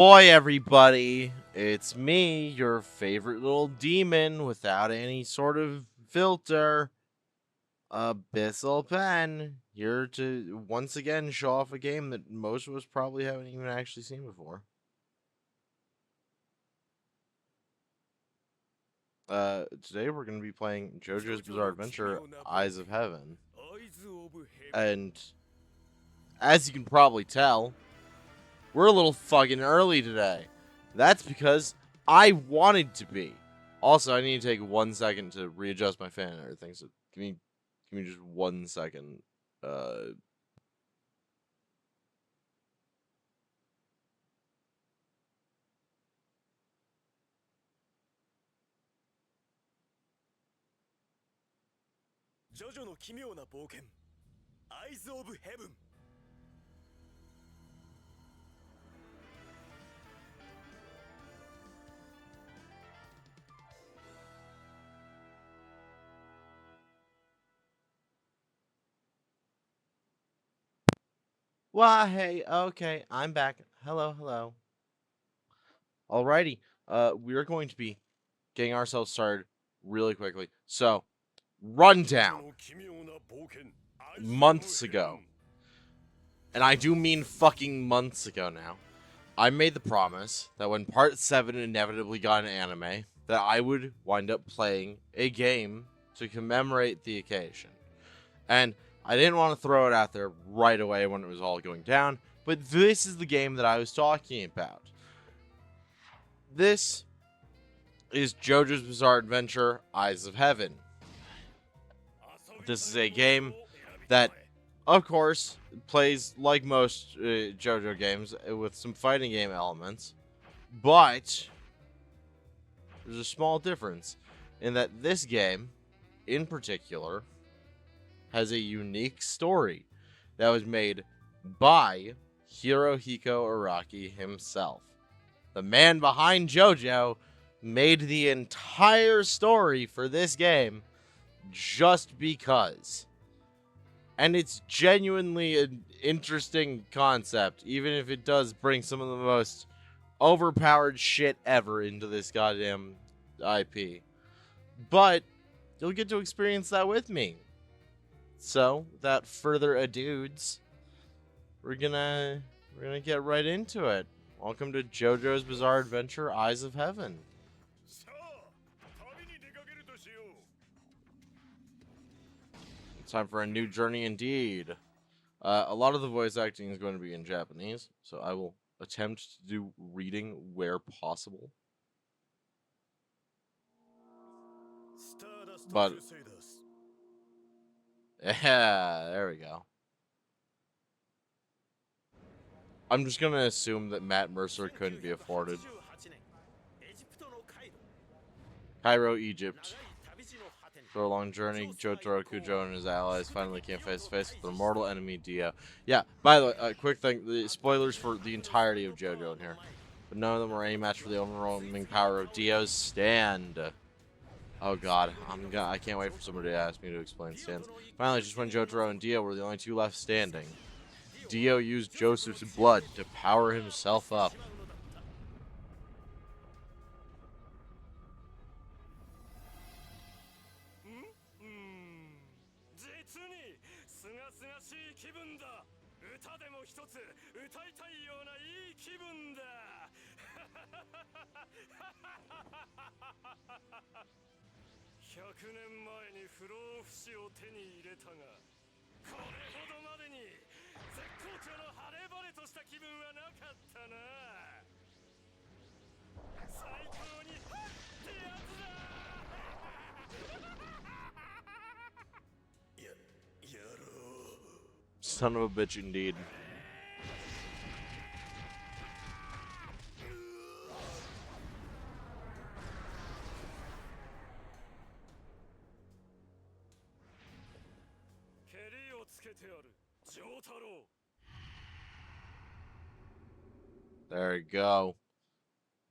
Boy, everybody, it's me, your favorite little demon without any sort of filter, Abyssal Pen, here to once again show off a game that most of us probably haven't even actually seen before. Today we're going to be playing Jojo's Bizarre Adventure Eyes of Heaven. And as you can probably tell, we're a little fucking early today. That's because I wanted to be. Also, I need to take 1 second to readjust my fan and everything. So give me just 1 second. Uh, Jojo の奇妙な冒険 Eyes of Heaven Why, hey, okay, I'm back. Hello, hello. Alrighty, we're going to be getting ourselves started really quickly. So, rundown. Months ago, and I do mean fucking months ago now, I made the promise that when Part 7 inevitably got an anime, that I would wind up playing a game to commemorate the occasion. And I didn't want to throw it out there right away when it was all going down, but this is the game that I was talking about. This is JoJo's Bizarre Adventure Eyes of Heaven. This is a game that, of course, plays like most JoJo games with some fighting game elements, but there's a small difference in that this game, in particular, has a unique story that was made by Hirohiko Araki himself. The man behind JoJo made the entire story for this game just because. And it's genuinely an interesting concept, even if it does bring some of the most overpowered shit ever into this goddamn IP. But you'll get to experience that with me. So, without further adues, we're gonna get right into it. Welcome to JoJo's Bizarre Adventure Eyes of Heaven. It's time for a new journey indeed. A lot of the voice acting is going to be in Japanese, so I will attempt to do reading where possible. But yeah, there we go. I'm just gonna assume that Matt Mercer couldn't be afforded. Cairo, Egypt. For a long journey, Jotaro Kujo and his allies finally came face to face with their mortal enemy, Dio. Yeah, by the way, quick thing, the spoilers for the entirety of JoJo in here. But none of them were any match for the overwhelming power of Dio's stand. Oh god, I can't wait for somebody to ask me to explain stands. Finally, just when Jotaro and Dio were the only two left standing, Dio used Joseph's blood to power himself up. Son of a bitch indeed. There we go.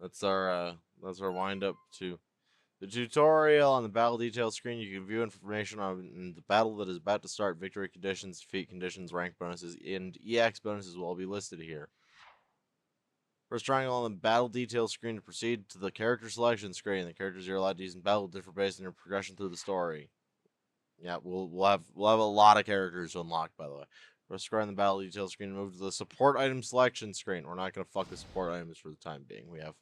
That's our wind up to the tutorial. On the battle details screen, you can view information on the battle that is about to start. Victory conditions, defeat conditions, rank bonuses, and EX bonuses will all be listed here. Press triangle on the battle details screen to proceed to the character selection screen. The characters you're allowed to use in battle differ based on your progression through the story. Yeah, we'll have a lot of characters unlocked, by the way. Press square on the battle details screen and move to the support item selection screen. We're not gonna fuck with support items for the time being. We have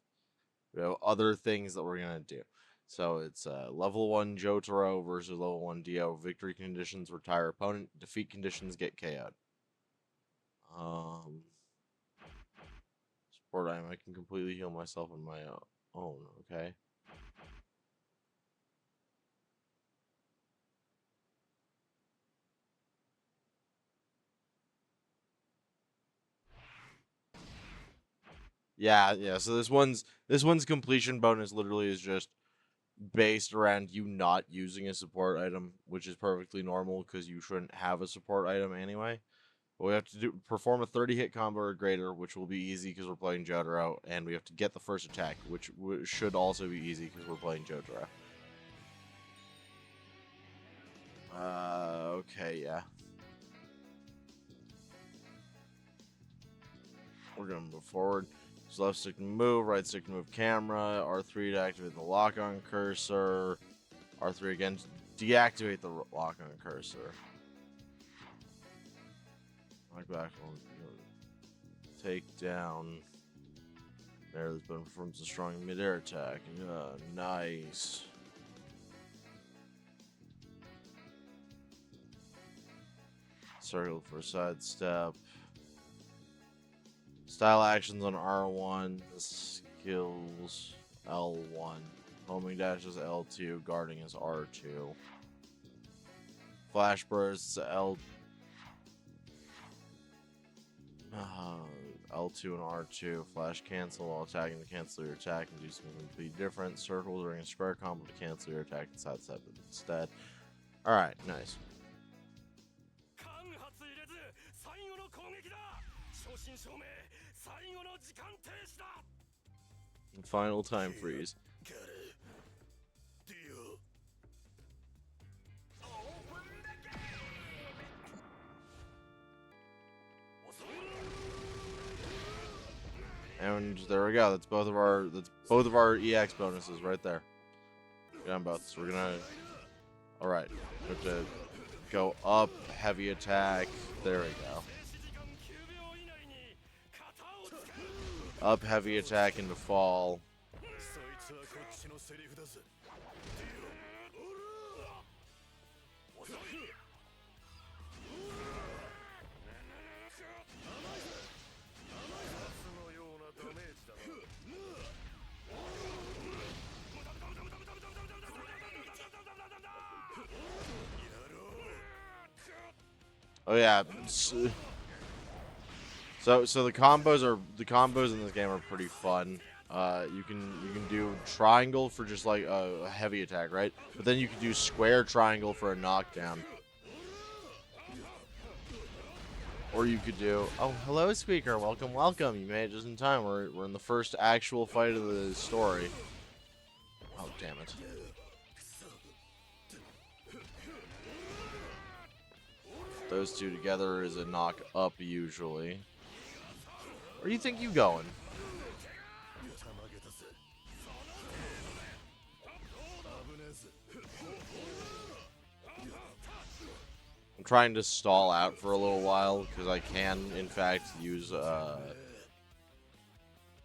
other things that we're gonna do. So it's level 1 Jotaro versus level 1 Dio. Victory conditions retire opponent. Defeat conditions get KO'd. Support item. I can completely heal myself on my own. Okay. Yeah. So this one's completion bonus literally is just based around you not using a support item, which is perfectly normal because you shouldn't have a support item anyway. But we have to perform a 30-hit combo or greater, which will be easy because we're playing Jotaro, and we have to get the first attack, which should also be easy because we're playing Jotaro. Okay, yeah. We're gonna move forward. So left stick to move, right stick to move camera, R3 to activate the lock-on cursor, R3 again to deactivate the lock-on cursor. Like back, take down. There, this button performs a strong mid-air attack. Nice. Circle for sidestep. Style actions on R1, skills L1. Homing dash is L2, guarding is R2. Flash bursts L2 and R2. Flash cancel while attacking to cancel your attack and do something completely different. Circle during a square combo to cancel your attack and sidestep it instead. Alright, nice. And final time freeze. And there we go. That's both of our EX bonuses right there. Get on both. So we're gonna. All right. We have to go up, heavy attack. There we go. Up, heavy attack into fall. Oh yeah. So the combos in this game are pretty fun. You can do triangle for just like a heavy attack, right? But then you can do square triangle for a knockdown. Or you could do, oh, hello, Squeaker. Welcome, welcome. You made it just in time. We're in the first actual fight of the story. Oh, damn it. Those two together is a knock up usually. Where do you think you going? I'm trying to stall out for a little while because I can, in fact, use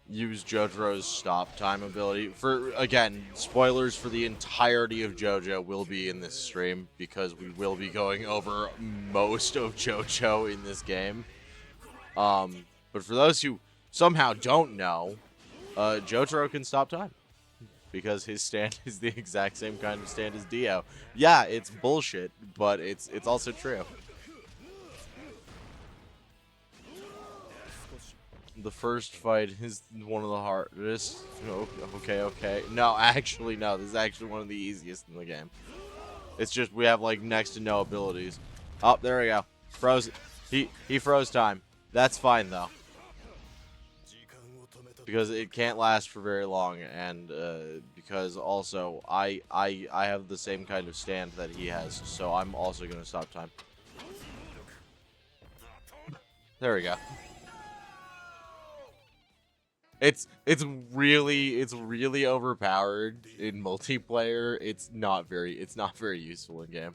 Jotaro's stop time ability. For, again, spoilers for the entirety of JoJo will be in this stream because we will be going over most of JoJo in this game. But for those who somehow don't know, Jotaro can stop time because his stand is the exact same kind of stand as Dio. Yeah, it's bullshit, but it's also true. The first fight is one of the hardest. Okay. No, actually, no. This is actually one of the easiest in the game. It's just we have, like, next to no abilities. Oh, there we go. Froze. He froze time. That's fine, though. Because it can't last for very long, and because also I have the same kind of stand that he has, so I'm also going to stop time. There we go. It's really overpowered in multiplayer. It's not very useful in game.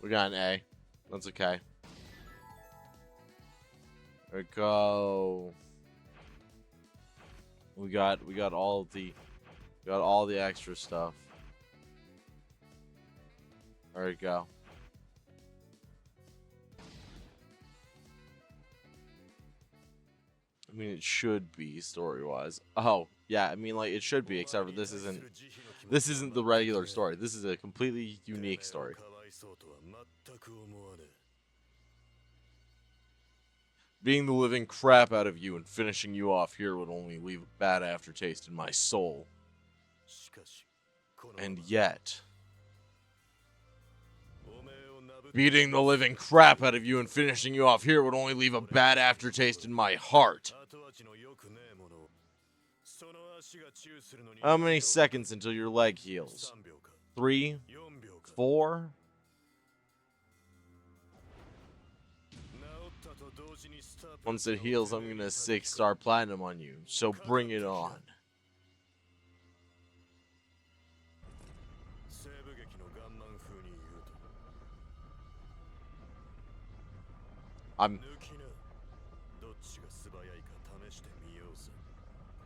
We got an A. That's okay. There we go. We got all the extra stuff. There we go. I mean, it should be story-wise. Oh, yeah, I mean, like, it should be, except for this isn't the regular story. This is a completely unique story. Being the living crap out of you and finishing you off here would only leave a bad aftertaste in my soul. And yet, beating the living crap out of you and finishing you off here would only leave a bad aftertaste in my heart. How many seconds until your leg heals? 3? 4? Once it heals, I'm gonna 6-star platinum on you, so bring it on.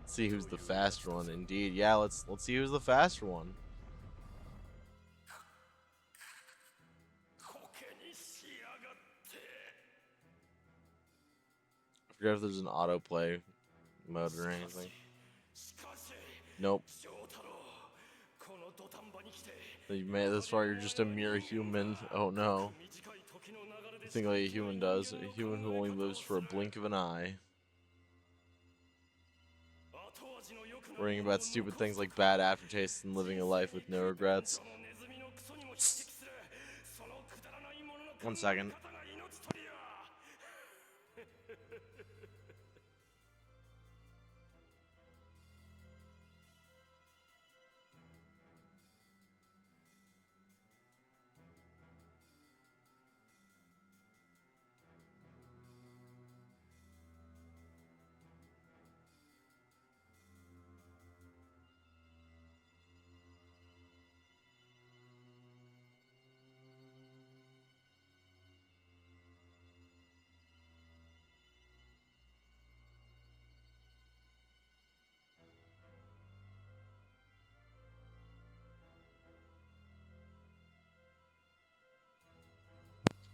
Let's see who's the faster one. Indeed, yeah. Let's see who's the faster one. I forget if there's an autoplay mode or anything. Nope. You made it this far. You're just a mere human. Oh no. You think like a human does. A human who only lives for a blink of an eye. Worrying about stupid things like bad aftertastes and living a life with no regrets. 1 second.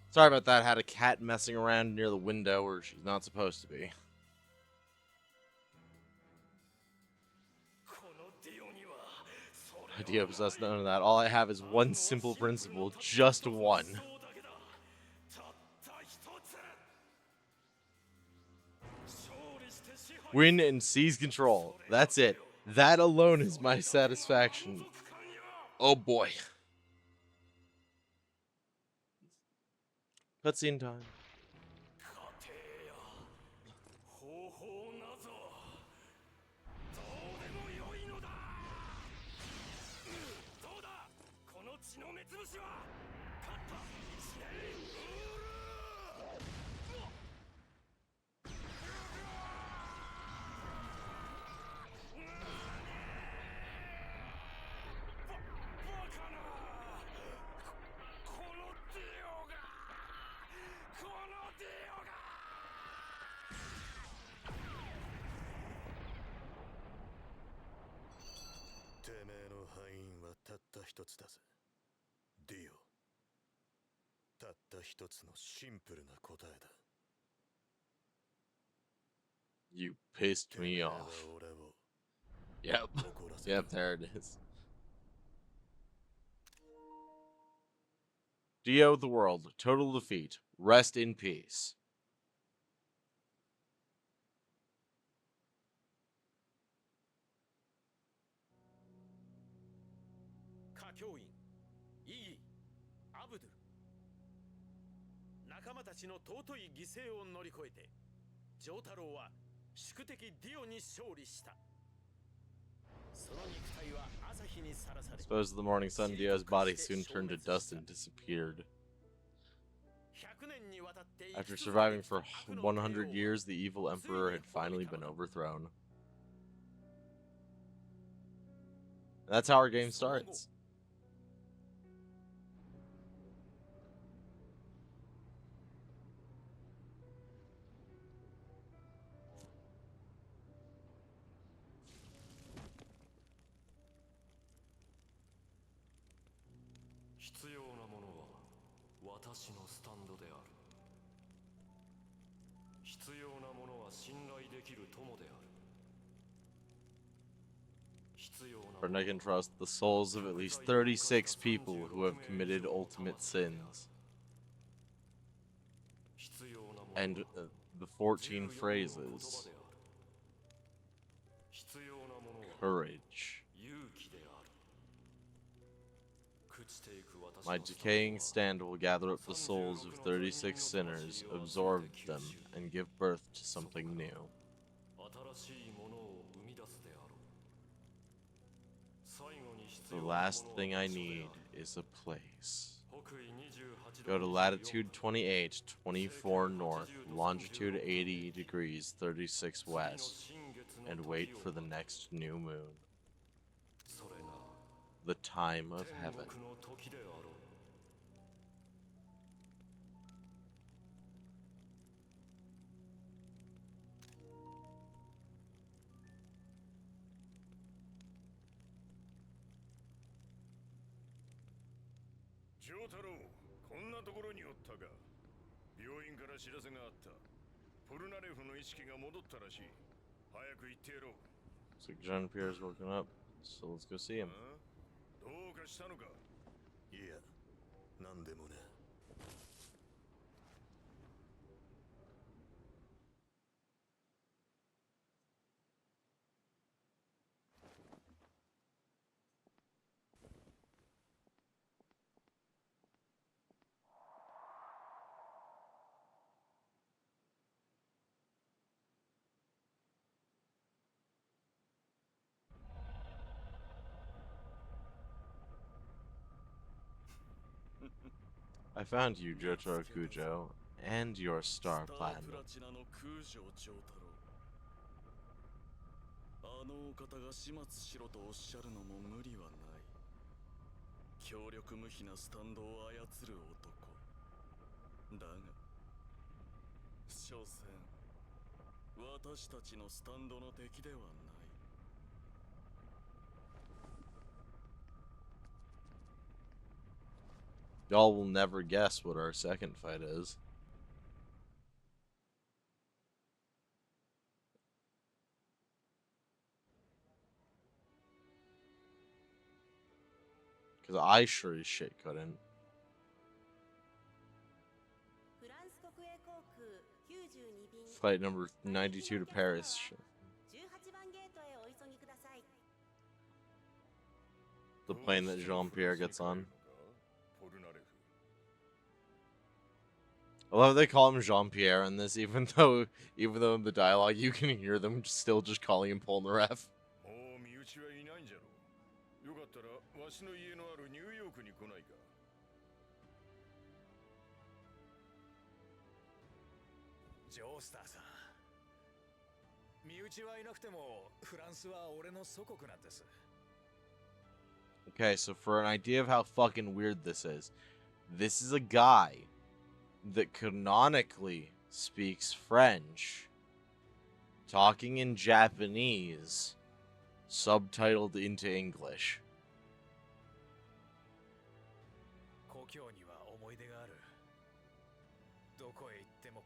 Sorry about that. Had a cat messing around near the window where she's not supposed to be. Idea possessed none of that. All I have is one simple principle, just one. Win and seize control. That's it. That alone is my satisfaction. Oh boy. Cutscene time. You pissed me off. Yep. Yep, there it is. Dio the world, total defeat. Rest in peace. Exposed to the morning sun, Dio's body soon turned to dust and disappeared. After surviving for 100 years, the evil emperor had finally been overthrown. That's how our game starts. For I can trust the souls of at least 36 people who have committed ultimate sins. And the 14 phrases. Courage. My decaying stand will gather up the souls of 36 sinners, absorb them, and give birth to something new. The last thing I need is a place. Go to latitude 28, 24 north, longitude 80 degrees, 36 west, and wait for the next new moon. The time of heaven. Jojo, こんなところにおったが、病院から知らせがあった。ポルナレフの意識が戻ったらしい。早く行ってやろう。Looks like Jean-Pierre's woken up, so let's go see him. どうかしたのか？いや、なんでもね。I found you, Jojo Kujo, and your star plan. あのお方が始末しろとおっしゃるのも無理はない。強力無比なスタンドを操る男。だが、所詮私たちのスタンドの敵ではない。Y'all will never guess what our second fight is. Because I sure as shit couldn't. Flight number 92 to Paris. The plane that Jean-Pierre gets on. I love they call him Jean-Pierre in this, even though in the dialogue you can hear them still just calling him Polnareff. ジョースターさん、身内はいなくてもフランスは俺の祖国なんです。 Okay, so for an idea of how fucking weird this is a guy that canonically speaks French, talking in Japanese, subtitled into English.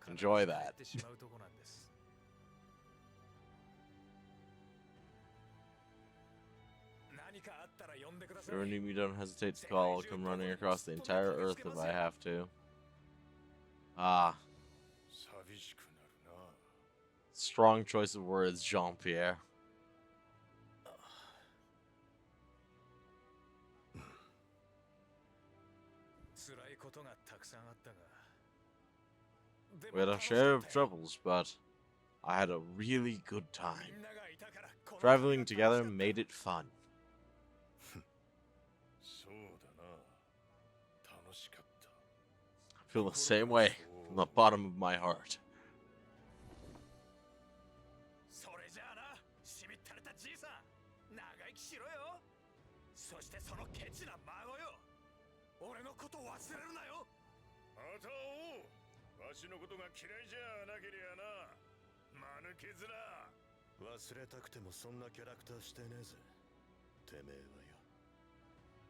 Enjoy that. If you're new, you don't hesitate to call. I'll come running across the entire earth if I have to. Ah. Strong choice of words, Jean-Pierre. We had a share of troubles, but I had a really good time. Traveling together made it fun. feel the same way from the bottom of my heart. それじゃあな、しみったれたじいさん、長生きしろよ。そしてそのケチな孫よ、俺のこと忘れるなよ。あたおう、わしのことが嫌いじゃなけりゃな、間抜け面。忘れたくてもそんなキャラクターしてねえぜ、てめえはよ。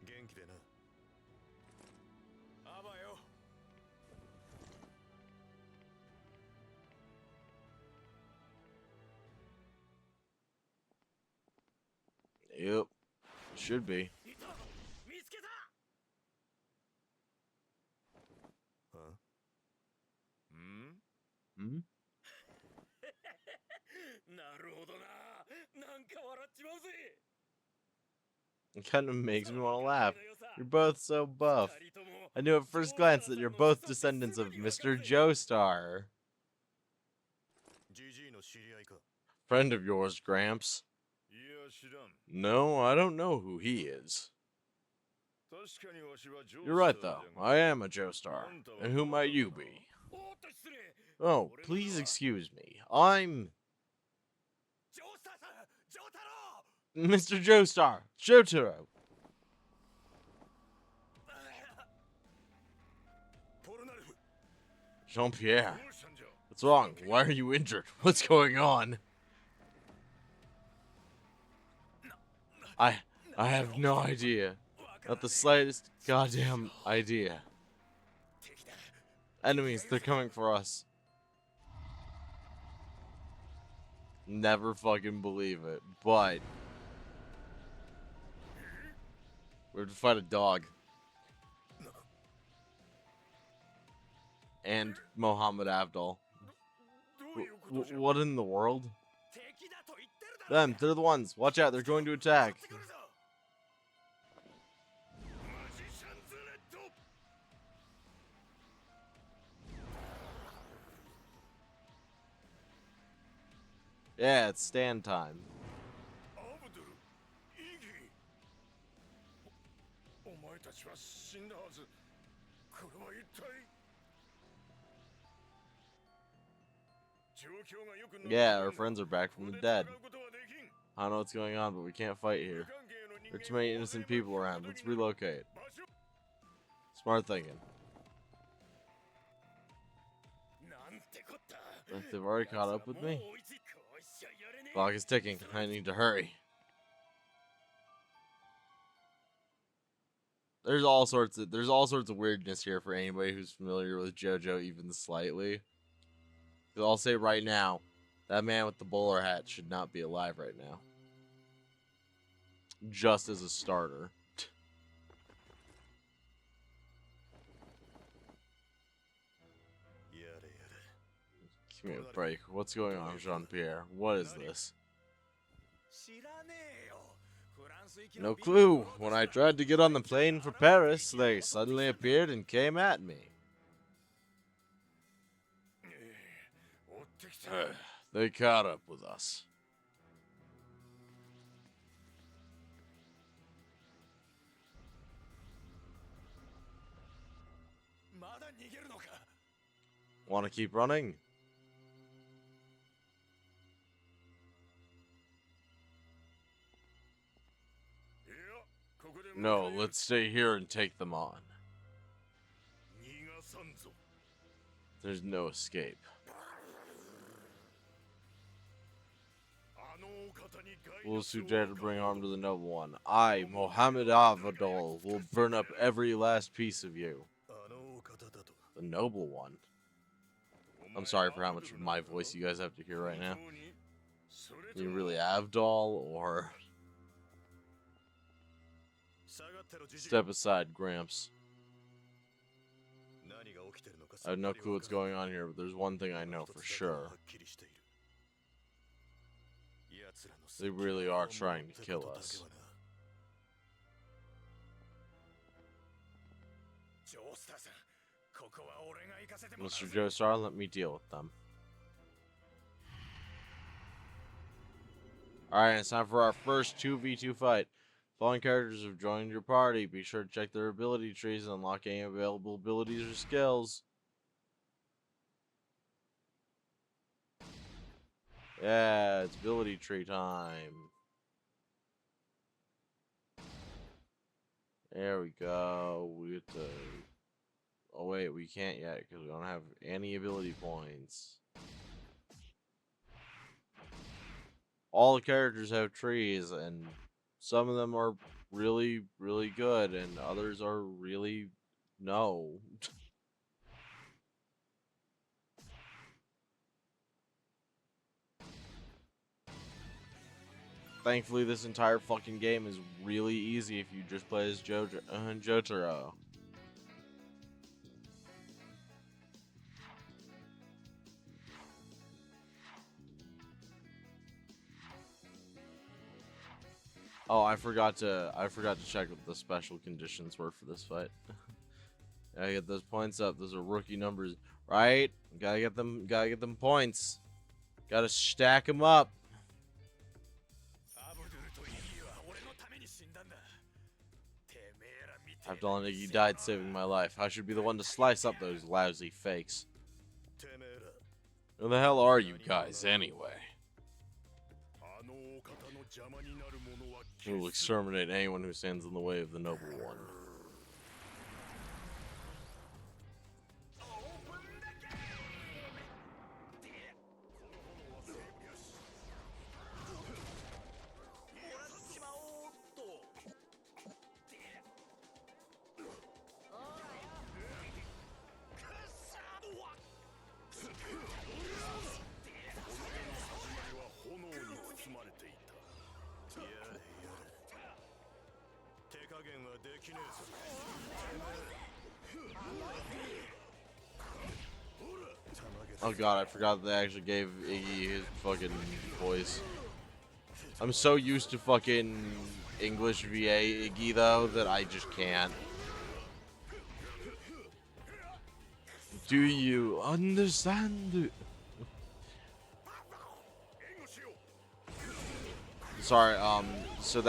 元気でな。あばよ。 Yep. Should be. 見つけた。うん？ Hmm? なるほどな。なんか笑っちまうぜ。 It kind of makes me want to laugh. You're both so buff. I knew at first glance that you're both descendants of Mr. Joestar. Friend of yours, Gramps. No, I don't know who he is. You're right, though. I am a Joestar. And who might you be? Oh, please excuse me. I'm... Mr. Joestar. Jotaro. Jean-Pierre. What's wrong? Why are you injured? What's going on? I have no idea. Not the slightest goddamn idea. Enemies, they're coming for us. Never fucking believe it, but we have to fight a dog. And Mohammed Abdul. What in the world? Them, they're the ones. Watch out, they're going to attack. Yeah, it's stand time. Yeah, our friends are back from the dead. I don't know what's going on, but we can't fight here. There are too many innocent people around. Let's relocate. Smart thinking. They've already caught up with me. Clock is ticking. I need to hurry. There's all sorts of weirdness here for anybody who's familiar with JoJo even slightly. Because I'll say right now, that man with the bowler hat should not be alive right now. Just as a starter. Give me a break. What's going on, Jean-Pierre? What is this? No clue. When I tried to get on the plane for Paris, they suddenly appeared and came at me. They caught up with us. Want to keep running? No, let's stay here and take them on. There's no escape. Those who dare to bring harm to the noble one, I, Mohammed Avadol, will burn up every last piece of you. The noble one? I'm sorry for how much of my voice you guys have to hear right now. You really Avdol, or... Step aside, Gramps. I have no clue what's going on here, but there's one thing I know for sure. They really are trying to kill us. Mr. Joestar, let me deal with them. Alright, it's time for our first 2v2 fight. Following characters have joined your party. Be sure to check their ability trees and unlock any available abilities or skills. Yeah, it's ability tree time. There we go. We get to. Oh wait, we can't yet because we don't have any ability points. All the characters have trees, and some of them are really, really good, and others are really no. Thankfully, this entire fucking game is really easy if you just play as Jotaro. Oh, I forgot to check what the special conditions were for this fight. Gotta get those points up. Those are rookie numbers, right? Gotta get them. Gotta get them points. Gotta stack them up. Abdul and Iggy died saving my life. I should be the one to slice up those lousy fakes. Who the hell are you guys, anyway? We will exterminate anyone who stands in the way of the noble one. Oh god, I forgot that they actually gave Iggy his fucking voice. I'm so used to fucking English VA Iggy though that I just can't. Do you understand? Sorry, so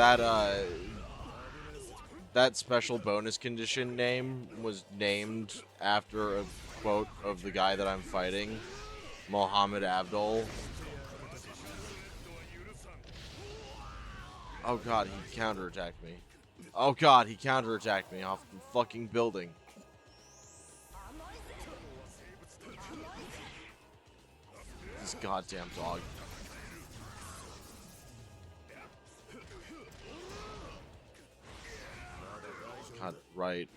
that special bonus condition name was named after a quote of the guy that I'm fighting, Mohammed Abdul. Oh god, he counterattacked me. Oh god, he counterattacked me off the fucking building. This goddamn dog. God, right.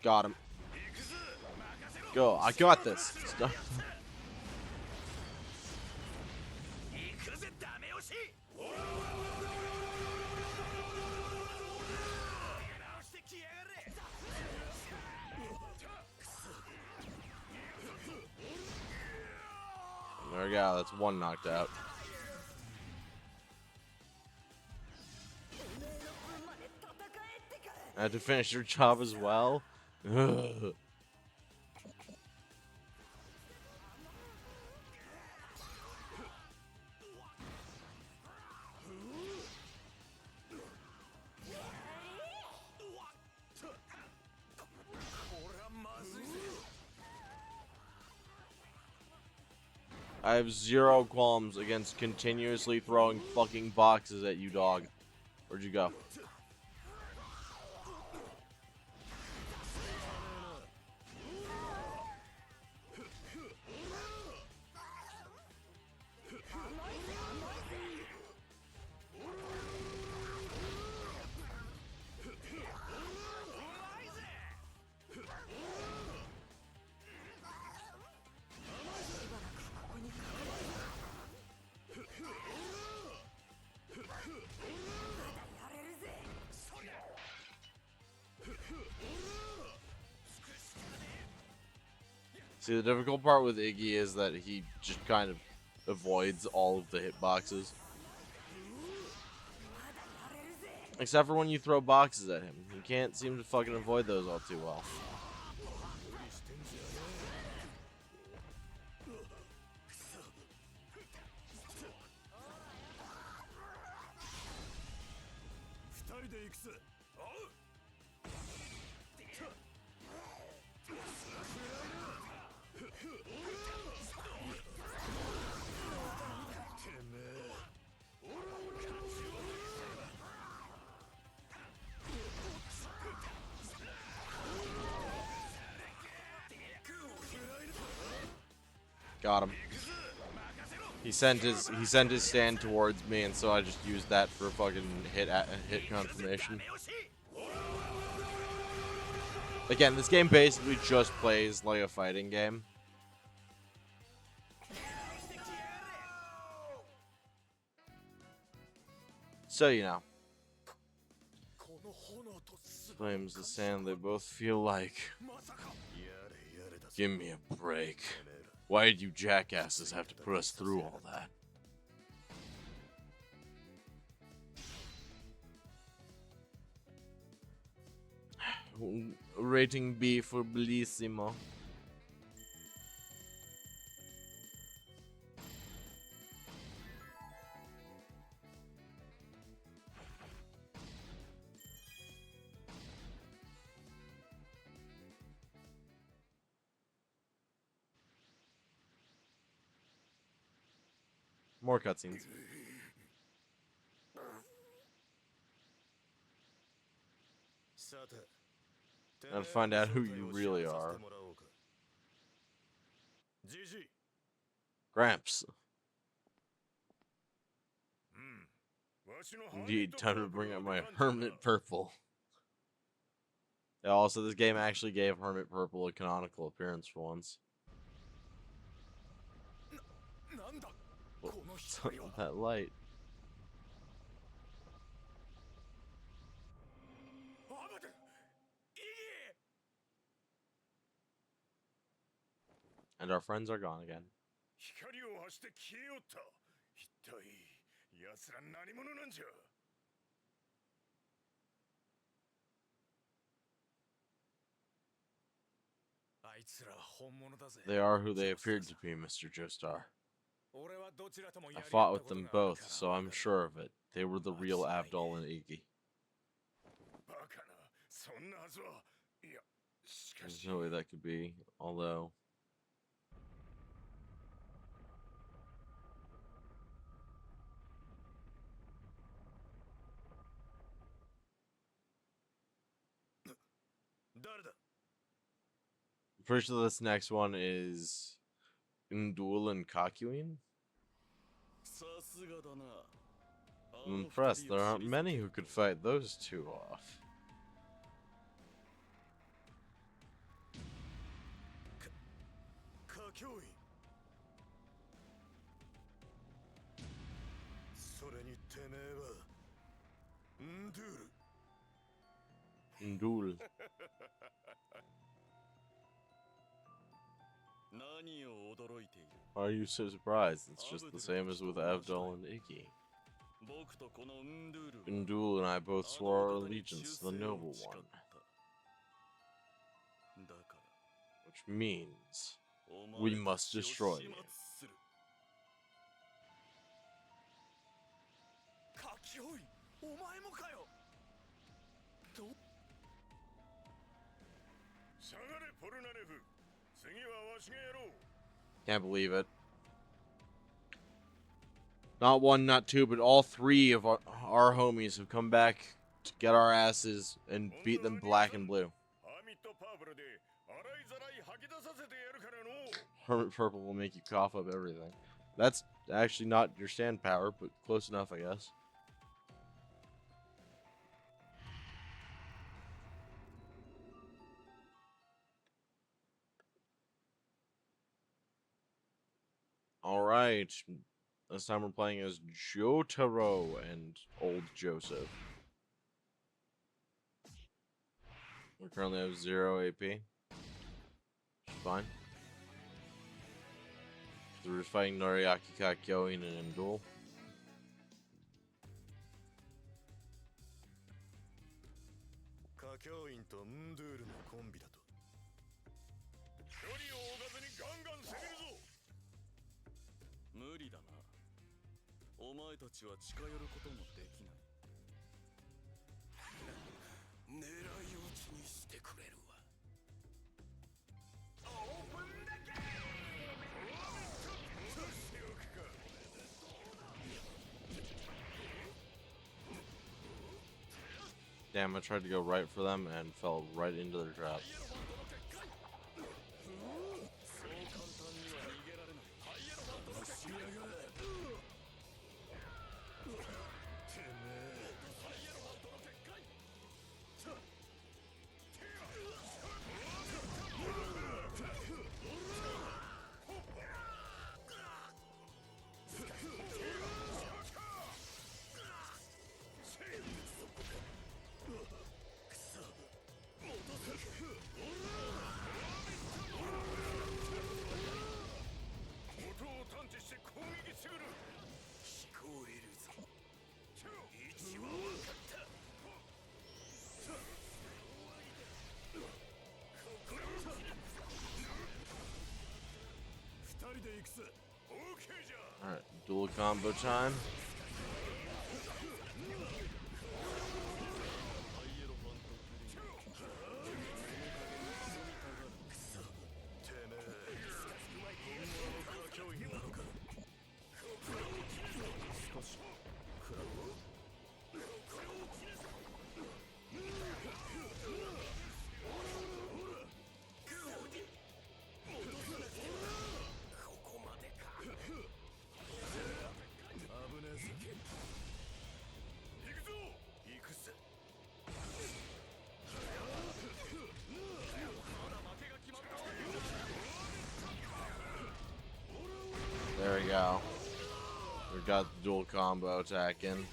Got him. Go, I got this. Stop. There we go, that's one knocked out. I had to finish your job as well? Ugh. I have zero qualms against continuously throwing fucking boxes at you, dog. Where'd you go? See, the difficult part with Iggy is that he just kind of avoids all of the hitboxes. Except for when you throw boxes at him. He can't seem to fucking avoid those all too well. Got him. He sent his stand towards me, and so I just used that for a fucking hit confirmation. Again, this game basically just plays like a fighting game. So you know. Flames the sand, they both feel like. Give me a break. Why did you jackasses have to put us through all that? Rating B for Bellissimo. More cutscenes. And find out who you really are. Gramps. Indeed, time to bring out my Hermit Purple. Yeah, also, this game actually gave Hermit Purple a canonical appearance for once. What's that light? And our friends are gone again. They are who they appeared to be, Mr. Joestar. I fought with them both, so I'm sure of it. They were the real Avdol and Iggy. There's no way that could be, although... Pretty sure this next one is Ndul and Kakuin. I'm impressed. There aren't many who could fight those two off. Ndul. Why are you so surprised? It's just the same as with Avdol and Iggy. Ndul and I both swore our allegiance to the Noble One. Which means we must destroy you. Can't believe it. Not one, not two, but all three of our homies have come back to get our asses and beat them black and blue. Hermit Purple will make you cough up everything. That's actually not your stand power, but close enough, I guess. Alright. This time we're playing as Jotaro and old Joseph. We currently have 0 AP. Which is fine. So we're just fighting Noriaki Kakyoin and Ndul. 教員とンドゥールのコンビだと。距離を置かずにガンガン攻めるぞ。無理だな。お前たちは近寄ることもできない。狙い撃ちにしてくれるわ。オープンだけー。しておくか。Damn, I tried to go right for them and fell right into their trap. Alright, dual combo time. There we go. We got the dual combo attacking.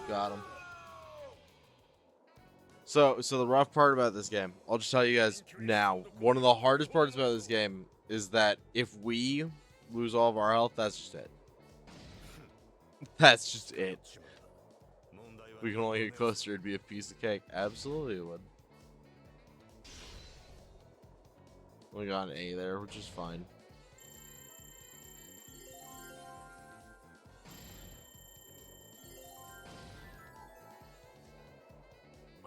Got him. So the rough part about this game, I'll just tell you guys now, one of the hardest parts about this game is that if we lose all of our health, that's just it. That's just it. If we can only get closer, it'd be a piece of cake. Absolutely it would. We got an A there, which is fine.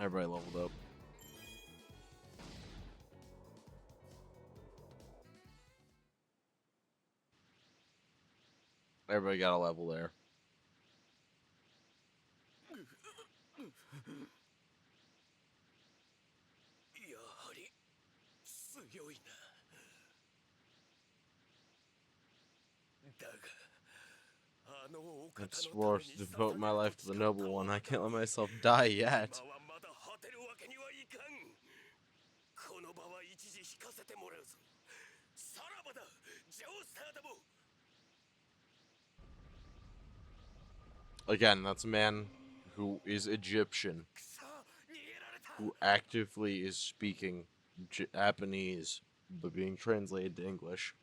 Everybody leveled up. Everybody got a level there. It's worth to devote my life to the noble one. I can't let myself die yet. Again, that's a man who is Egyptian, who actively is speaking Japanese, but being translated to English.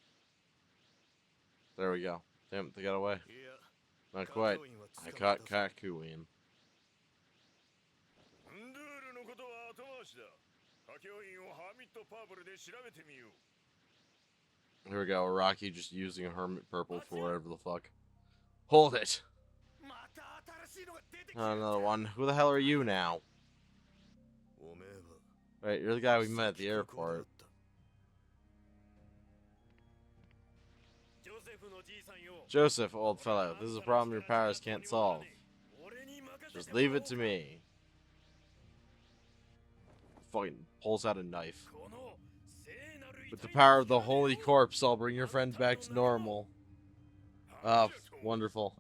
There we go. Damn, they got away. Not quite. I caught Kakuin. Here we go, Rocky just using Hermit Purple for whatever the fuck. Hold it! Another one. Who the hell are you now? Right, you're the guy we met at the airport. Joseph, old fellow, this is a problem your powers can't solve. Just leave it to me. Fucking pulls out a knife. With the power of the holy corpse, I'll bring your friend back to normal. Oh, wonderful.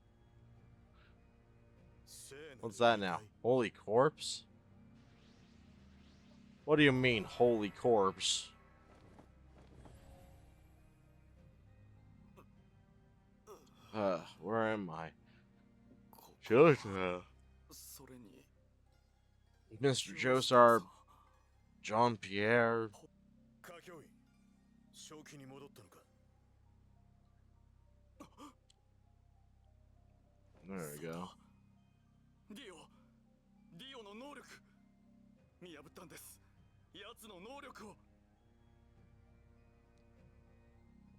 What's that now? Holy corpse? What do you mean, holy corpse? Where am I? Jojo. Mr. Joestar, Jean-Pierre. There we go.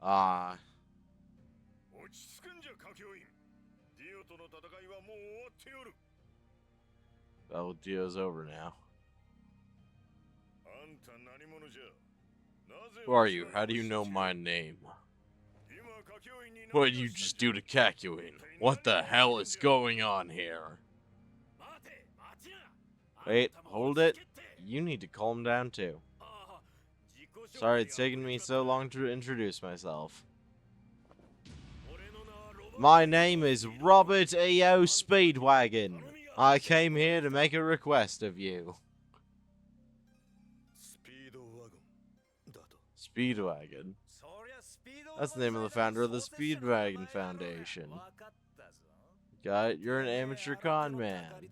Ah. Well, Dio's over now. Who are you? How do you know my name? What did you just do to Kakyoin? What the hell is going on here? Wait, hold it. You need to calm down too. Sorry it's taken me so long to introduce myself. My name is Robert E.O. Speedwagon. I came here to make a request of you. Speedwagon? That's the name of the founder of the Speedwagon Foundation. Got it? You're an amateur con man.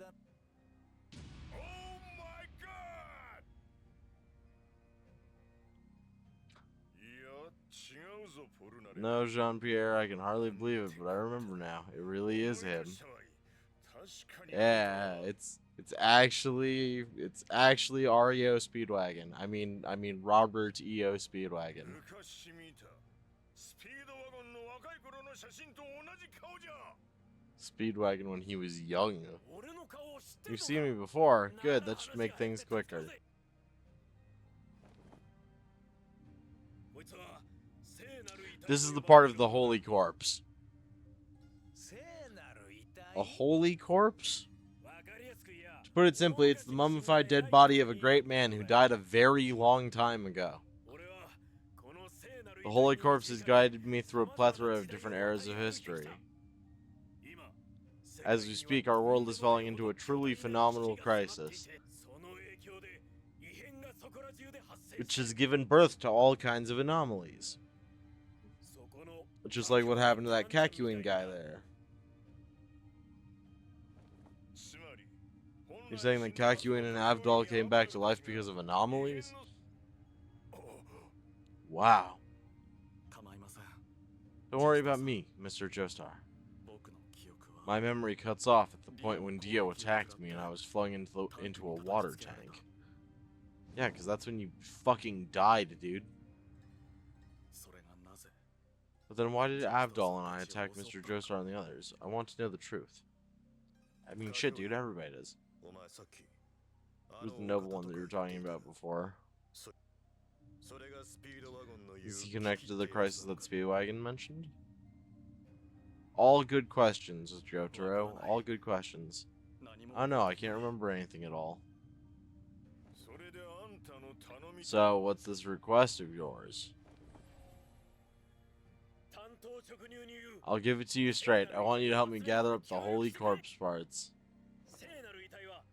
No, Jean-Pierre, I can hardly believe it, but I remember now. It really is him. Yeah, it's actually REO Speedwagon. I mean Robert E.O. Speedwagon. Speedwagon when he was young. You've seen me before. Good, that should make things quicker. This is the part of the holy corpse. A holy corpse? To put it simply, it's the mummified dead body of a great man who died a very long time ago. The holy corpse has guided me through a plethora of different eras of history. As we speak, our world is falling into a truly phenomenal crisis, which has given birth to all kinds of anomalies. Just like what happened to that Kakyoin guy there. You're saying that Kakyoin and Avdol came back to life because of anomalies? Wow. Don't worry about me, Mr. Joestar. My memory cuts off at the point when Dio attacked me and I was flung into a water tank. Yeah, because that's when you fucking died, dude. But then why did Avdol and I attack Mr. Joestar and the others? I want to know the truth. I mean, shit, dude, everybody does. Who's the noble one that you were talking about before? Is he connected to the crisis that Speedwagon mentioned? All good questions, Jotaro. All good questions. Oh no, I can't remember anything at all. So, what's this request of yours? I'll give it to you straight. I want you to help me gather up the holy corpse parts.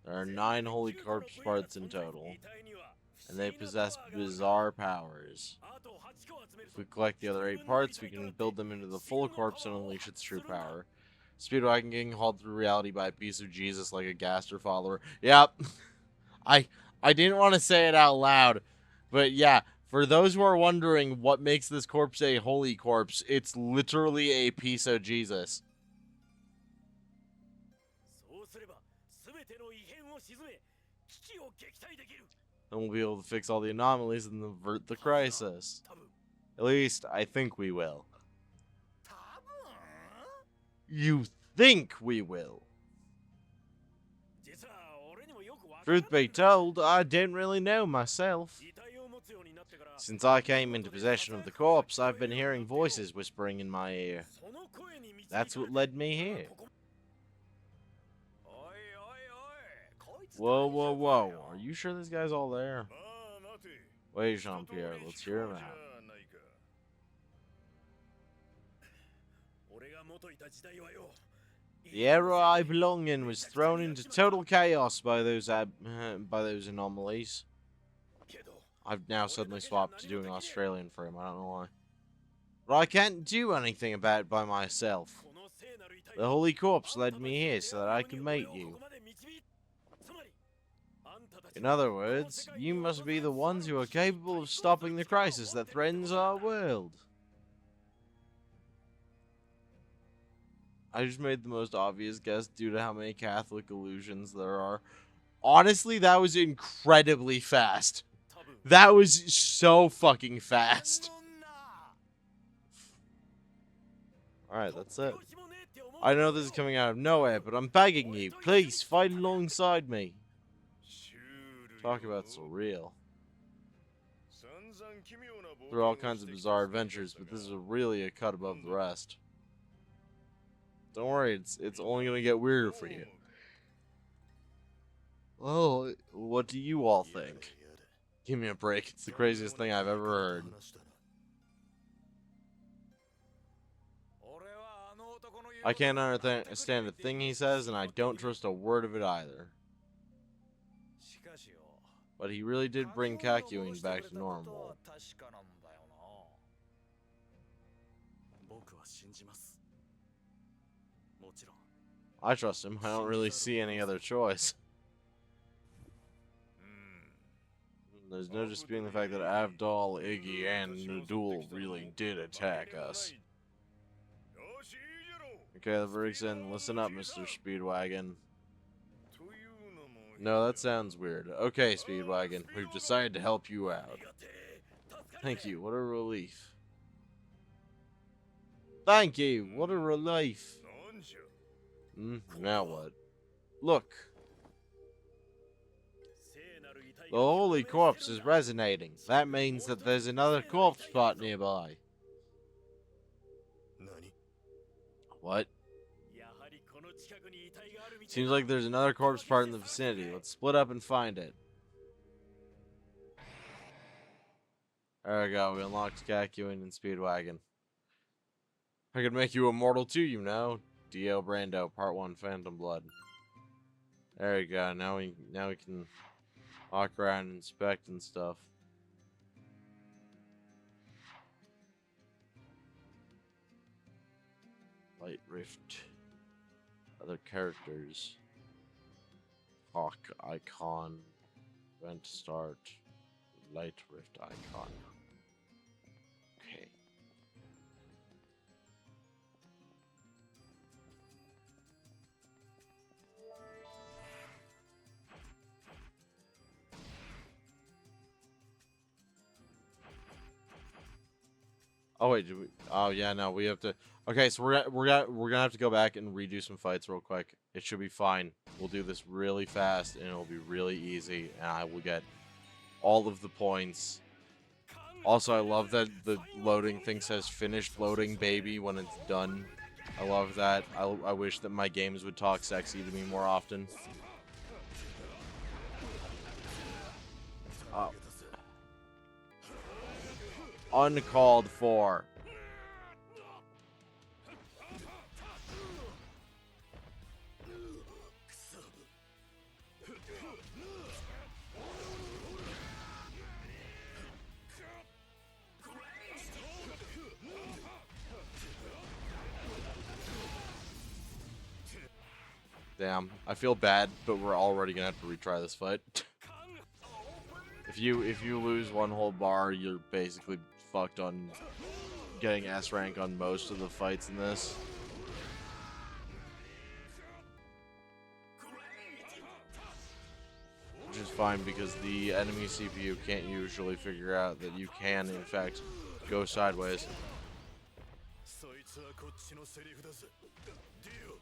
There are 9 holy corpse parts in total, and they possess bizarre powers. If we collect the other 8 parts, we can build them into the full corpse and unleash its true power. Speedwagon getting hauled through reality by a piece of Jesus like a Gaster follower. Yep. I didn't want to say it out loud, but yeah, for those who are wondering what makes this corpse a holy corpse, it's literally a piece of Jesus. and we'll be able to fix all the anomalies and avert the crisis. At least, I think we will. You think we will? Truth be told, I didn't really know myself. Since I came into possession of the corpse, I've been hearing voices whispering in my ear. That's what led me here. Whoa, whoa, whoa. Are you sure this guy's all there? Wait, Jean-Pierre, let's hear him out. The era I belong in was thrown into total chaos by those anomalies. I've now suddenly swapped to doing Australian for him, I don't know why. But I can't do anything about it by myself. The Holy Corpse led me here so that I could meet you. In other words, you must be the ones who are capable of stopping the crisis that threatens our world. I just made the most obvious guess due to how many Catholic allusions there are. Honestly, that was incredibly fast. That was so fucking fast. Alright, that's it. I know this is coming out of nowhere, but I'm begging you, please fight alongside me. Talk about surreal. There are all kinds of bizarre adventures, but this is really a cut above the rest. Don't worry, it's only gonna get weirder for you. Oh, what do you all think? Give me a break, it's the craziest thing I've ever heard. I can't understand a thing he says, and I don't trust a word of it either. But he really did bring Kakyoin back to normal. I trust him. I don't really see any other choice. There's no disputing the fact that Avdol, Iggy, and Nudul really did attack us. Okay, the verdict's in. Listen up, Mr. Speedwagon. No, that sounds weird. Okay, Speedwagon, we've decided to help you out. Thank you, what a relief. Thank you, what a relief. Now what? Look. The Holy Corpse is resonating. That means that there's another corpse spot nearby. What? Seems like there's another corpse part in the vicinity. Let's split up and find it. There we go. We unlocked Kakyoin and Speedwagon. I could make you immortal too, you know. Dio Brando, Part 1, Phantom Blood. There we go. Now we can walk around and inspect and stuff. Light Rift. Other characters. Hawk icon. Event start. Light Rift icon. Okay. Oh wait, do we? Oh yeah, no, we have to. Okay, so we're gonna have to go back and redo some fights real quick. It should be fine. We'll do this really fast, and it'll be really easy, and I will get all of the points. Also, I love that the loading thing says "finished loading, baby" when it's done. I love that. I wish that my games would talk sexy to me more often. Uncalled for. Damn, I feel bad, but we're already gonna have to retry this fight. If you lose one whole bar, you're basically fucked on getting S rank on most of the fights in this. Which is fine because the enemy CPU can't usually figure out that you can, in fact, go sideways. そいつはこっちのセリフだぜ。ディオ。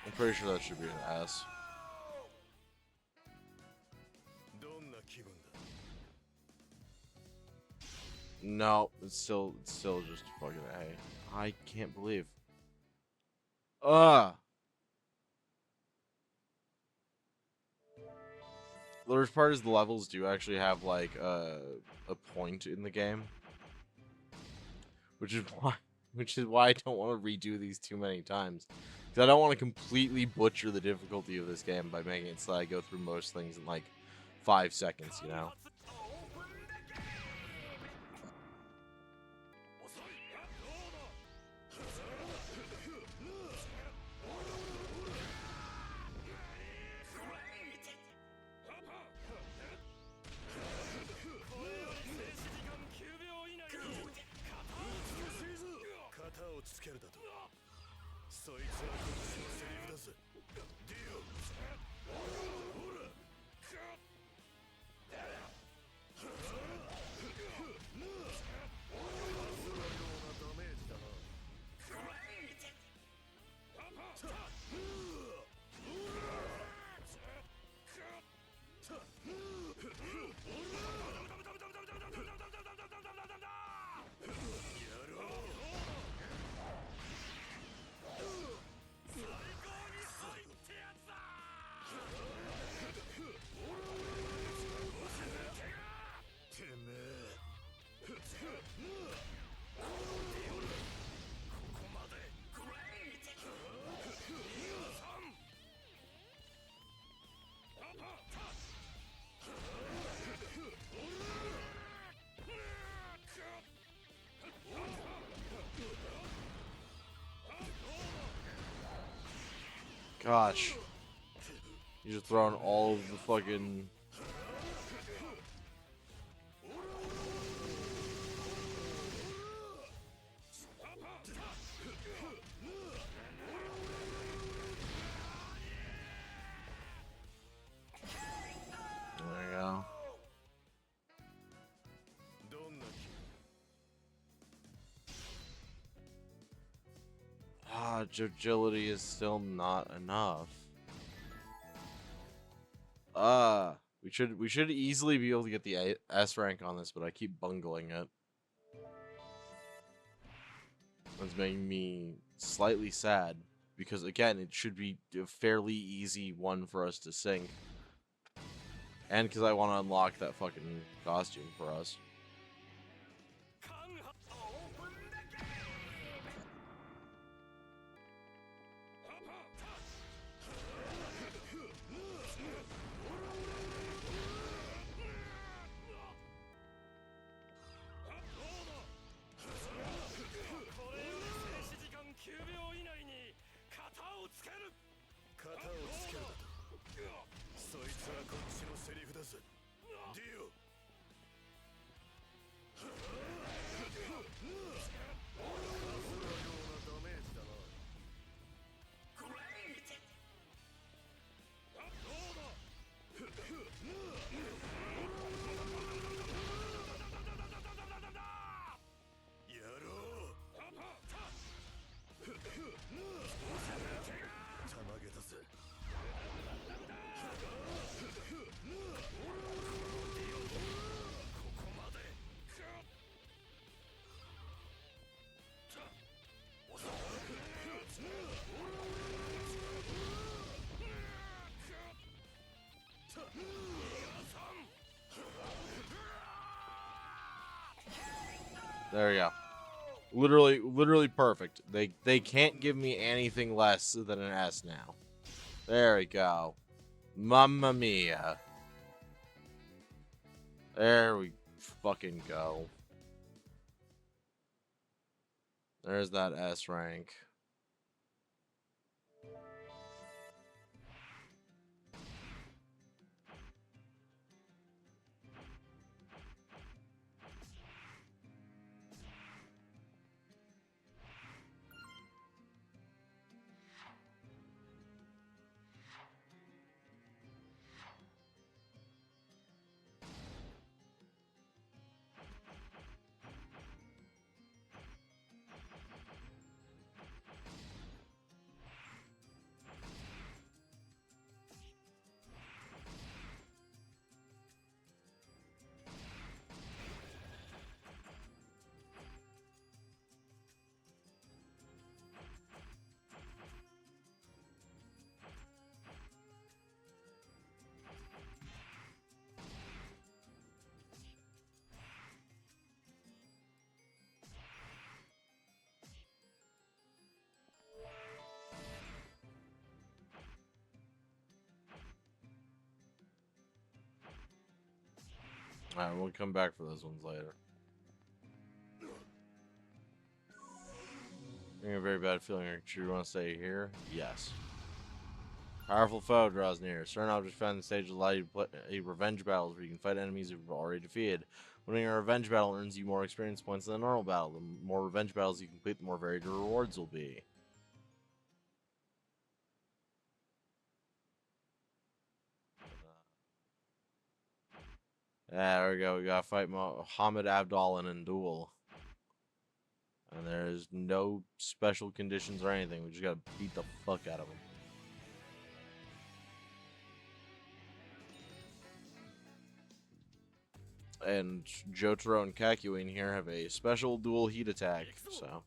I'm pretty sure that should be an S. どんな気分だ。 No, it's still just fucking A. I can't believe. The worst part is the levels do actually have like a point in the game, which is why I don't want to redo these too many times. Because I don't want to completely butcher the difficulty of this game by making it so that I go through most things in like 5 seconds, you know? Gosh. You're just throwing all of the fucking... There you go. Agility is still not enough. We should easily be able to get the S rank on this, but I keep bungling it. That's making me slightly sad because again, it should be a fairly easy one for us to sync. And because I want to unlock that fucking costume for us. There we go. Literally perfect. They can't give me anything less than an S now. There we go. Mamma mia. There we fucking go. There's that S rank. Alright, we'll come back for those ones later. Getting a very bad feeling. Should you want to stay here? Yes. Powerful foe draws near. Certain objects found in the stage allow you to play revenge battles where you can fight enemies you've already defeated. Winning a revenge battle earns you more experience points than a normal battle. The more revenge battles you complete, the more varied your rewards will be. There we go. We gotta fight Muhammad Abdal in a duel. And there's no special conditions or anything. We just gotta beat the fuck out of him. And Jotaro and Kakyoin here have a special dual heat attack, so.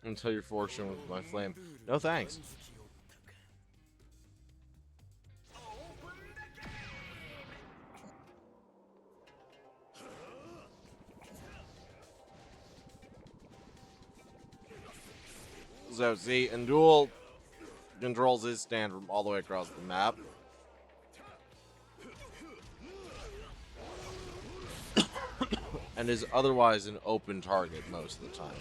Until you're fortune with my flame. No thanks. So, see, and dual controls his stand from all the way across the map. And is otherwise an open target most of the time.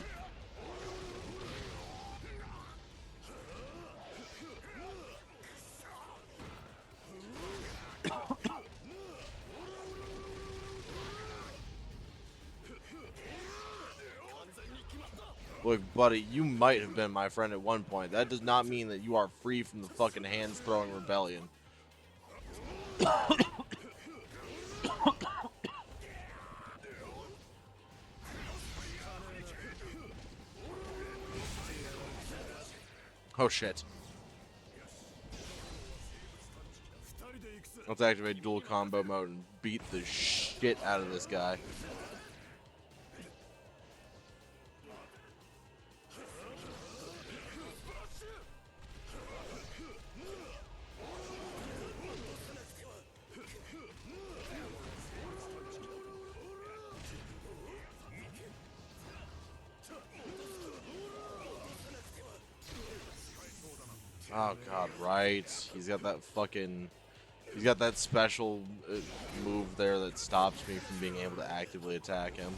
Look, buddy, you might have been my friend at one point. That does not mean that you are free from the fucking hands-throwing rebellion. Oh, shit. Let's activate dual combo mode and beat the shit out of this guy. Oh god, right. He's got that fucking... He's got that special move there that stops me from being able to actively attack him.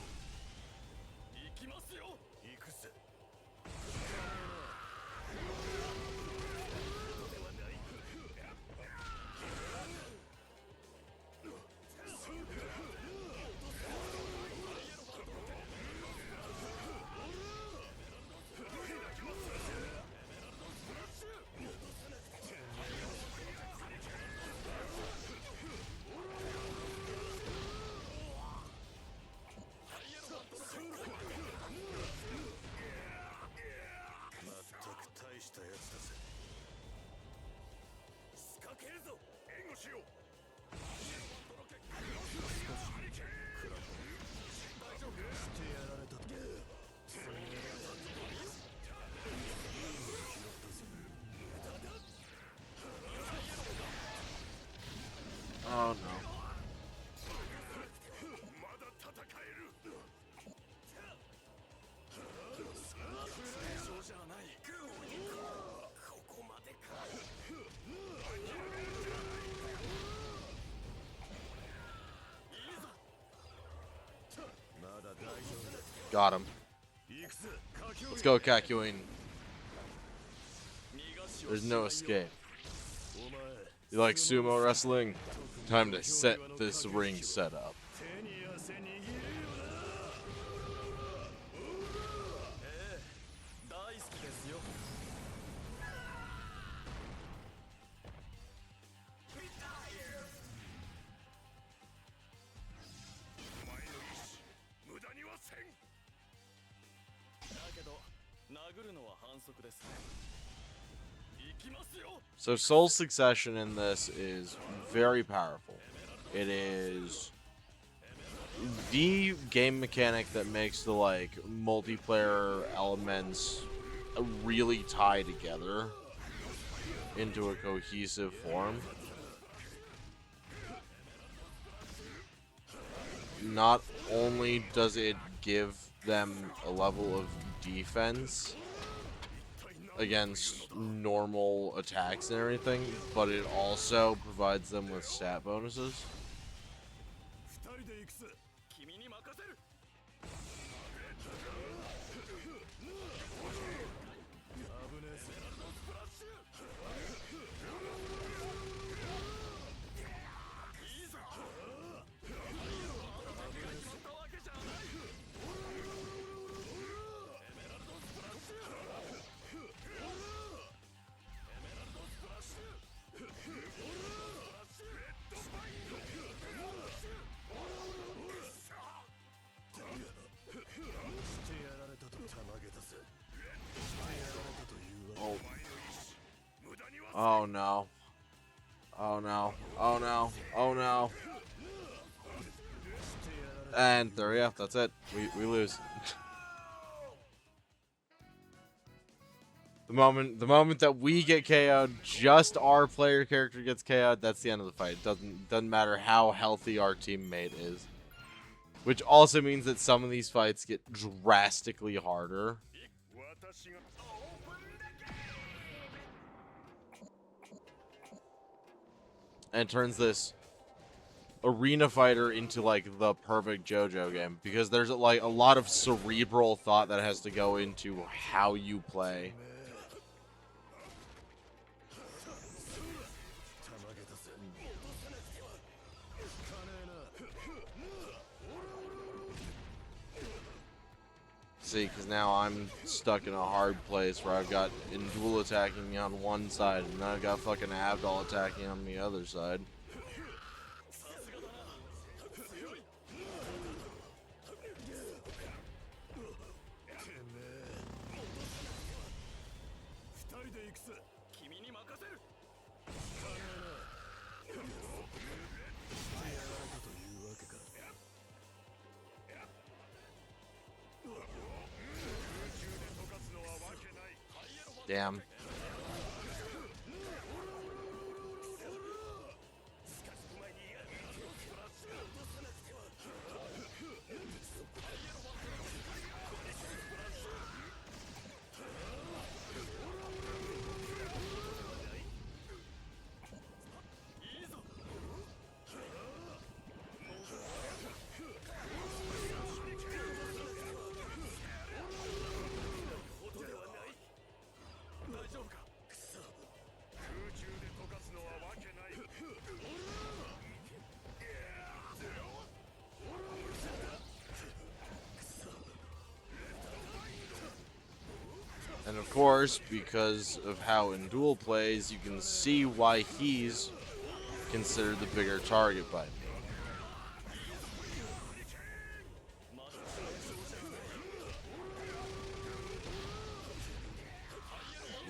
Got him. Let's go, Kakyoin. There's no escape. You like sumo wrestling? Time to set this ring setup. So Soul Succession in this is very powerful. It is the game mechanic that makes the like multiplayer elements really tie together into a cohesive form. Not only does it give them a level of defense against normal attacks and everything, but it also provides them with stat bonuses. Oh no. Oh no. Oh no. Oh no. And there we go. That's it. We lose. The moment that we get KO'd, just our player character gets KO'd, that's the end of the fight. It doesn't matter how healthy our teammate is. Which also means that some of these fights get drastically harder. And turns this arena fighter into like the perfect JoJo game, because there's like a lot of cerebral thought that has to go into how you play. See, because now I'm stuck in a hard place where I've got Indul attacking me on one side, and then I've got fucking Abdal attacking on the other side. Damn. And of course, because of how Indul plays, you can see why he's considered the bigger target by me.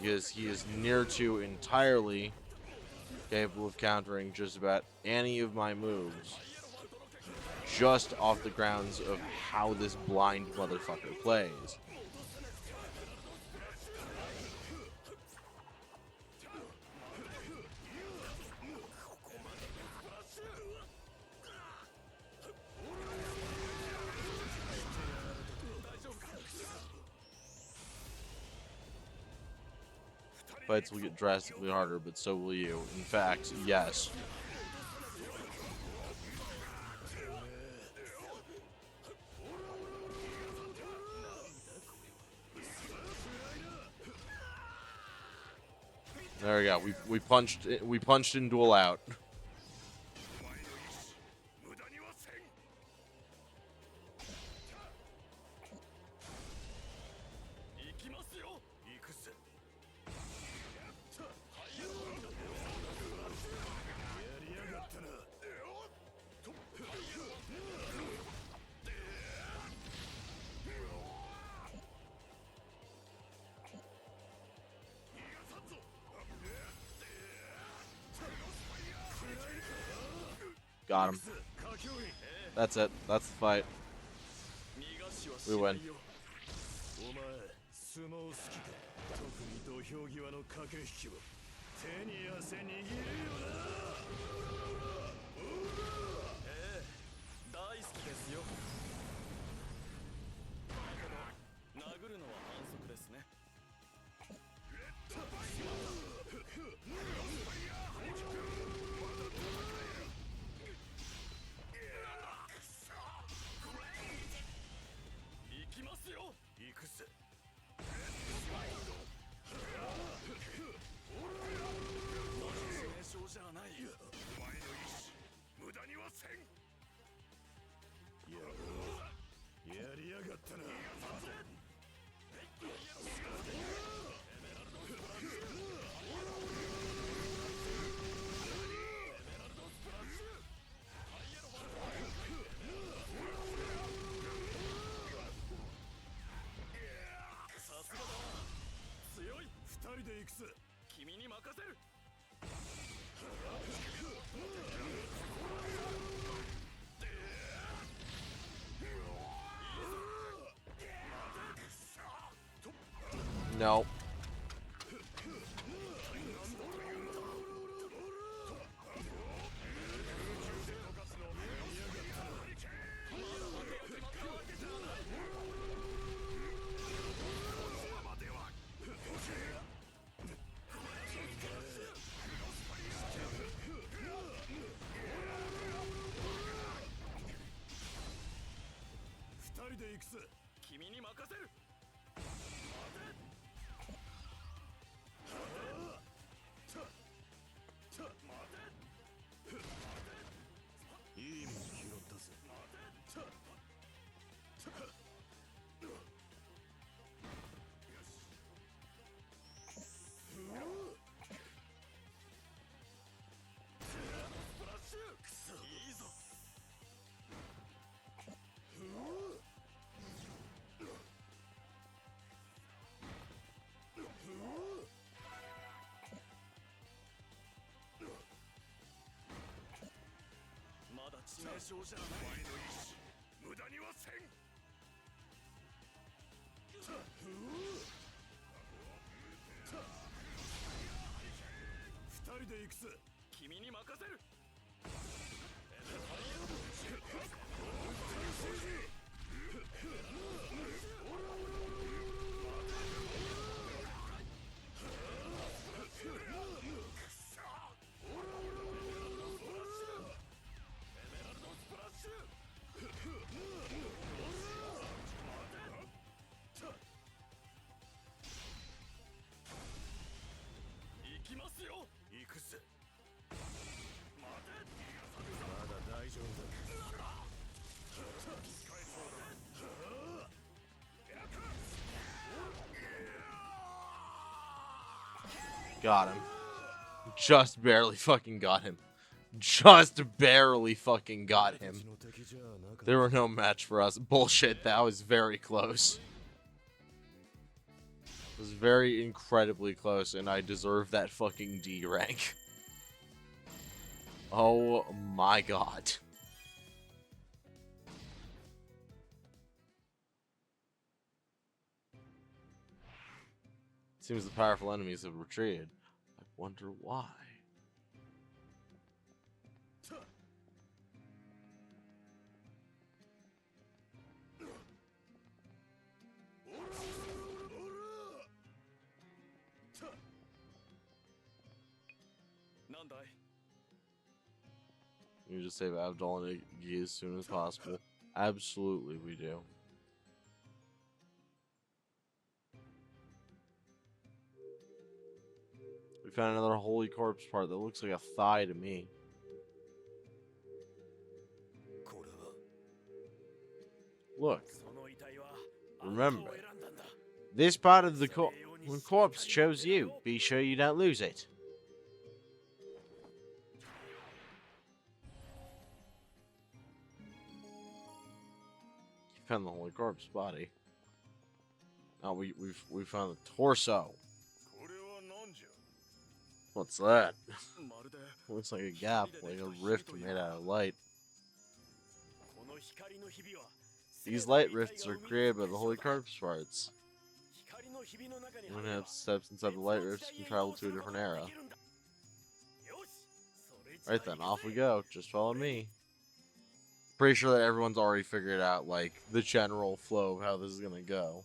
Because he is near to entirely capable of countering just about any of my moves, just off the grounds of how this blind motherfucker plays. Fights will get drastically harder, but so will you. In fact, yes. There we go. We punched in duel out. 無駄にはせん。行きますよ。行くぜ。やりやがったな。Got him. That's it. That's the fight. We win. お前、相撲好きか。特に土俵際の駆け引きは手に汗握るよな。ええ、大好きですよ。だけど殴るのは反則ですね。行きますよ。行くぜ。名称じゃない。お前の意志、無駄にはせん。やりやがったな。さすがだな。強い。二人で行くぜ。君に任せる。No.致命傷じゃない。お前の意志、無駄にはせん。二人で行くぜ。君に任せる。行きますよ。行くぜ。待て。まだ大丈夫だ。Got him. Just barely fucking got him. Just barely fucking got him. There were no match for us. Bullshit, that was very close. It was very incredibly close, and I deserve that fucking D rank. Oh my god. Seems the powerful enemies have retreated. I wonder why. You just save Abdul and Iggy as soon as possible. Absolutely, we do. We found another holy corpse part that looks like a thigh to me. Look. Remember, this part of the corpse chose you. Be sure you don't lose it. You found the holy corpse body. Now we found the torso. What's that? Looks like a gap, like a rift made out of light. These light rifts are created by the holy corpse parts. One who steps inside the light rifts can travel to a different era. Right then, off we go. Just follow me. Pretty sure that everyone's already figured out, like, the general flow of how this is gonna go.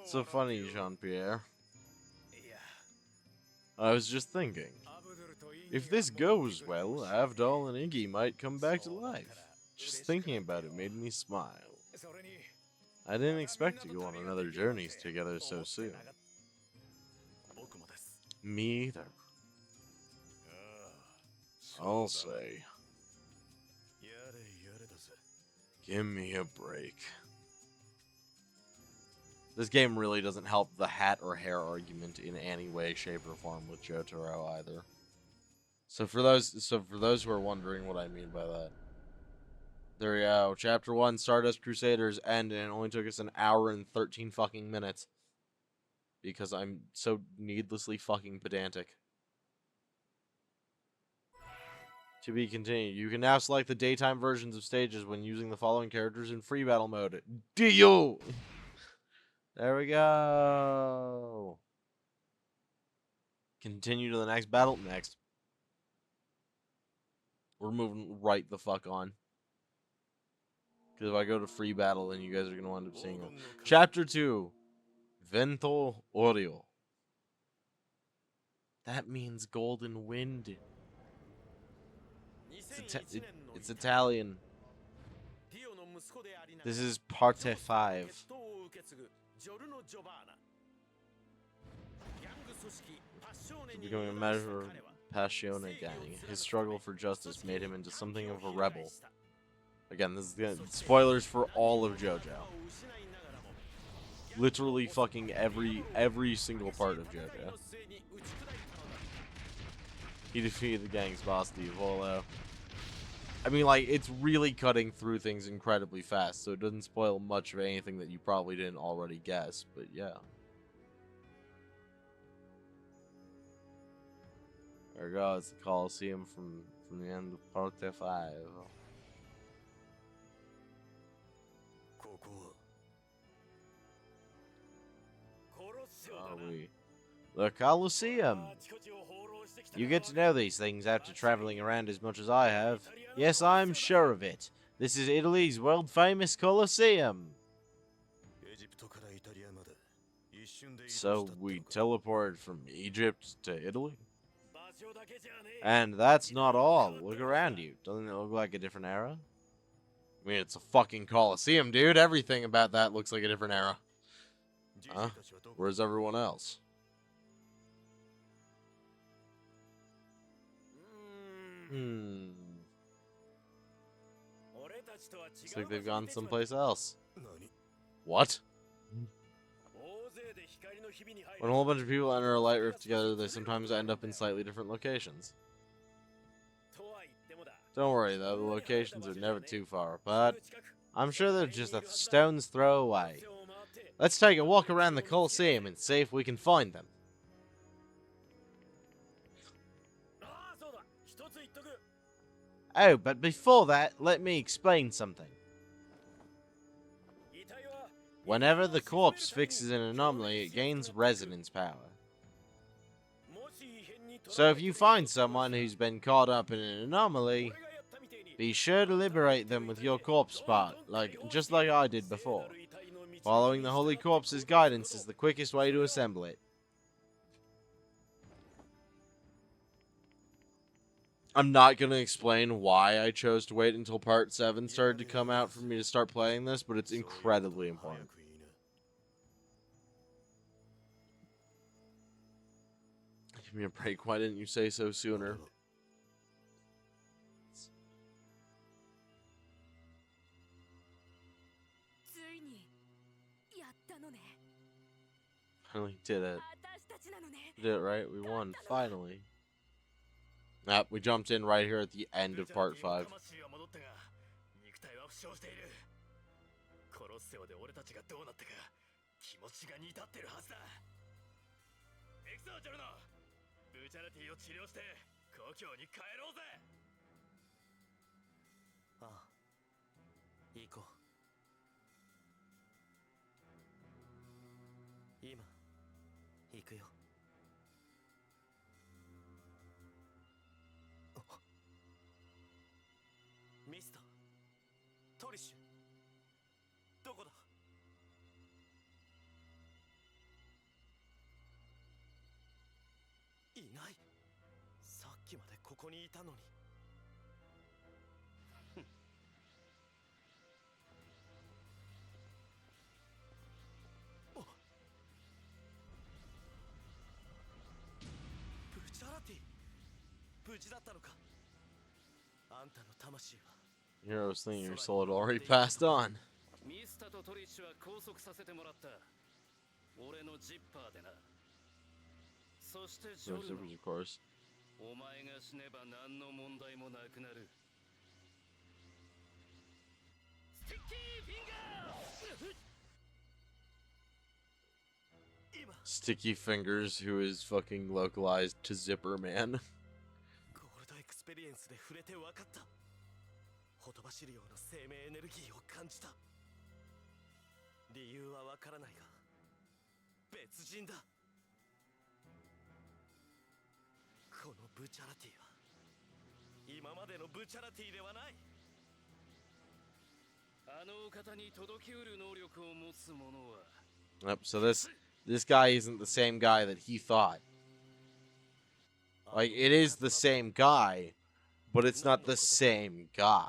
So funny, Jean-Pierre. I was just thinking, if this goes well, Avdol and Iggy might come back to life. Just thinking about it made me smile. I didn't expect to go on another journey together so soon. Me either. I'll say, give me a break. This game really doesn't help the hat or hair argument in any way, shape, or form with Jotaro either. So for those who are wondering what I mean by that, there we go. Chapter 1, Stardust Crusaders end, and it only took us an hour and 13 fucking minutes. Because I'm so needlessly fucking pedantic. To be continued. You can now select the daytime versions of stages when using the following characters in free battle mode. Dio! There we go. Continue to the next battle. Next. We're moving right the fuck on. Because if I go to free battle, then you guys are going to wind up seeing it. Chapter 2. Vento Oreo. That means golden wind. It's Italian. This is parte 5. Becoming a member of Passione gang, his struggle for justice made him into something of a rebel. Again, this is spoilers for all of JoJo. Literally fucking every single part of JoJo. He defeated the gang's boss, Diavolo. I mean, like, it's really cutting through things incredibly fast, so it doesn't spoil much of anything that you probably didn't already guess, but yeah. There we go, it's the Colosseum from the end of Parte 5. Are we? The Colosseum! You get to know these things after traveling around as much as I have. Yes, I'm sure of it. This is Italy's world-famous Colosseum. So we teleported from Egypt to Italy? And that's not all. Look around you. Doesn't it look like a different era? I mean, it's a fucking Colosseum, dude. Everything about that looks like a different era. Huh? Where's everyone else? Looks like they've gone someplace else. What? When a whole bunch of people enter a light rift together, they sometimes end up in slightly different locations. Don't worry though, the locations are never too far apart. I'm sure they're just a stone's throw away. Let's take a walk around the Colosseum and see if we can find them. Oh, but before that, let me explain something. Whenever the corpse fixes an anomaly, it gains resonance power. So if you find someone who's been caught up in an anomaly, be sure to liberate them with your corpse part, just like I did before. Following the Holy Corpse's guidance is the quickest way to assemble it. I'm not going to explain why I chose to wait until part 7 started to come out for me to start playing this, but it's incredibly important. Give me a break. Why didn't you say so sooner? Finally did it. Did it right. We won. Finally. Yep, we jumped in right here at the end of part 5. Here I was thinking your soul had already passed on. Of course. Sticky Fingers, who is fucking localized to Zipper Man. Yep, so this guy isn't the same guy that he thought. Like, it is the same guy, but it's not the same guy.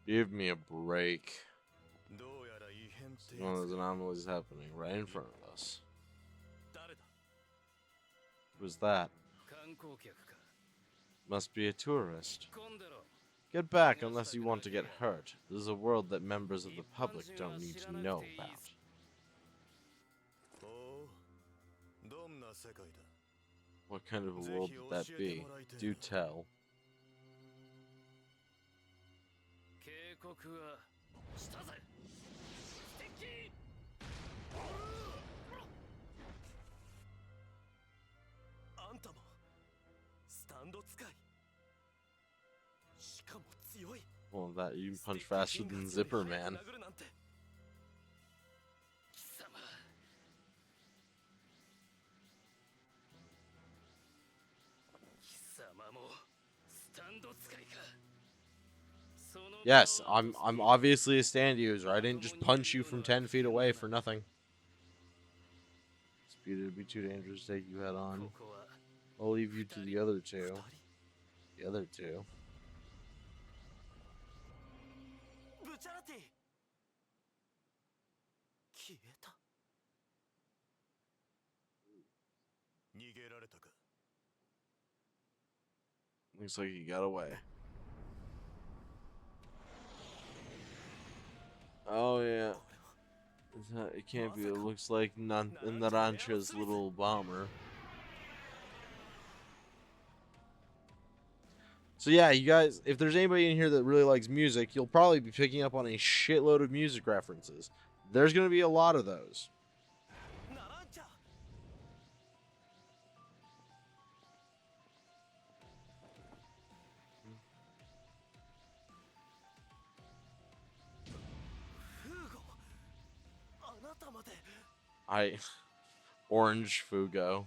Give me a break. One of those anomalies happening right in front of us. Who's that? Must be a tourist. Get back unless you want to get hurt. This is a world that members of the public don't need to know about. What kind of a world would that be? Do tell. Well, that you can punch faster than Zipper Man. Yes, I'm obviously a stand user. I didn't just punch you from 10 feet away for nothing. Speed would be too dangerous to take you head on. I'll leave you to the other two. The other two. Looks like he got away. Oh yeah. It can't be. It looks like Narancha's little bomber. So yeah, you guys, if there's anybody in here that really likes music, you'll probably be picking up on a shitload of music references. There's going to be a lot of those. Orange Fugo.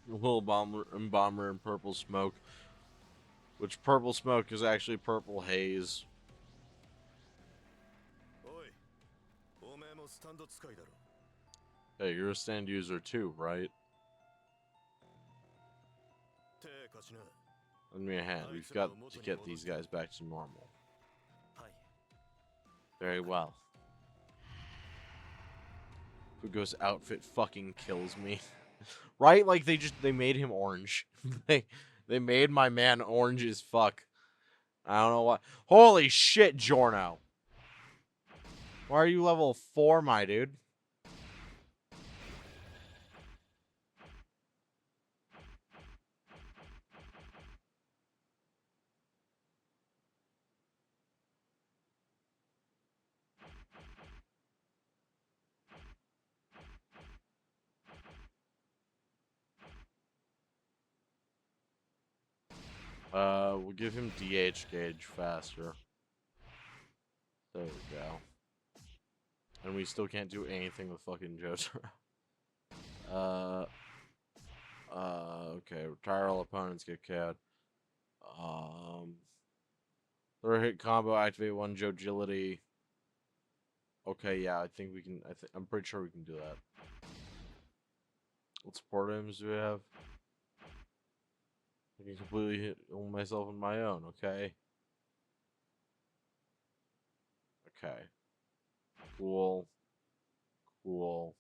Little bomber and purple smoke. Which purple smoke is actually purple haze. おい、おめえもスタンド使いだろ。 Hey, you're a stand user too, right? 手貸しな。 Lend me a hand. We've got to get these guys back to normal. はい。 Very well. Fugo's outfit fucking kills me. Right? Like they made him orange. they made my man orange as fuck. I don't know why. Holy shit, Giorno. Why are you level 4, my dude? We'll give him DH gauge faster. There we go. And we still can't do anything with fucking Jojo. Okay. Retire all opponents, get KO'd. Third hit combo, activate 1 Jogility. Okay, yeah, I think we can. I'm pretty sure we can do that. What support items do we have? I can completely heal myself on my own. Okay. Okay. Cool. Cool.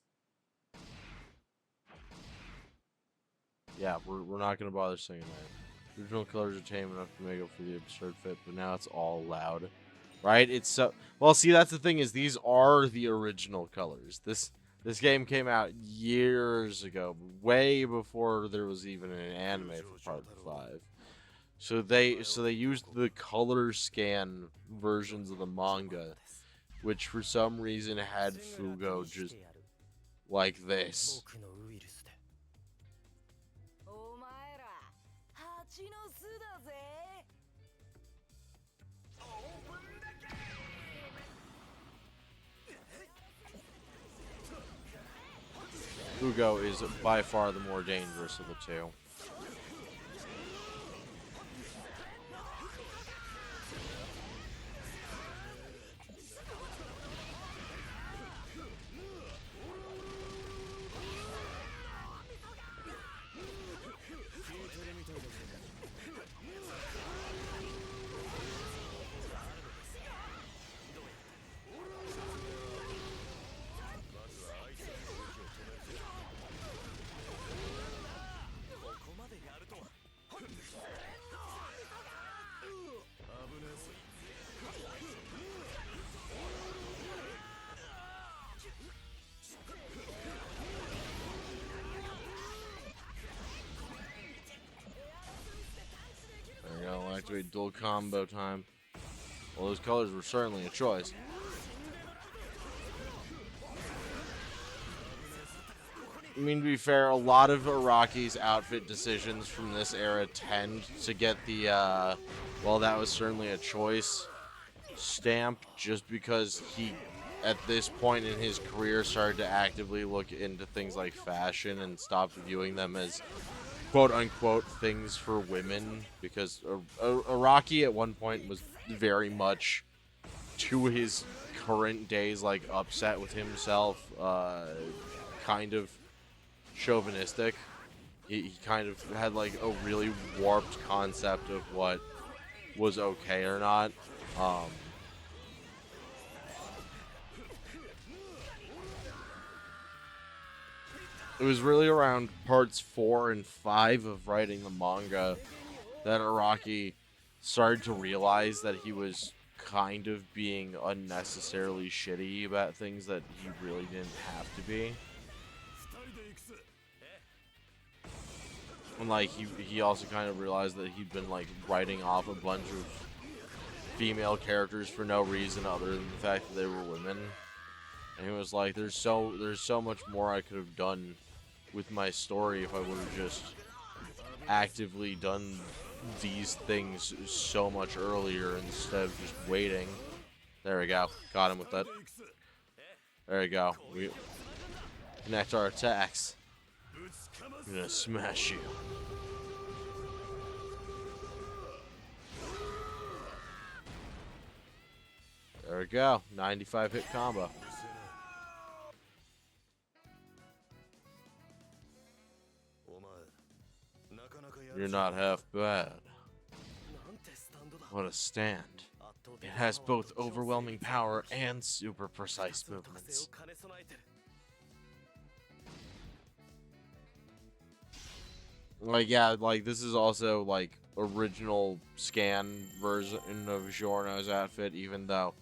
Yeah, we're not gonna bother singing that. Original colors are tame enough to make up for the absurd fit, but now it's all loud. Right? It's so well. See, that's the thing is these are the original colors. This game came out years ago, way before there was even an anime for Part 5. So they used the color scan versions of the manga, which for some reason had Fugo just like this. Fugo is by far the more dangerous of the two. There we go, activate dual combo time. Well, those colors were certainly a choice. I mean, to be fair, a lot of Araki's outfit decisions from this era tend to get the, well, that was certainly a choice stamp, just because he, at this point in his career, started to actively look into things like fashion and stopped viewing them as quote-unquote things for women, because Araki at one point was very much, to his current days, like, upset with himself, kind of chauvinistic. He kind of had like a really warped concept of what was okay or not. It was really around parts 4 and 5 of writing the manga that Araki started to realize that he was kind of being unnecessarily shitty about things that he really didn't have to be. And like he also kind of realized that he'd been like writing off a bunch of female characters for no reason other than the fact that they were women. And he was like, there's so much more I could have done with my story if I would have just actively done these things so much earlier instead of just waiting. There we go. Got him with that. There you go. We connect our attacks. I'm gonna smash you. There we go. 95 hit combo. You're not half bad. What a stand. It has both overwhelming power and super precise movements. Like, yeah, like, this is also, like, original scan version of Giorno's outfit, even though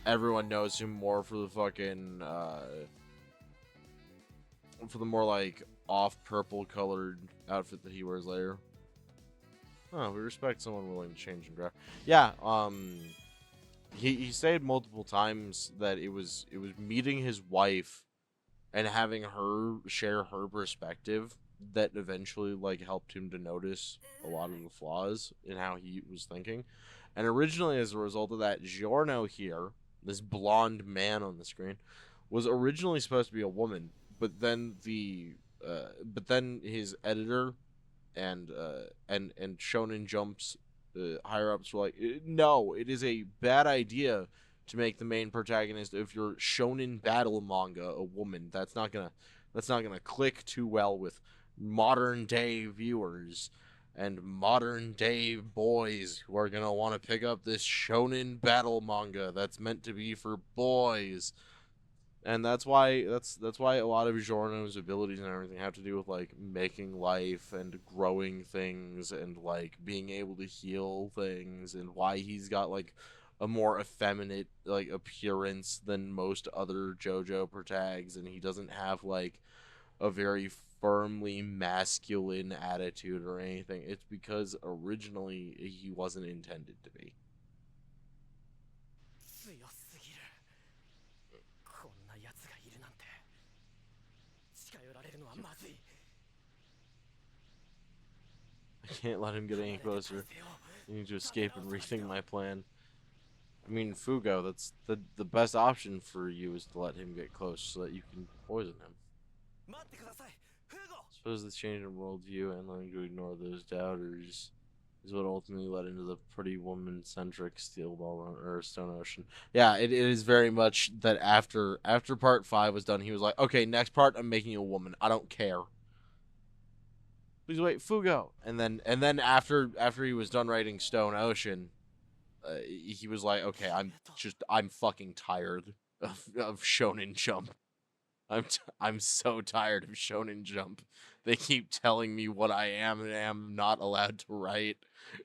everyone knows him more for the fucking, for the more, like, off-purple colored outfit that he wears later. Oh, we respect someone willing to change and draft. Yeah, he stated multiple times that it was meeting his wife and having her share her perspective that eventually like helped him to notice a lot of the flaws in how he was thinking. And originally, as a result of that, Giorno here, this blonde man on the screen, was originally supposed to be a woman, but then his editor and Shonen Jump's higher ups were like, no, it is a bad idea to make the main protagonist of your shonen battle manga a woman. That's not gonna click too well with modern day viewers and modern day boys who are gonna want to pick up this shonen battle manga that's meant to be for boys. And that's why a lot of Giorno's abilities and everything have to do with like making life and growing things and like being able to heal things, and why he's got like a more effeminate like appearance than most other JoJo protags, and he doesn't have like a very firmly masculine attitude or anything. It's because originally he wasn't intended to be. I can't let him get any closer. I need to escape and rethink my plan. I mean, Fugo, that's the best option for you is to let him get close so that you can poison him. Suppose this change in worldview and learning to ignore those doubters is what ultimately led into the pretty woman-centric Steel Ball or Stone Ocean. Yeah, it is very much that after part 5 was done, he was like, okay, next part, I'm making you a woman. I don't care. Please wait, Fugo. And then after he was done writing Stone Ocean, he was like, okay, I'm fucking tired of Shonen Jump. I'm so tired of Shonen Jump. They keep telling me what I am and am not allowed to write.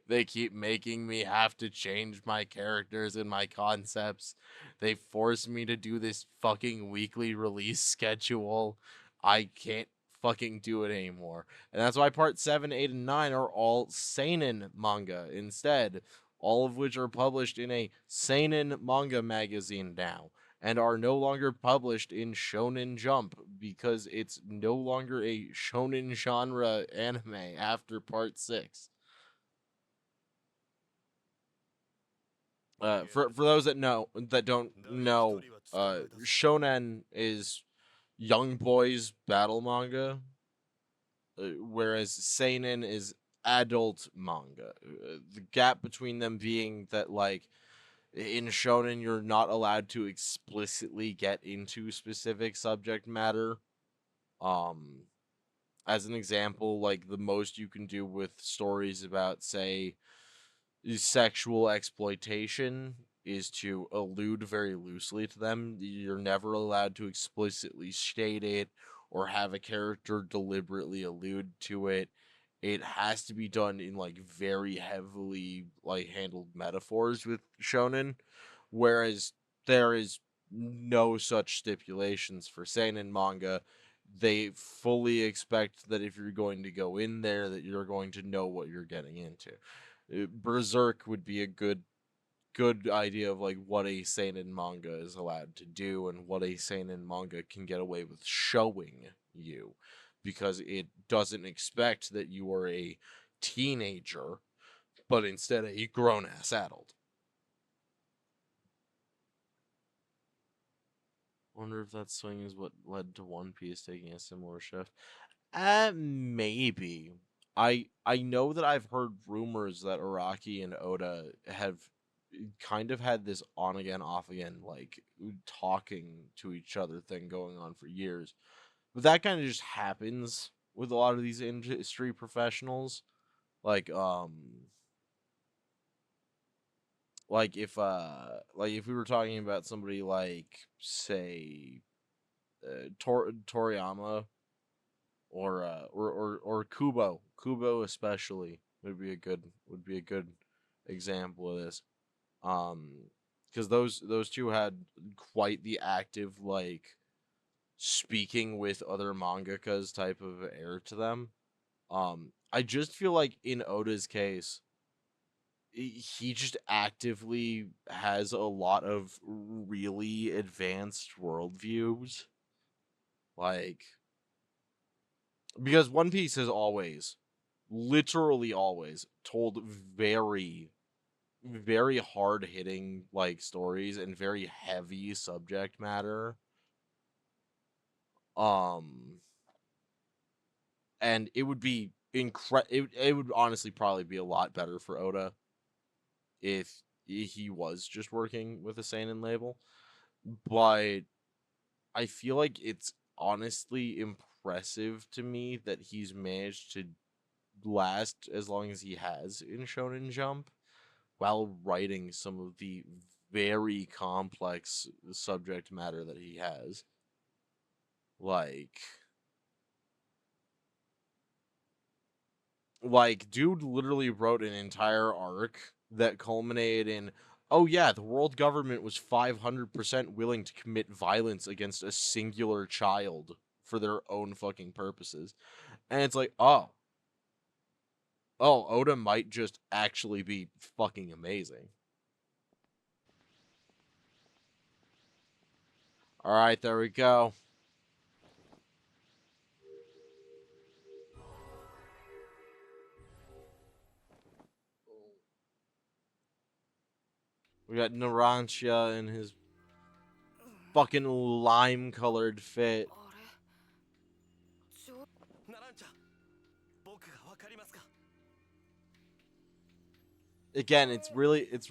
They keep making me have to change my characters and my concepts. They force me to do this fucking weekly release schedule. I can't fucking do it anymore. And that's why part 7, 8, and 9 are all seinen manga instead, all of which are published in a seinen manga magazine now and are no longer published in Shonen Jump because it's no longer a shonen genre anime after part 6. For those that don't know, shonen is young boys battle manga, whereas seinen is adult manga. The gap between them being that like in shonen you're not allowed to explicitly get into specific subject matter. um as an example, like the most you can do with stories about say sexual exploitation is to allude very loosely to them. You're never allowed to explicitly state it or have a character deliberately allude to it. It has to be done in like very heavily like handled metaphors with shonen, whereas there is no such stipulations for seinen manga. They fully expect that if you're going to go in there that you're going to know what you're getting into. Berserk would be a good idea of like what a seinen manga is allowed to do and what a seinen manga can get away with showing you, because it doesn't expect that you are a teenager but instead a grown ass adult. Wonder if that swing is what led to One Piece taking a similar shift. Maybe. I know that I've heard rumors that Araki and Oda have kind of had this on again, off again, like talking to each other thing going on for years. But that kind of just happens with a lot of these industry professionals. Like like if we were talking about somebody like say Toriyama or Kubo especially would be a good example of this. Because those two had quite the active like speaking with other mangakas type of air to them. I just feel like in Oda's case, he just actively has a lot of really advanced worldviews. Like, because One Piece has always, literally always, told very, very hard hitting, like, stories and very heavy subject matter. Um, and it would be it would honestly probably be a lot better for Oda if he was just working with a seinen label. But I feel like it's honestly impressive to me that he's managed to last as long as he has in Shonen Jump while writing some of the very complex subject matter that he has. Like dude literally wrote an entire arc that culminated in, oh yeah, the world government was 500% willing to commit violence against a singular child for their own fucking purposes. And it's like, oh, Oda might just actually be fucking amazing. All right, there we go. We got Narantia in his fucking lime colored fit. ナランちゃん、僕がわかりますか？ Again, it's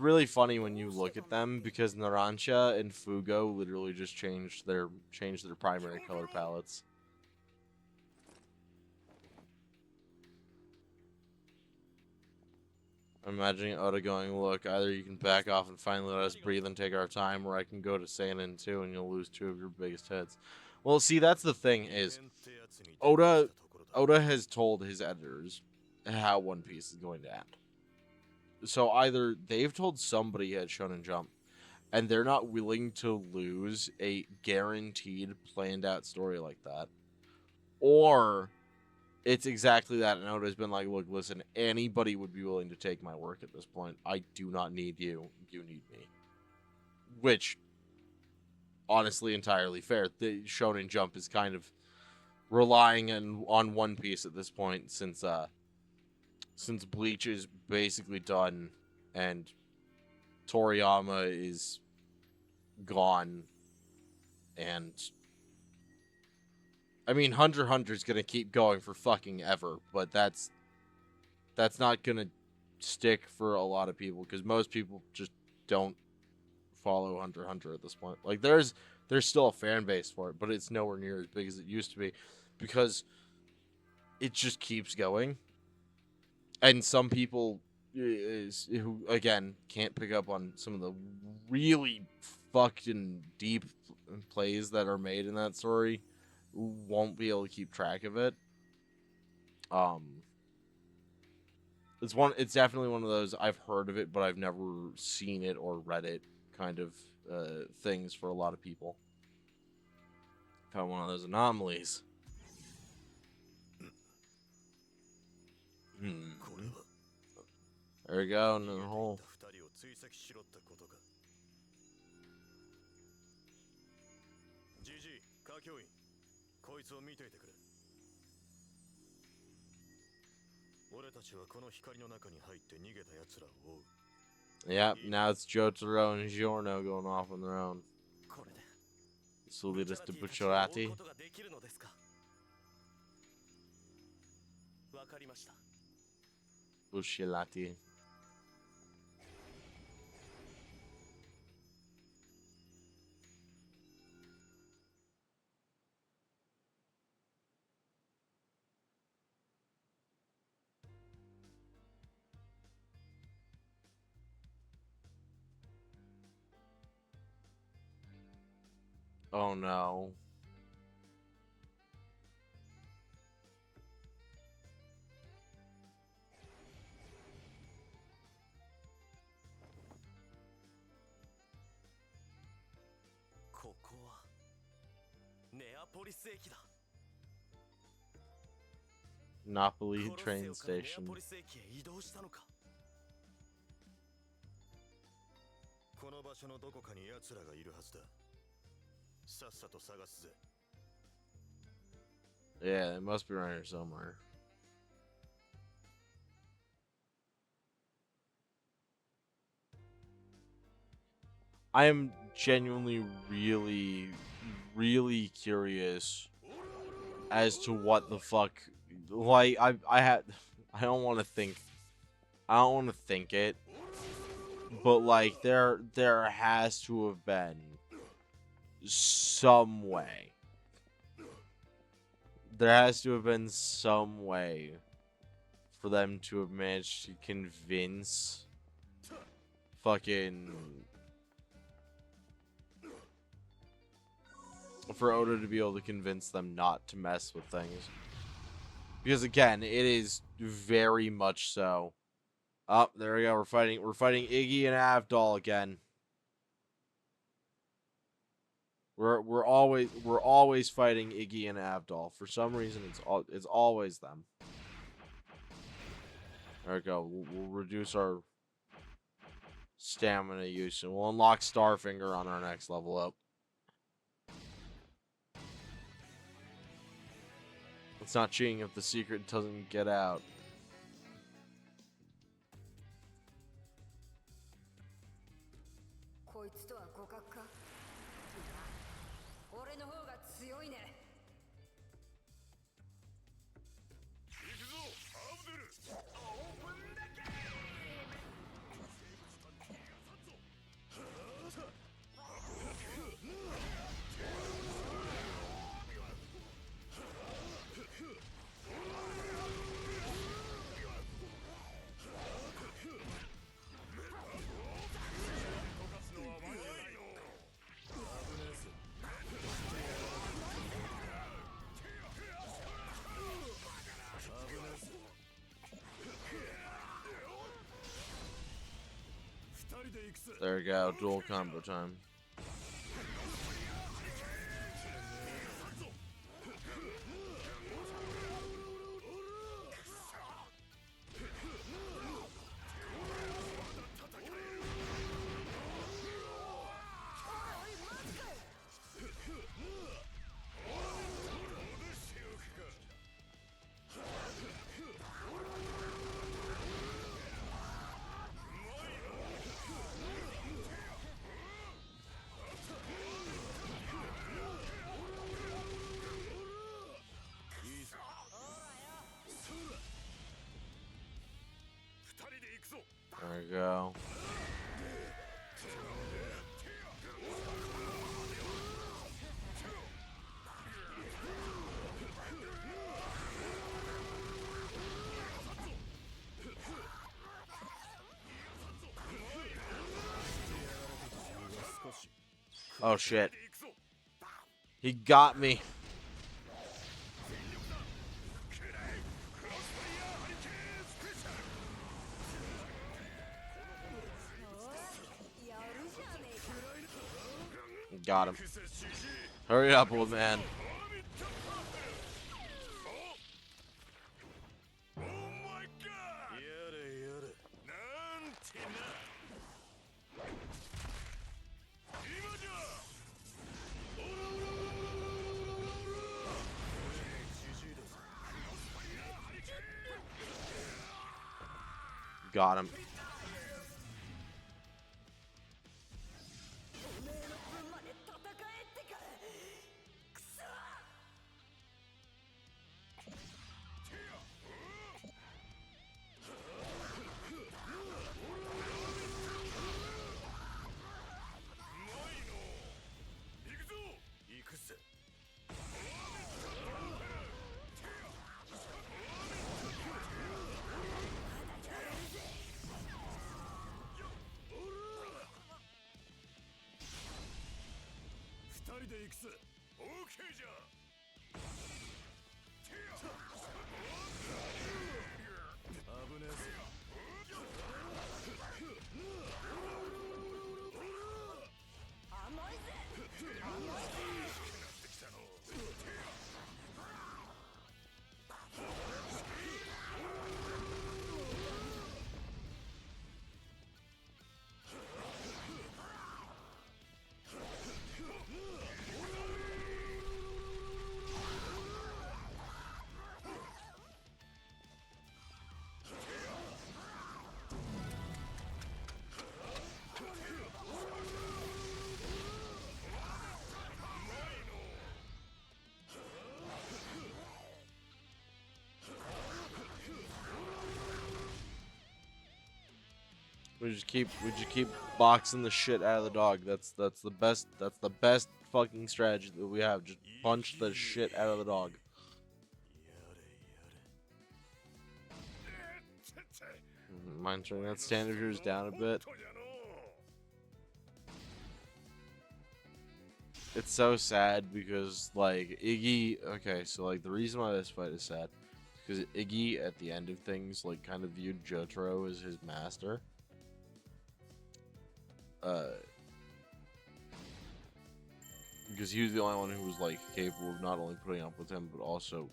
really funny when you look at them because Narantia and Fugo literally just changed their primary color palettes. I'm imagining Oda going, look, either you can back off and finally let us breathe and take our time, or I can go to Seinen too and you'll lose two of your biggest hits. Well, see, that's the thing is Oda has told his editors how One Piece is going to end. So either they've told somebody at Shonen Jump and they're not willing to lose a guaranteed planned out story like that, or it's exactly that. And Oda's been like, look, listen, anybody would be willing to take my work at this point. I do not need you. You need me. Which, honestly, entirely fair. The Shonen Jump is kind of relying on One Piece at this point since Bleach is basically done and Toriyama is gone, and I mean Hunter x Hunter's gonna keep going for fucking ever, but that's not gonna stick for a lot of people because most people just don't follow Hunter x Hunter at this point. Like there's still a fan base for it, but it's nowhere near as big as it used to be because it just keeps going. And some people who again can't pick up on some of the really fucking deep plays that are made in that story won't be able to keep track of it. Um, it's definitely one of those I've heard of it, but I've never seen it or read it kind of things for a lot of people. Kind of one of those anomalies. There we go, and the whole. 2人を追跡しろってことか。ジジイ、科教員、こいつを見ていてくれ。俺たちはこの光の中に入って逃げた奴らを追う。Yep, now it's Jotaro and Giorno going off on their own. This will lead us to Bucciolati. わかりました。 Bucciolati. Oh no. Napoli train station. この場所のどこかに奴らがいるはずだ。さっさと探すぜ。 Yeah, it must be around here somewhere. I am genuinely really curious as to what the fuck, like, I don't want to think it, but like there has to have been some way. There has to have been some way for them to have managed to convince fucking, for Odo to be able to convince them not to mess with things. Because again, it is very much so. Oh, there we go. We're fighting Iggy and Avdol again. We're always fighting Iggy and Avdol. For some reason, it's always them. There we go. We'll reduce our stamina use, and we'll unlock Starfinger on our next level up. It's not cheating if the secret doesn't get out. There we go, dual combo time. There we go. Oh shit. He got me. Got him. Hurry up, old man. Got him. 人で行くぜ。オーケーじゃ。危ねえぜ。甘いぜ。甘いぜ。なってきたの。We just keep boxing the shit out of the dog. That's the best fucking strategy that we have. Just punch the shit out of the dog. Mind turning that standard yours down a bit. It's so sad because like Iggy. Okay, so like the reason why this fight is sad is because Iggy at the end of things like kind of viewed Jotaro as his master. Because he was the only one who was like capable of not only putting up with him, but also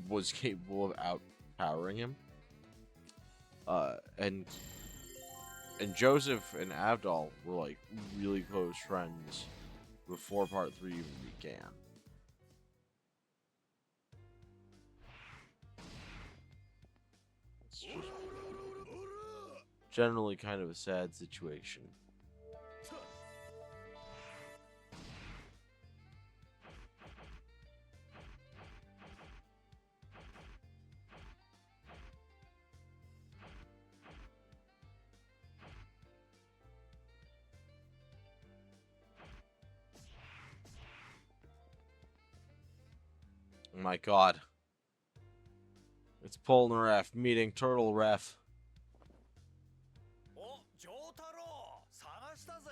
was capable of outpowering him. And Joseph and Avdol were like really close friends before Part 3 even began. It's just generally kind of a sad situation. Oh my god. It's Polnareff meeting Turtle Ref. Oh, Jotaro! 探したぜ。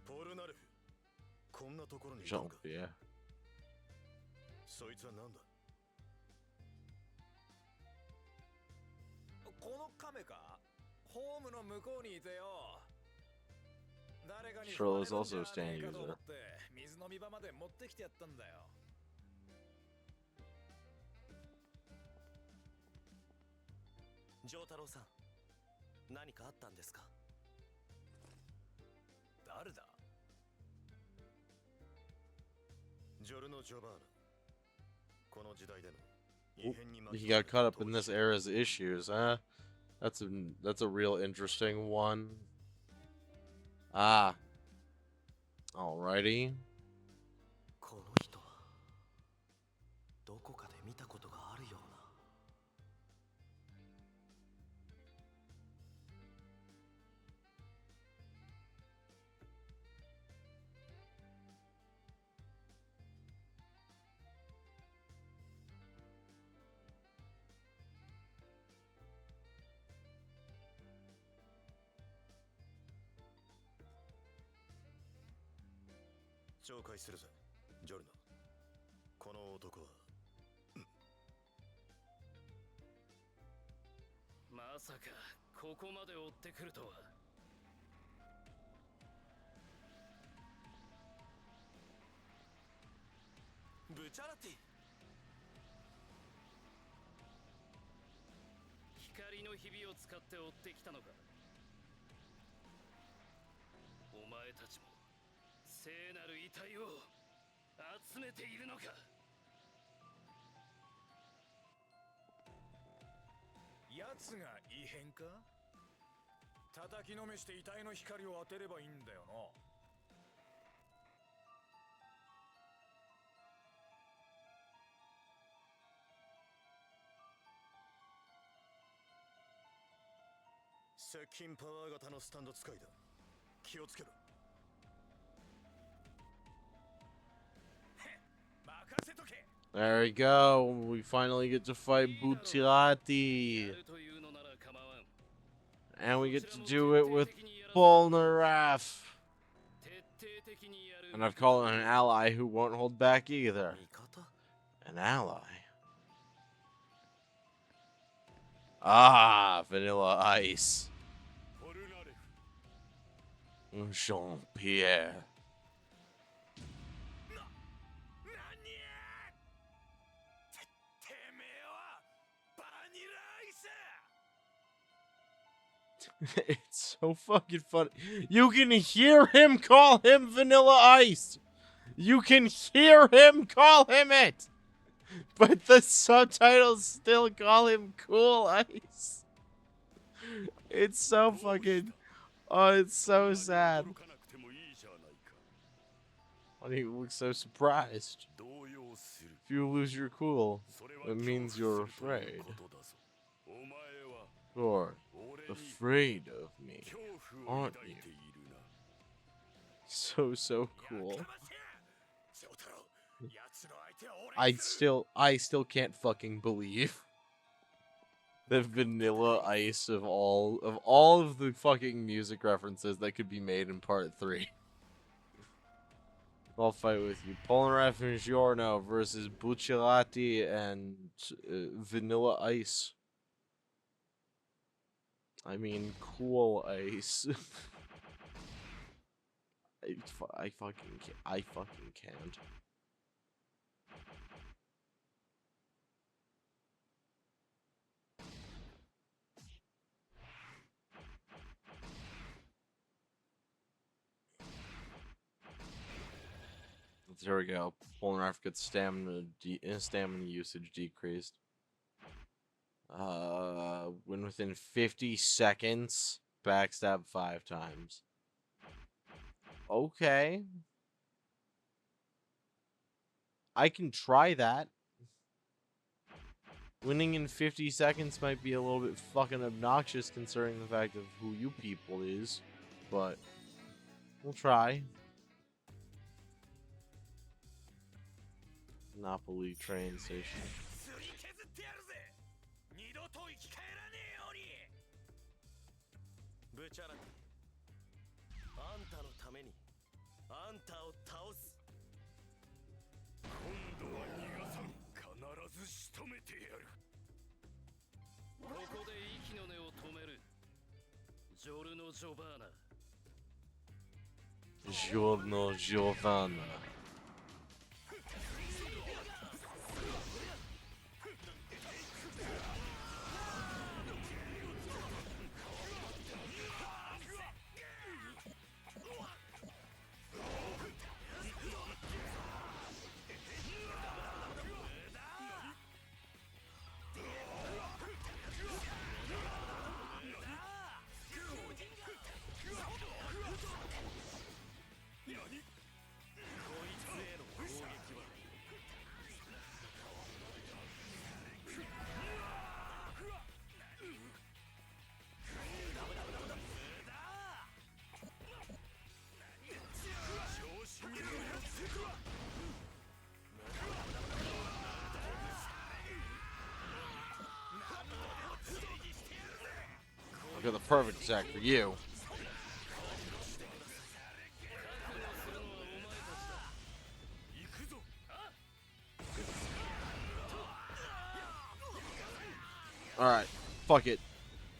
ポルナレフ、こんなところにいたのか。Yeah. そいつはなんだ。この亀か。ホームの向こうにいてよ。誰かに Shrill is also standing user. 水飲み場まで持ってきてやったんだよ。ジョータロウさん、何かあったんですか。誰だ。ジョルノ・ジョバーナ。この時代での異変に He got caught up in this era's issues, huh? That's a real interesting one. Ah. Alrighty. この人はどこかで見たことがあるような。紹介するぜ、ジョルノ。この男は、まさかここまで追ってくるとは。ブチャラティ。光のひびを使って追ってきたのか。お前たちも聖なる遺体を集めているのか。奴が異変か。叩きのめして遺体の光を当てればいいんだよな。接近パワー型のスタンド使いだ。気をつけろ。There we go. We finally get to fight Butirati. And we get to do it with Polnareff. And I've called an ally who won't hold back either. 味方 An ally. Ah, Vanilla Ice. ポルナレフ Jean-Pierre. 何やてめえはバニラアイス It's so fucking funny. You can hear him call him Vanilla Ice. You can hear him call him it. But the subtitles still call him Cool Ice. It's so fucking... Oh, it's so sad. 驚かなくてもいいじゃないか Why do you look so surprised? 動揺する If you lose your cool, それは it means 恐怖 you're するという afraid. ことだぞお前は You're 俺に afraid of me. 恐怖を aren't 抱い you? ているな So cool. やかましやジョタロ奴の相手は俺 I still can't fucking believe the Vanilla Ice of all of the fucking music references that could be made in part 3. I'll fight with you. Polnareff and Giorno versus Bucciolati and Vanilla Ice. I mean, Cool Ice. I fucking can't. There we go. Polnareff gets stamina usage decreased. When within 50 seconds, backstab 5 times. Okay. I can try that. Winning in 50 seconds might be a little bit fucking obnoxious considering the fact of who you people is, but we'll try. Napoli train station. すり削ってやるぜ二度と生き返らねえようにブチャラティあんたのためにあんたを倒す今度は逃がさん必ず仕留めてやるここで息の根を止めるジョルノ・ジョバーナ Giorno Giovanna. I've got the perfect attack for you. Alright, fuck it.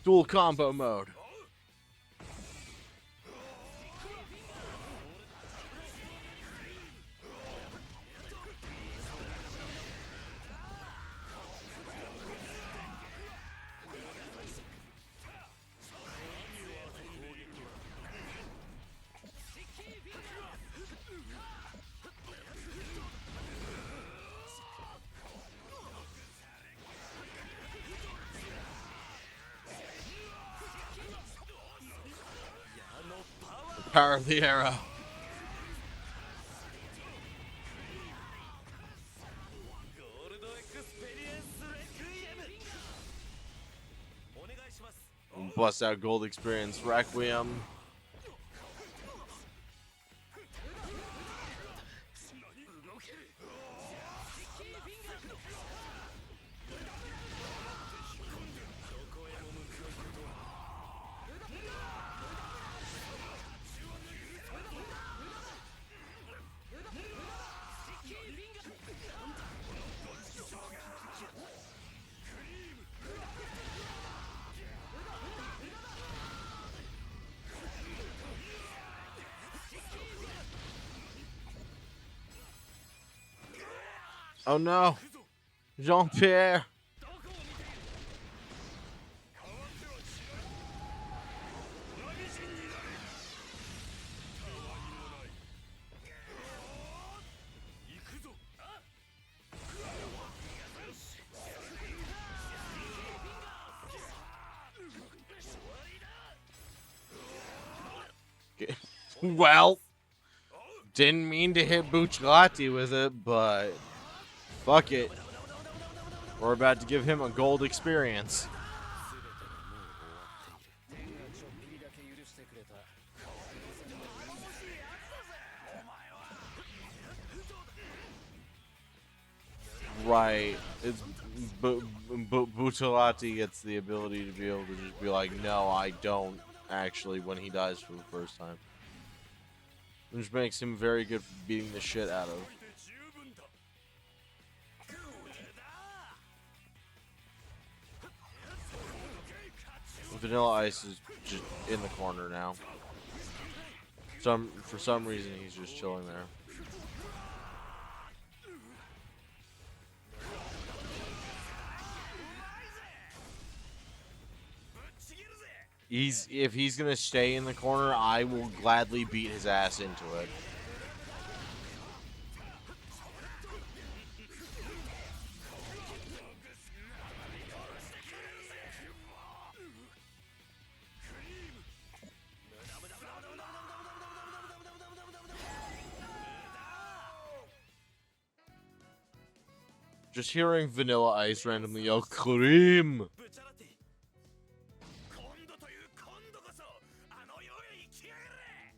Dual combo mode. The power of the arrow. Bust out gold experience Requiem. Oh no, Jean-Pierre. どこを見ている Well, didn't mean to hit Bucciolati with it, but fuck it. We're about to give him a gold experience. 天がちょっぴりだけ許してくれた Right. It's Bucciolati gets the ability to be able to just be like, no, I don't, actually, when he dies for the first time. Which makes him very good for beating the shit out of. Vanilla Ice is just in the corner now. For some reason, he's just chilling there. If he's gonna stay in the corner, I will gladly beat his ass into it. Just hearing Vanilla Ice randomly yell "Cream." ブチャラティ今度という今度こそあの世へ行きやがれ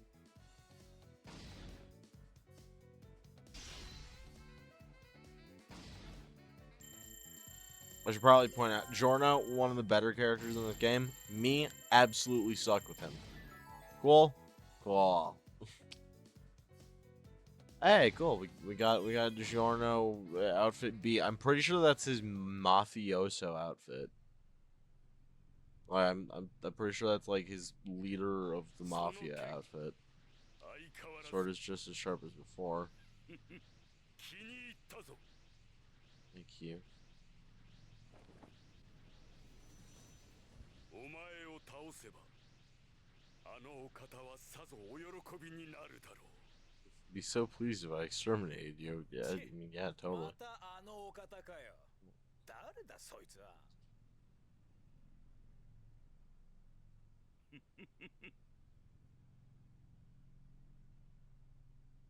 I should probably point out, Giorno, one of the better characters in this game. Me, absolutely suck with him. Cool? Cool. Hey, cool. We got Giorno outfit B. I'm pretty sure that's his mafioso outfit. Like, I'm pretty sure that's like his leader of the mafia outfit. 相変わらず Sword is just as sharp as before. 気に入ったぞ Thank you. お前を倒せばあのお方はさぞお喜びになるだろう Be so pleased if I exterminated you. Yeah, I mean, yeah, totally. またあのお方かよ。誰だそいつは。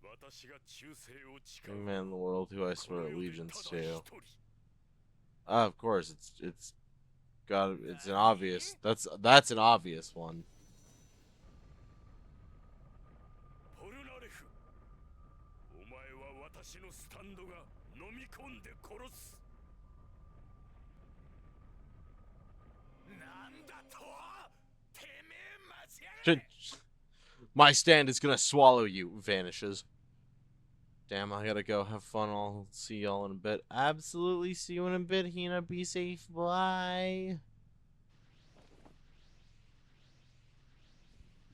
私が忠誠を誓 Young う man in the world who I こ swear の世で allegiance ただ to. 一人 Of course, it's an obvious. That's an obvious one. ポルナレフお前は私のスタンドが飲み込んで殺すなんだとてめえ待ちやがれ My stand is gonna swallow you. Vanishes. Damn, I gotta go. Have fun. I'll see y'all in a bit. Absolutely see you in a bit, Hina. Be safe. Bye.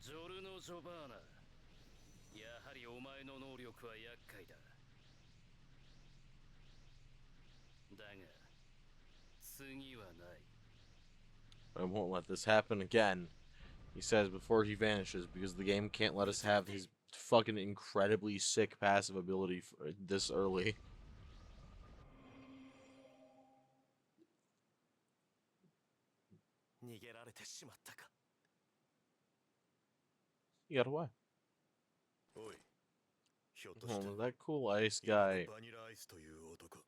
ジョルノ・ジョバーナやはりお前の能力は厄介だだが次はない I won't let this happen again. He says before he vanishes because the game can't let us have his fucking incredibly sick passive ability this early. 逃げられてしまったか He got away. おいひょっとして Oh, that cool ice guy. バニラアイスという男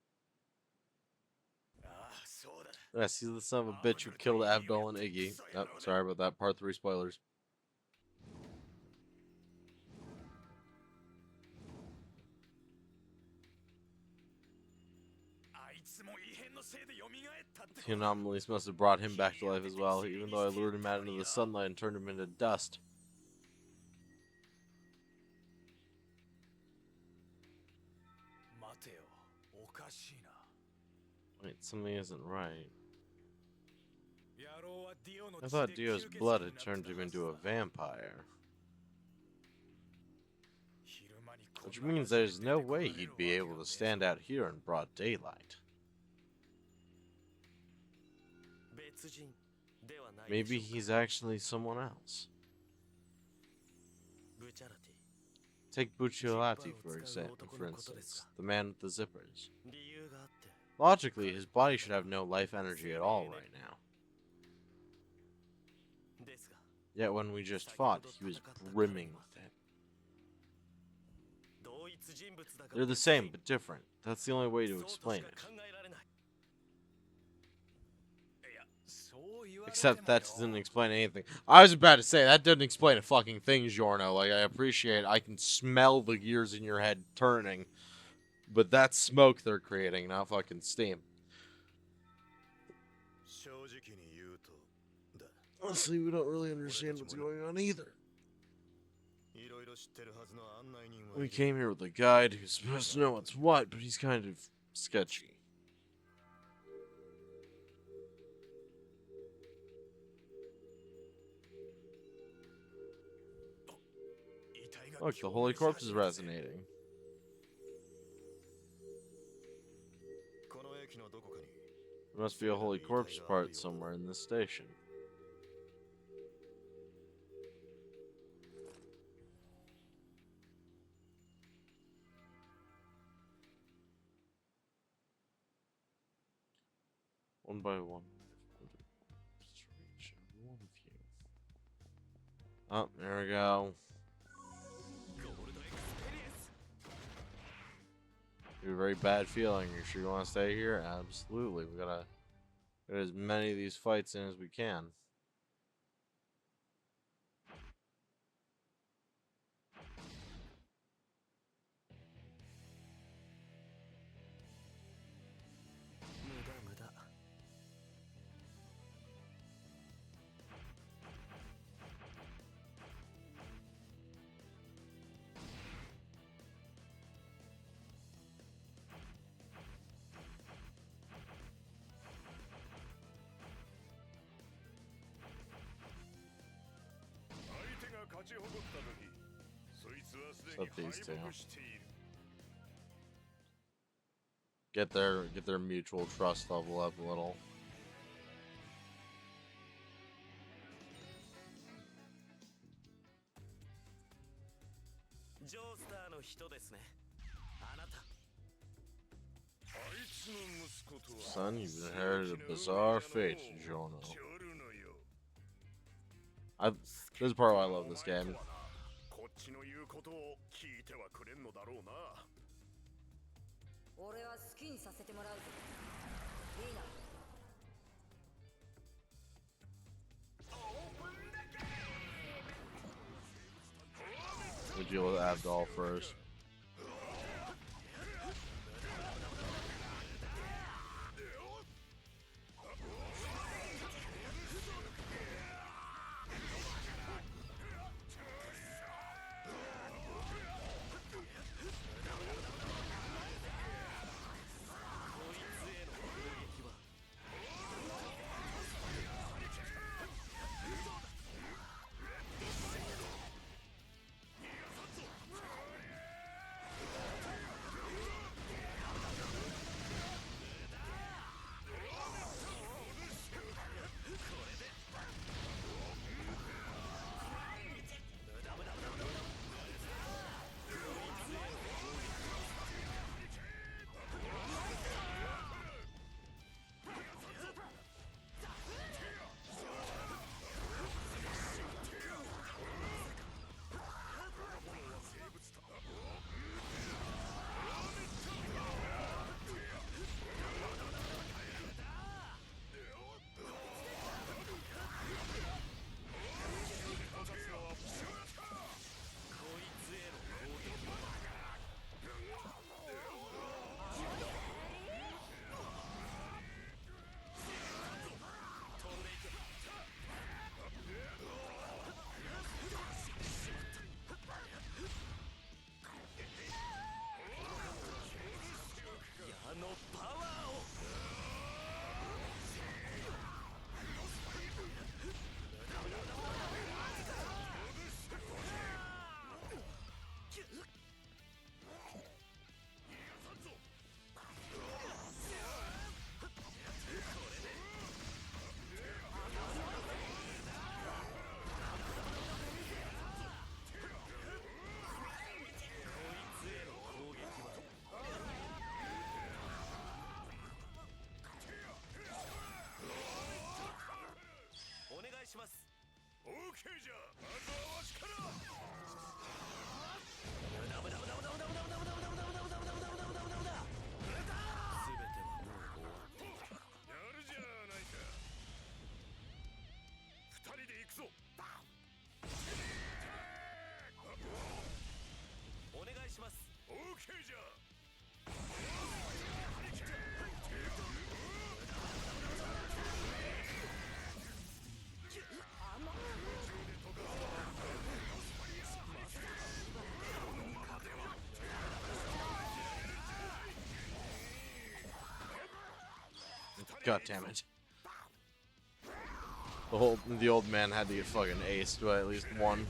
ああそうだ Yes, he's the son of a bitch who killed Abdul and Iggy. Oh, sorry about that. Part 3 spoilers. あいつも異変のせいで蘇ったって The anomalies must have brought him back to life as well, even though I lured him out into the sunlight and turned him into dust. 待てよ。おかしいな。 Wait, something isn't right. 野郎はディオの I 血 thought で Dio's 吸血鬼 blood に had なった turned him into a はずだ vampire. 昼 Which means there's no way he'd be able to stand out here in broad daylight. Maybe he's actually someone else. Take Bucciolati, for instance, the man with the zippers. Logically, his body should have no life energy at all right now. Yet when we just fought, he was brimming with it. They're the same, but different. That's the only way to explain it. Except that doesn't explain anything. I was about to say, that doesn't explain a fucking thing, Giorno. Like, I appreciate it. I can smell the gears in your head turning. But that's smoke they're creating, not fucking steam. Honestly, we don't really understand what's going on either. We came here with a guide who's supposed to know what's what, but he's kind of sketchy. Look, the Holy Corpse is resonating. There must be a Holy Corpse part somewhere in this station. One by one. Just reach every one of you. Oh, there we go. You have a very bad feeling. You sure you want to stay here? Absolutely. We gotta get as many of these fights in as we can. Except these two. Get their mutual trust level up a little. Son, you've inherited a bizarre fate, Jono. This is part why I love this game. We'll deal with Abdal first. God damn it. The old man had to get fucking aced by at least one.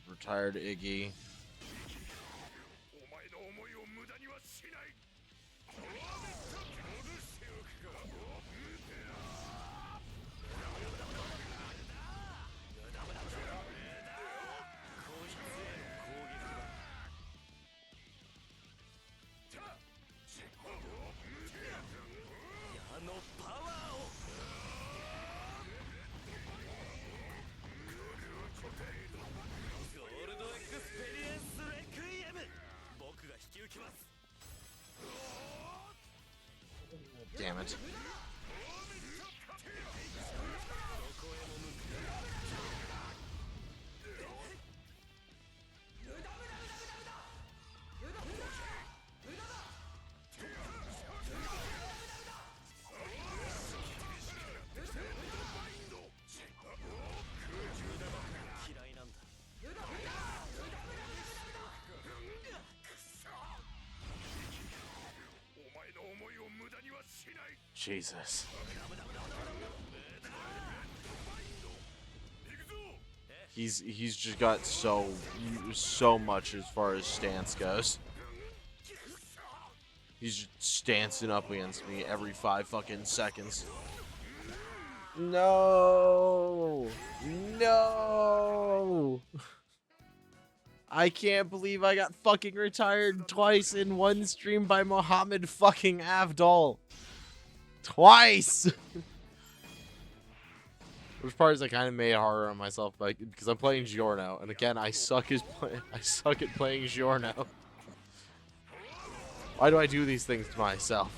Retired Iggy. Damn it. Jesus. He's just got so much as far as stance goes. He's just stancing up against me every 5 fucking seconds. No. No. I can't believe I got fucking retired twice in one stream by Mohammed fucking Avdol. Twice. Which part is I kind of made harder on myself, like, because I'm playing Giorno, and again I suck at playing Giorno. Why do I do these things to myself?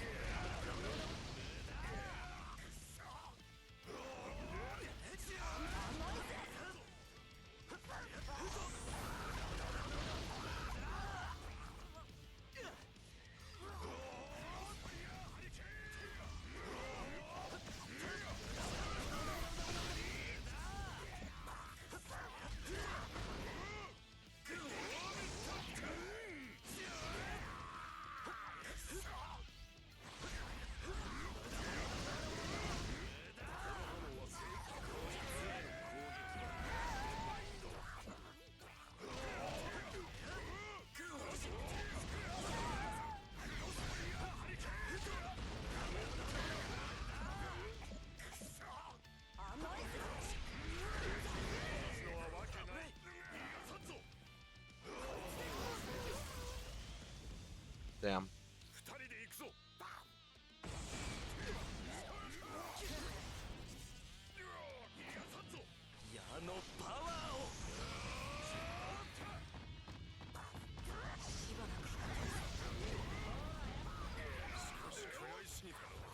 Damn.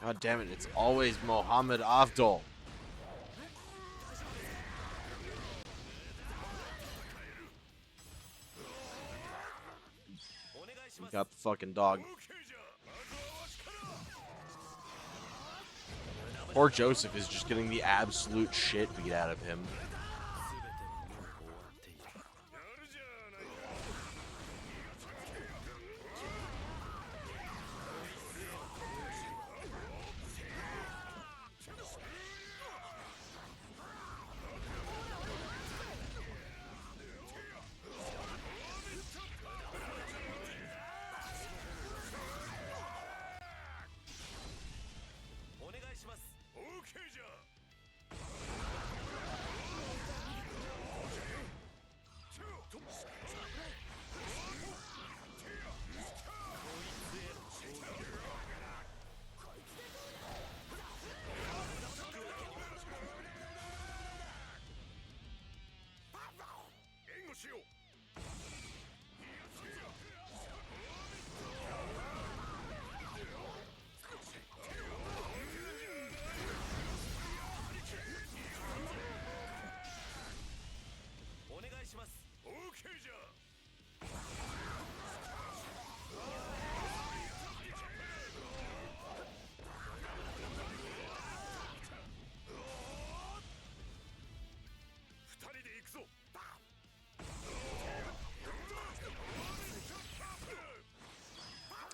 God damn it, it's always Mohammed Avdol. Got the fucking dog. Poor Joseph is just getting the absolute shit beat out of him. お願いします。オーケーじゃ。援護しよう。お願いします。オーケーじゃ。二人で行くぞ。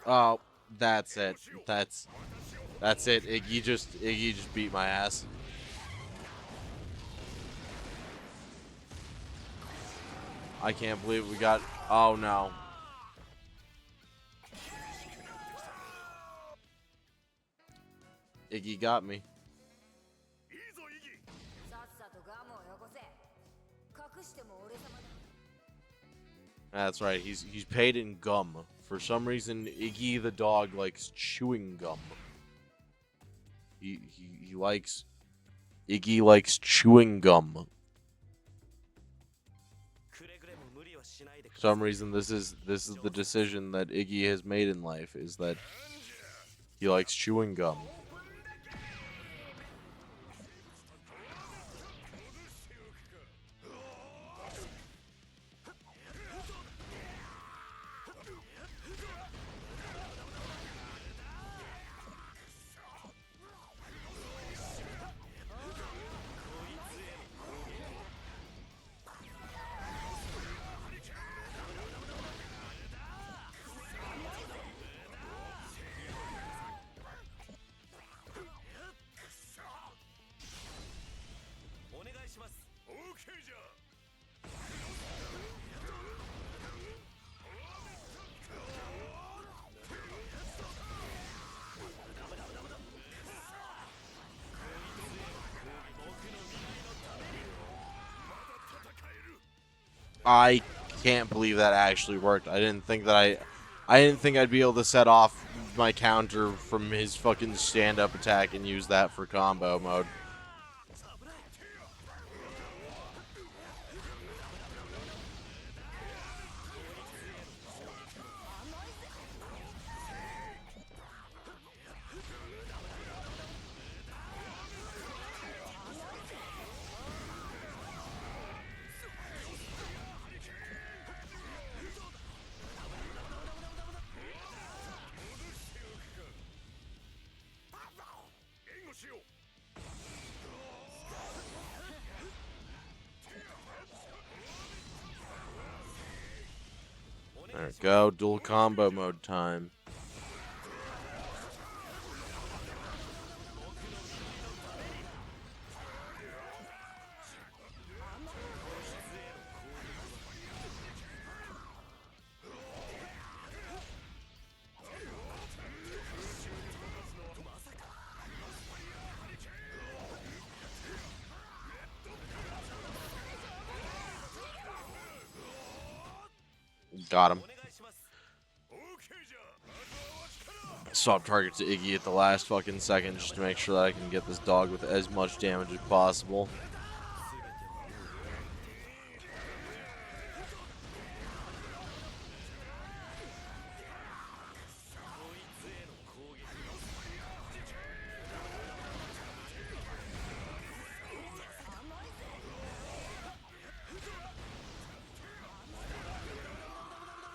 Oh, that's it. That's it. Iggy just beat my ass. I can't believe we got. Oh no. Iggy got me. いいぞイギ。さっさとガムをよこせ。隠しても俺様だ。 That's right. He's paid in gum. For some reason, Iggy the dog likes chewing gum. He likes. Iggy likes chewing gum. くれぐれも無理はしないでく For ださい。 some reason, this is the decision that Iggy has made in life, is that he likes chewing gum. I can't believe that actually worked. I didn't think I'd be able to set off my counter from his fucking stand-up attack and use that for combo mode. There we go, dual combo mode time. Got him. Swap target to Iggy at the last fucking second just to make sure that I can get this dog with as much damage as possible.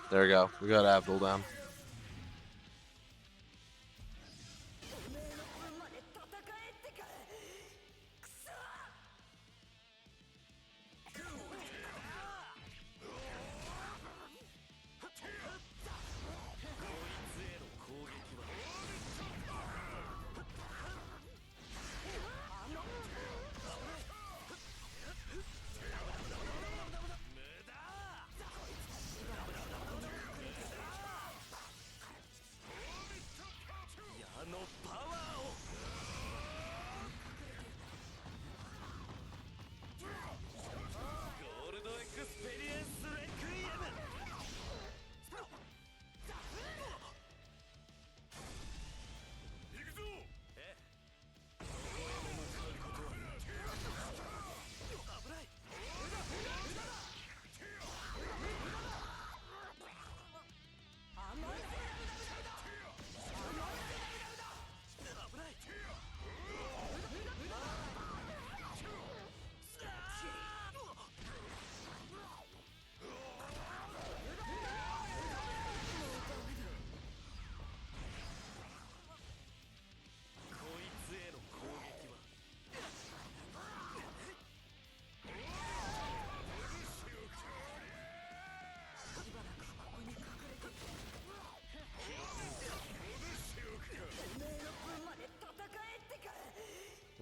There we go. We got Abdul down. おめえの分まで戦えってか。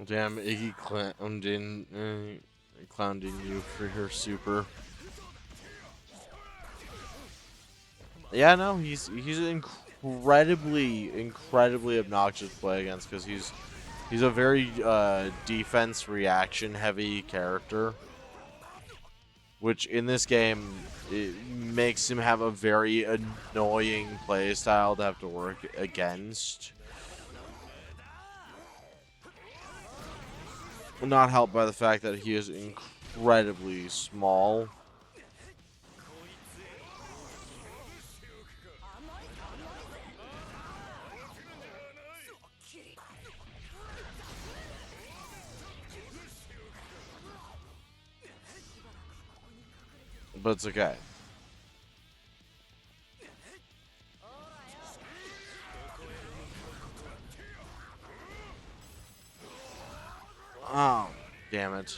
Damn, Iggy clowned in you for her super. Yeah, no, he's incredibly obnoxious to play against because he's a very defense reaction heavy character, which in this game it makes him have a very annoying play style to have to work against. Not helped by the fact that he is incredibly small. But it's okay. Oh, damn it.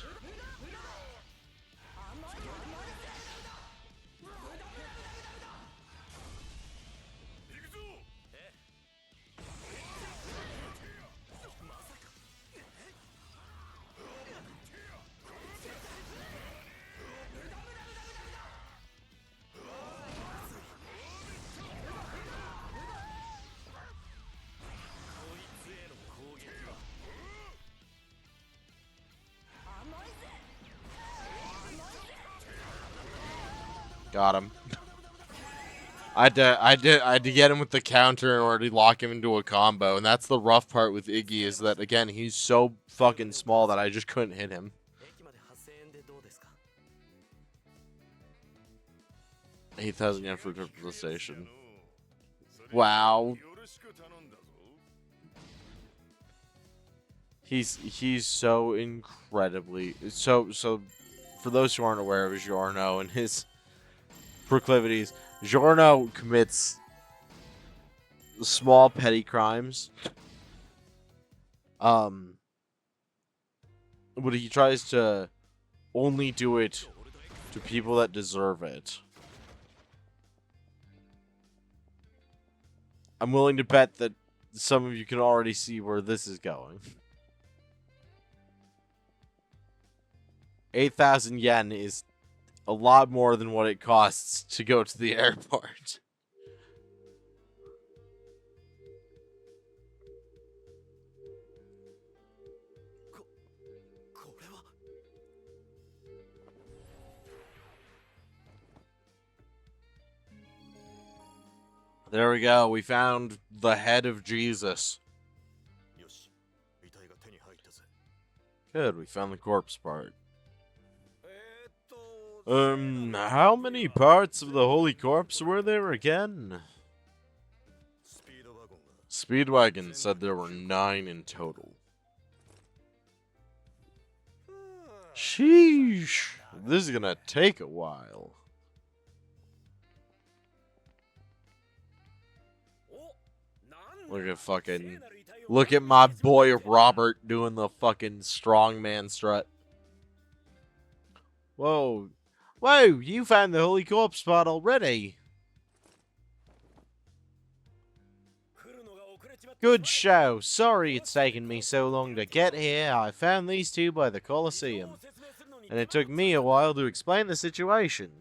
Got him. I had to get him with the counter in order to lock him into a combo, and that's the rough part with Iggy is that again he's so fucking small that I just couldn't hit him. 8,000 yen for triplization. Wow. He's so incredibly so. For those who aren't aware of Giorno and his proclivities, Giorno commits small petty crimes. But he tries to only do it to people that deserve it. I'm willing to bet that some of you can already see where this is going. 8,000 yen is a lot more than what it costs to go to the airport. There we go. We found the head of Jesus. Good, we found the corpse part. How many parts of the Holy Corpse were there again? Speedwagon said there were 9 in total. Sheesh. This is gonna take a while. Look at my boy Robert doing the fucking strongman strut. Whoa. Whoa, you found the Holy Corpse spot already. Good show. Sorry it's taken me so long to get here. I found these two by the Colosseum. And it took me a while to explain the situation.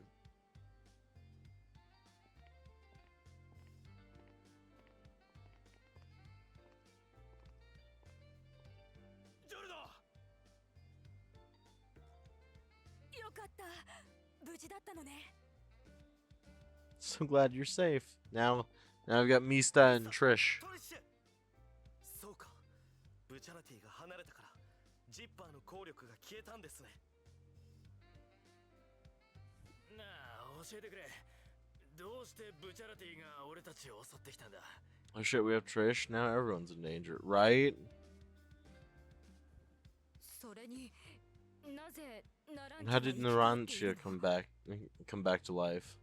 So glad you're safe. Now I've got Mista and Trish. Oh shit, we have Trish. Now everyone's in danger, right? And how did Narantia come back to life?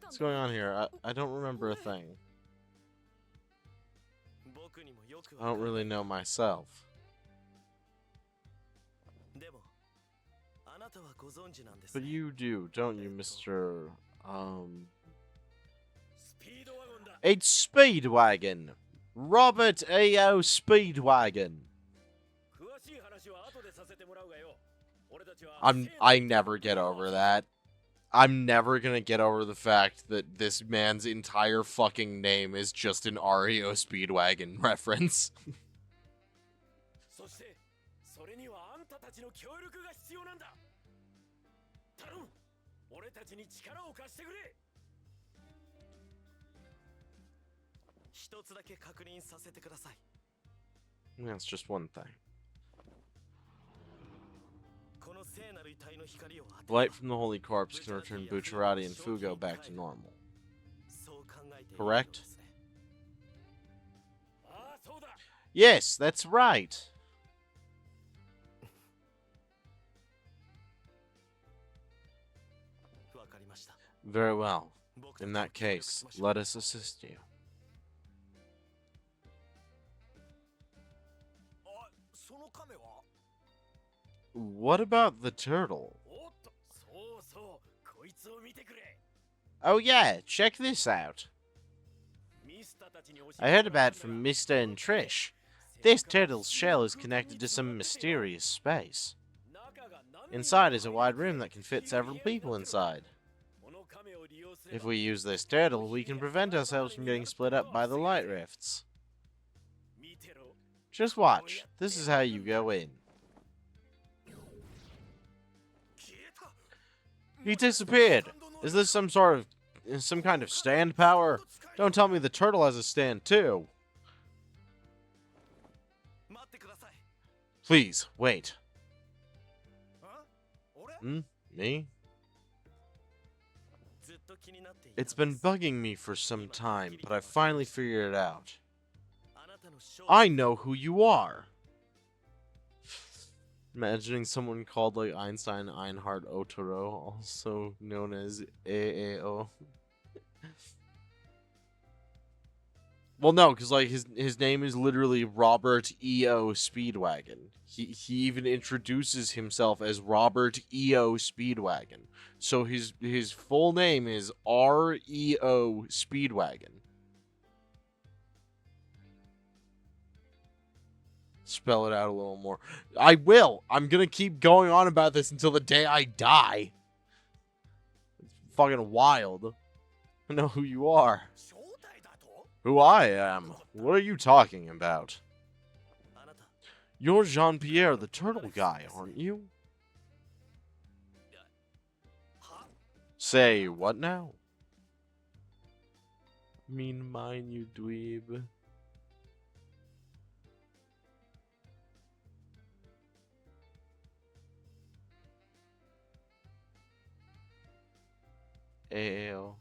What's going on here? I don't remember a thing. I don't really know myself. But you do, don't you, Mr. It's Speedwagon! Robert A.O. Speedwagon. 詳しい話は後でさせてもらうがよ。俺たちは I never get over that. I'm never gonna get over the fact that this man's entire fucking name is just an REO Speedwagon reference. そしてそれにはあんたたちの協力が必要なんだ。頼む。俺たちに力を貸してくれ。一つだけ確認させてください。 That's just one thing. この聖なる遺体の光を当て Light from the Holy Corpse can return Bucciarati and Fugo back to normal. そう考えていい Correct? ようですね。ああ、そうだ。 Yes, that's right. わかりました。 Very well. 僕たち In は that 協力 case, しましょう。 let us assist you. あ、その亀は What about the turtle? おっと、そうそう、こいつを見てくれ。 Oh yeah, check this out. ミスターたちに教えて I heard もら about っ it たん from だが Mr. and Trish. This turtle's shell is connected to some mysterious space. 中が何 Inside is a wide room that can fit several people inside. この亀を利用すれ If ば we use this turtle, we can prevent ourselves from getting split up by the light rifts. 見てろ。 Just watch. This is how you go in. 消えた。 He disappeared. Is this some kind of stand power? Don't tell me the turtle has a stand too. 待ってください。 Please, wait. あ、俺 Me? ずっと気になっていた It's been bugging me for some time, but I finally figured it out. あなたの正 I know who you are. Imagining someone called like Einstein Einhard Otoro, also known as AAO. Well, no, because like his name is literally Robert E.O. Speedwagon. He even introduces himself as Robert E.O. Speedwagon. So his full name is R.E.O. Speedwagon. Spell it out a little more. I will. I'm gonna keep going on about this until the day I die. It's fucking wild. I know who you are. 正体だと Who I am. What are you talking about? あなた You're Jean-Pierre the turtle guy, aren't you? は Say, what now? Mean mine, you dweeb. AAO.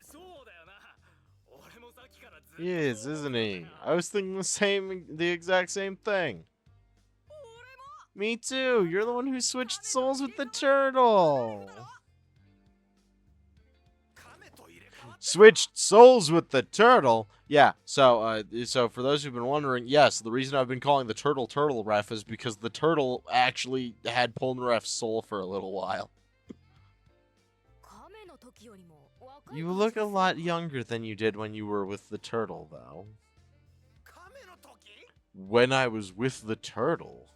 そうだよな。俺もさっきからずっと He is, isn't he? I was thinking the exact same thing. Me too. You're the one who switched souls with the turtle. 亀と入れ替わっ Switched souls with the turtle. Yeah. So for those who've been wondering, yes, the reason I've been calling the turtle ref is because the turtle actually had Polnareff's soul for a little while. 亀の時よりも若い You 感じ look が a する lot な younger than you did when you were with the turtle, though. 亀の時 When I was with the turtle.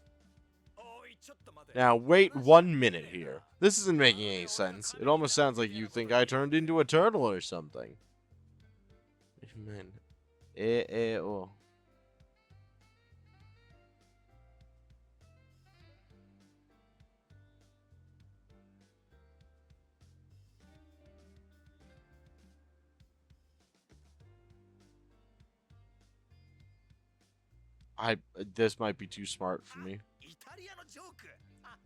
おい、ちょっと待て。 Now, wait 1 minute here. This isn't making any sense. It almost sounds like you think I turned into a turtle or something. Man. Oh. This might be too smart for me. イタリアのジョーク。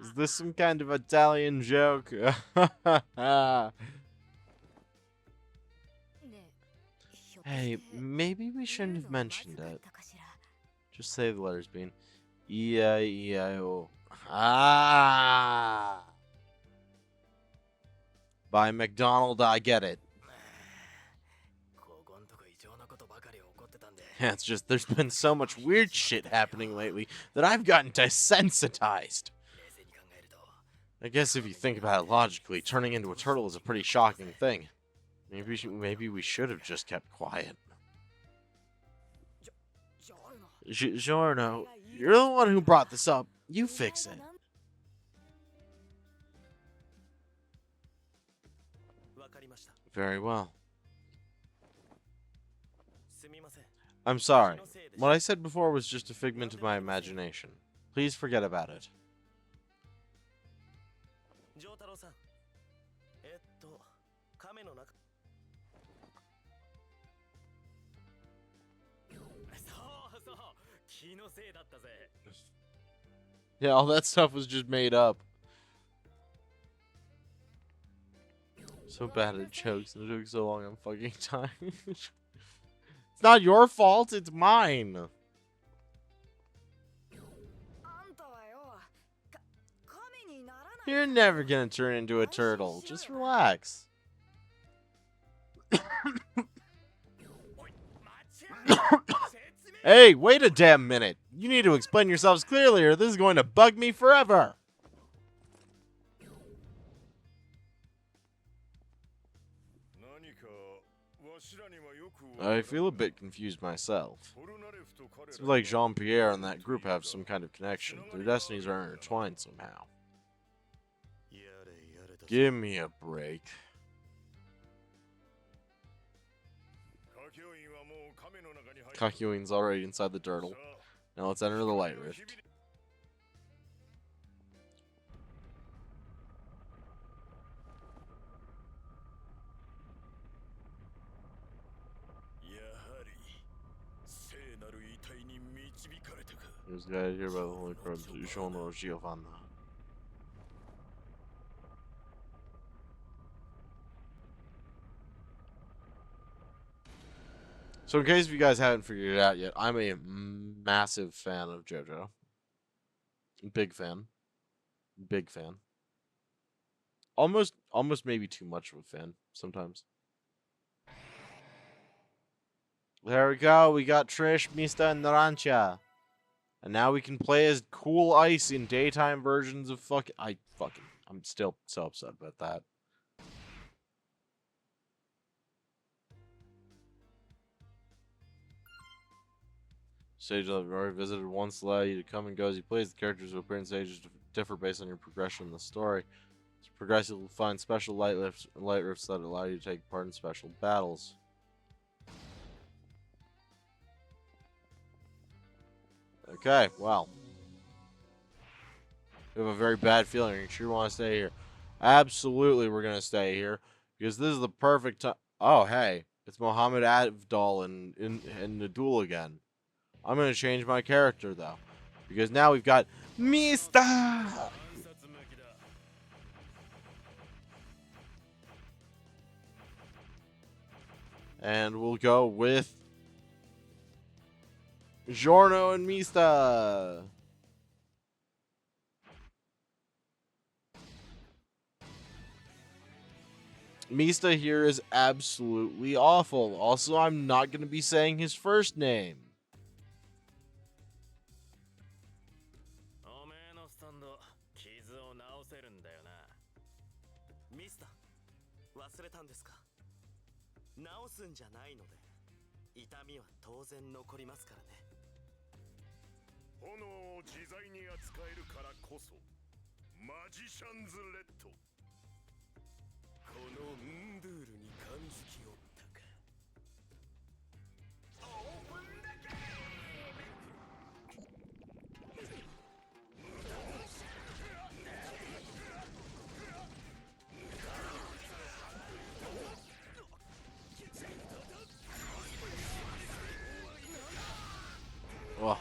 Is this some kind of Italian joke? ねえひょっと Hey, して maybe we 言う shouldn't の have まず mentioned かっ it. たかしら Just say the letters, Bean. E-I-E-I-O. Ah! By McDonald, I get it. ここんとこ異常なことばかり起こってたんで。 Yeah, it's just there's been so much weird shit happening lately that I've gotten desensitized. 冷静に考えると、 I guess if you think about it logically, turning into a turtle is a pretty shocking thing. Maybe we should have just kept quiet. ジョルノ Giorno, you're the one who brought this up. You fix it. わかりました。 Very well. すみません。 I'm sorry. What I said before was just a figment of my imagination. Please forget about it. ジョータロウさん。亀の中。そうそう。気のせいだったぜ。 Yeah, all that stuff was just made up. So bad at jokes, and it took so long on fucking time. It's not your fault, it's mine. あんたはよ亀にならない You're never gonna turn into a turtle. Just relax. おい、待ちや。説明。 Hey, wait a damn minute. You need to explain yourselves clearly, or this is going to bug me forever. 何かわしらにはよく I feel a bit confused myself. ポルナレフと彼ら Seems like Jean-Pierre and that group have some kind of connection. Their destinies are intertwined somehow. やれやれだ。 Give me a break. 歌教員はもう亀の中に入って Kakyoin's already inside the turtle. さあ Now let's enter the light rift. やはり聖なる遺体に導かれたか。 He was guided here by the holy corpse, Shono Giovanna. So in case you guys haven't figured it out yet, I'm a massive fan of Jojo. Big fan. Big fan. Almost maybe too much of a fan sometimes. There we go. We got Trish, Mista, and Narancha. And now we can play as Cool Ice in daytime versions of I'm still so upset about that. Stage that I've already visited once allow you to come and go as you please. The characters who appear in stages differ based on your progression in the story. To progress, you'll find special light rifts that allow you to take part in special battles. Okay, well. We have a very bad feeling. You sure want to stay here? Absolutely, we're going to stay here. Because this is the perfect time. Oh, hey. It's Mohammed Avdol in the duel again. I'm going to change my character, though. Because now we've got Mista! 暗殺向きだ。 And we'll go with Giorno and Mista. Mista here is absolutely awful. Also, I'm not going to be saying his first name. おめえのスタンド、傷を治せるんだよな。ミスター、忘れたんですか。治すんじゃないので、痛みは当然残りますからね。炎を自在に扱えるからこそマジシャンズレッド。このンドゥールに噛みつきおったか。オープンだけ。 Well,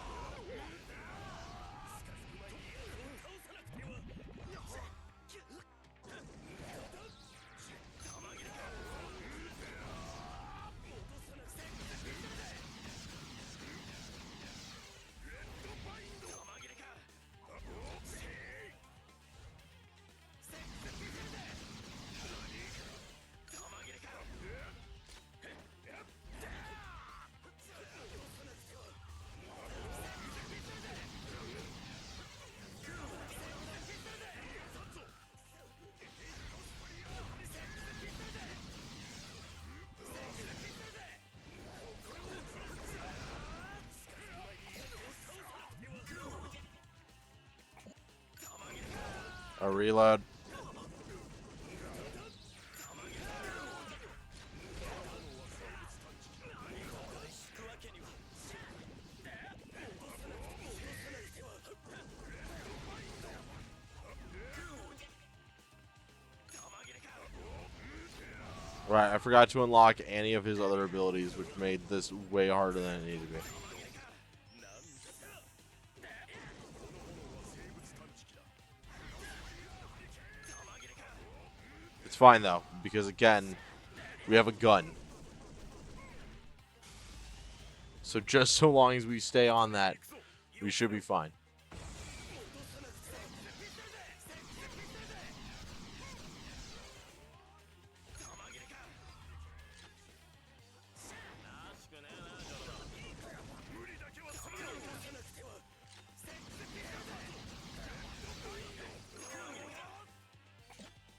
A reload. Right, I forgot to unlock any of his other abilities, which made this way harder than it needed to be. It's fine though, because again, we have a gun. So just so long as we stay on that, we should be fine.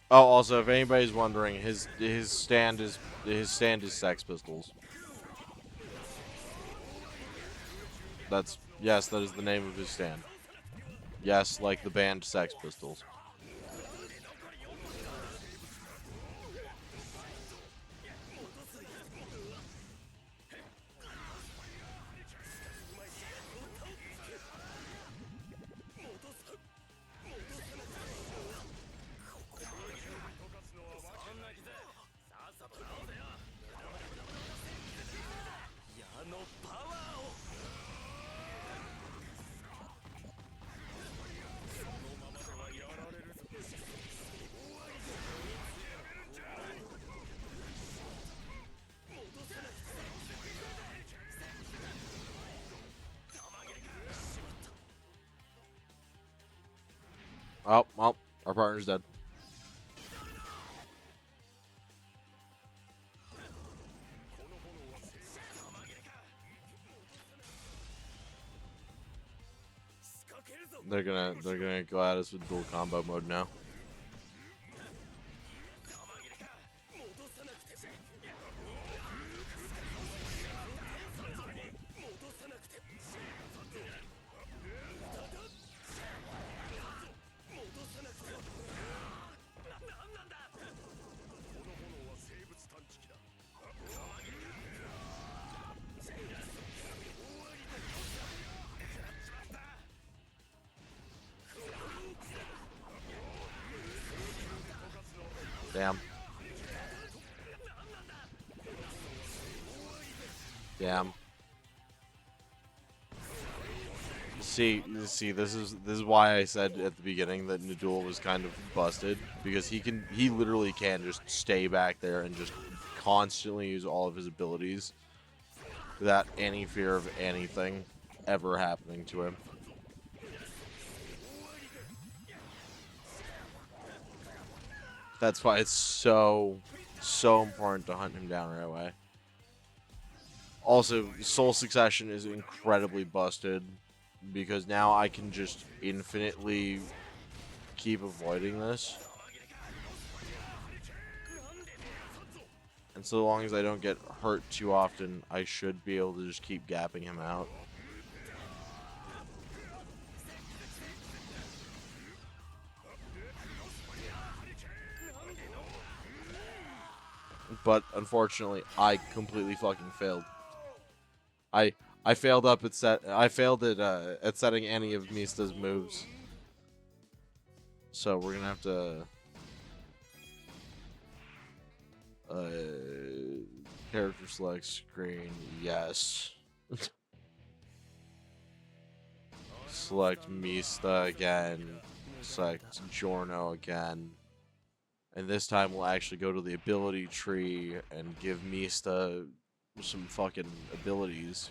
Oh, also, if anybody's wondering, his stand is Sex Pistols. Yes, that is the name of his stand. Yes, like the band Sex Pistols. Oh, well, our partner's dead. They're gonna go at us with dual combo mode now. Damn. Damn. See, this is why I said at the beginning that Nadul was kind of busted, because he literally can just stay back there and just constantly use all of his abilities without any fear of anything ever happening to him. That's why it's so important to hunt him down right away. Also, Soul Succession is incredibly busted, because now I can just infinitely keep avoiding this. And so long as I don't get hurt too often, I should be able to just keep gapping him out. But unfortunately, I completely fucking failed. I failed up at at setting any of Mista's moves. So we're gonna have to character select screen, yes. Select Mista again. Select Giorno again. And this time we'll actually go to the ability tree and give Mista some fucking abilities.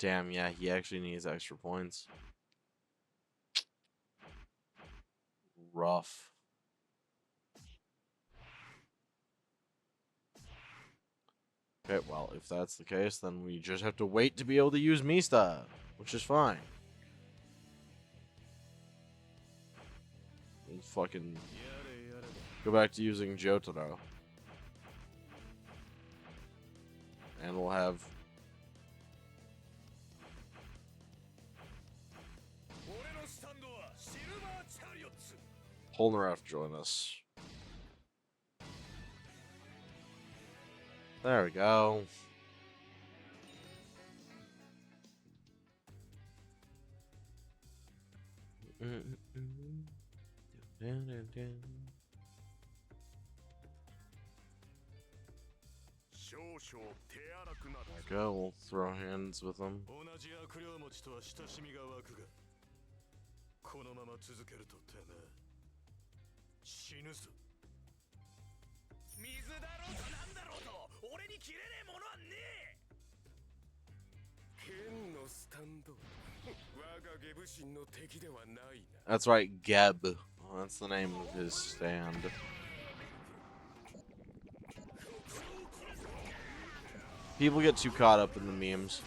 Damn, yeah, he actually needs extra points. Rough. Okay, well, if that's the case, then we just have to wait to be able to use Mista, which is fine. And fucking go back to using Jotaro. and we'll have Polnareff join us. There we go. There we go. We'll throw hands with them. このまま続けるとてめえ死ぬぞ水だろうとなんだろうと俺に切れねえものはねえ剣のスタンド我がゲブ神の敵ではないな That's right, Geb. That's the name of his stand. People get too caught up in the memes.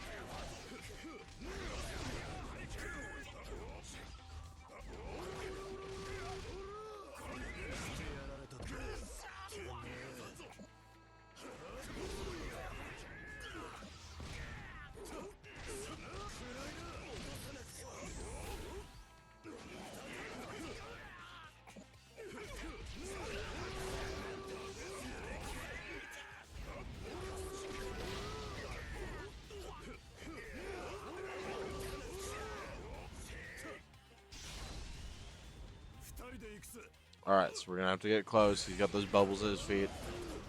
Alright, so we're gonna have to get close. He's got those bubbles at his feet.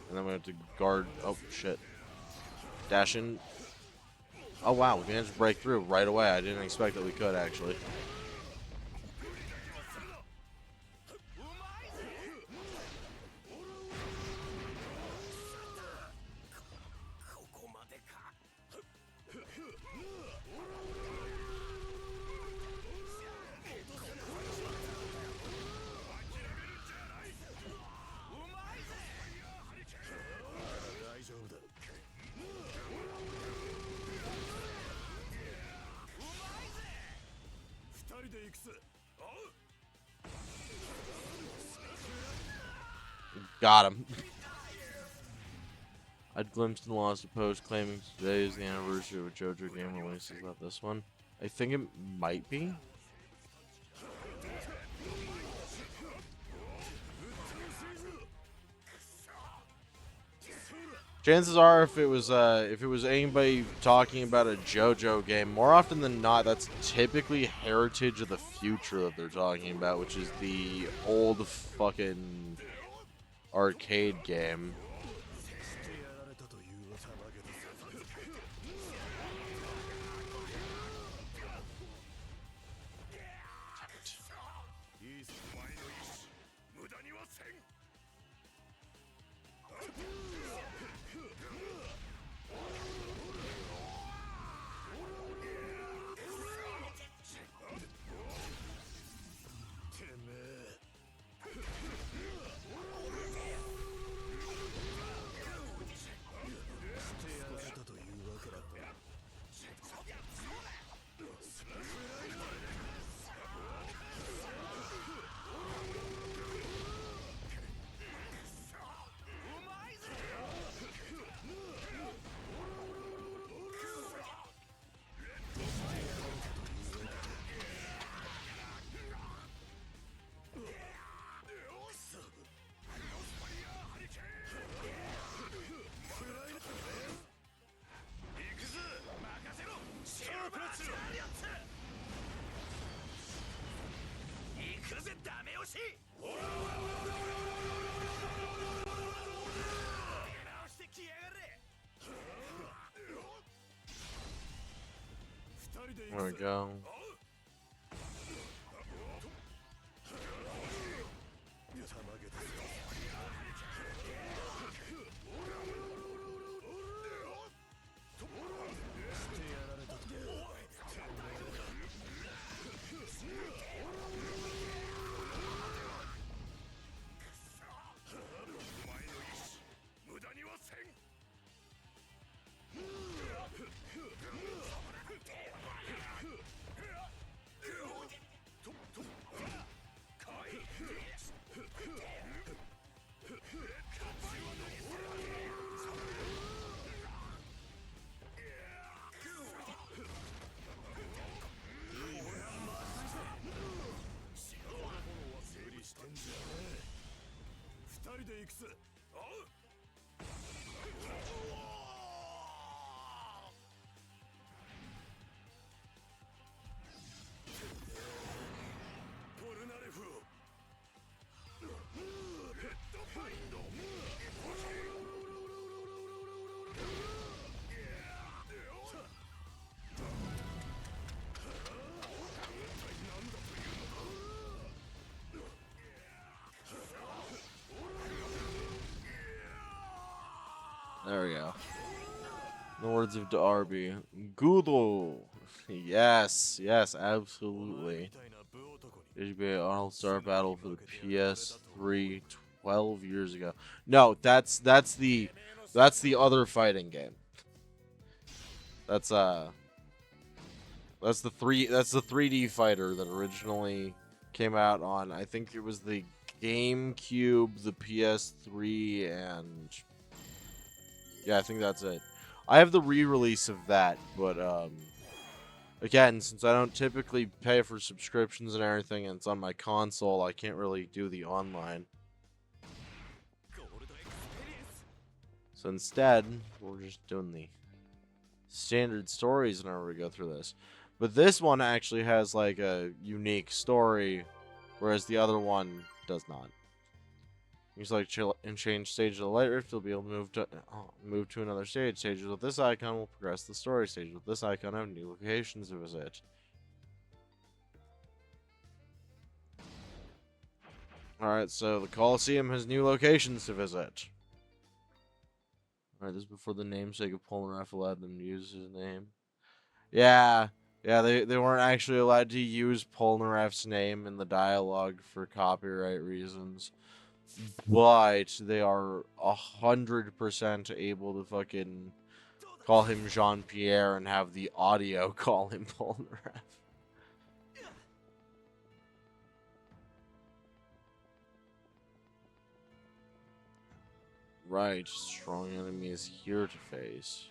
And then we have to guard. Oh, shit. Dash in. Oh, wow. We managed to break through right away. I didn't expect that we could, actually. Got him. I'd glimpsed and lost a post claiming today is the anniversary of a Jojo game release. Is that this one? I think it might be. Chances are, if it was anybody talking about a JoJo game, more often than not, that's typically Heritage of the Future that they're talking about, which is the old fucking arcade game. There we go. でいくぜ。おう。ポルナレフを。ヘッドファインド。There we go. In the words of Darby, Goodle. Yes, yes, absolutely. It should be an all-star battle for the PS3 12 years ago. No, that's the other fighting game. That's the 3D fighter that originally came out on, I think it was the GameCube, the PS3, and yeah, I think that's it. I have the re-release of that, but again, since I don't typically pay for subscriptions and everything, and it's on my console, I can't really do the online. So instead, we're just doing the standard stories whenever we go through this. But this one actually has like a unique story, whereas the other one does not. You select chill and change stage of the light rift, you'll be able to move to another stage. Stages with this icon will progress the story. Stages with this icon have new locations to visit. Alright, so the Colosseum has new locations to visit. Alright, this is before the namesake of Polnareff allowed them to use his name. Yeah, they weren't actually allowed to use Polnareff's name in the dialogue for copyright reasons. But they are 100% able to fucking call him Jean-Pierre and have the audio call him Polnareff. Right, strong enemies here to face.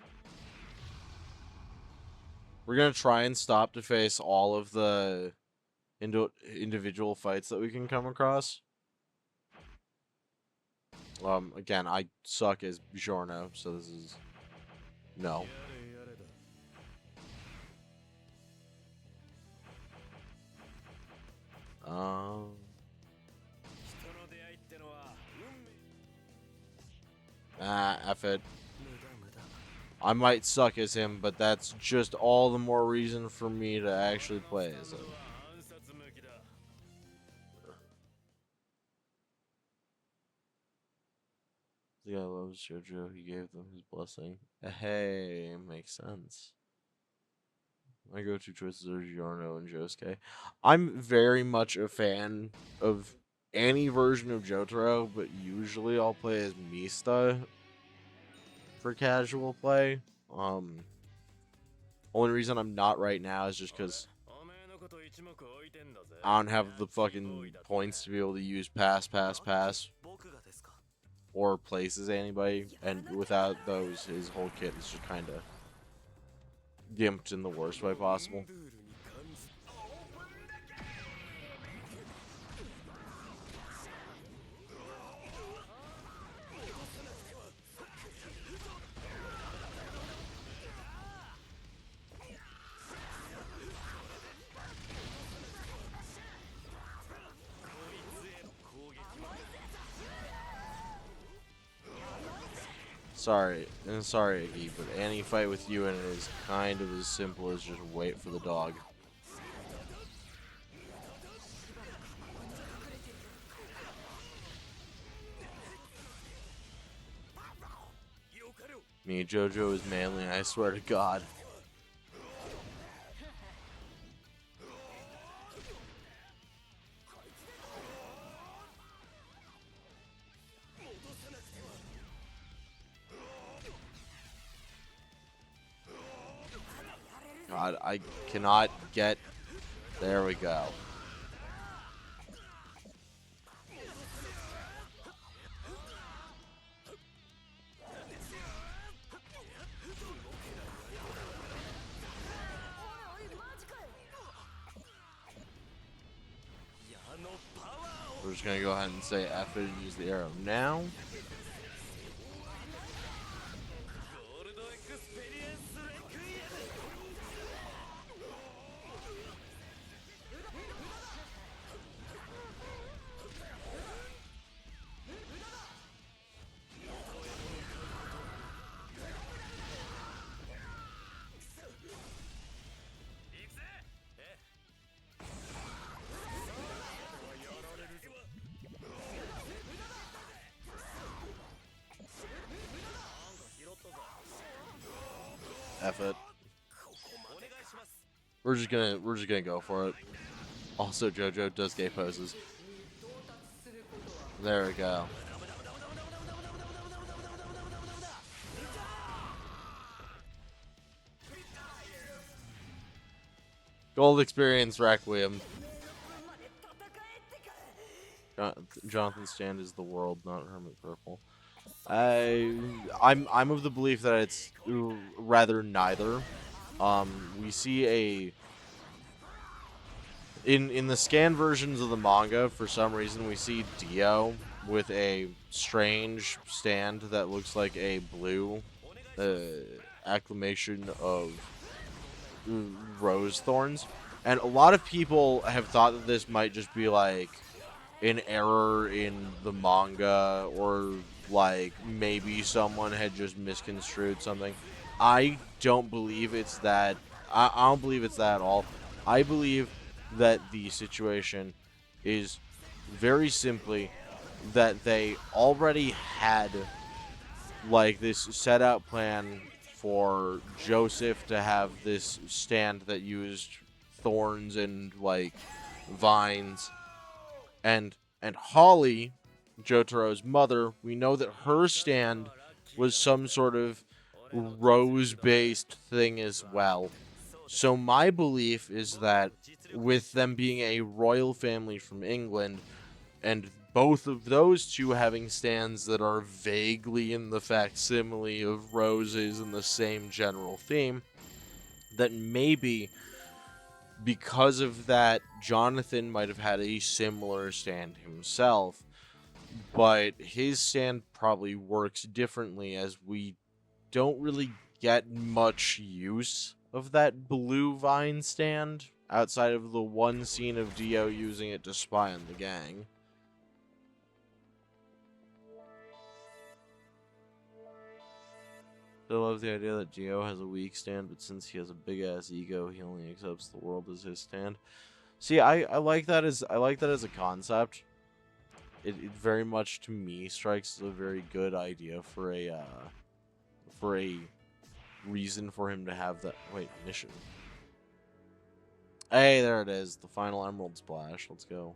We're gonna try and stop to face all of the individual fights that we can come across. Again, I suck as Giorno, so this is no. F it. I might suck as him, but that's just all the more reason for me to actually play as him. The guy loves Jojo. He gave them his blessing. Hey, makes sense. My go-to choices are Giorno and Josuke. I'm very much a fan of any version of Jotaro, but usually I'll play as Mista for casual play. Only reason I'm not right now is just because I don't have the fucking points to be able to use pass, or places anybody, and without those, his whole kit is just kind of gimped in the worst way possible. Sorry, Iggy, but any fight with you in it is kind of as simple as just wait for the dog. Me, Jojo is manly, I swear to God. God, I cannot get... There we go. We're just gonna go ahead and say F it and use the arrow now. ゴールドエクスペリエンスレクイエム F it. We're just gonna go for it. Also, Jojo does gay poses. There we go. Gold experience Requiem. Jonathan's stand is the world, not Hermit Purple. I'm of the belief that it's rather neither. We see a in the scanned versions of the manga, for some reason we see Dio with a strange stand that looks like a blue acclamation of rose thorns, and a lot of people have thought that this might just be like an error in the manga, or like maybe someone had just misconstrued something. I don't believe it's that. I don't believe it's that at all. I believe that the situation is very simply that they already had like this set out plan for Joseph to have this stand that used thorns and like vines, and Holly, Jotaro's mother, we know that her stand was some sort of rose-based thing as well. So my belief is that with them being a royal family from England, and both of those two having stands that are vaguely in the facsimile of roses and the same general theme, that maybe because of that, Jonathan might have had a similar stand himself, but his stand probably works differently, as we don't really get much use of that blue vine stand outside of the one scene of Dio using it to spy on the gang. I love the idea that Dio has a weak stand, but since he has a big ass ego, he only accepts the world as his stand. See, I like that as a concept. It very much to me strikes as a very good idea for a reason for him to have that. Wait, mission. Hey, there it is. The final Emerald Splash. Let's go.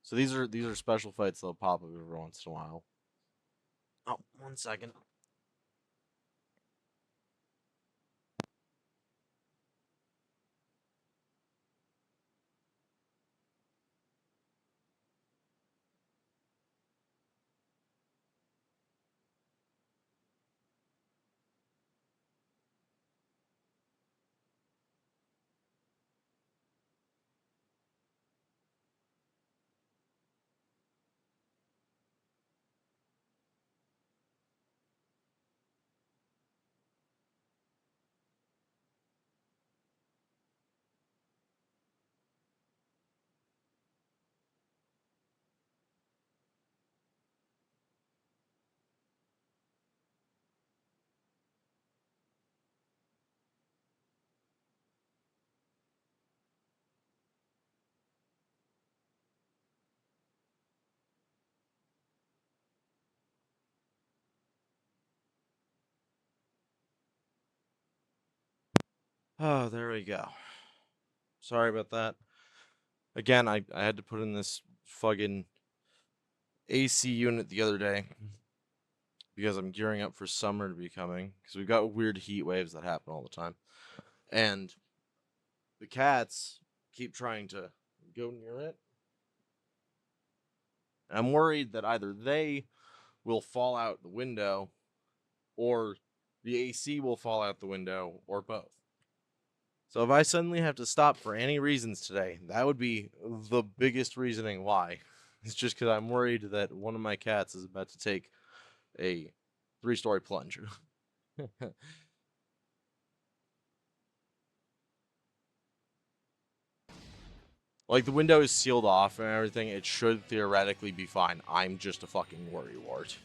So these are special fights that'll pop up every once in a while. Oh, 1 second. Oh, there we go. Sorry about that. Again, I had to put in this fucking AC unit the other day because I'm gearing up for summer to be coming, because we've got weird heat waves that happen all the time. And the cats keep trying to go near it. I'm worried that either they will fall out the window, or the AC will fall out the window, or both. So if I suddenly have to stop for any reasons today, that would be the biggest reasoning why. It's just because I'm worried that one of my cats is about to take a 3-story plunge. Like, the window is sealed off and everything. It should theoretically be fine. I'm just a fucking worrywart.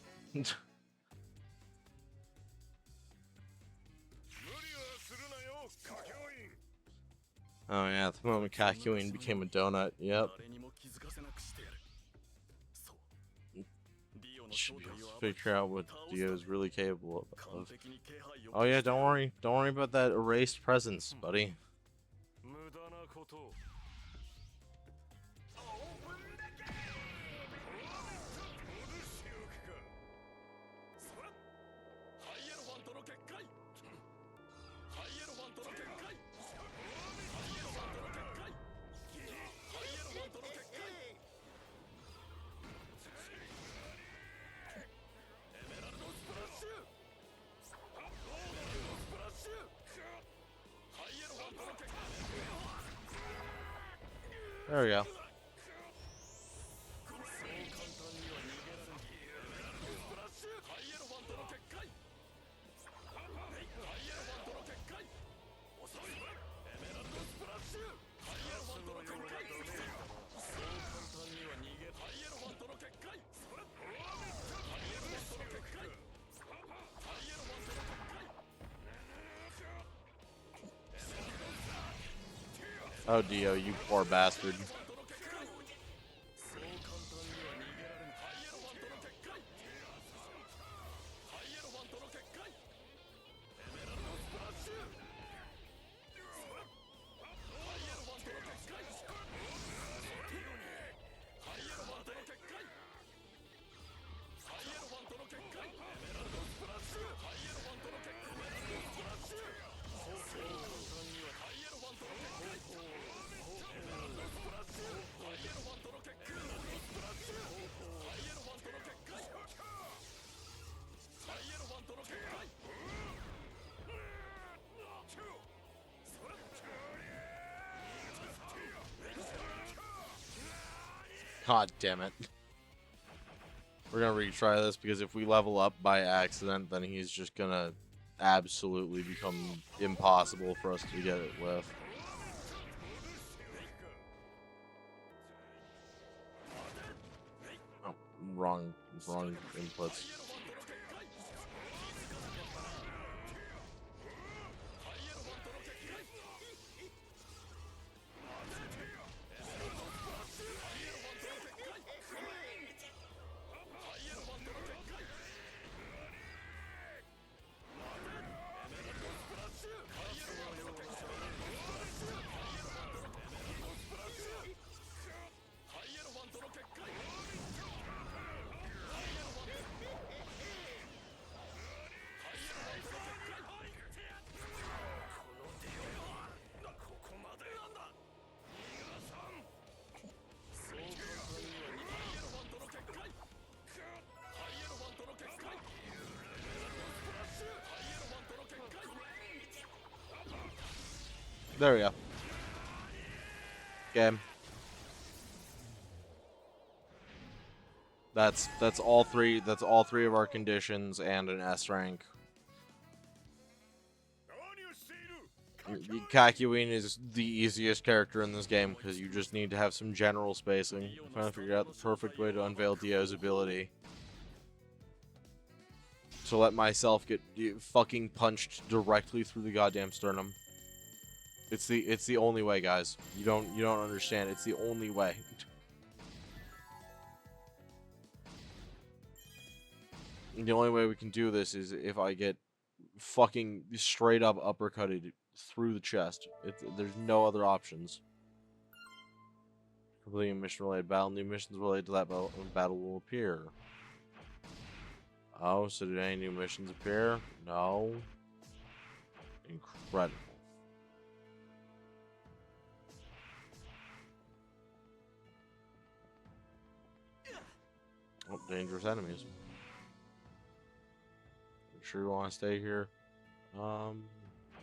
Oh yeah, the moment Kakyoin became a donut. Yep. 誰にも気づかせなくしてやる。そう。ディオの Should 正 be 体 able を to 暴き figure out what 倒す Dio た is め really capable 完 of. 璧に気配を Oh yeah, 消してやる。 don't worry about that erased presence, buddy. 無駄なことを。 ハイエロファントの結界。ハイエロファントの結界。ハイエロファントの結界。ハイエロファントの結界。エメラルドスプラッシュ。ロードラルドスプラッシュ。ハイエロファントの結界。 There we go. そう簡単には逃げられない。エメラルドスプラッシュ。ハイエロファントの結界。ハイエロファントの結界。遅い。エメラルドスプラッシュ。ハイエロファントの結界。そう簡単には逃げ。ハイエロファントの結界。ハイエロファントの結界。ハイエロファントの結界。 Oh Dio, you poor bastard. そう簡単には逃げられない。ハイエロファントの結界。ハイエロファントの結界。エメラルドスプラッシュ。ハイエロファントの結界。ハイエロファントの結界。ハイエロファントの結界。エメラルドスプラッシュ。ハイエロファントの結界。エメラルドスプラッシュ。そう簡単には。ハイエロファントの結界。エメラルドスプラッシュ。ハイエロファントの結界。エメラルドスプラッシュ。ハイエロファントの結界。ハイエロファントの結界。 God damn it. We're gonna retry this because if we level up by accident, then he's just gonna absolutely become impossible for us to get it with. Oh, wrong inputs. There we go. Game. That's all three. That's all three of our conditions and an S rank. Kakyoin is the easiest character in this game because you just need to have some general spacing. I'm trying to figure out the perfect way to unveil Dio's ability. To let myself get fucking punched directly through the goddamn sternum. It's the only way, guys. You don't understand. It's the only way. And the only way we can do this is if I get fucking straight up uppercutted through the chest. There's no other options. Completing a mission related battle. New missions related to that battle will appear. Oh, so did any new missions appear? No. Incredible. Oh, dangerous enemies. Sure you want to stay here?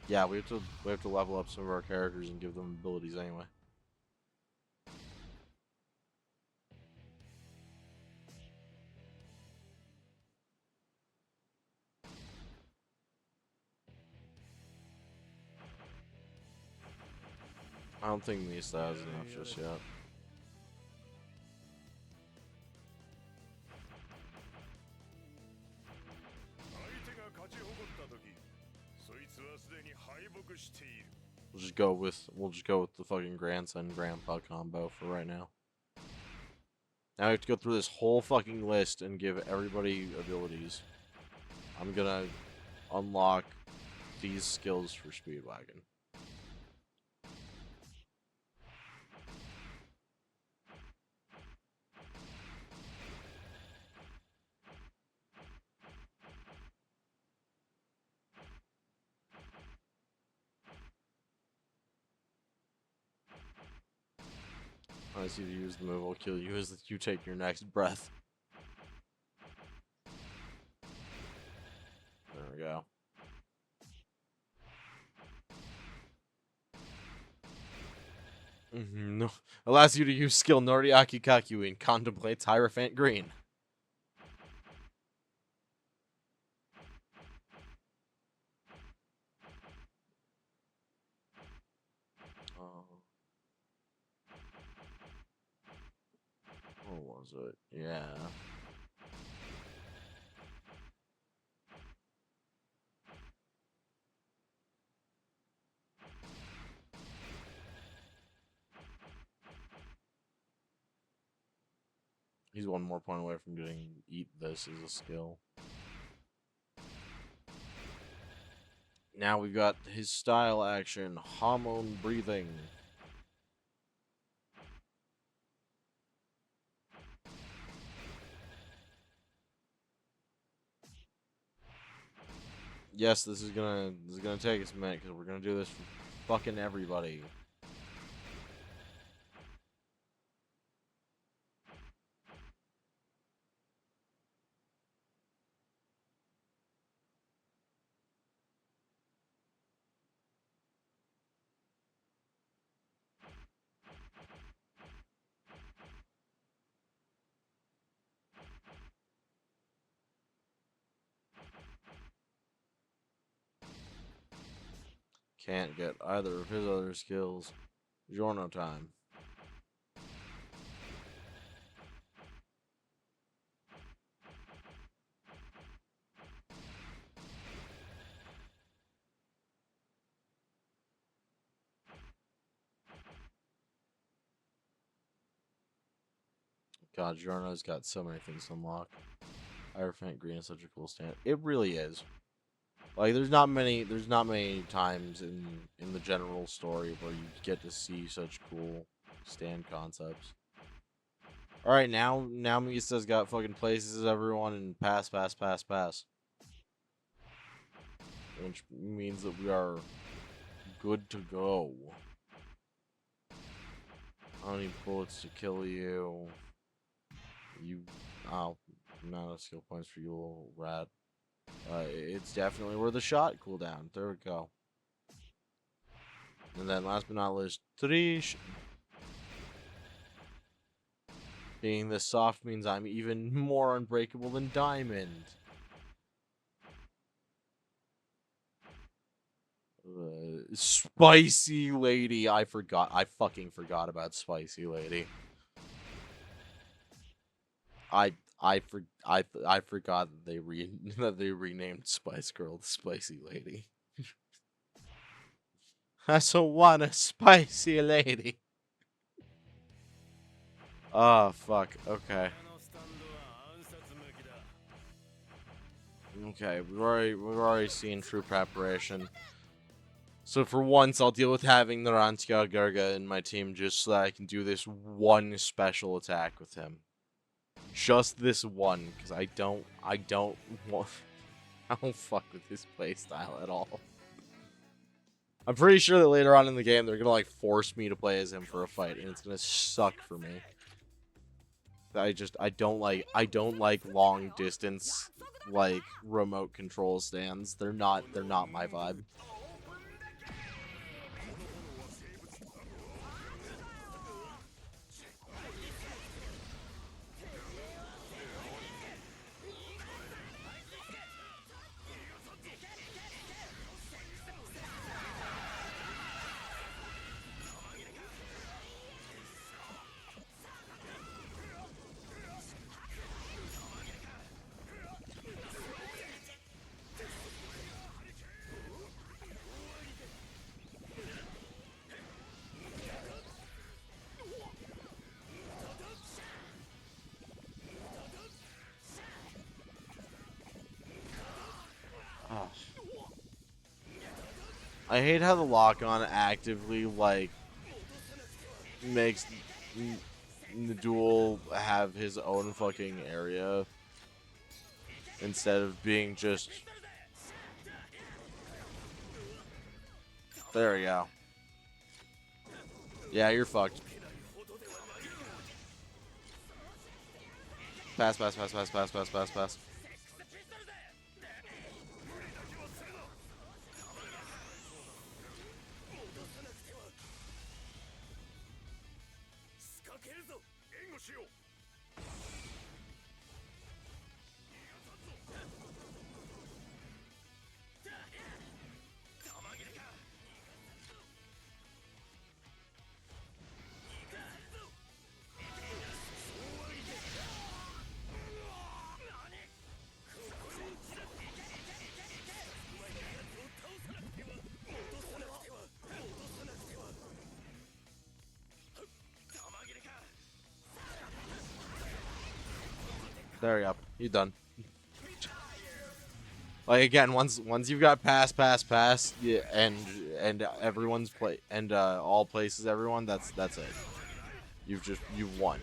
Yeah, we have to level up some of our characters and give them abilities anyway. I don't think Mista has enough just yet. 相手が勝ち誇った時そいつはすでに敗北している We'll just go with the fucking grandson grandpa combo for right now. Now we have to go through this whole fucking list and give everybody abilities. I'm gonna unlock these skills for Speedwagon. Unless you use the move, will kill you as you take your next breath. There we go. No. Allows you to use skill Noriaki Kaku and contemplates Hierophant Green. What was it? Yeah. He's one more point away from getting Eat This as a skill. Now we've got his style action, Hormone Breathing. Yes, this is gonna take us a minute because we're gonna do this for fucking everybody. Can't get either of his other skills. Giorno time. God, Giorno's got so many things to unlock. Hierophant Green is such a cool stand. It really is. Like, there's not many times in the general story where you get to see such cool stand concepts. All right, now Misa's got fucking places everyone and pass, which means that we are good to go. How many bullets to kill you? Oh, not a skill points for you, little rat. It's definitely where the shot cooldown. There we go. And then last but not least, Trish. Being this soft means I'm even more unbreakable than Diamond. Spicy Lady. I fucking forgot about Spicy Lady. I forgot that they renamed Spice Girl the Spicy Lady. I so want a spicy lady. Oh fuck. Okay. Okay, we've already seen true preparation. So for once, I'll deal with having Narantia Garga in my team just so that I can do this one special attack with him. Just this one, because I don't fuck with his playstyle at all. I'm pretty sure that later on in the game they're gonna like force me to play as him for a fight, and it's gonna suck for me. I don't like long distance like remote control stands. They're not my vibe. I hate how the lock-on actively, like, makes the duel have his own fucking area instead of being just... There we go. Yeah, you're fucked. Pass, pass, pass, pass, pass, pass, pass, pass. There we go. You're done. Like again, once you've got pass, yeah, and everyone's play and all places, everyone. That's it. You've won.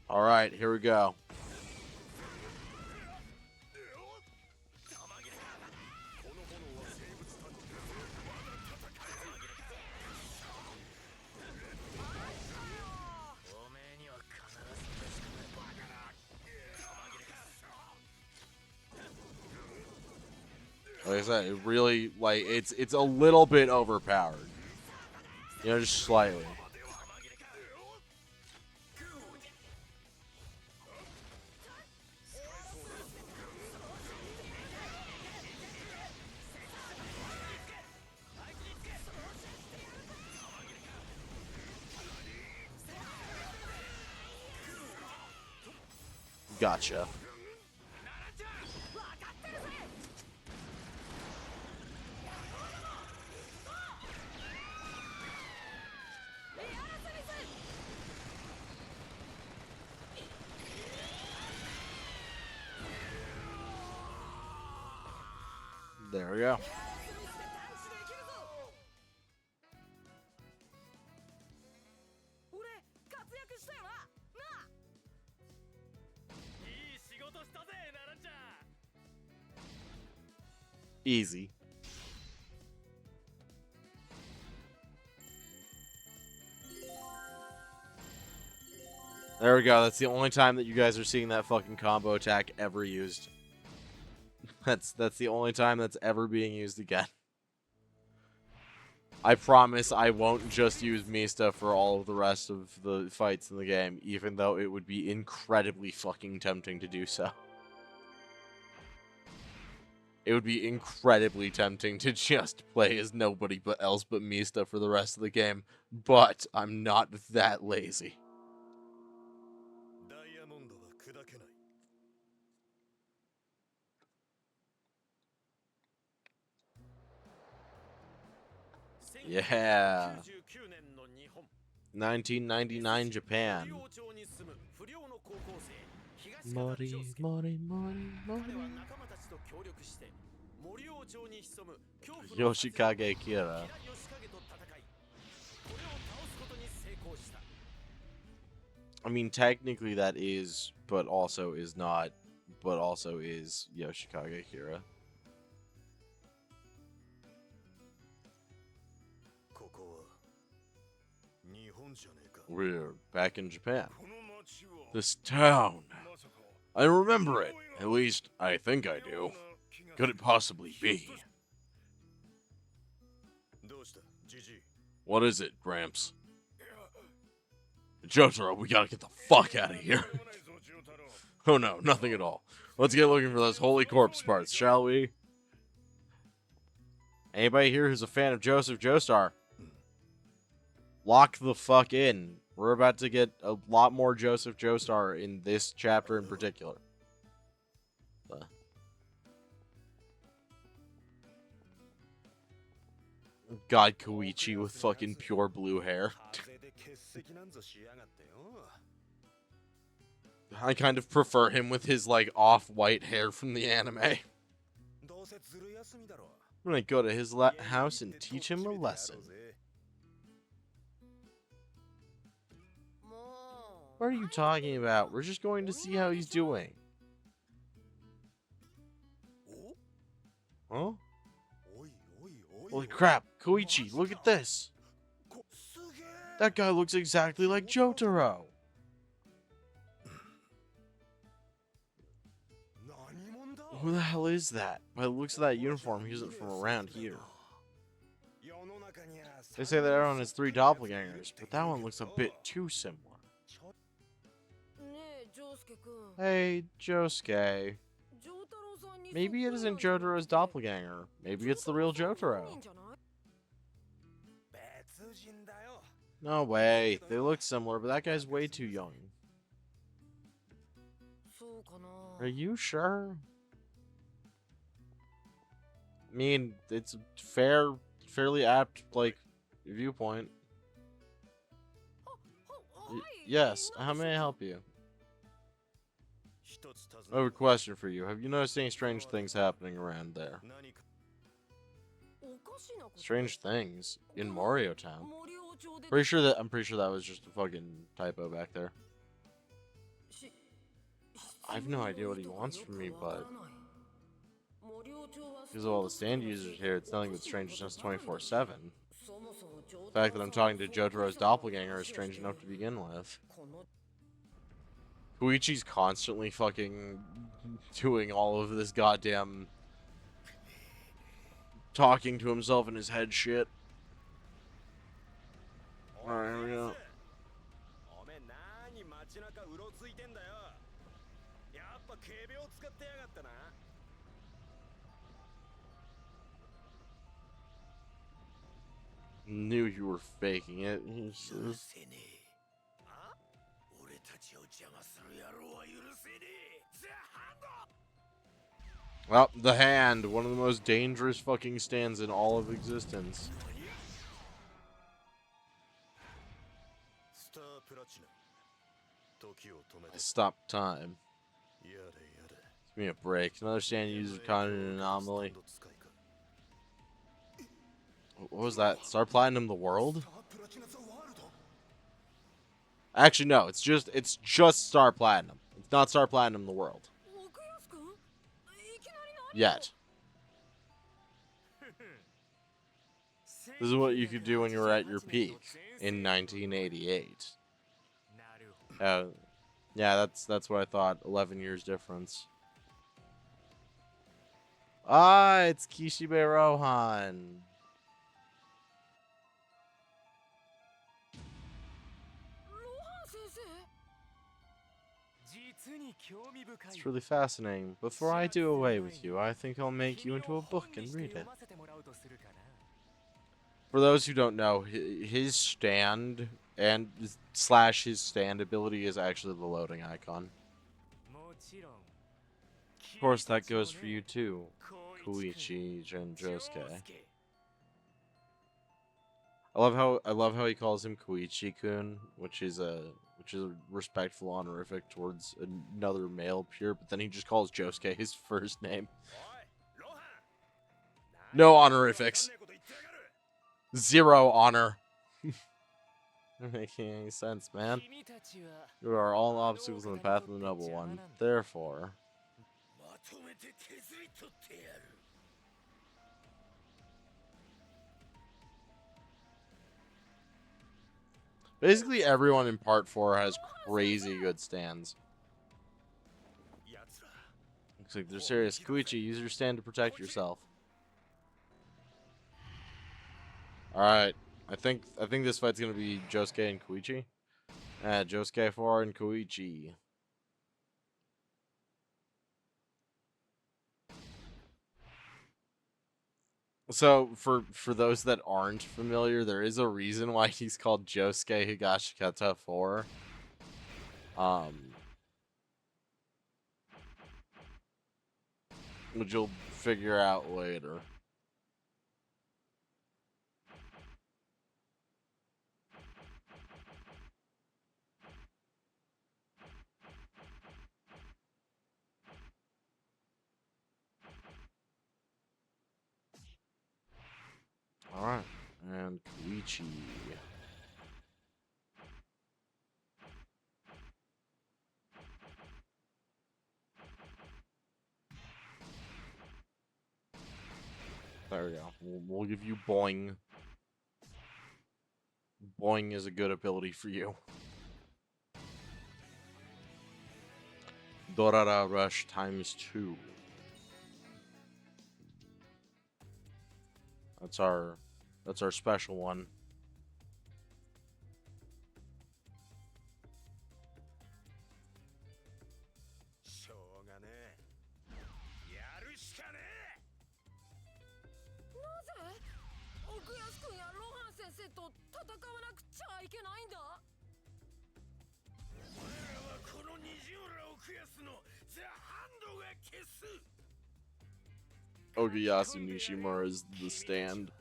All right, here we go. Like I said, it really, like, it's a little bit overpowered. You know, just slightly. Gotcha. There we go. Easy. There we go. That's the only time that you guys are seeing that fucking combo attack ever used. That's the only time that's ever being used again. I promise I won't just use Mista for all of the rest of the fights in the game, even though it would be incredibly fucking tempting to do so. It would be incredibly tempting to just play as nobody else but Mista for the rest of the game, but I'm not that lazy. Yeah. 1999 Japan. Mori, Mori, Mori, Mori. Yoshikage Kira. I mean, technically that is, but also is not, but also is Yoshikage Kira. We're back in Japan. This town. I remember it. At least, I think I do. Could it possibly be? What is it, Gramps? Jojo, we gotta get the fuck out of here. Oh no, nothing at all. Let's get looking for those holy corpse parts, shall we? Anybody here who's a fan of Joseph Joestar? Lock the fuck in. We're about to get a lot more Joseph Joestar in this chapter in particular. God, Koichi with fucking pure blue hair. I kind of prefer him with his, like, off-white hair from the anime. I'm gonna go to his house and teach him a lesson. What are you talking about? We're just going to see how he's doing. Huh? Holy crap, Koichi, look at this. That guy looks exactly like Jotaro. Who the hell is that? By the looks of that uniform, he isn't from around here. They say that everyone has 3 doppelgangers, but that one looks a bit too similar. Hey, Josuke. Maybe it isn't Jotaro's doppelganger. Maybe it's the real Jotaro. No way. They look similar, but that guy's way too young. Are you sure? I mean, it's a fairly apt, like, viewpoint. Yes, how may I help you? I have a question for you. Have you noticed any strange things happening around there? Strange things? In Mario Town? I'm pretty sure that was just a fucking typo back there. I have no idea what he wants from me, but because of all the stand users here, it's nothing but strangeness 24/7. The fact that I'm talking to Jotaro's doppelganger is strange enough to begin with. Koichi's constantly fucking doing all of this goddamn talking to himself in his head shit. Alright, here we go. Knew you were faking it. Well, the hand, one of the most dangerous fucking stands in all of existence. I stopped time. Give me a break. Another stand user caught in an anomaly. What was that? Star Platinum the world? Actually, no. It's just Star Platinum. It's not Star Platinum the world. Yet. This is what you could do when you were at your peak in 1988. Yeah, that's what I thought. 11 years difference. Ah, it's Kishibe Rohan. It's really fascinating. Before I do away with you, I think I'll make you into a book and read it. For those who don't know, his stand and / his stand ability is actually the loading icon. Of course, that goes for you too, Koichi and Josuke. I love how he calls him Koichi-kun, which is a respectful honorific towards another male peer, but then he just calls Josuke his first name. No honorifics. 0 honor. Not making any sense, man. You are all obstacles in the path of the noble one. Therefore, basically everyone in Part 4 has crazy good stands. Looks like they're serious. Koichi, use your stand to protect yourself. Alright. I think this fight's gonna be Josuke and Koichi. Josuke 4 and Koichi. So for those that aren't familiar, there is a reason why he's called Josuke Higashikata 4. Which you'll figure out later. Alright, and Koichi. There we go. We'll give you Boing. Boing is a good ability for you. Dorara Rush times 2. That's our special one. Ogayasu Nishimura is the stand.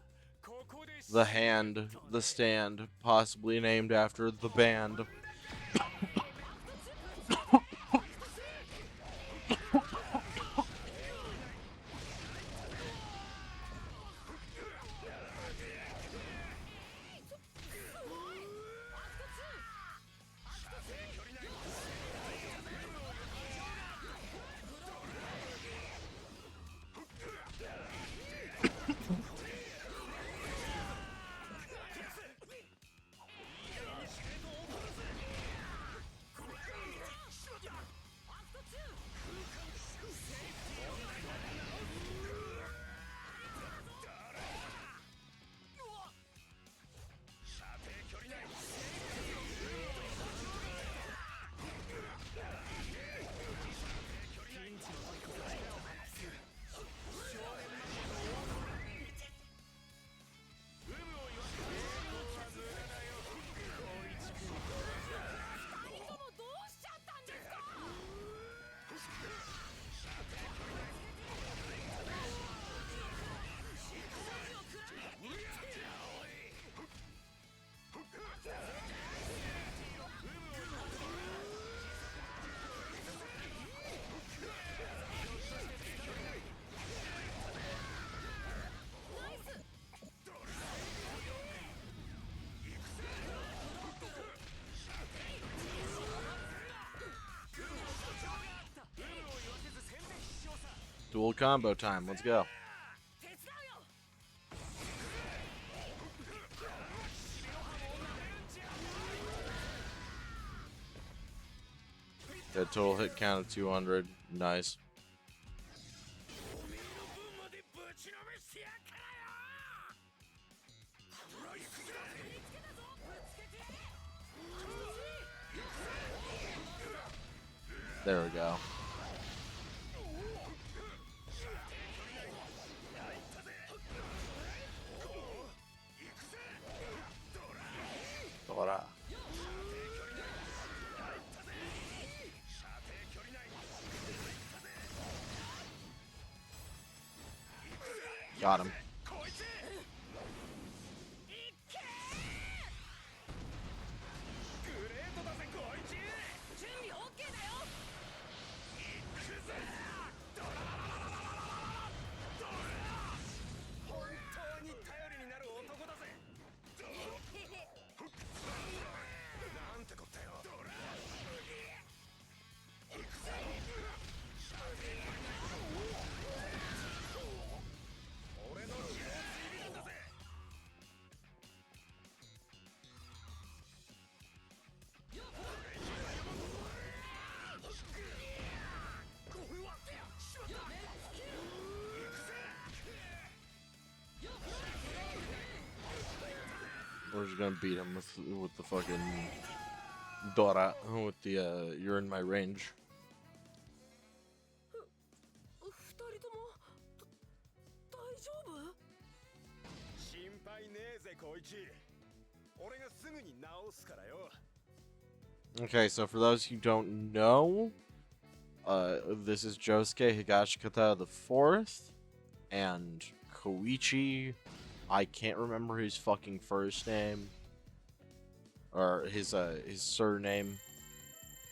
The hand, the stand, possibly named after the band. Dual combo time. Let's go. That total hit count of 200. Nice. There we go. Dora. Got him. We're just gonna beat him with the fucking Dora, with the you're in my range. 二人とも大丈夫？配ねえぜ小一。俺がすぐに直すからよ。 Okay, so for those who don't know, this is Josuke Higashikata the Fourth, and Koichi. I can't remember his fucking first name or his surname.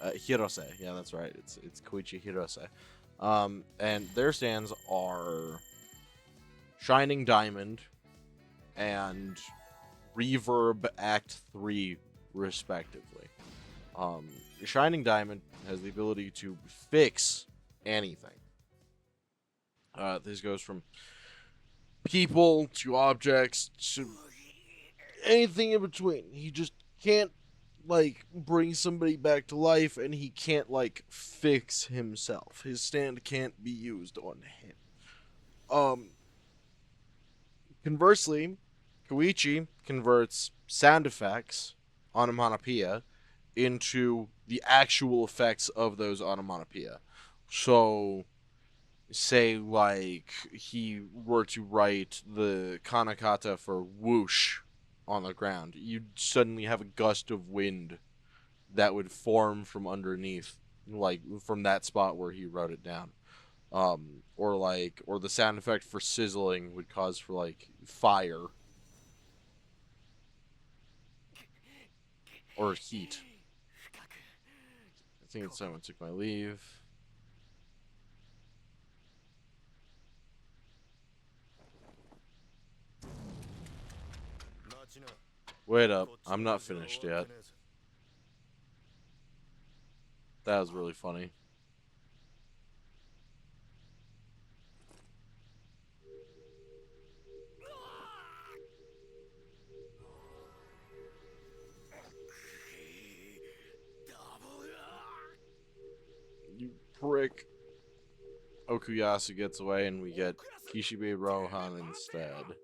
Hirose. Yeah, that's right. It's Koichi Hirose. And their stands are Shining Diamond and Reverb Act 3, respectively. Shining Diamond has the ability to fix anything. This goes from people to objects to anything in between. He just can't, like, bring somebody back to life, and he can't, like, fix himself. His stand can't be used on him. Conversely, Koichi converts sound effects, onomatopoeia, into the actual effects of those onomatopoeia. So, say, like, he were to write the kanakata for whoosh on the ground, you'd suddenly have a gust of wind that would form from underneath, like, from that spot where he wrote it down. Or the sound effect for sizzling would cause for, like, fire. Or heat. I think it's someone took my leave. Wait up, I'm not finished yet. That was really funny. You prick. Okuyasu gets away and we get Kishibe Rohan instead.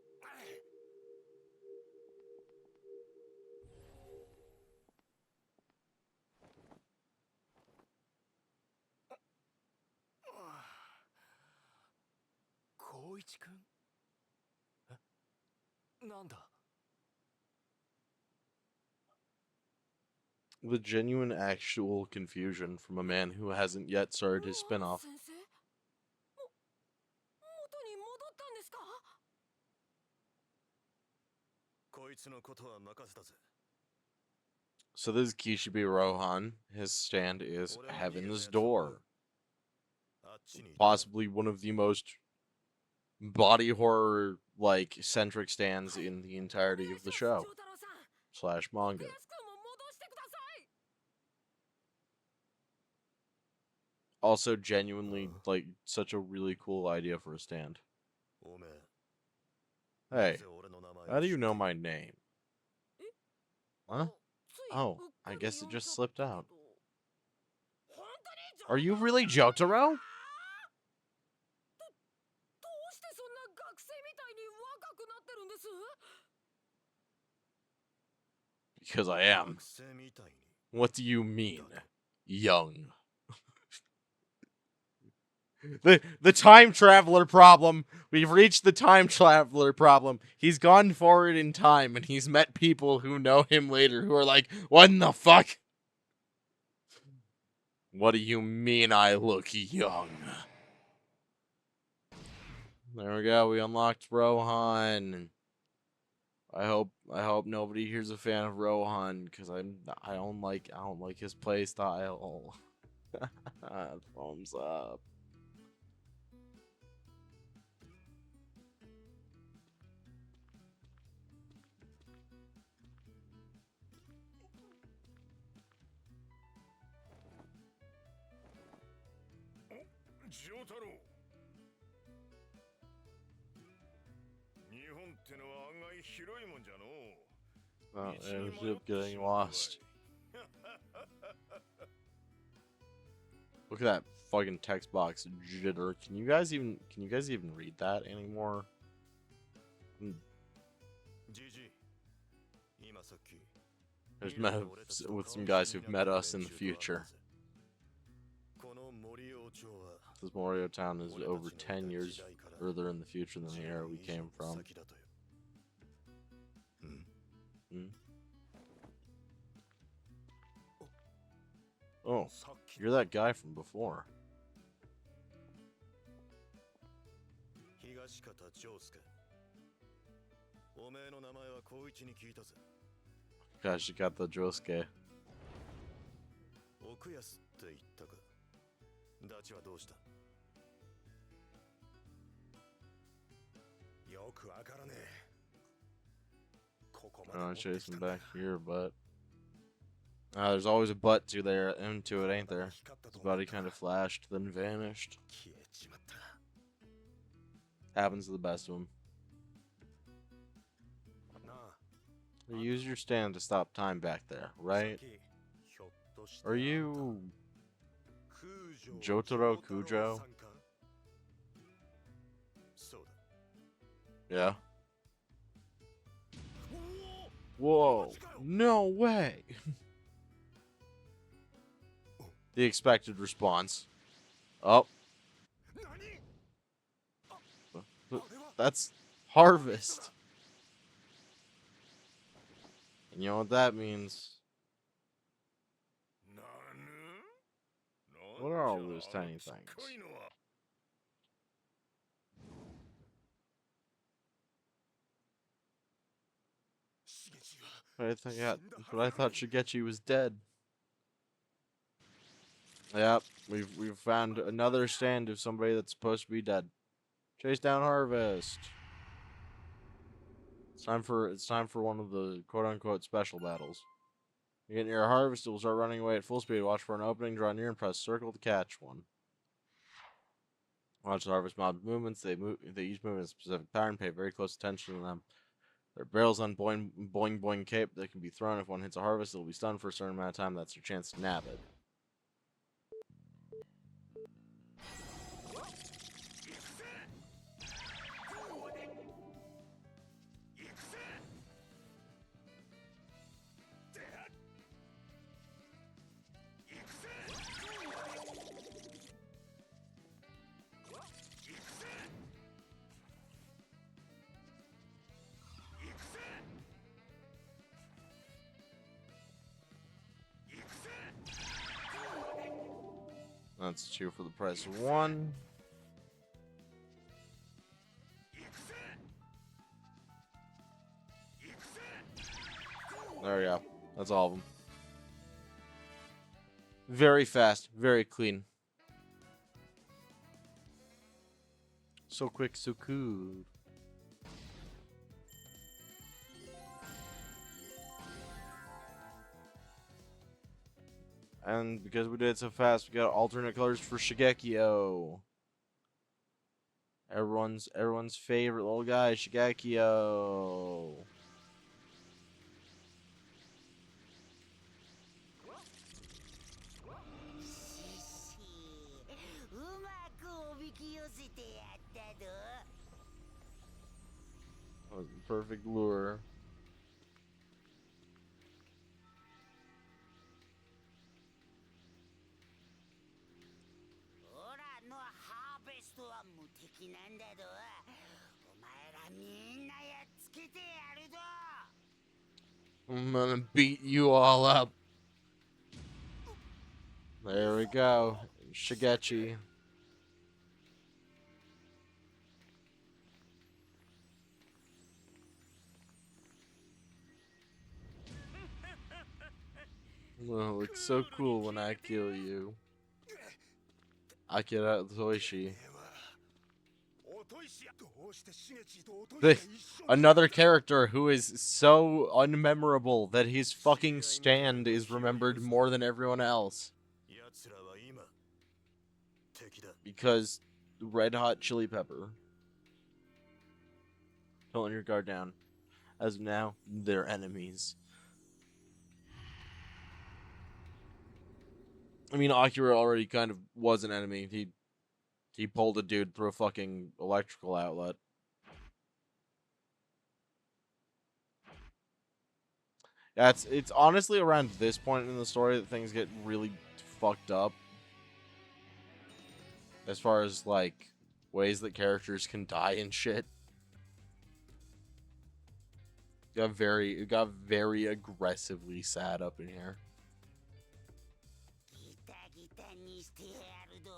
Koichi-kun? なんだ The genuine actual confusion from a man who hasn't yet started his spin-off. 先生元に戻ったんですか？こいつのことは任せたぜ。 So this is Kishibe Rohan. His stand is Heaven's Door. Possibly one of the most body horror like centric stands in the entirety of the show / manga. Also genuinely like such a really cool idea for a stand. Hey, how do you know my name? Huh? Oh, I guess it just slipped out. Are you really Jotaro? どうしてそんな学生みたいに若くなってるんです？ Because I am. What do you mean, young? The time traveler problem. We've reached the time traveler problem. He's gone forward in time and he's met people who know him later who are like, what in the fuck? What do you mean I look young? There we go. We unlocked Rohan. I hope nobody here's a fan of Rohan because I don't like his play style. Thumbs up. Jotaro. 日本ってのは案外広いもんじゃのう。 Oh, it ends up getting lost. Look at that fucking text box jitter. Can you guys even read that anymore? There's met with some guys who've met us in the future. This Morio Town is over 10 years further in the future than the era we came from. button. Oh, さっき you're that guy from before. 東方丈介。おめえの名前は光一に聞いたぜ。 Gosh, you got the Josuke. 奥安って言ったか。ダチはどうした。よくわからねえ。ここまで持 I'm ってきた chasing んだ back here, but there's always a but to there into it, ain't there? His body kind of flashed, then vanished. 消えちまった。 Happens to the best of them. なあ、 Use your stand to stop time back there, さっ right? きひょっとして Are you 空城 Jotaro 丈太郎 Kujo? さんか。そうだ。 Yeah. おお、 Whoa! No way! The expected response. Oh, 何。 that's harvest. And you know what that means? What are all those tiny things? But I thought Shigechi was dead. Yep, we've found another stand of somebody that's supposed to be dead. Chase down Harvest. It's time for one of the quote unquote special battles. You get near a harvest, it will start running away at full speed. Watch for an opening, draw near, and press circle to catch one. Watch the harvest mob movements. They each move in a specific pattern. Pay very close attention to them. There are barrels on boing boing boing cape that can be thrown. If one hits a harvest, it will be stunned for a certain amount of time. That's your chance to nab it. That's two for the price of one. There we go. That's all of them. Very fast, very clean. So quick, so cool. And because we did it so fast, we got alternate colors for Shigekio. Everyone's favorite little guy, Shigekio. That was the perfect lure. なんだど。お前らみんなやっつけてやるぞ。 I'm gonna beat you all up. There we go. Shigechi. Well, it looks so cool when I kill you. Akira Toishi. Another character who is so unmemorable that his fucking stand is remembered more than everyone else. Because Red Hot Chili Pepper. Don't let your guard down. As of now, they're enemies. I mean, Akira already kind of was an enemy. He pulled a dude through a fucking electrical outlet. Yeah, it's honestly around this point in the story that things get really fucked up. As far as, like, ways that characters can die and shit. It got very aggressively sad up in here. ギタギタにしてやるど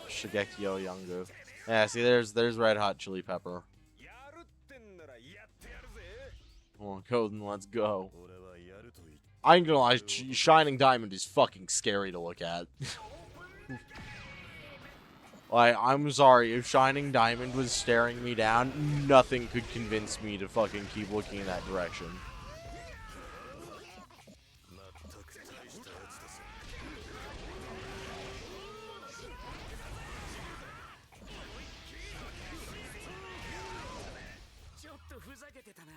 Shigekyo Yongu. Yeah, see, there's Red Hot Chili Pepper. やるってんならやってやるぜ Come on, Coden, let's go. 俺はやると言っ I ain't gonna lie, Shining Diamond is fucking scary to look at. Like, I'm sorry, if Shining Diamond was staring me down, nothing could convince me to fucking keep looking in that direction. 全く大したやつですちょっとふざけてたな。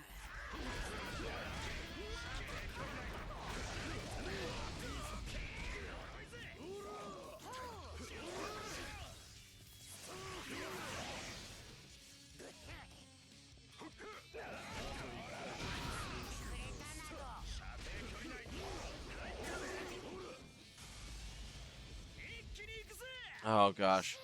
Oh gosh.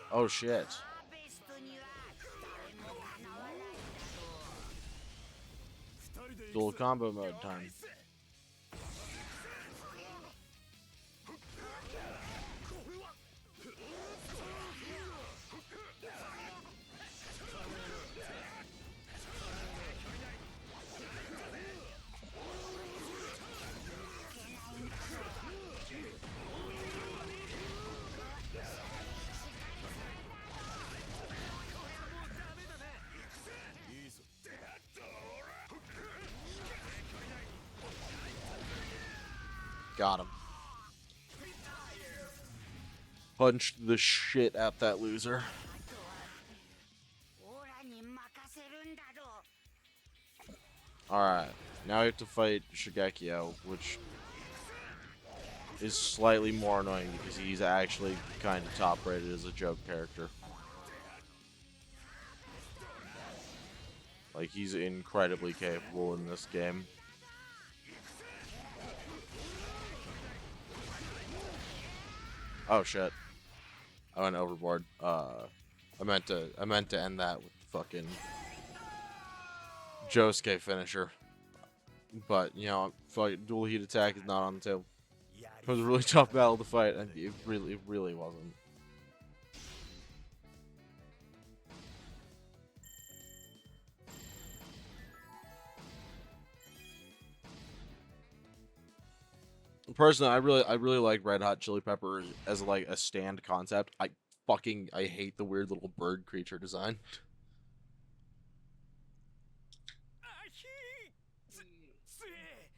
Oh shit. ベストには誰もかなわないだろ Dual combo mode time. Got him. Punched the shit out that loser. オラに任せるんだろ Alright, now we have to fight Shigekyo, which is slightly more annoying because he's actually kind of top rated as a joke character. Like, he's incredibly capable in this game. Oh shit. I went overboard. I meant to end that with the fucking Josuke finisher. But, you know, dual heat attack is not on the table. It was a really tough battle to fight, and it really wasn't. Personally, I really like Red Hot Chili Pepper as like a stand concept. I hate the weird little bird creature design. あひーつえ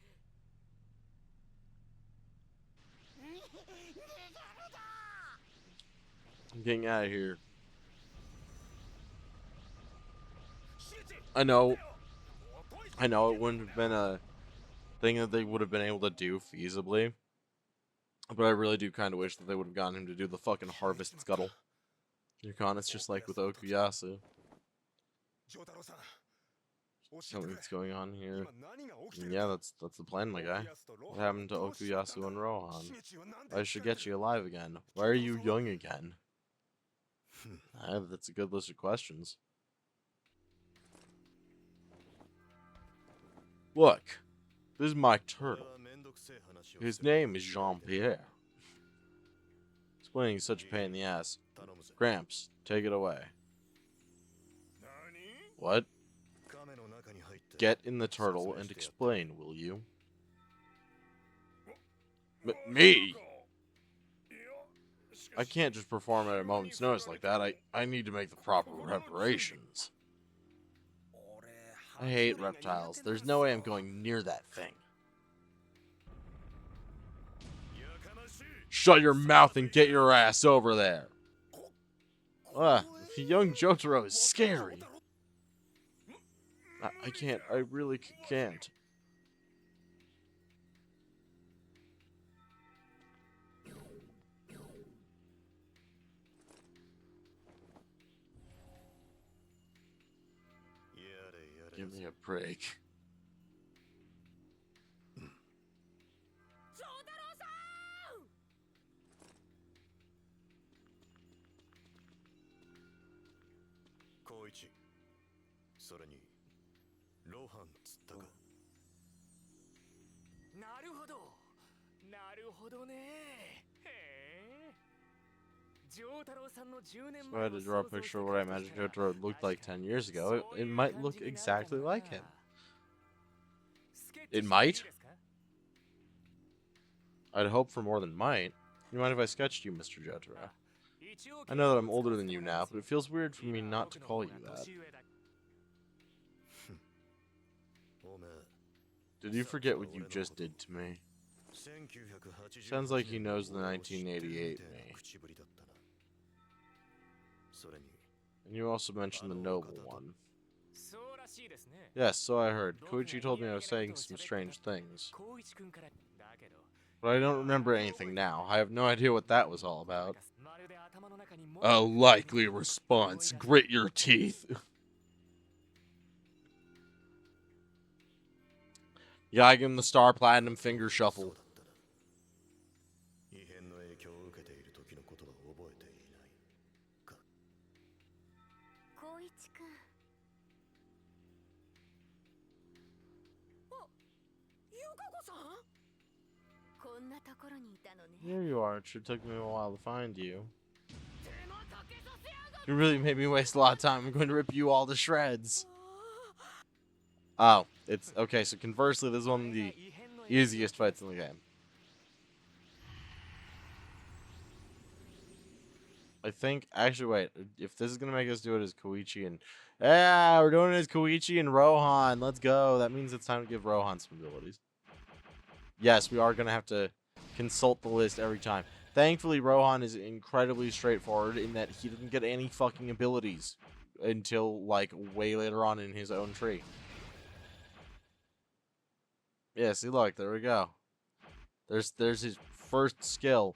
I'm getting out of here. シュチ I know it wouldn't have been a thing that they would have been able to do feasibly. But I really do kind of wish that they would have gotten him to do the fucking harvest scuttle. Yukon, it's just like with Okuyasu. ジョタロさん教えて Tell く me れ what's going on here. 今何が起きてる And yeah, that's the plan, my guy. What happened to Okuyasu and Rohan? I should get you alive again. Why are you young again? That's a good list of questions. Look, this is my turtle. His name is Jean-Pierre. Explaining is such a pain in the ass. Gramps, take it away. What? Get in the turtle and explain, will you? Me? I can't just perform at a moment's notice like that. I need to make the proper reparations. I hate reptiles. There's no way I'm going near that thing. Shut your mouth and get your ass over there. Young Jotaro is scary. I can't. I really can't. Give me a break. それにロハンつったか。なるほどなるほどね。へえ。Jotaro さんの10年 If I had to draw a picture of what I imagined Jojo looked like 10 years ago, it might look exactly like him. It might? I'd hope for more than might. You mind if I sketched you, Mr. Jotaro? I know that I'm older than you now, but it feels weird for me not to call you that. Did you forget what you just did to me? Sounds like he knows the 1988 me. And you also mentioned the noble one. Yes, so I heard. Koichi told me I was saying some strange things. But I don't remember anything now. I have no idea what that was all about. A likely response. Grit your teeth. You gotta give him the Star Platinum finger shuffle. 異変の影響を受けている時のことは覚えていないか。光一くん。あ、ゆかこさん。こんなところにいたのね。 Here you are. It sure took me a while to find you. You really made me waste a lot of time. I'm going to rip you all to shreds. Oh, it's okay. So conversely, this is one of the easiest fights in the game. I think, actually, wait. If this is gonna make us do it as Koichi and we're doing it as Koichi and Rohan. Let's go. That means it's time to give Rohan some abilities. Yes, we are gonna have to consult the list every time. Thankfully, Rohan is incredibly straightforward in that he didn't get any fucking abilities until like way later on in his own tree. Yeah, see, look, there we go. There's his first skill.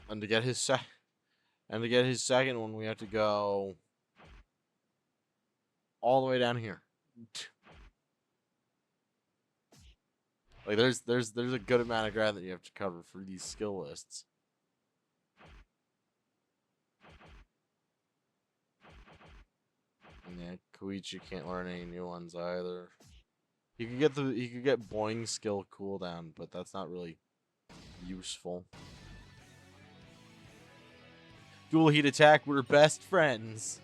And to get his second one, we have to go all the way down here. Like there's a good amount of ground that you have to cover for these skill lists. And yeah, Koichi can't learn any new ones either. He could get Boing skill cooldown, but that's not really useful. Dual heat attack, we're best friends.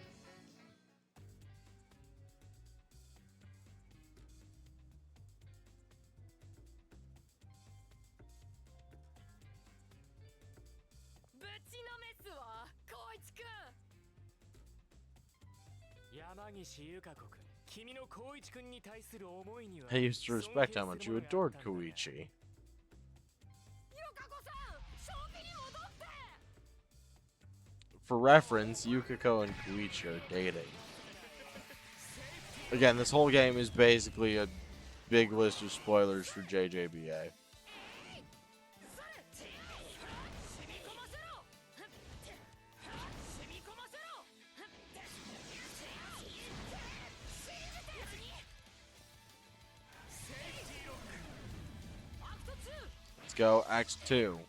I used to respect how much you adored Koichi. For reference, Yukiko and Koichi are dating. Again, this whole game is basically a big list of spoilers for JJBA. Let's go, Act 2.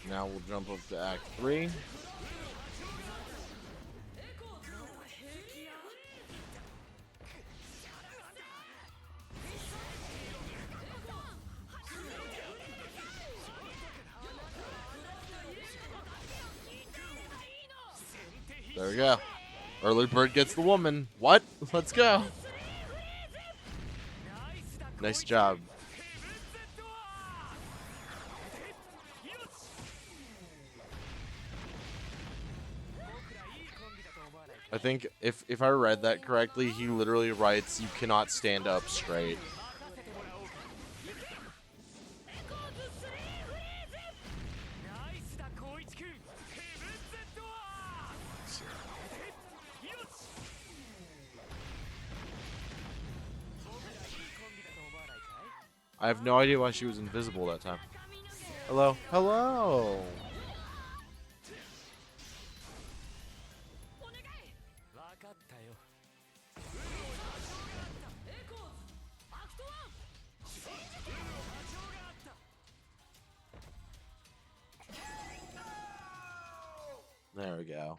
Now we'll jump up to Act 3. There we go. Early bird gets the woman. What? Let's go. Nice job. I think if I read that correctly, he literally writes, "You cannot stand up straight." 任せてもらおうか。ナイスだ光一くん。ヘブンズドアー。よし。僕らいいコンビだと思わないかい？ I have no idea why she was invisible that time. Hello, hello. 分かったよ。 There we go.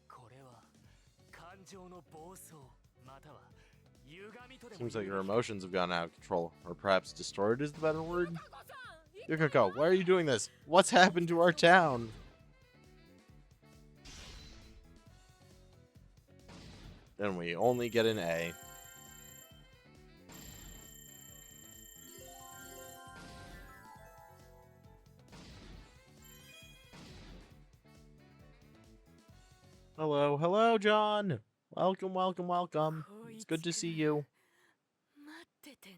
これは感情の暴走または歪みとでも Seems like 言 her うべき emotions have gone out of control, or perhaps distorted is the better word. Yukiko, why are you doing this? What's happened to our town? And we only get an A. Hello, hello, John. Welcome, welcome, welcome. It's good to see you. 待っててね。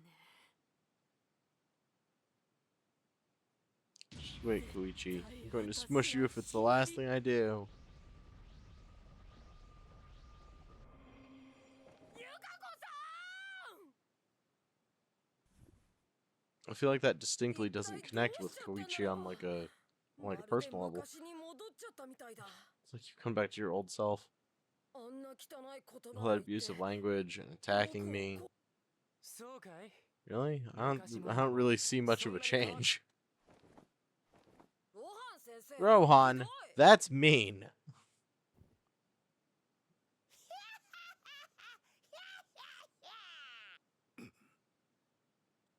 Wait, Koichi. I'm going to smush you if it's the last thing I do. I feel like that distinctly doesn't connect with Koichi on like a personal level. 昔に戻っちゃったみたいだ。 It's like you come back to your old self. あんな汚い言 All 葉 that を言って abusive language and attacking me. そうかい？ Really? I don't really see much of a change. ロハン先生。 Rohan, that's mean.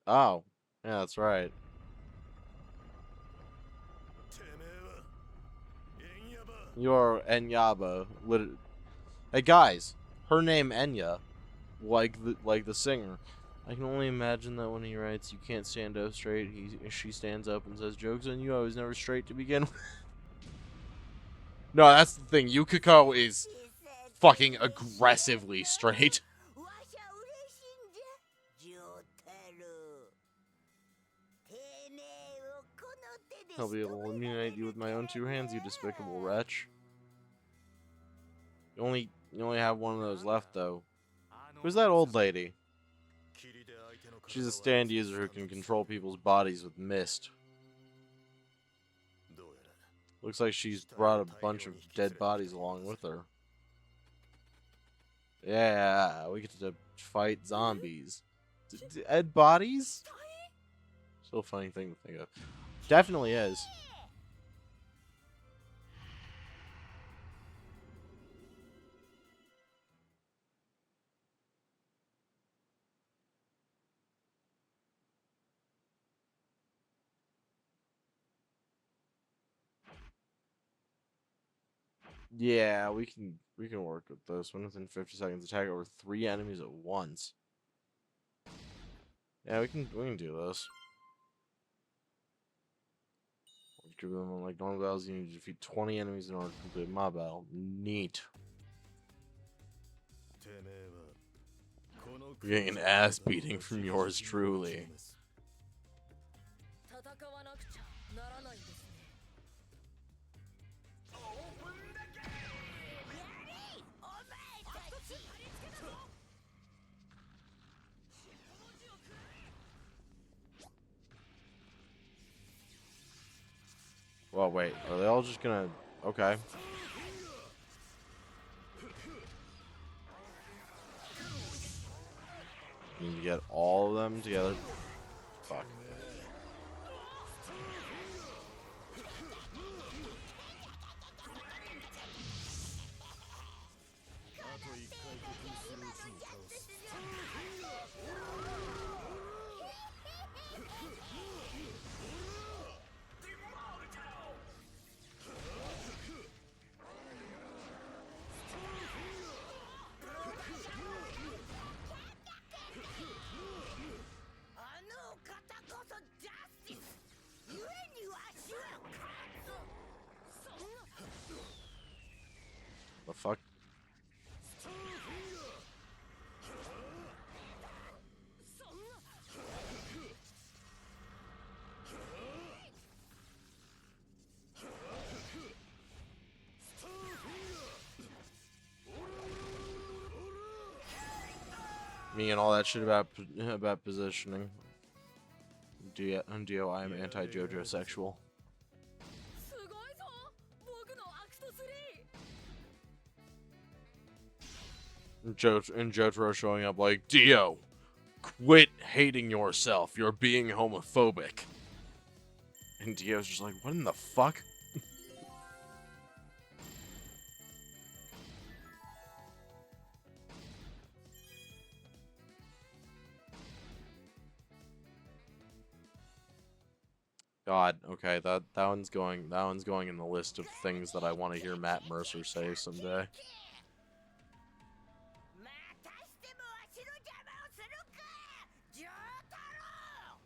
Oh, yeah, that's right. てめえはエンヤバ You're Enyaba. Hey guys, her name Enya, like the singer. I can only imagine that when he writes, "You can't stand up straight," she stands up and says, "Joke's on you, I was never straight to begin with." No, that's the thing. Yukiko is fucking aggressively straight. わしゃ嬉しいんじゃジョータロウ。てめえをこの手で I'll be able to eliminate you with my own two hands, you despicable wretch. You only have one of those left, though. Who's that old lady? 霧で相手の体を She's a stand user who can control people's bodies with mist. どうやら Looks like she's brought a bunch of dead bodies along with her. Yeah, we get to fight zombies. Dead bodies? Still a funny thing to think of. Definitely is. Yeah, we can work with this one within 50 seconds. Attack over 3 enemies at once. Yeah, we can do this. Give them like normal battles. You need to defeat 20 enemies in order to complete my battle. Neat. てめえはこの You're getting an ass beating from yours truly. 戦わなくちゃならないんですね。 Well, wait. Are they all just gonna... Okay. You need to get all of them together. Fuck. fuck? Me and all that shit about positioning. Dio, I am anti-Jojo sexual. すごいぞ僕のアクト3 And Jotaro showing up like, Dio, quit hating yourself. You're being homophobic. And Dio's just like, what in the fuck? God, okay, that one's going in the list of things that I want to hear Matt Mercer say someday. またしてもわしの邪魔をするかジョータロ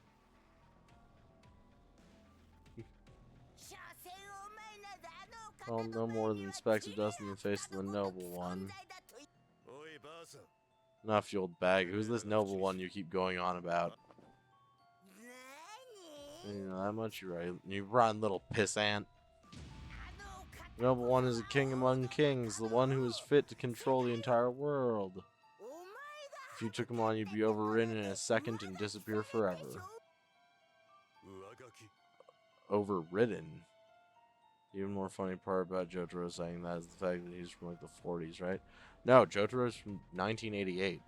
ウ所詮お前などあのお Well, 方 no の more 前に than は specks 地 of 霊 dust in the の face of the 蓋の noble ごとき one. 存在だと おいばあさん Enough, you old bag. Who's this noble one you keep going on about? 何 You know that much, you're right. You rotten little pissant. あのお方 The noble one is a king among kings, the one who is fit to control the entire world. お前 If you took him on, you'd be overridden in a second and disappear forever. 上書き Overridden? The even more funny part about Jotaro saying that is the fact that he's from like the 40s, right? No, Jotaro's from 1988.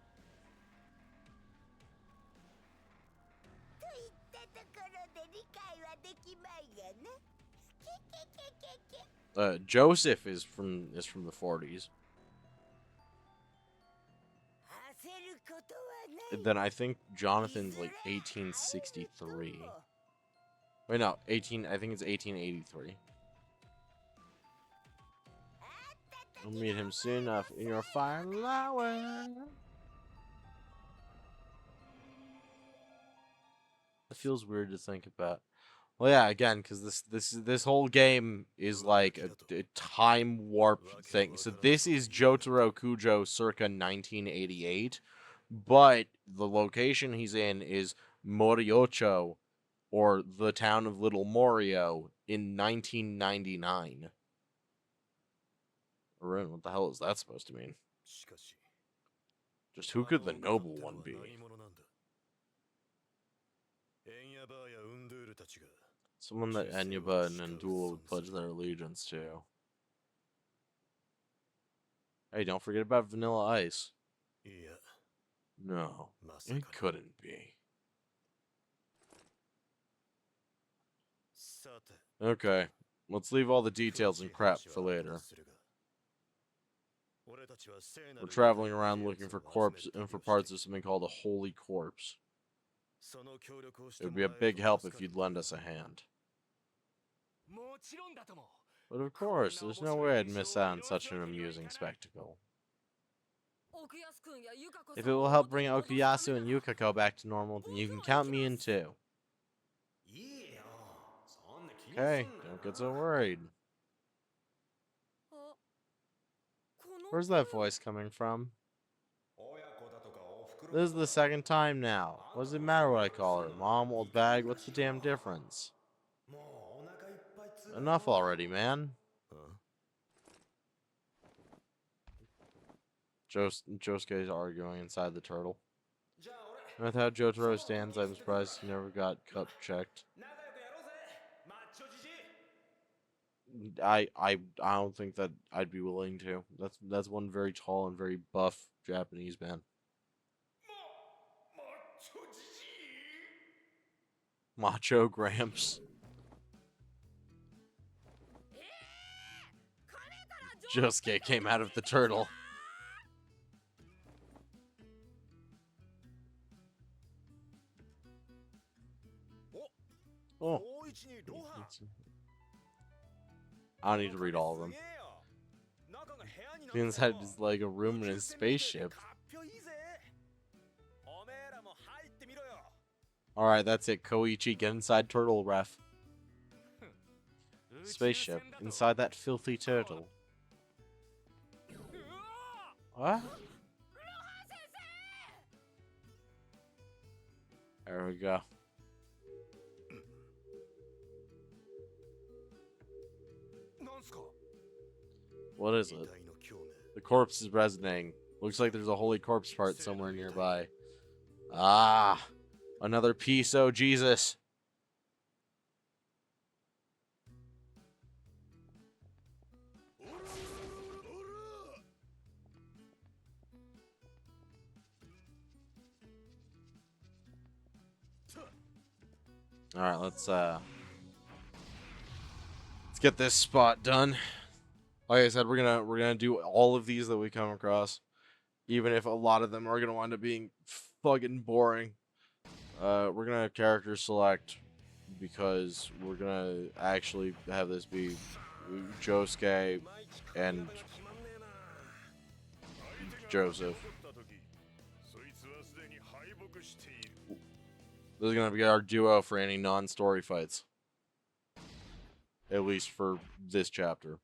といったところで理解はできまいがな。けけけけけ。 Joseph is from the 40s. 焦ることはない。 Then I think Jonathan's like 1863. Wait, no, I think it's 1883. We'll meet him soon enough in your fire flower. It feels weird to think about. Well, yeah, again, because this whole game is like a time warp thing. So this is Jotaro Kujo circa 1988, but the location he's in is Moriocho, or the town of Little Morio, in 1999. Arun, what the hell is that supposed to mean? しかし Just who could the noble one be? 何者なんだエンヤバーやウンドゥールたちが Someone that Enyaba and Ndula would pledge their allegiance to. Hey, don't forget about Vanilla Ice. いや No, まさ it か couldn't be. さて Okay, let's leave all the details and crap for later. 俺たちは聖なる We're traveling around looking for corpse and for parts of something called a holy corpse. その協力をし It て would も be ら a える big と help 助 if かる you'd lend us a hand. もちろんだとも But of course, there's no way I'd miss out on such an amusing spectacle. 奥安くんやゆかこ If さ it んを will help 元に bring 戻す Okuyasu た and めなら Yukiko back to normal, then you can count me in too. いいよそんな気に Okay, すんな don't get so worried. あこの Where's that voice coming from? 親子だとかおふくろ This is the second time now. What does it matter what I call her? Mom, old bag, what's the damn difference? もうお腹いっぱいっつうの Enough already, man. うん Josuke is arguing inside the turtle. じゃあ俺 With how Jotaro stands, I'm surprised he never got cup checked. 仲良くやろうぜマッチョじじい I don't think that I'd be willing to. That's one very tall and very buff Japanese man. マッチョじじい Macho Gramps. かねたら Josuke came out of the turtle. Oh. 高一にロハン I don't need to read all of them. すげえよ中が部屋にな The inside is like a room in a spaceship. かっぴょいいぜおめえらも入ってみろよ Alright, that's it. Koichi, get inside turtle ref. 宇宙船 Spaceship. だと Inside that filthy turtle. What? There we go. What is it? The corpse is resonating. Looks like there's a holy corpse part somewhere nearby. Ah, another piece. Oh, Jesus. All right, let's get this spot done. Like I said, we're gonna do all of these that we come across, even if a lot of them are gonna wind up being fucking boring. We're gonna character select because we're gonna actually have this be Josuke and Joseph. This is gonna be our duo for any non-story fights, at least for this chapter.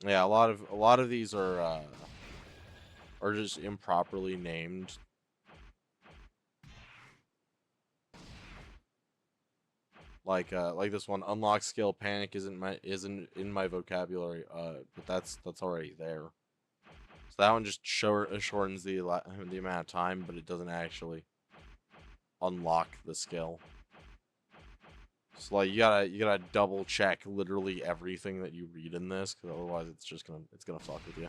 Yeah, a lot of these are just improperly named. Like this one, unlock skill panic isn't in my vocabulary. But that's already there. So that one just shortens the amount of time, but it doesn't actually unlock the skill. So like you gotta double check literally everything that you read in this, because otherwise it's gonna fuck with you.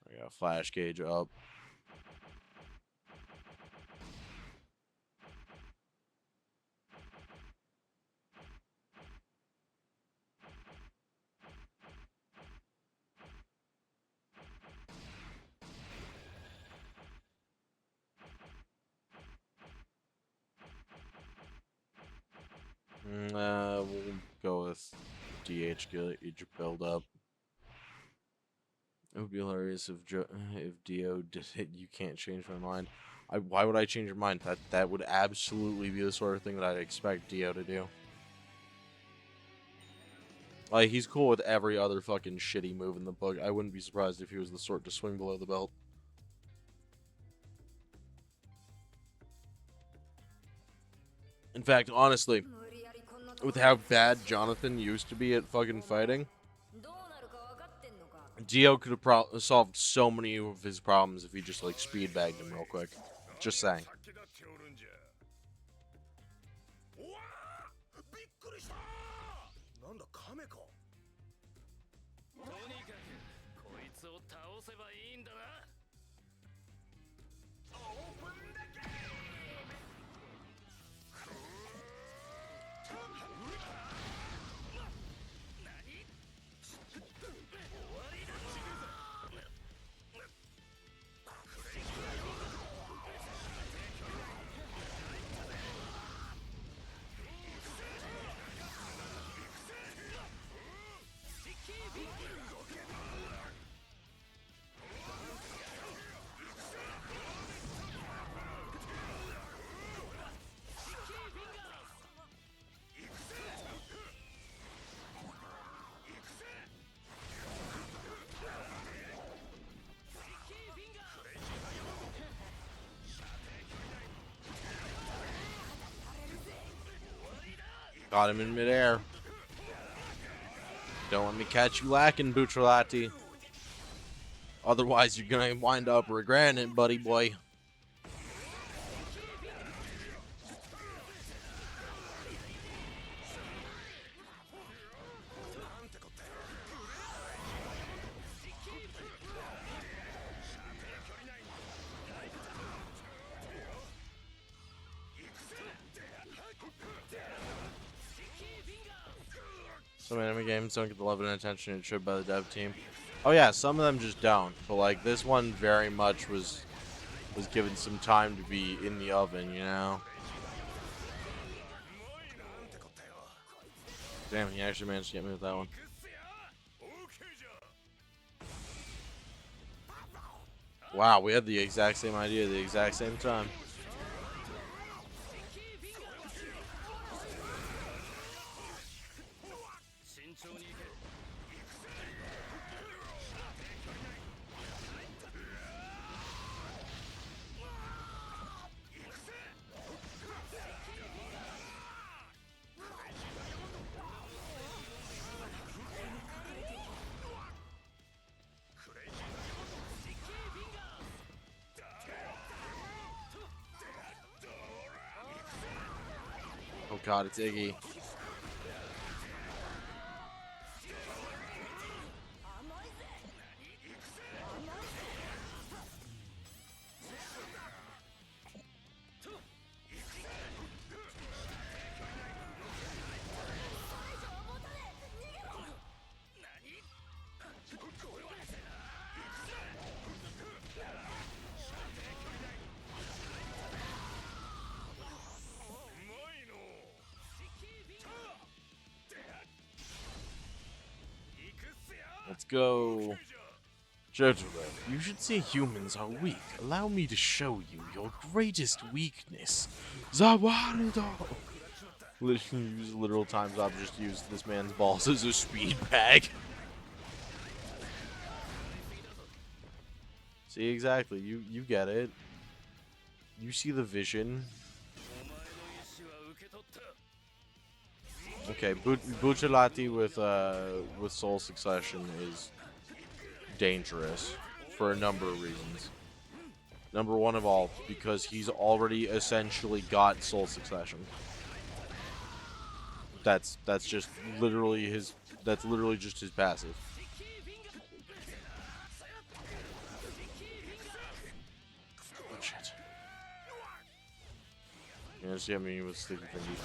There you go, flash gauge up. We'll go with DH gauge build up. It would be hilarious if Dio did it. You can't change my mind. Why would I change your mind? That would absolutely be the sort of thing that I'd expect Dio to do. Like, he's cool with every other fucking shitty move in the book. I wouldn't be surprised if he was the sort to swing below the belt. In fact, honestly, with how bad Jonathan used to be at fucking fighting, Dio could have solved so many of his problems if he just, like, speed bagged him real quick. Just saying. Got him in midair. Don't let me catch you lacking, Bucciolati. Otherwise, you're gonna wind up regretting it, buddy boy. Some anime games don't get the love and attention it should by the dev team. Oh yeah, some of them just don't. But like this one very much was given some time to be in the oven, you know? Damn, he actually managed to get me with that one. Wow, we had the exact same idea at the exact same time. Oh god, it's Iggy. Let's go. Jojo, you should see humans are weak. Allow me to show you your greatest weakness. Zawarudo! Literally use literal times I've just used this man's balls as a speed bag. See, exactly. You get it. You see the vision. Okay, Bucciolati with Soul Succession is dangerous for a number of reasons. Number one of all, because he's already essentially got Soul Succession. That's just literally his. That's literally just his passive. Oh shit! Yeah, just hit me with sticky fingers.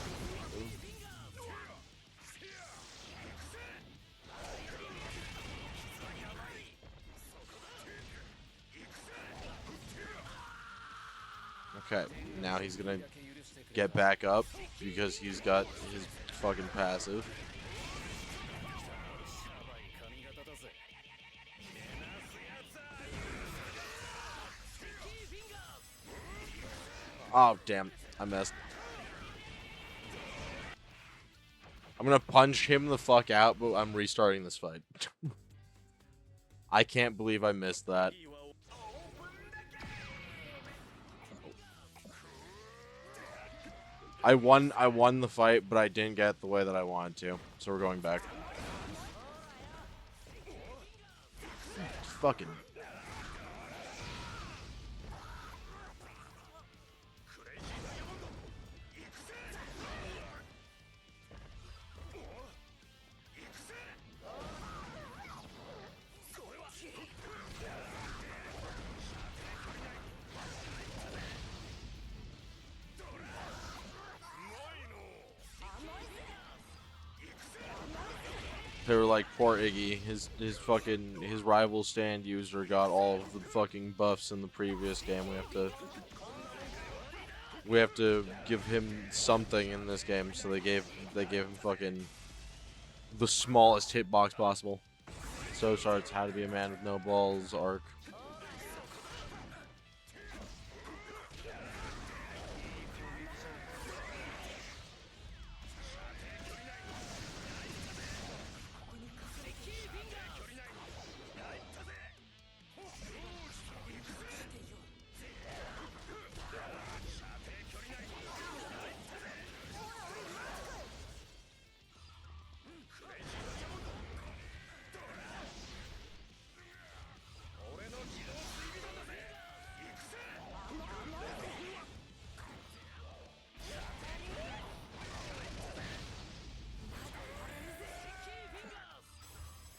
Okay, now he's gonna get back up because he's got his fucking passive. Oh, damn. I missed. I'm gonna punch him the fuck out, but I'm restarting this fight. I can't believe I missed that. I won the fight, but I didn't get it the way that I wanted to. So we're going back. Fucking. They were like, poor Iggy, his rival stand user got all of the fucking buffs in the previous game. We have to give him something in this game, so they gave him fucking the smallest hitbox possible. So starts How to Be a Man with No Balls arc.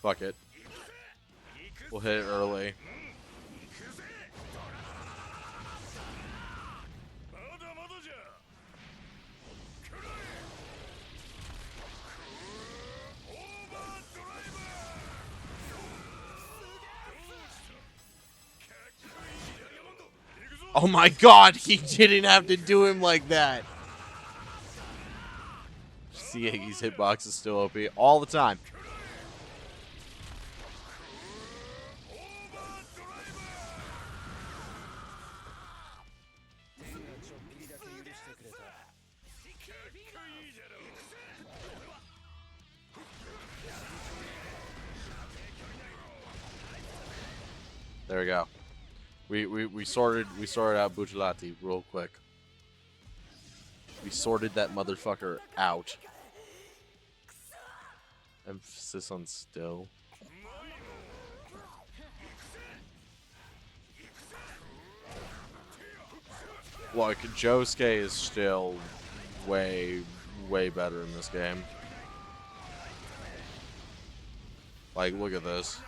Fuck it. We'll hit it early. Oh my god, he didn't have to do him like that. See, Iggy's hitbox is still OP all the time. There we go. We sorted out Bucciolati real quick. We sorted that motherfucker out. Emphasis on still. Look, Josuke is still way better in this game. Like, look at this.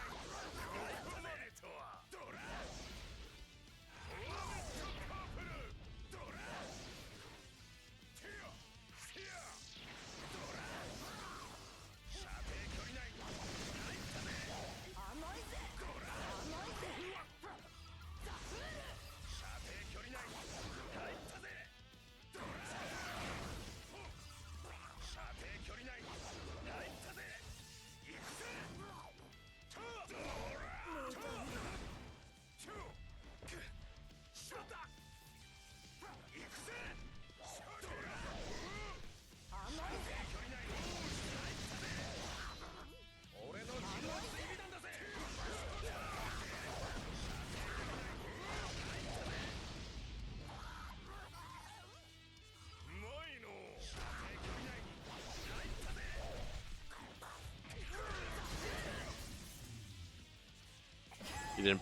He didn't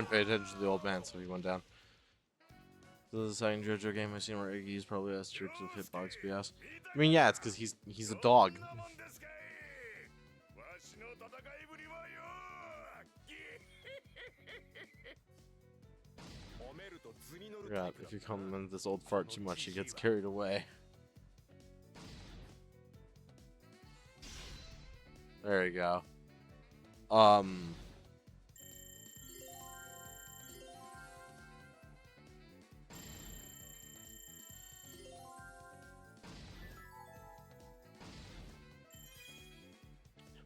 pay attention to the old man, so he went down. This is the second JoJo game I've seen where Iggy's probably as strict of hitbox BS. I mean, yeah, it's because he's a dog. Yeah, if you compliment this old fart too much, he gets carried away. There you go.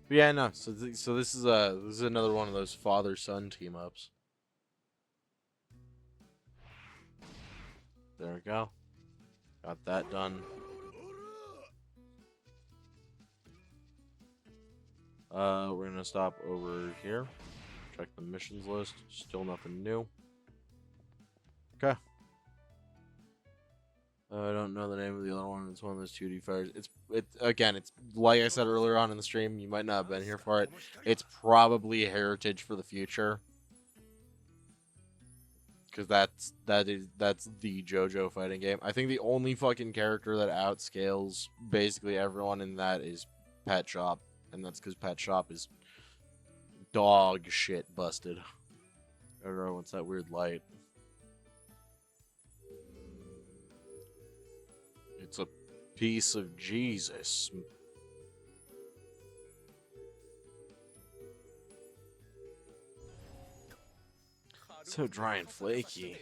But yeah, no. So this is another one of those father-son team-ups. There we go. Got that done. We're gonna stop over here. Check the missions list. Still nothing new. Okay. I don't know the name of the other one. It's one of those 2D fighters. It's like I said earlier on in the stream. You might not have been here for it. It's probably Heritage for the future, because that's the JoJo fighting game. I think the only fucking character that outscales basically everyone in that is Pet Shop, and that's because Pet Shop is dog shit busted. I don't know what's that weird light. It's a piece of Jesus. So dry and flaky.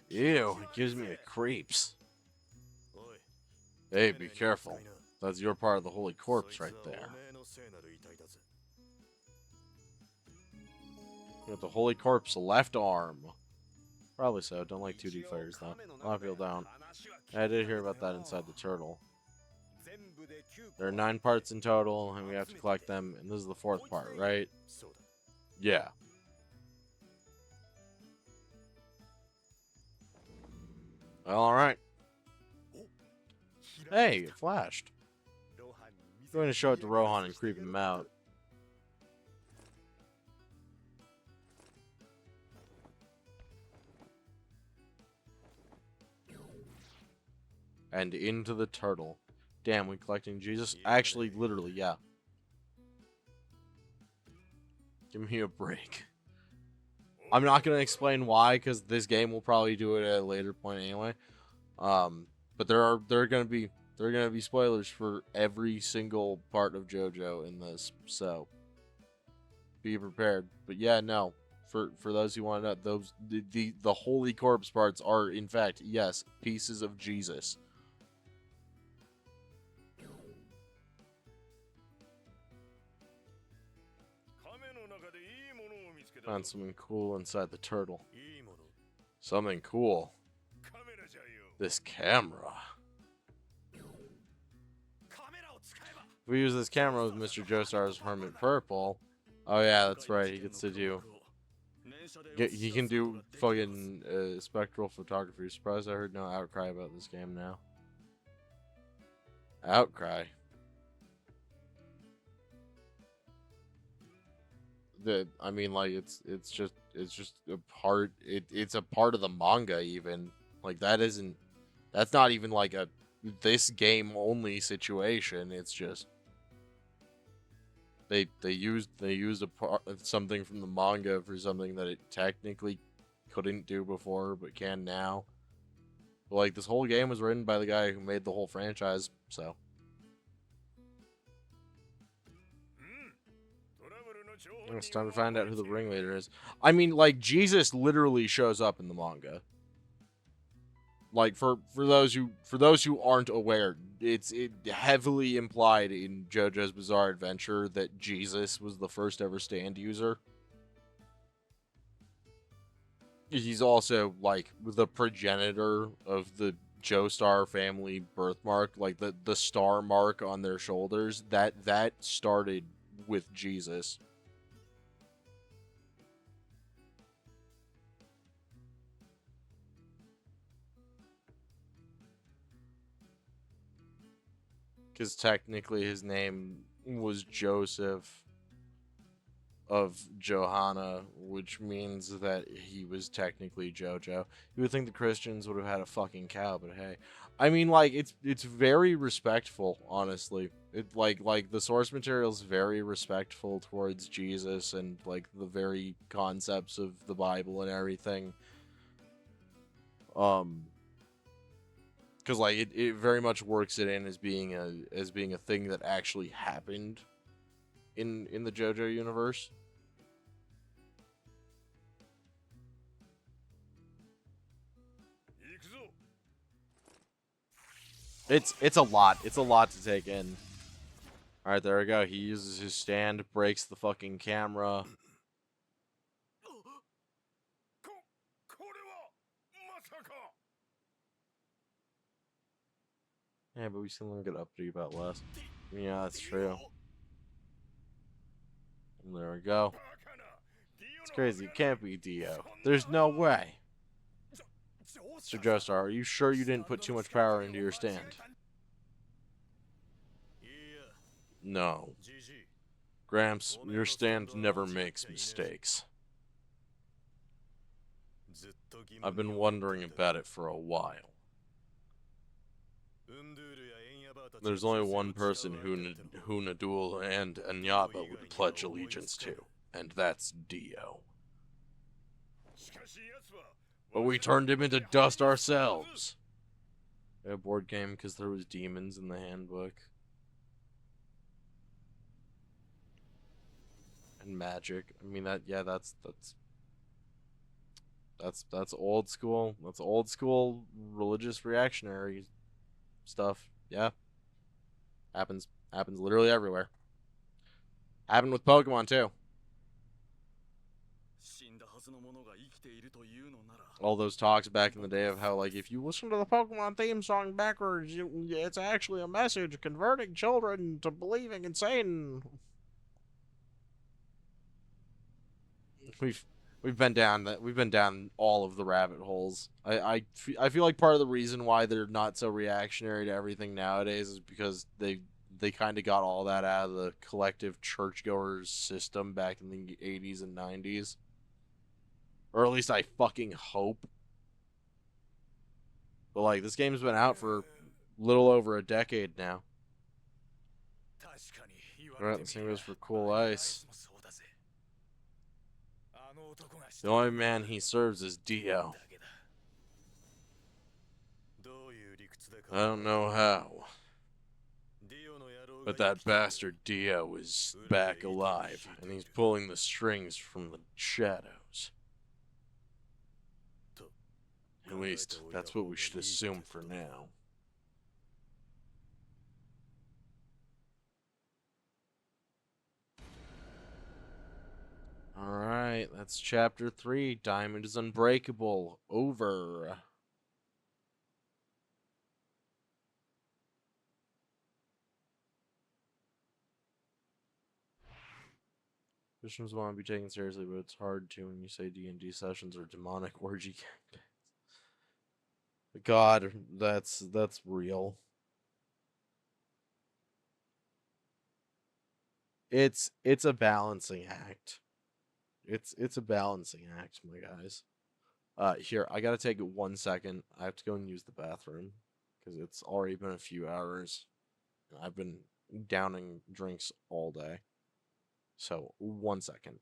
Ew, it gives me the creeps. Hey, be careful. That's your part of the holy corpse right there. You got the holy corpse left arm. Probably so. Don't like 2D fighters though. A lot of people don't. I did hear about that inside the turtle. There are 9 parts in total, and we have to collect them, and this is the 4th part, right? Yeah. Well, alright. Hey, it flashed. I'm going to show it to Rohan and creep him out. And into the turtle. Damn, we collecting Jesus? Actually, literally, yeah. Give me a break. I'm not gonna explain why, because this game will probably do it at a later point anyway. But there are gonna be spoilers for every single part of JoJo in this, so be prepared. But yeah, no. For those who want to know, those the holy corpse parts are in fact, yes, pieces of Jesus. Found something cool inside the turtle. Something cool. This camera. If we use this camera with Mr. Joestar's Hermit Purple. Oh yeah, that's right. He gets to do He can do fucking spectral photography. Surprised I heard no outcry about this game now. Outcry. I mean, like it's just a part. It's a part of the manga even. Like that's not even like a this game only situation. It's just they used a part something from the manga for something that it technically couldn't do before but can now. But, like, this whole game was written by the guy who made the whole franchise, so. It's time to find out who the ringleader is. I mean, like, Jesus literally shows up in the manga. Like, for those who aren't aware, it heavily implied in JoJo's Bizarre Adventure that Jesus was the first ever stand user. He's also, like, the progenitor of the Joestar family birthmark, like the star mark on their shoulders. That started with Jesus. Because technically his name was Joseph of Johanna, which means that he was technically Jojo. You would think the Christians would have had a fucking cow, but hey. I mean, like, it's very respectful, honestly. It like the source material is very respectful towards Jesus and like the very concepts of the Bible and everything. Because like it very much works it in as being a thing that actually happened in the JoJo universe. It's a lot. It's a lot to take in. All right, there we go. He uses his stand, breaks the fucking camera. Yeah, but we still don't get uppity about less. Yeah, that's true. And there we go. It's crazy. It can't be Dio. There's no way. Mr. Joestar, are you sure you didn't put too much power into your stand? No. Gramps, your stand never makes mistakes. I've been wondering about it for a while. There's only one person who Nadul and Anyaba would pledge allegiance to, and that's Dio. But we turned him into dust ourselves. A board game because there was demons in the handbook. And magic. I mean that's old school. That's old school religious reactionary stuff. Yeah. Happens literally everywhere. Happened with Pokemon too. All those talks back in the day of how, like, if you listen to the Pokemon theme song backwards, it's actually a message converting children to believing in Satan. We've been down all of the rabbit holes. I feel like part of the reason why they're not so reactionary to everything nowadays is because they kind of got all that out of the collective churchgoers system back in the 80s and 90s. Or at least I fucking hope. But, like, this game's been out for a little over a decade now. Alright, the same goes for Cool Ice. The only man he serves is Dio. I don't know how, but that bastard Dio is back alive, and he's pulling the strings from the shadows. At least, that's what we should assume for now. Alright, that's chapter 3. Diamond is Unbreakable. Over. Christians want to be taken seriously, but it's hard to when you say D&D sessions are demonic orgy campaigns. God, that's real. It's a balancing act. It's a balancing act, my guys. Here, I gotta take 1 second. I have to go and use the bathroom because it's already been a few hours. I've been downing drinks all day. So 1 second.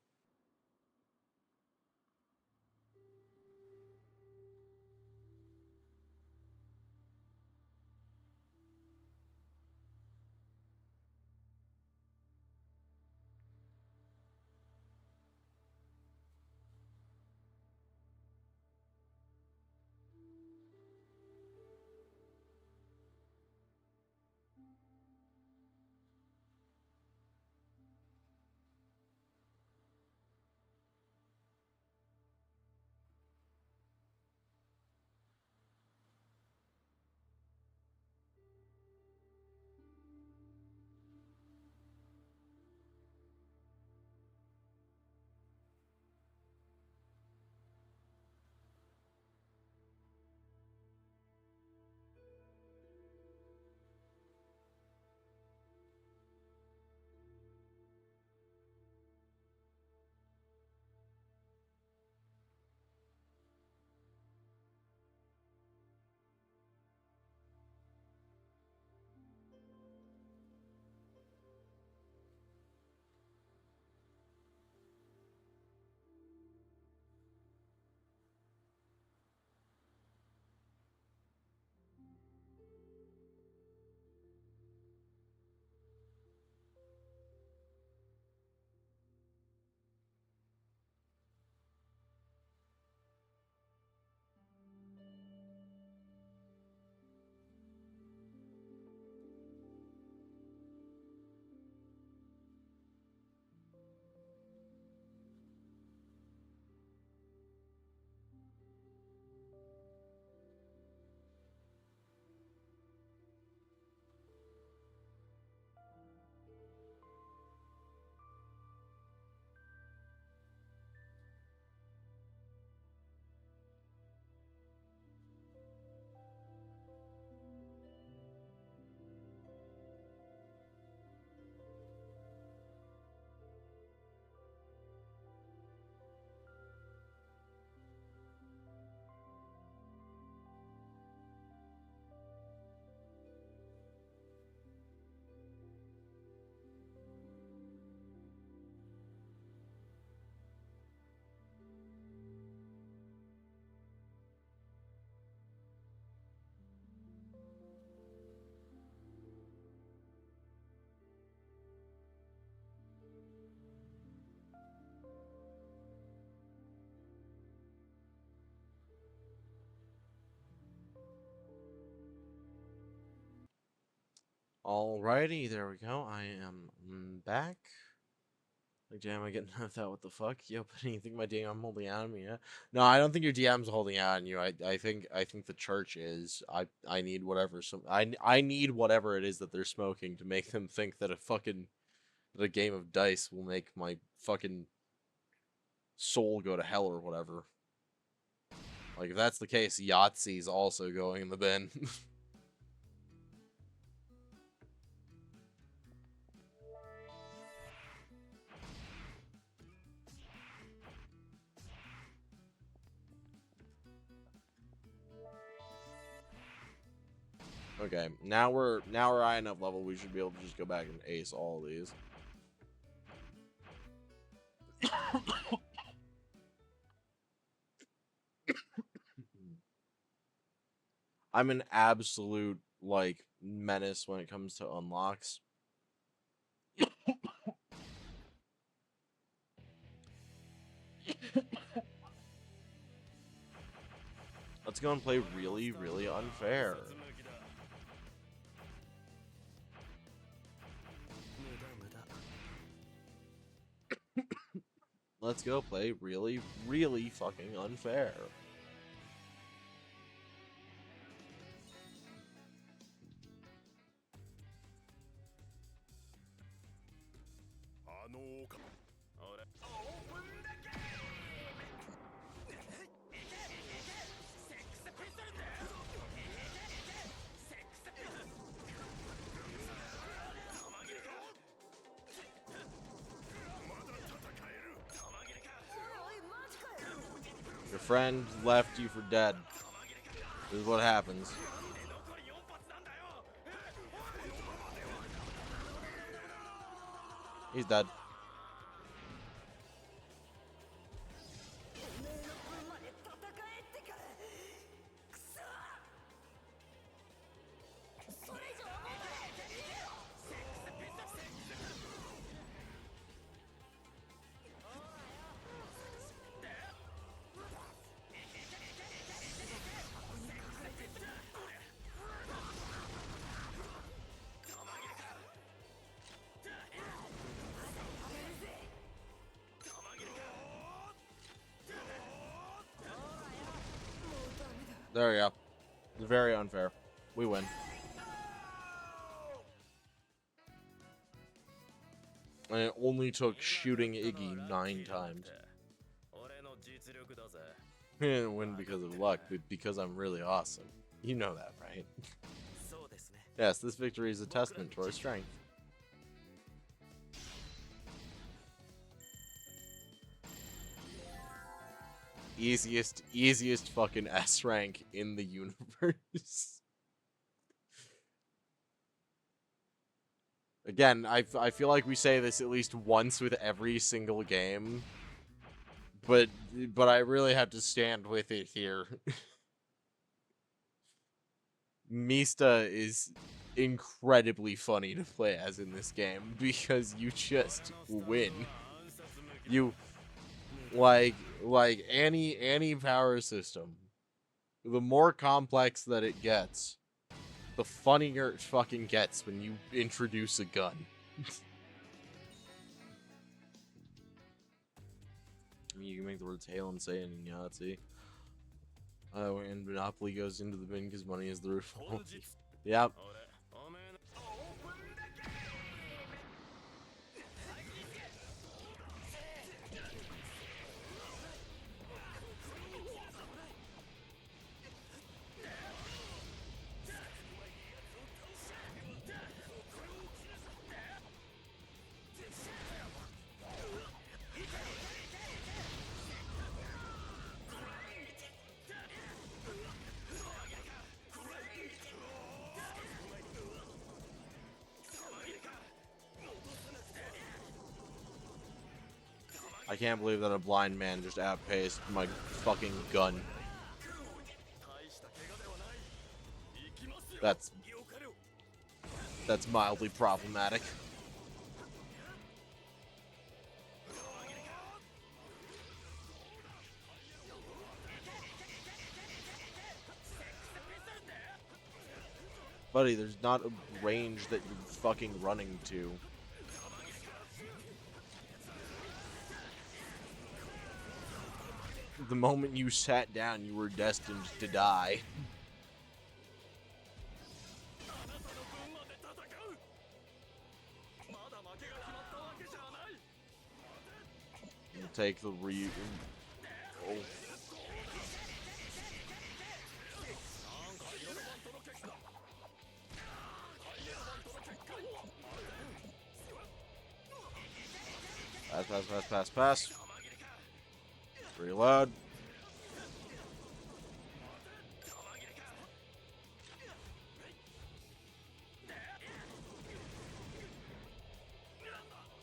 Alrighty, there we go. I am back. Like, damn, I get enough that. What the fuck? Yo, but you think my DM holding out on me? Yeah. No, I don't think your DM's holding out on you. I think the church is. I need whatever. I need whatever it is that they're smoking to make them think that a game of dice will make my fucking soul go to hell or whatever. Like, if that's the case, Yahtzee's also going in the bin. Okay, now we're high enough level. We should be able to just go back and ace all of these. I'm an absolute like menace when it comes to unlocks. Let's go and play really, really unfair. Let's go play really, really fucking unfair. Your friend left you for dead. This is what happens. He's dead. おめえの分まで戦えってか。くそ。それ以上はもたない。逃げろ。There we go. It's very unfair. We win. And it only took shooting Iggy 9 times. 俺の実力だぜ。 We didn't win because of luck, but because I'm really awesome. You know that, right? そうですね。 Yes, this victory is a testament to our strength. Easiest fucking S rank in the universe. Again, I feel like we say this at least once with every single game, but I really have to stand with it here. Mista is incredibly funny to play as in this game because you just win. You like any power system, the more complex that it gets, the funnier it fucking gets when you introduce a gun. You can make the words hail and say it in Yahtzee. And Monopoly goes into the bin because money is the root of all. Yep. 俺、おめえの I can't believe that a blind man just outpaced my fucking gun. That's mildly problematic. Buddy, there's not a range that you're fucking running to. The moment you sat down, you were destined to die. We'll take the Oh. Pass. Reload.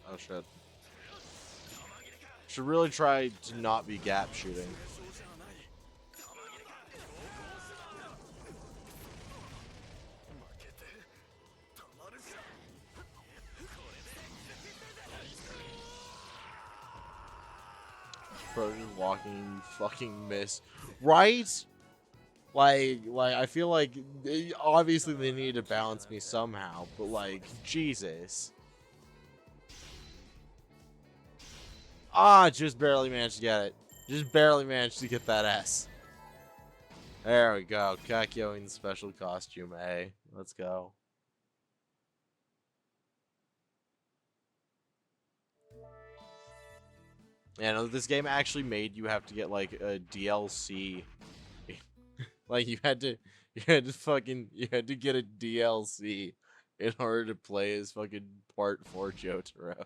Oh shit. Should really try to not be gap shooting. Bro, just walking, you fucking miss. Right? Like, I feel like, obviously they need to balance me somehow, but like, Jesus. Ah, just barely managed to get it. Just barely managed to get that S. There we go. Kakyo in special costume A. Let's go. Yeah, no, this game actually made you have to get like a DLC. Like you had to get a DLC in order to play as fucking part 4 Jotaro.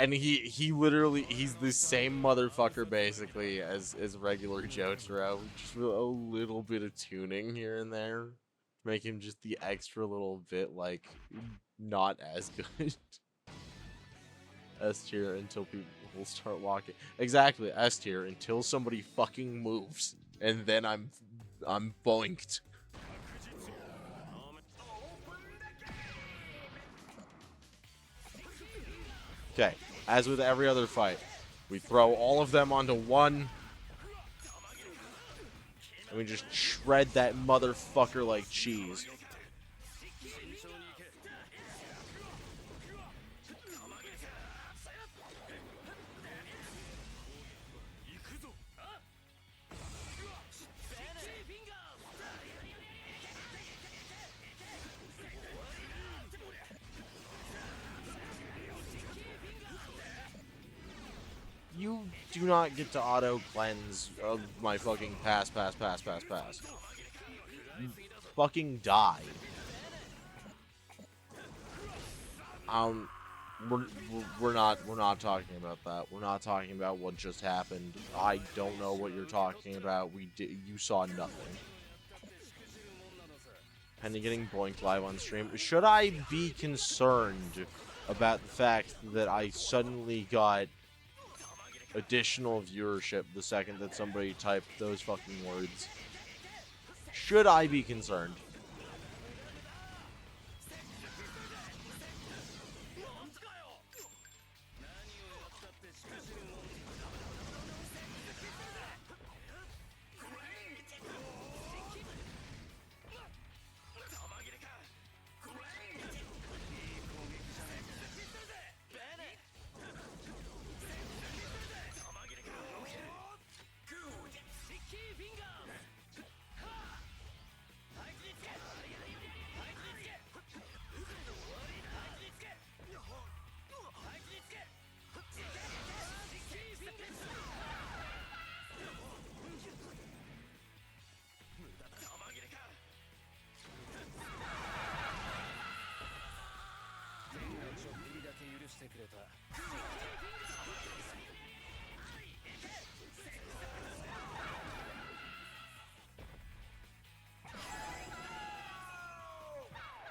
And he literally, he's the same motherfucker basically as regular Jotaro, just with a little bit of tuning here and there, make him just the extra little bit like not as good. S tier until people will start walking. Exactly, S tier until somebody fucking moves, and then I'm boinked. Okay, as with every other fight, we throw all of them onto one, and we just shred that motherfucker like cheese. You do not get to auto cleanse my fucking pass. You fucking die. We're not talking about that. We're not talking about what just happened. I don't know what you're talking about. You saw nothing. Penny getting boinked live on stream. Should I be concerned about the fact that I suddenly got additional viewership the second that somebody typed those fucking words? Should I be concerned?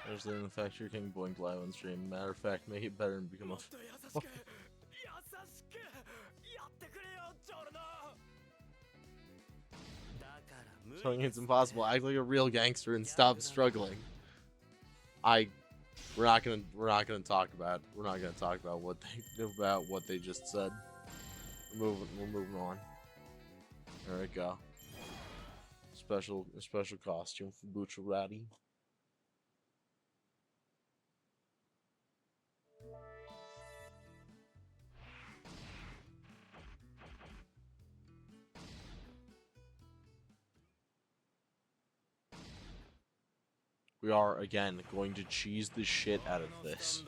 There's the effect you're getting boinked live on stream. Matter of fact, make it better and become a. Telling it's impossible. Act like a real gangster and stop struggling. We're not gonna talk about what they just said. We're moving on. There we go. Special costume for Bucciarati. We are, again, going to cheese the shit out of this.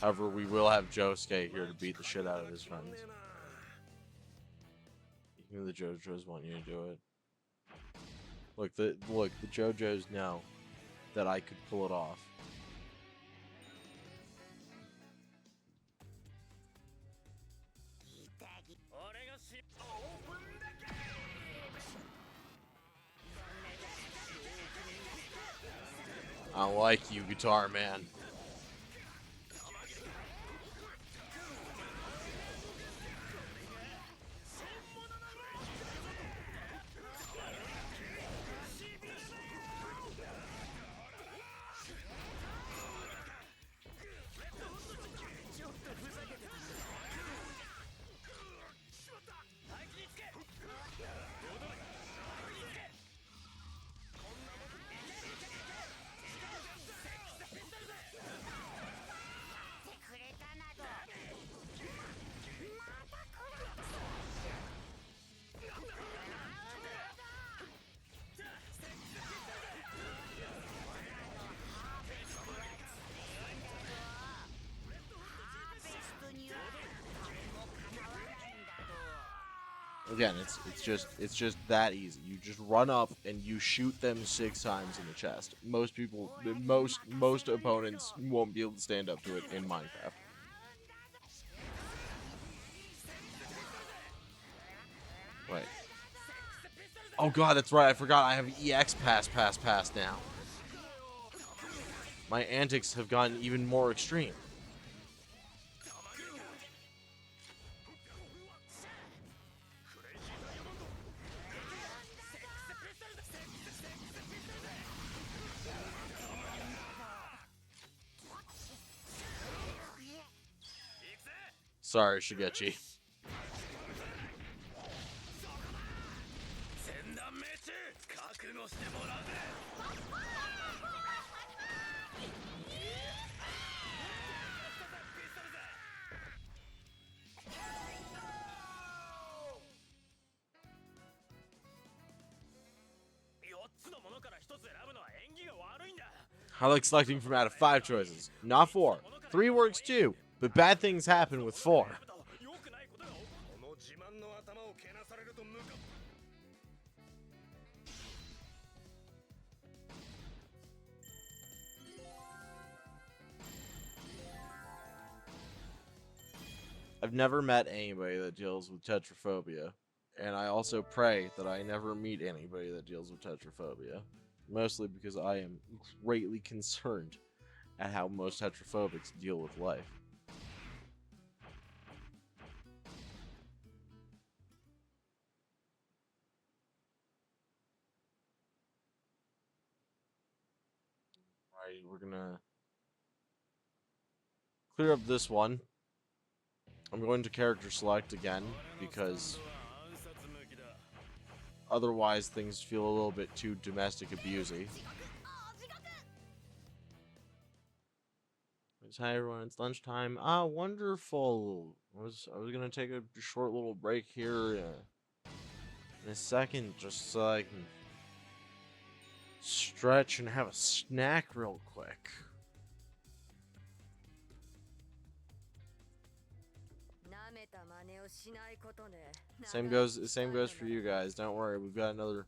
However, we will have Josuke here to beat the shit out of his friends. Even the Jojos want you to do it. Look, the Jojos know that I could pull it off. I like you, Guitar Man. Again, it's just that easy. You just run up and you shoot them 6 times in the chest. Most people, most opponents won't be able to stand up to it in Minecraft. Right. Oh god, that's right. I forgot. I have EX pass now. My antics have gotten even more extreme. Sorry, Shigechi. I like selecting from out of 5 choices, not 4. 3 works too, but bad things happen with 4. I've never met anybody that deals with tetraphobia, and I also pray that I never meet anybody that deals with tetraphobia, mostly because I am greatly concerned at how most tetrophobics deal with life. Alright, we're gonna clear up this one. I'm going to character select again, because otherwise things feel a little bit too domestic abusey. Hi everyone, it's lunchtime. Ah, wonderful. I was gonna take a short little break here in a second, just so I can stretch and have a snack real quick. Same goes for you guys. Don't worry, we've got another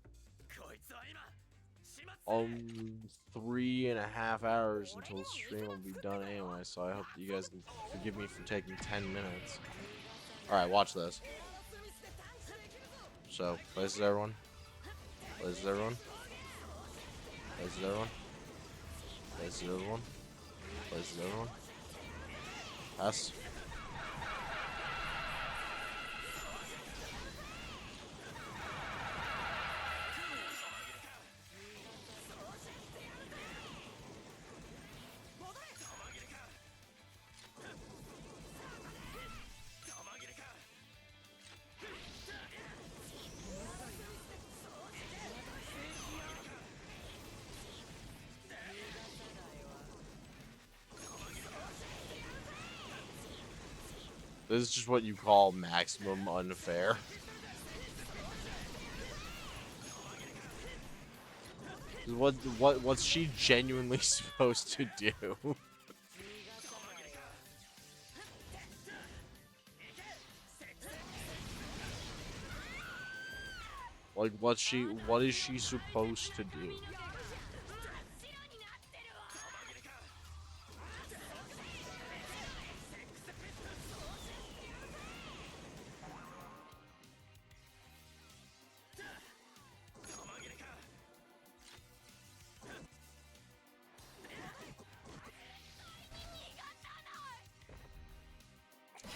3.5 hours until the stream will be done anyway, so I hope that you guys can forgive me for taking 10 minutes. Alright, watch this. So, places everyone. Places everyone. Places everyone. Places everyone. Places everyone. Pass. This is just what you call maximum unfair. What's she genuinely supposed to do? Like what is she supposed to do?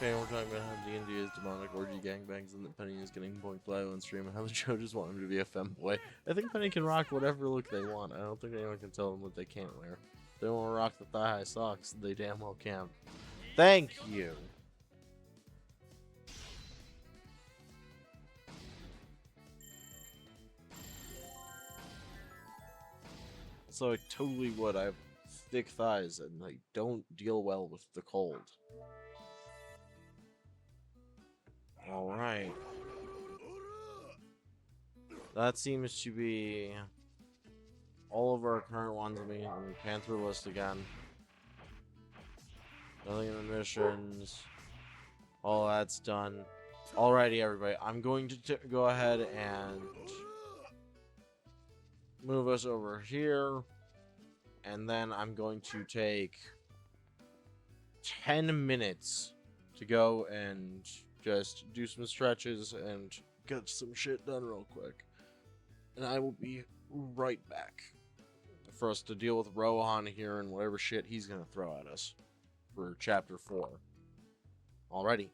Okay, we're talking about how D&D is demonic orgy gangbangs and that Penny is getting point blow on stream and how the Jojos want him to be a femboy. I think Penny can rock whatever look they want. I don't think anyone can tell them what they can't wear. If they want to rock the thigh-high socks, they damn well can. Thank you! So I totally would. I have thick thighs and I don't deal well with the cold. Alright. That seems to be all of our current ones. Let me pan through the list again. Nothing in the missions. All that's done. Alrighty, everybody. I'm going to go ahead and move us over here. And then I'm going to take 10 minutes to go and just do some stretches and get some shit done real quick. And I will be right back for us to deal with Rohan here and whatever shit he's going to throw at us for chapter 4. Alrighty,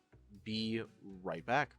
be right back.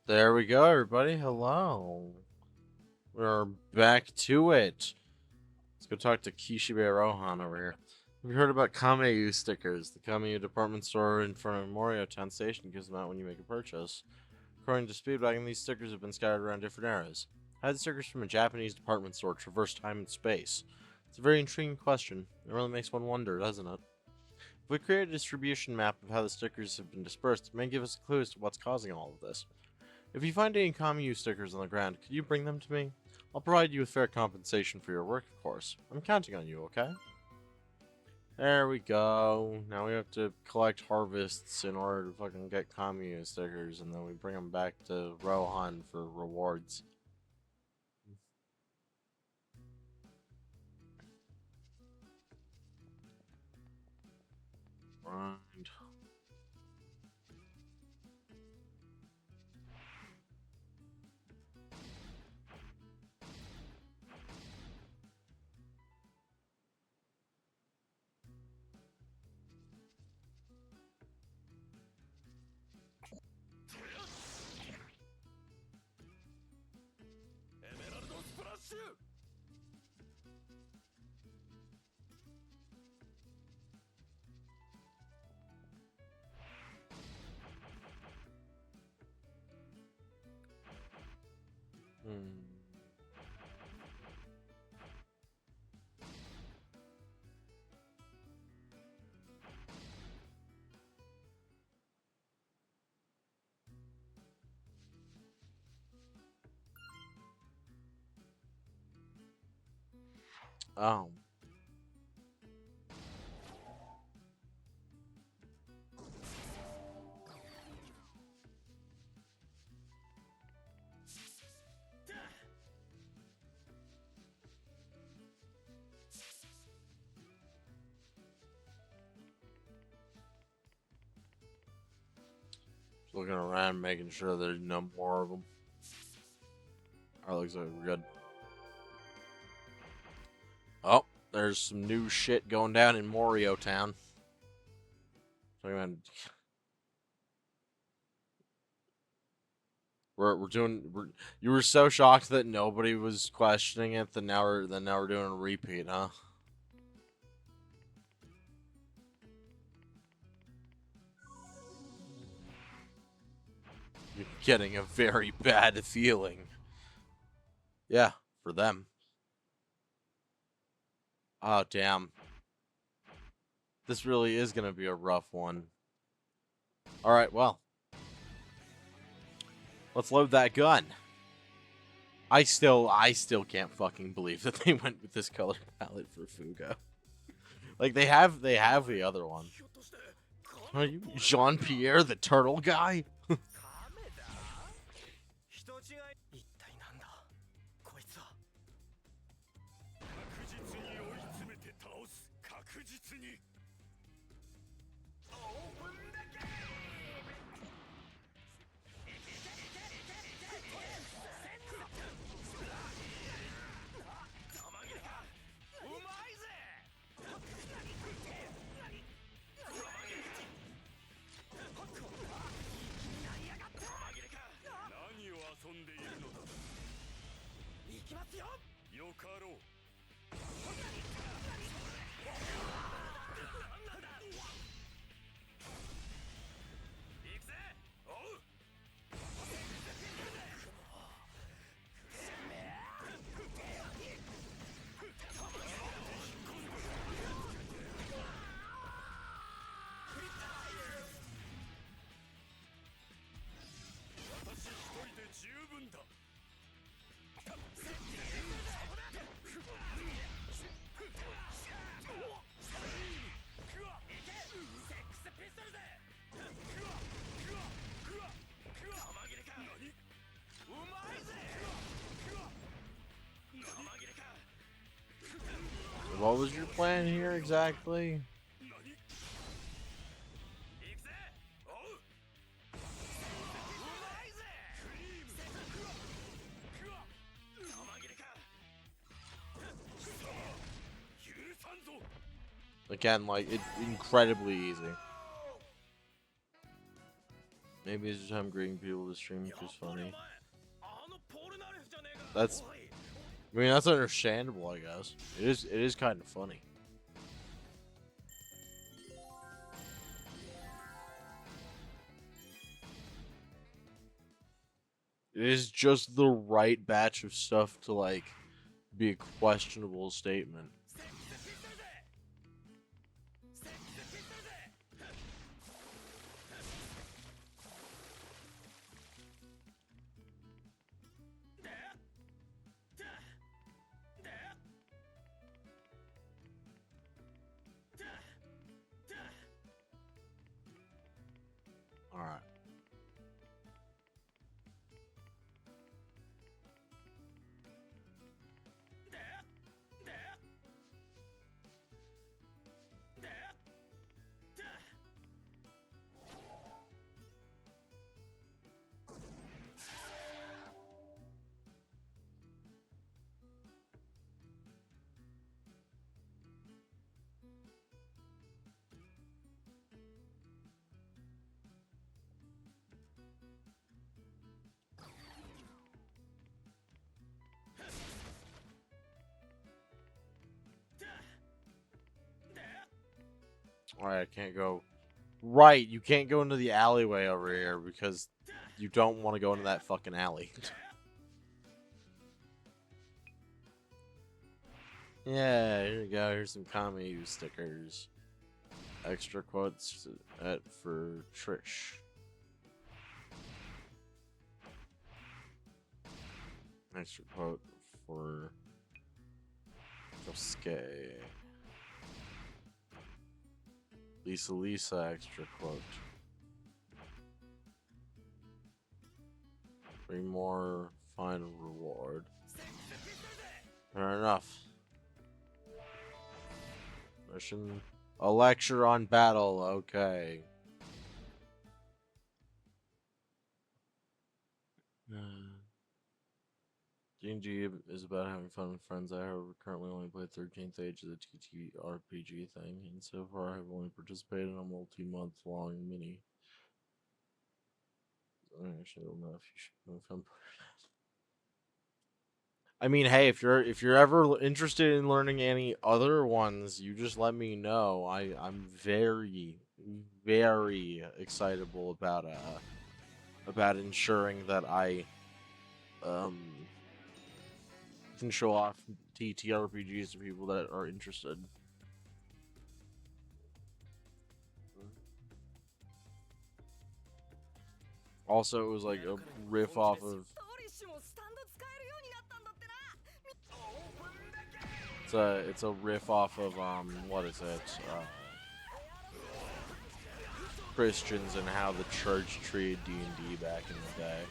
There we go, everybody. Hello. We're back to it. Let's go talk to Kishibe Rohan over here. Have you heard about Kameu stickers? The Kameu department store in front of Morio Town Station gives them out when you make a purchase. According to Speedwagon, these stickers have been scattered around different eras. How did stickers from a Japanese department store traverse time and space? It's a very intriguing question. It really makes one wonder, doesn't it? If we create a distribution map of how the stickers have been dispersed, it may give us a clue as to what's causing all of this. If you find any Kameu stickers on the ground, could you bring them to me? I'll provide you with fair compensation for your work, of course. I'm counting on you, okay? There we go. Now we have to collect harvests in order to fucking get Kameu stickers, and then we bring them back to Rohan for rewards. Right. Oh. Looking around, making sure there's no more of them. Alright, looks like we're good. Oh, there's some new shit going down in Morio Town. You were so shocked that nobody was questioning it that now we're doing a repeat, huh? You're getting a very bad feeling. Yeah, for them. Oh, damn. This really is going to be a rough one. Alright, well. Let's load that gun. I still can't fucking believe that they went with this color palette for Fugo. Like, they have the other one. Are you Jean-Pierre, the turtle guy? 一体なんだこいつは。確実に追い詰めて倒す。確実に。オープンだけ。うまいぜ。何を遊んでいるのだ。行きますよ。よかろう。行くぜ。おう。私一人で十分だ。What was your plan here exactly? Again, like, it's incredibly easy. Maybe it's just I'm greeting people to stream, which is やっぱりお funny. 前あのポルナレフじゃねえか That's- おい I mean, that's understandable, I guess. It is kind of funny. It is just the right batch of stuff to, like, be a questionable statement. 接近するぜ接近するぜ Alright. Alright, I can't go. Right, you can't go into the alleyway over here because you don't want to go into that fucking alley. Yeah, here you go. Here's some Kami stickers. Extra quotes for Trish. Extra quote for Josuke. Lisa, extra quote. 3 more final reward. Fair enough. Mission. A lecture on battle, okay. D&D is about having fun with friends. I, however, currently only play 13th Age of the TTRPG thing, and so far I've only participated in a multi-month long mini. I actually don't know if you should move him. I mean, hey, if you're ever interested in learning any other ones, you just let me know. I'm very excitable about ensuring that I can show off TTRPGs to people that are interested. Also, it was like a riff off of. ドリッシュもスタンド使えるようになったんだってな。 It's a riff off of what is it? Christians and how the church treated D&D back in the day.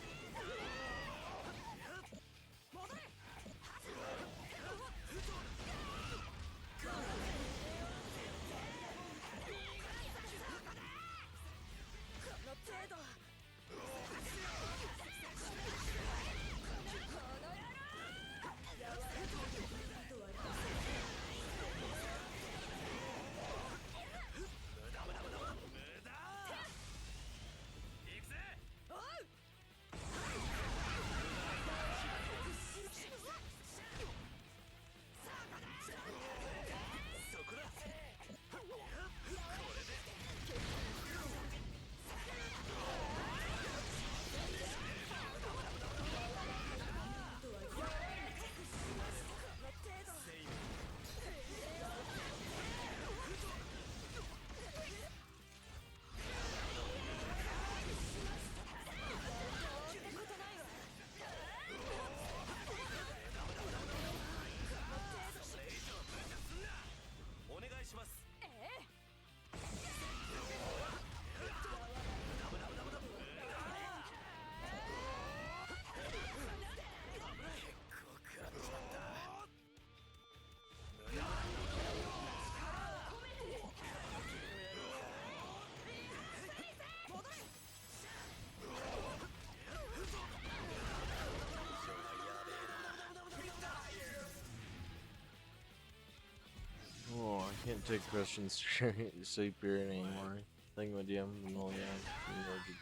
Oh, I can't take questions straight sleep here anymore. Thingamadim,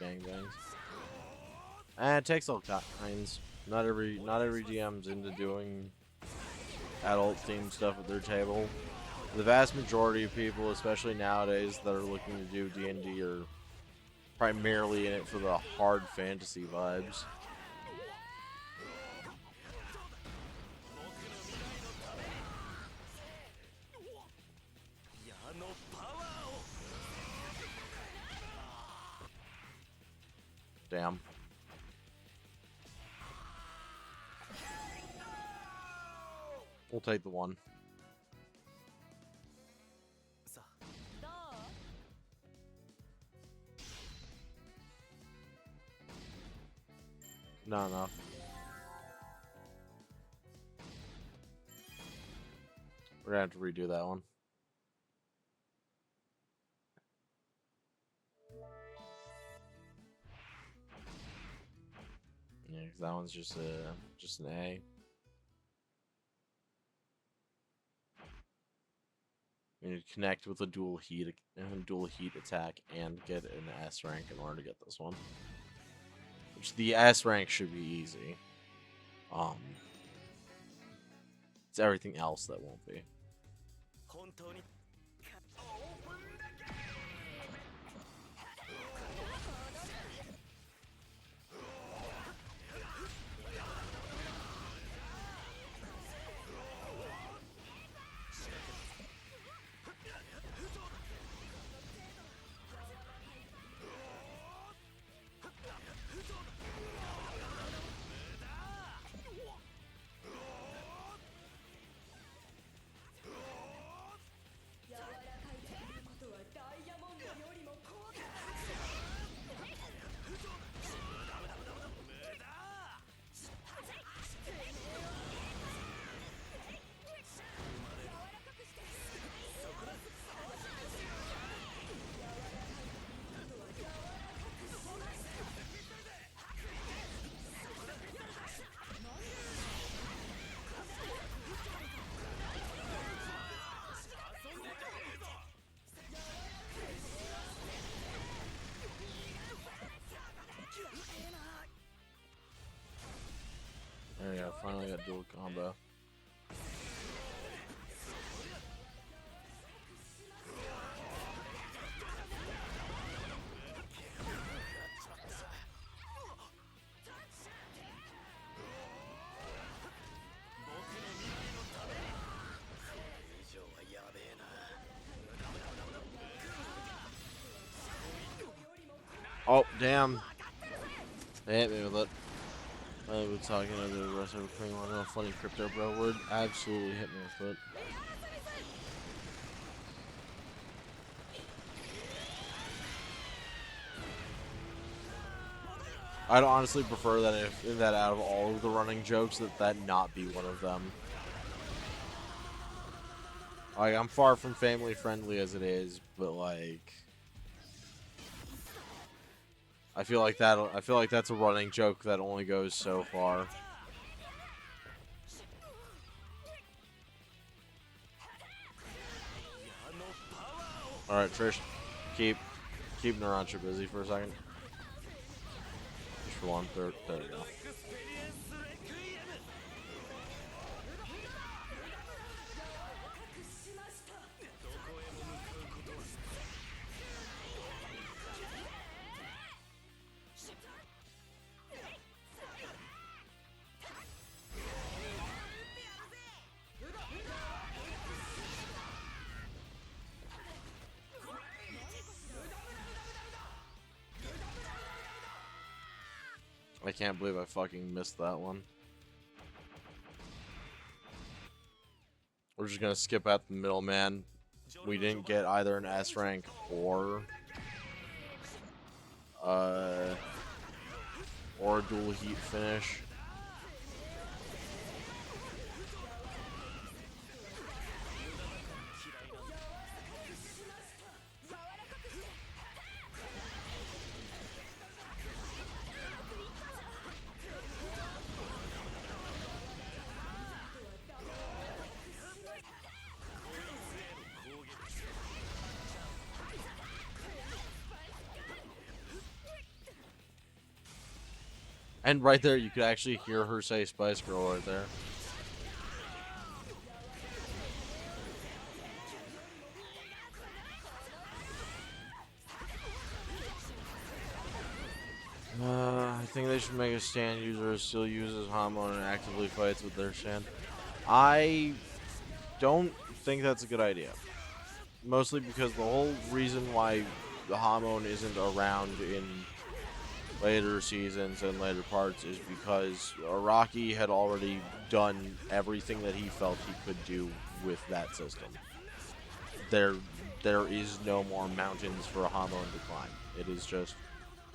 gangbangs. And it takes all kinds. Not every GM's into doing adult themed stuff at their table. The vast majority of people, especially nowadays, that are looking to do D&D are primarily in it for the hard fantasy vibes. Damn. We'll take the one. Not enough. We're gonna have to redo that one. Yeah, because that one's just an A. You need to connect with a dual heat attack and get an S rank in order to get this one. Which the S rank should be easy. It's everything else that won't be. There we go, finally got dual combo. Oh, damn. They hit me with it. I was talking to the rest of the cream on a funny crypto bro would absolutely hit me with it. I'd honestly prefer that if that out of all of the running jokes that not be one of them. Like, I'm far from family friendly as it is, but like I feel like that's a running joke that only goes so far. Alright, Trish, keep Narancia busy for a second. Just for one. There we go. I can't believe I fucking missed that one. We're just gonna skip out the middleman. We didn't get either an S rank or a dual heat finish. And right there, you could actually hear her say Spice Girl right there. I think they should make a stand user who still uses Hamon and actively fights with their stand. I don't think that's a good idea. Mostly because the whole reason why the Hamon isn't around in later seasons and later parts is because Araki had already done everything that he felt he could do with that system. There is no more mountains for a Hamon to climb.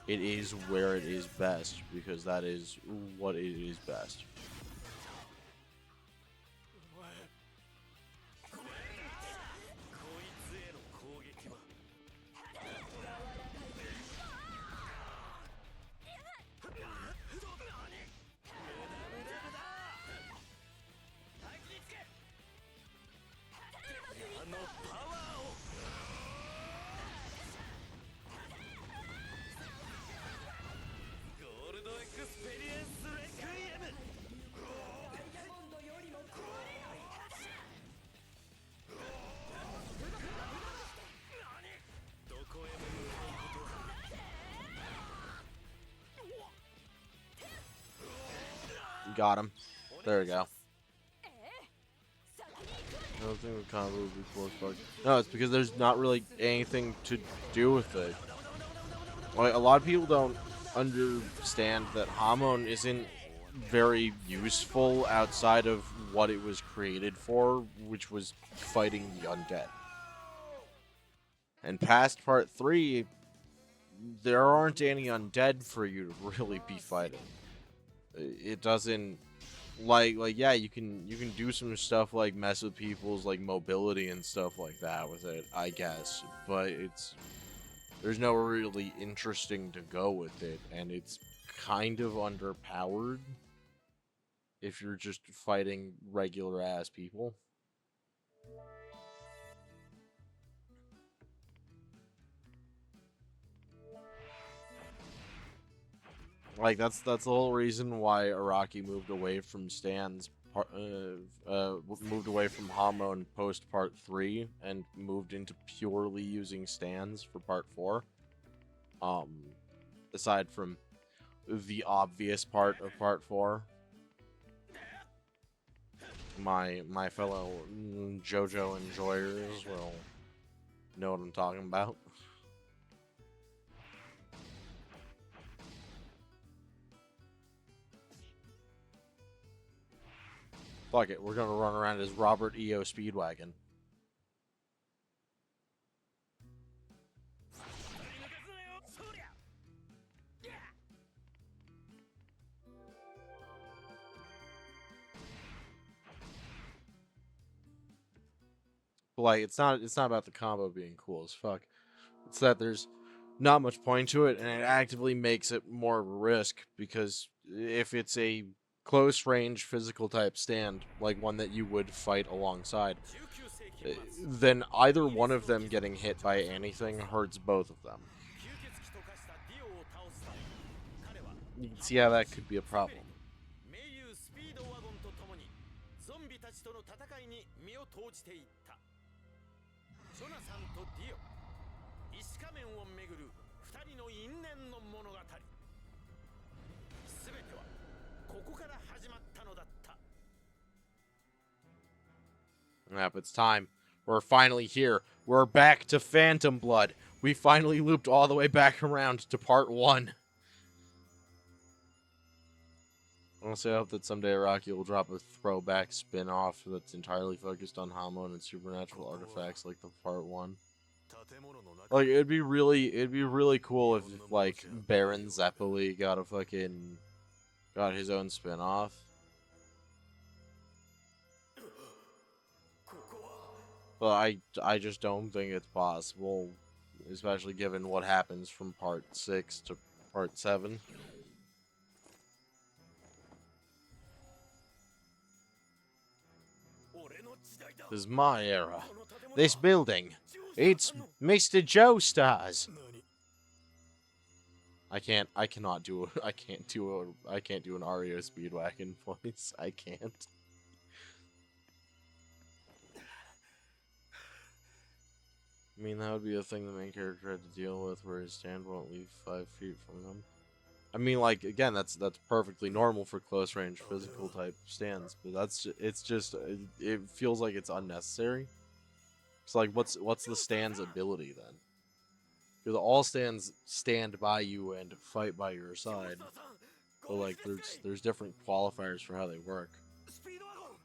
It is where it is best because that is what it is best. こいつへの攻撃はあのパワーをゴールドエクスペリエンスレクイエムどこへも向かうことは Got him. There we go. I don't think the combo would be cool as fuck. No, it's because there's not really anything to do with it. Like, a lot of people don't understand that Hamon isn't very useful outside of what it was created for, which was fighting the undead. And past part 3, there aren't any undead for you to really be fighting. It doesn't like yeah, you can do some stuff like mess with people's like mobility and stuff like that with it, I guess, but there's no really interesting to go with it, and it's kind of underpowered if you're just fighting regular ass people. Like that's the whole reason why Araki moved away from stands, moved away from Hamon post part 3 and moved into purely using stands for part 4. Aside from the obvious part of part 4, my fellow Jojo enjoyers will know what I'm talking about. Fuck it, we're gonna run around as Robert E.O. Speedwagon. But like, it's not about the combo being cool as fuck. It's that there's not much point to it, and it actively makes it more of a risk, because if it's a close range physical type stand, like one that you would fight alongside, then either one of them getting hit by anything hurts both of them. You can see how that could be a problem. Yep, it's time. We're finally here. We're back to Phantom Blood. We finally looped all the way back around to part 1. Honestly, I hope that someday Araki will drop a throwback spin-off that's entirely focused on Hamon and supernatural artifacts like the part 1. Like, it'd be really cool if, like, Baron Zeppeli got his own spin-off. But I just don't think it's possible, especially given what happens from part 6 to part 7. This is my era. This building. It's Mr. Joestar's. I cannot do I can't do an Ario Speedwagon voice. I can't. I mean, that would be a thing the main character had to deal with, where his stand won't leave 5 feet from them. I mean, like, again, that's perfectly normal for close range physical type stands, but it's just it feels like it's unnecessary. It's like, what's the stand's ability then? Because all stands stand by you and fight by your side, but like there's different qualifiers for how they work. スピードワゴン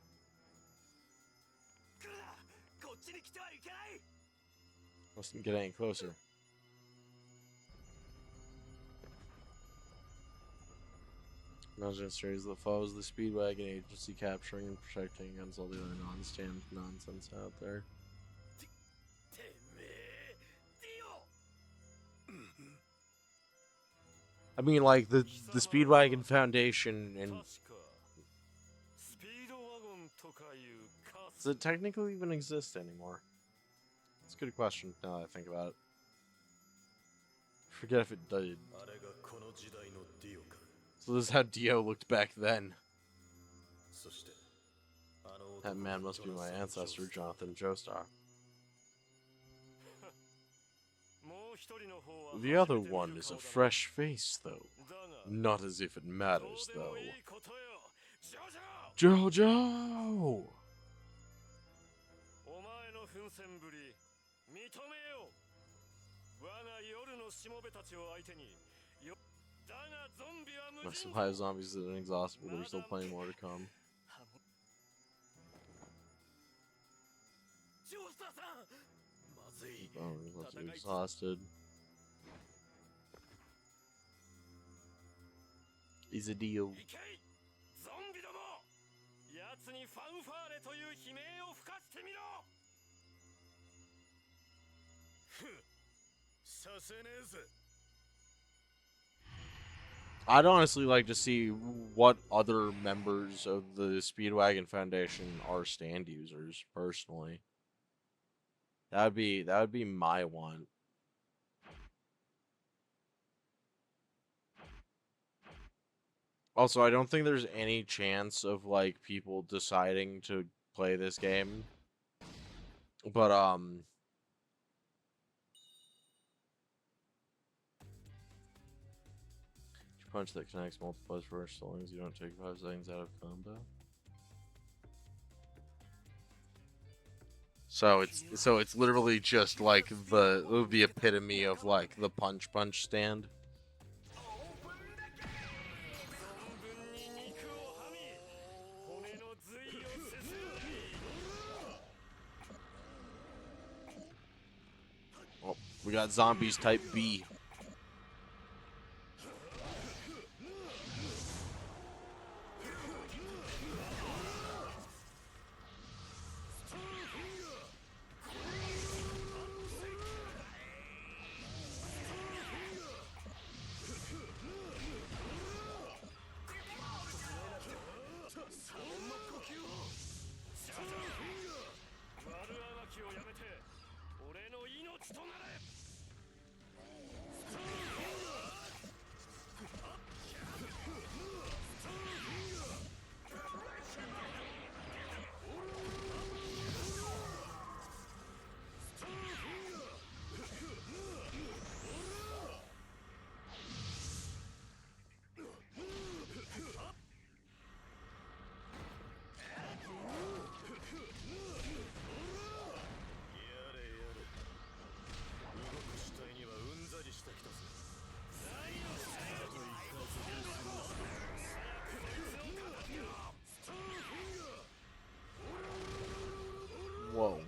来るなこっちに来てはいけない Let's get any closer. Imagine series the foes, the Speedwagon Agency capturing and protecting against all the other non-stand nonsense out there. てめえディオ I mean, like the Speedwagon Foundation, and 確かスピードワゴンとかいうカ does it technically even exist anymore? It's a good question now that I think about it. Forget if it did. あれがこの時代のディオか So this is how Dio looked back then. そしてあの That man must be my ancestor, Jonathan Joestar. もう一人の方は The other one is a fresh face, though. だが Not as if it どう matters, でも though. いいことよジョジョ Jojo! お前の奮戦ぶり認めよう我が夜のしもべたちを相手によだがゾンビは無 My 尽 supply of zombies is inexhaustible. There's still plenty more to come. ジョースターさんまずい Oh, let's be exhausted. He's a deal. いけいゾンビども奴にファンファーレという悲鳴を吹かしてみろさせねえぜ I'd honestly like to see what other members of the Speedwagon Foundation are stand users, personally. That would be my want. Also, I don't think there's any chance of like people deciding to play this game. But punch that connects multiplies first, so long as you don't take 5 seconds out of combo. So it's literally just like the epitome of like the punch stand. 存分に肉をはみ骨の髄をすすり Oh, we got zombies type B. Whoa.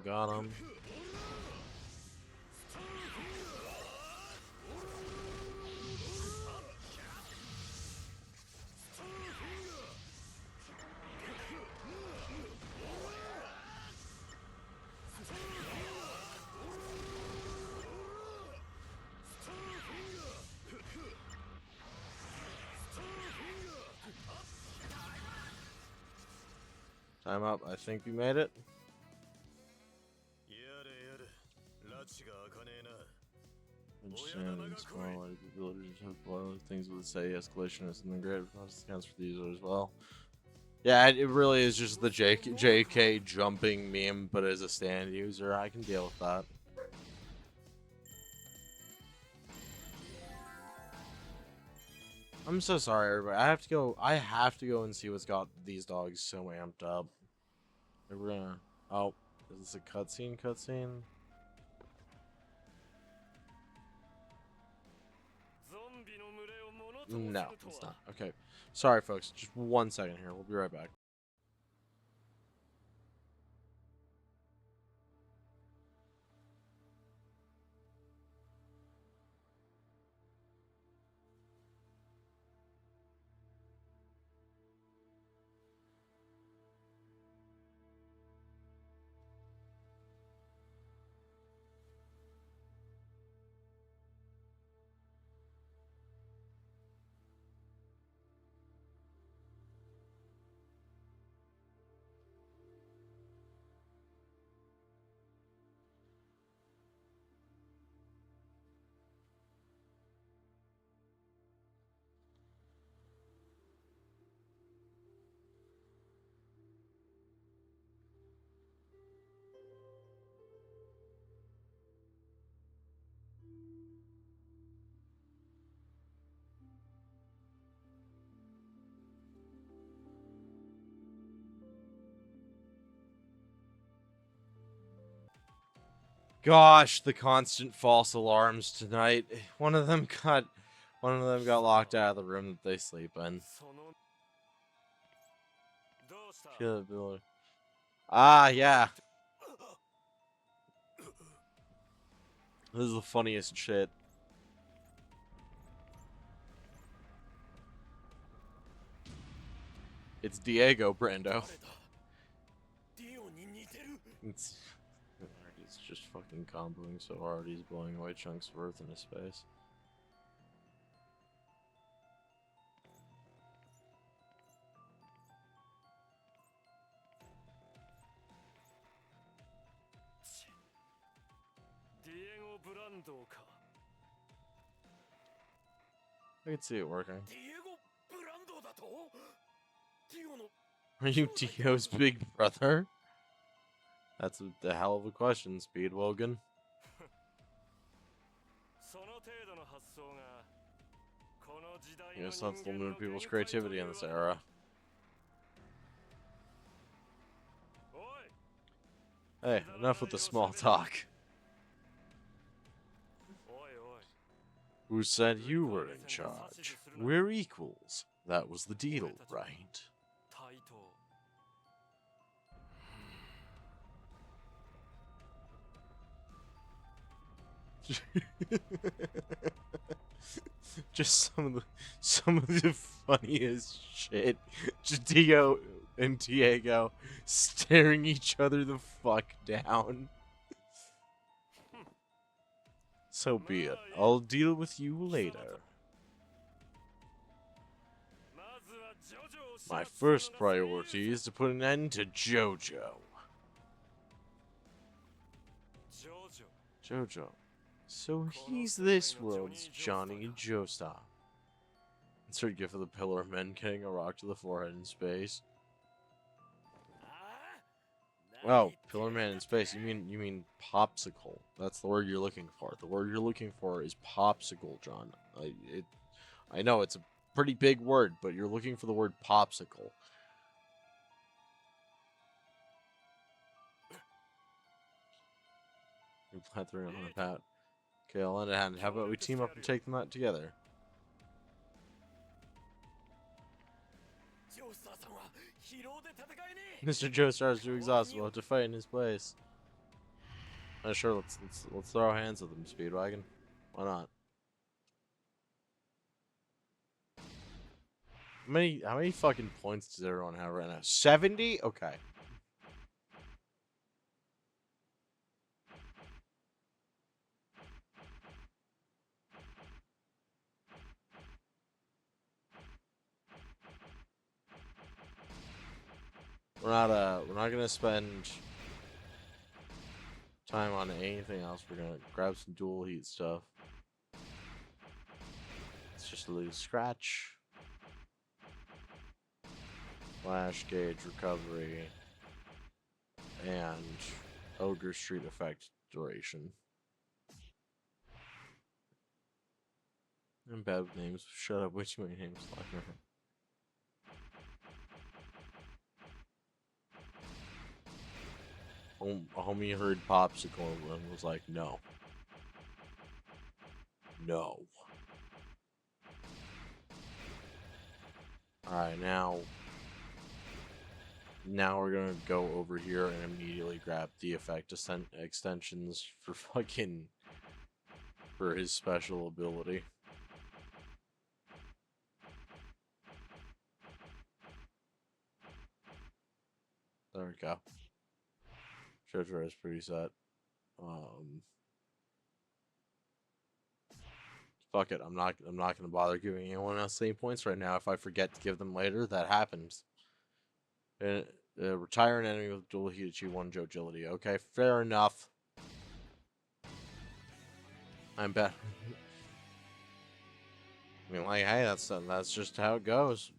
Got him. Time up. I think we made it. やれやれ拉致が開かねえな Understand small abilities have boiling things with steady escalation is something great. Process counts for the user as well. Yeah, it really is just the JK jumping meme, but as a stand user, I can deal with that. I'm so sorry, everybody. I have to go and see what's got these dogs so amped up. We're gonna. Oh, is this a cutscene? Cutscene? No, it's not. Okay. Sorry, folks. Just 1 second here. We'll be right back. Gosh, the constant false alarms tonight. One of them got locked out of the room that they sleep in. そのどうした Feel it, Bill. Ah, yeah. This is the funniest shit. It's Diego Brando. ディオに似てる It's he's just fucking comboing so hard he's blowing away chunks of earth into space. Diego Brando か I can see it working. ディエゴ・ブランドだとディオの Are you Dio's big brother? That's a hell of a question, Speedwogan. その程度の発想がこの時代 I の guess 人 that's 間 limiting の people's 限界と creativity いう in this わけ era. おい Hey, enough with the small talk. おいおい Who said you were in charge? We're equals. That was the deal, right? 対等 Just some of the funniest shit. Just Dio and Diego staring each other the fuck down. So be it. I'll deal with you later. まずはジョジョを始末 My するの first が priority is to put an end to Jojo. ジョジョ Jojo. So he's this world's Johnny Joestar. Insert gif of the Pillar of Men getting a rock to the forehead in space. ああ Oh, Pillar Man in space. You mean popsicle? That's the word you're looking for. The word you're looking for is popsicle, John. I know it's a pretty big word, but you're looking for the word popsicle. We plant 3 on the pat. Okay, I'll lend a hand. How about we team up and take them out together? ジョースターさんは疲労で戦えねえ Mr. Joestar is too exhausted. We'll have to fight in his place. Sure, let's throw hands with him, Speedwagon. Why not? How many fucking points does everyone have right now? 70? Okay. we're not gonna spend time on anything else. We're gonna grab some dual heat stuff. It's just a little scratch. Flash gauge recovery. And Ogre Street effect duration. I'm bad with names. Shut up, way too many names. A homie heard Popsicle and was like, no. No. Alright, now we're gonna go over here and immediately grab the effect extensions for for his special ability. There we go. Jojo is pretty set. Fuck it. I'm not gonna bother giving anyone else any points right now. If I forget to give them later, that happens. Retire an enemy with dual heat, achieve 1 agility. Okay, fair enough. I'm bet. I mean, like, hey, that's just how it goes.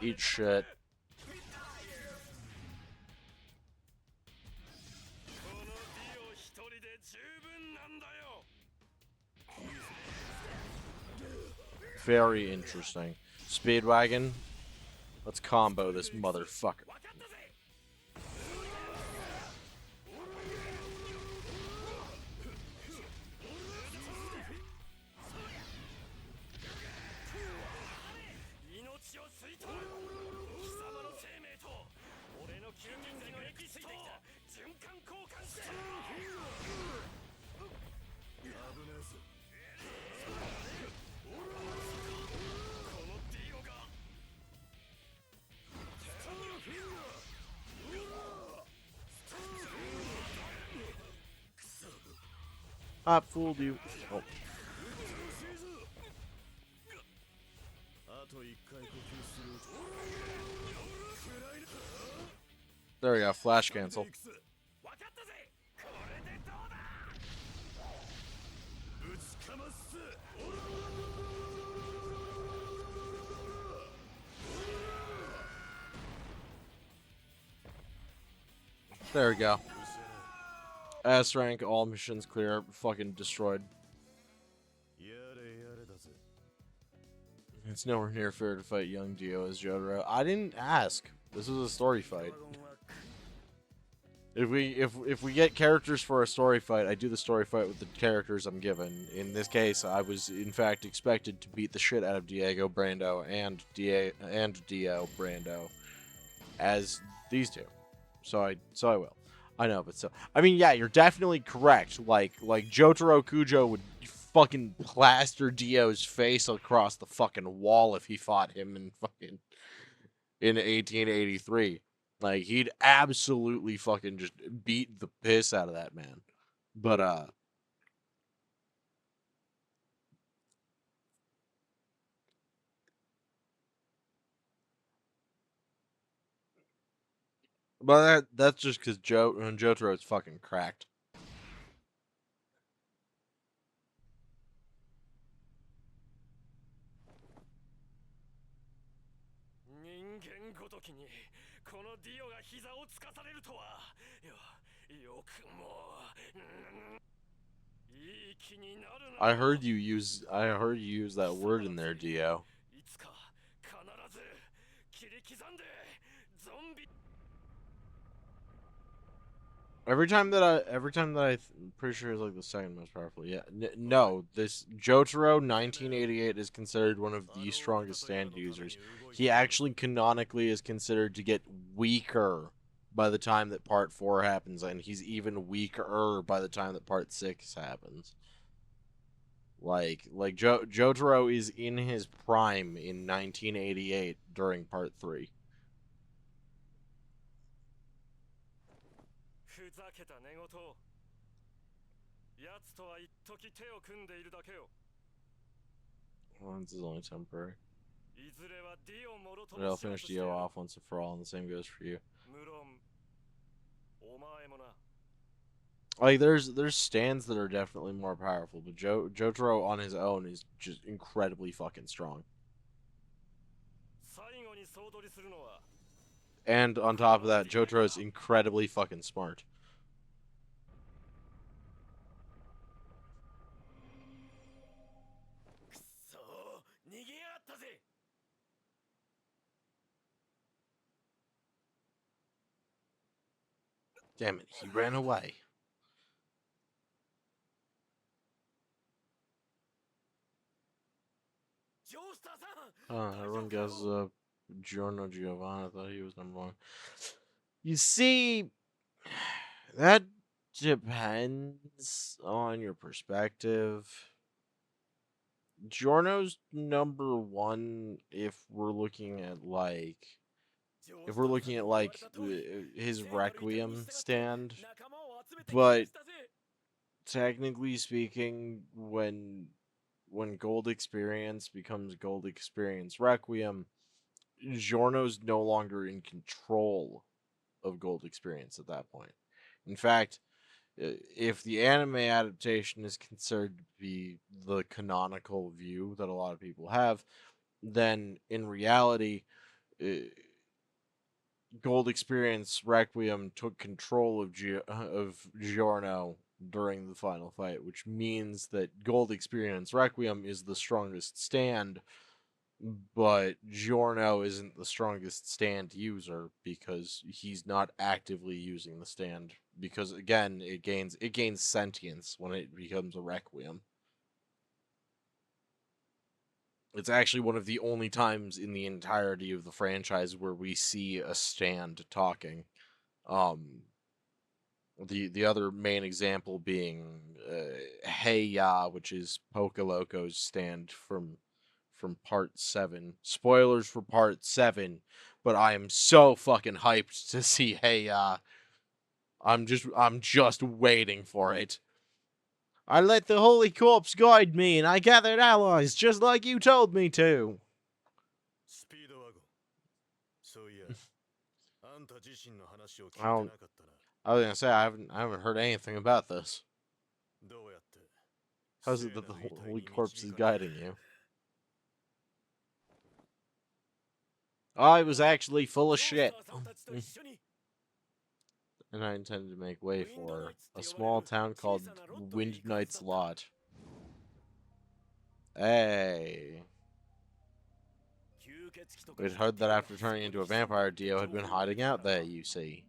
Eat shit. Very interesting. Speedwagon. Let's combo this motherfucker. I fooled you. Oh. There we go, flash cancel. There we go. S rank, all missions clear, fucking destroyed. It's nowhere near fair to fight young Dio as Jojo. I didn't ask. This was a story fight. If we get characters for a story fight, I do the story fight with the characters I'm given. In this case, I was in fact expected to beat the shit out of Diego Brando and Dio Brando as these two. So I will. I know, but so I mean, yeah, you're definitely correct. Like Jotaro Kujo would fucking plaster Dio's face across the fucking wall if he fought him in 1883. Like, he'd absolutely fucking just beat the piss out of that man. But that's just because Jotaro's fucking cracked. 間ごときにこのディオが膝をつかされるとは。よくもいい気になるな。I heard you use that word in there, Dio. いつか必ず切り刻んでゾンビ。 Every time that I'm pretty sure it's like the second most powerful. Yeah, no, this Jotaro 1988 is considered one of the strongest stand users. He actually canonically is considered to get weaker by the time that part 4 happens, and he's even weaker by the time that part 6 happens. Jotaro is in his prime in 1988 during part 3. ふざけた寝言。奴とは一時手を組んでいるだけよ。 Well, this is only temporary. いずれはディオもろと But I'll finish Dio off once and for all, and the same goes for you. 無論お前もな。 Like there's stands that are definitely more powerful, but Jotaro on his own is just incredibly fucking strong. 最後に総取りするのは And on top of that, Jotaro is incredibly fucking smart. くそー、逃げやがったぜ。 Damn it, he ran away. ジョースターさん。 Everyone guesses Giorno Giovanna. I thought he was number 1. You see, that depends on your perspective. Giorno's number 1 if we're looking at his Requiem stand. But technically speaking, when Gold Experience becomes Gold Experience Requiem, Giorno's no longer in control of Gold Experience at that point. In fact, if the anime adaptation is considered to be the canonical view that a lot of people have, then in reality, Gold Experience Requiem took control of Giorno during the final fight, which means that Gold Experience Requiem is the strongest stand, but Giorno isn't the strongest stand user because he's not actively using the stand. Because again, it gains sentience when it becomes a Requiem. It's actually one of the only times in the entirety of the franchise where we see a stand talking. The other main example being Hey Ya, which is Pocoloco's stand from part 7. Spoilers for part 7, but I am so fucking hyped to see Hey Ya. I'm just waiting for it. I let the Holy Corpse guide me, and I gathered allies just like you told me to. I was gonna say I haven't heard anything about this. How's it that the Holy Corpse is guiding you? I was actually full of shit. And I intended to make way for a small town called Wind Knight's Lot. Hey. We'd heard that after turning into a vampire, Dio had been hiding out there, you see.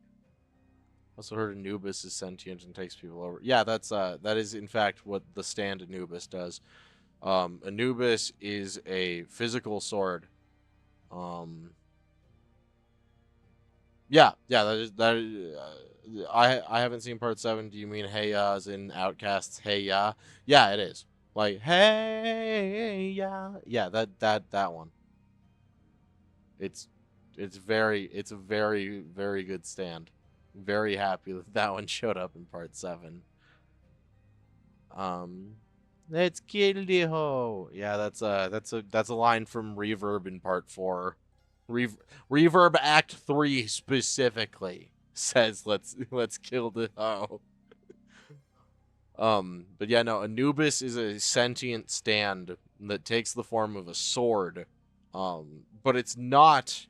Also heard Anubis is sentient and takes people over. Yeah, that is in fact what the stand Anubis does. Anubis is a physical sword. Yeah, that is I haven't seen part 7. Do you mean Hey Ya as in Outcasts Hey Ya? Yeah, it is. Like Hey Ya. Yeah, that one. It's a very, very good stand. Very happy that one showed up in part 7. Let's kill the hoe. Yeah, that's a line from Reverb in part 4. Reverb Act 3 specifically says let's kill the hoe. But yeah, no, Anubis is a sentient stand that takes the form of a sword. But it's not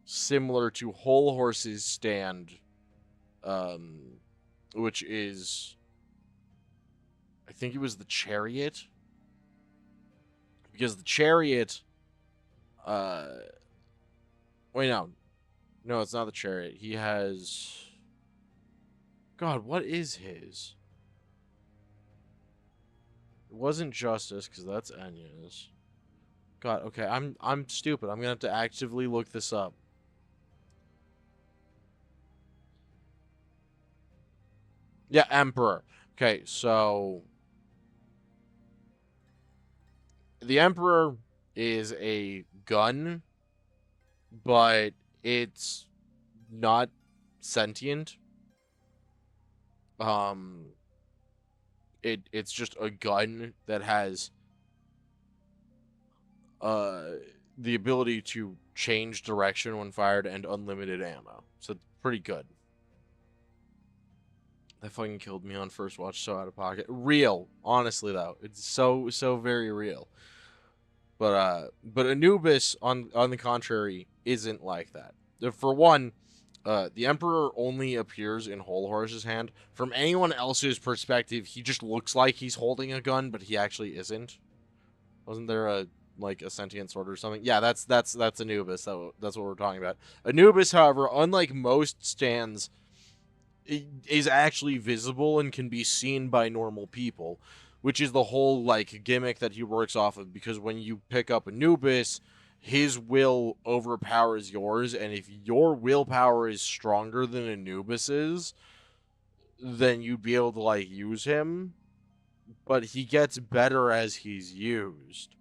similar to Whole Horse's stand, which is, I think it was the Chariot, because the Chariot, wait, no, it's not the Chariot. He has, God, what is his? It wasn't Justice, because that's Enya's. God, okay, I'm stupid. I'm gonna have to actively look this up. Yeah, Emperor. Okay, so the Emperor is a gun, but it's not sentient. Um, it's just a gun that has the ability to change direction when fired and unlimited ammo. So it's pretty good. That fucking killed me on first watch, so out of pocket. Real, honestly though. It's so very real. But Anubis on the contrary isn't like that. For one, the Emperor only appears in Whole Horse's hand. From anyone else's perspective, he just looks like he's holding a gun, but he actually isn't. Wasn't there a sentient sword or something? Yeah, that's Anubis. That's what we're talking about. Anubis, however, unlike most stands, is actually visible and can be seen by normal people, which is the whole like gimmick that he works off of, because when you pick up Anubis, his will overpowers yours, and if your willpower is stronger than Anubis's, then you'd be able to like use him, but he gets better as he's used.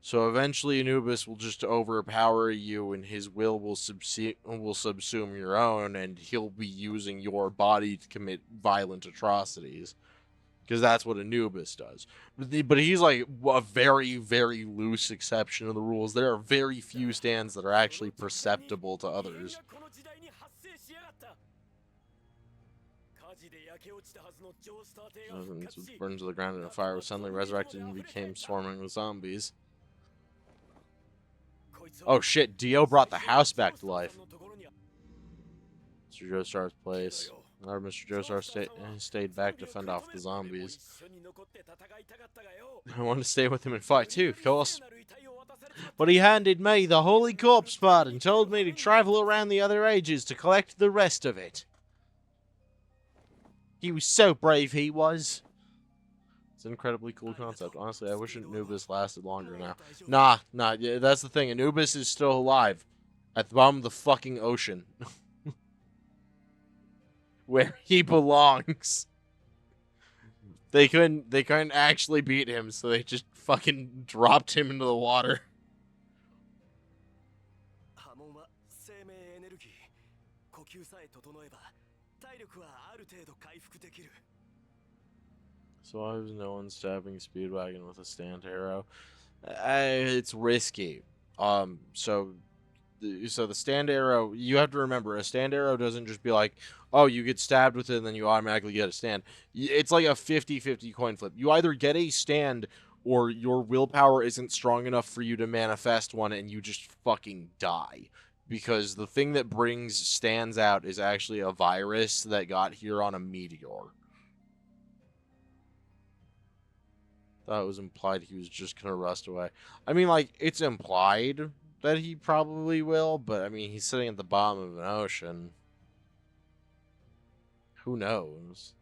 So eventually Anubis will just overpower you, and his will subsume your own, and he'll be using your body to commit violent atrocities. Because that's what Anubis does. But he's like a very, very loose exception of the rules. There are very few stands that are actually perceptible to others. Burned to the ground in a fire, was suddenly resurrected and became swarming with zombies. Oh shit, Dio brought the house back to life. Mr. Joestar's place. Our Mr. Joestar stayed back to fend off the zombies. I wanted to stay with him and fight too, of course. But he handed me the holy corpse pod and told me to travel around the other ages to collect the rest of it. He was so brave, he was. It's an incredibly cool concept. Honestly, I wish Anubis lasted longer now. Nah, yeah, that's the thing. Anubis is still alive at the bottom of the fucking ocean. Where he belongs. They couldn't actually beat him, so they just fucking dropped him into the water. So I was no one stabbing Speedwagon with a stand arrow. It's risky. So the stand arrow, you have to remember, a stand arrow doesn't just be like, oh, you get stabbed with it and then you automatically get a stand. It's like a 50-50 coin flip. You either get a stand or your willpower isn't strong enough for you to manifest one and you just fucking die. Because the thing that brings stands out is actually a virus that got here on a meteor. Thought it was implied he was just gonna rust away. I mean, like, it's implied that he probably will, but I mean, he's sitting at the bottom of an ocean. Who knows?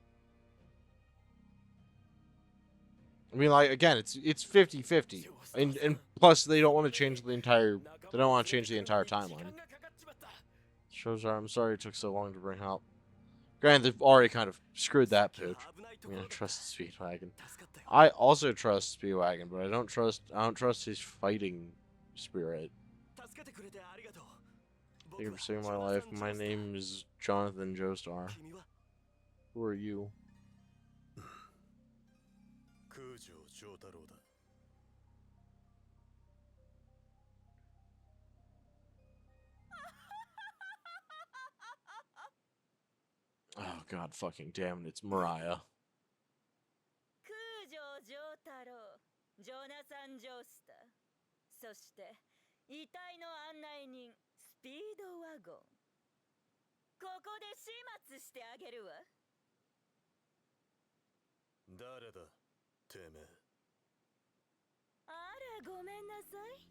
I mean, like, again, it's 50-50. And plus they don't want to change the entire timeline. Shows are, I'm sorry it took so long to bring help. Granted, they've already kind of screwed that pooch. I mean, I trust the Speedwagon. I also trust Speedwagon, but I don't trust his fighting spirit. Thank you for saving my life. My name is Jonathan Joestar. Who are you? Oh god fucking damn it, it's Mariah. 空城城太郎ジョナサン・ジョースターそして遺体の案内人スピードワここで始末してあげるわ。誰だてめえ。あら、ごめんなさい。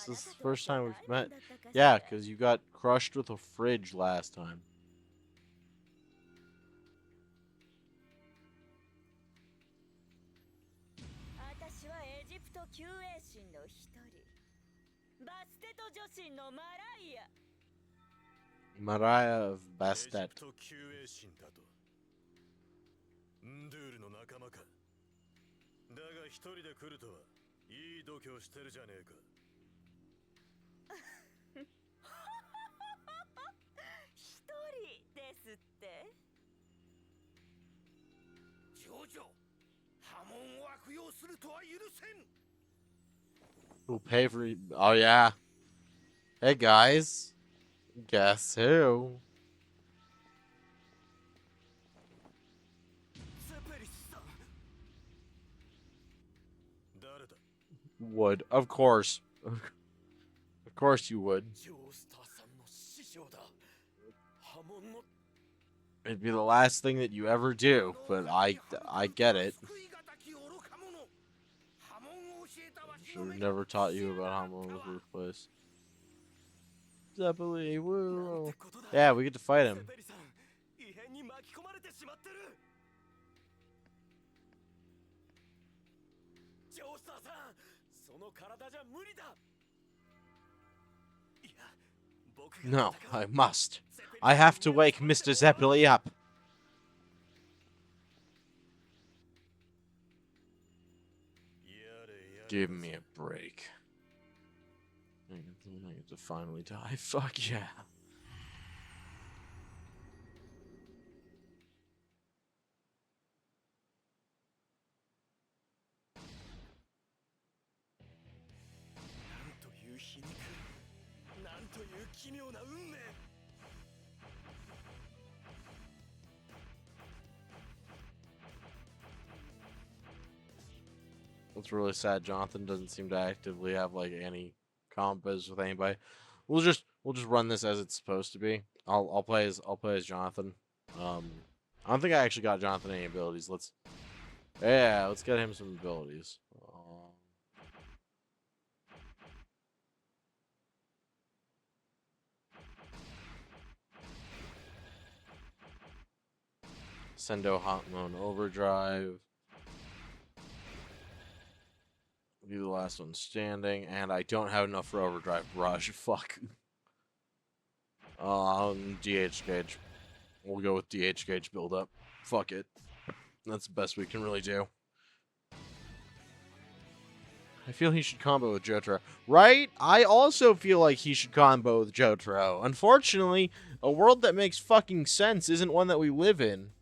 This is the first time we've met. Yeah, because you got crushed with a fridge last time. 私はエジプト救衛神の一人、バステト女神のマライア。 Mariah of エジ Bastet. プト救衛神だと。ンドゥールの仲間か。だが一人で来るとはいい度胸してるじゃねえか。一人ですって。ジョジョ、波紋を悪用するとは許せん。 Who'll pay for? Oh yeah. Hey guys, guess who? セペリスさん。誰だ。 Would, of course. Of course you would. ジョースターさんの師匠だ。波紋の It'd be the last thing that you ever do, but I get it. Should have never taught you about Hamon in the first place. Zeppeli, woo. Yeah, we get to fight セ him. ペリさん、異変に巻き込まれてしまってる。ジョースターさん、その体じゃ無理だ。いや、僕が No, 戦う。 I must. I have to wake Mr. Zeppeli up. Give me a break. I get to finally die. Fuck yeah. It's really sad Jonathan doesn't seem to actively have like any combos with anybody. We'll just run this as it's supposed to be. I'll play as Jonathan. I don't think I actually got Jonathan any abilities. Let's get him some abilities. Sendo Hotmon Overdrive. Be the last one standing, and I don't have enough for Overdrive Rush. Fuck. DH Gauge. We'll go with DH Gauge build up. Fuck it. That's the best we can really do. I feel he should combo with Jotaro. Right? I also feel like he should combo with Jotaro. Unfortunately, a world that makes fucking sense isn't one that we live in.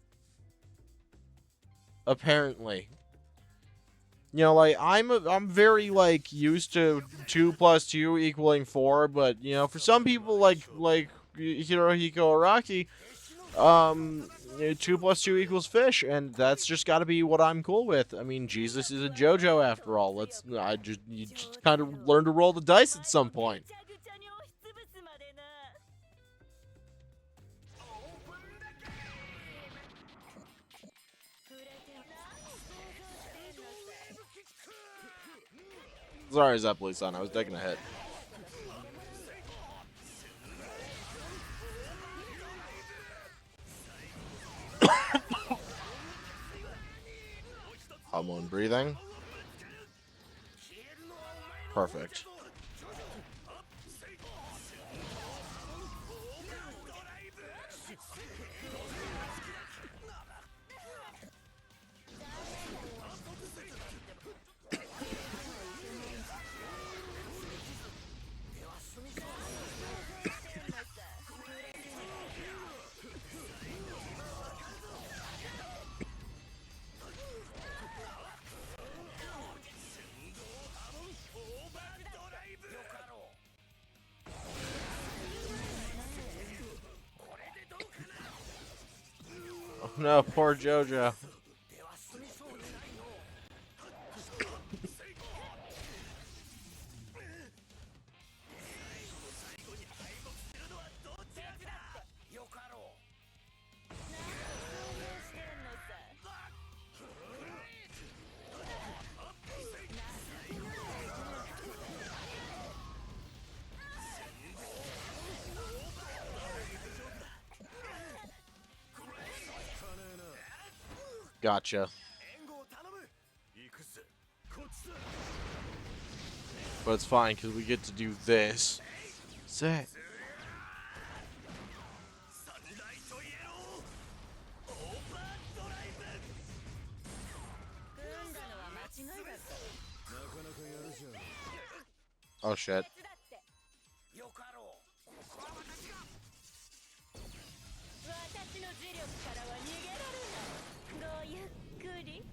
Apparently. You know, like, I'm very, like, used to 2 + 2 equaling 4, but, you know, for some people, like Hirohiko Araki, 2 + 2 = fish, and that's just gotta be what I'm cool with. I mean, Jesus is a JoJo after all. You just kind of learn to roll the dice at some point. Sorry, Zeppeli-san, I was taking a hit. Hamon breathing. Perfect. Oh no, poor Jojo. Gotcha. 援護を頼む。行くぜ。こっちだ。 But it's fine because we get to do this. Set. サンライトイエロー。オーバードライブ。組んだのは間違いだった Oh shit. 手伝ってよかろう。ここは私が。私の磁力からは逃げられないごゆっくり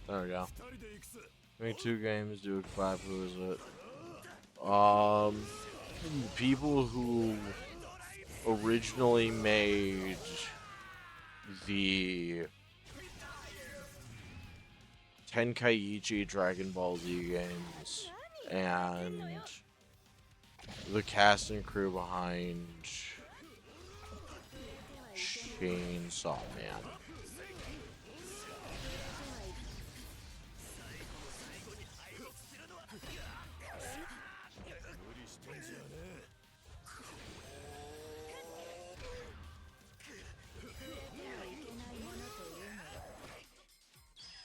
There we go. 二人で行くぜ。 Make 2 games, do it 5. Who is it? People who originally made the Tenkaichi Dragon Ball Z games and the cast and crew behind Chainsaw Man.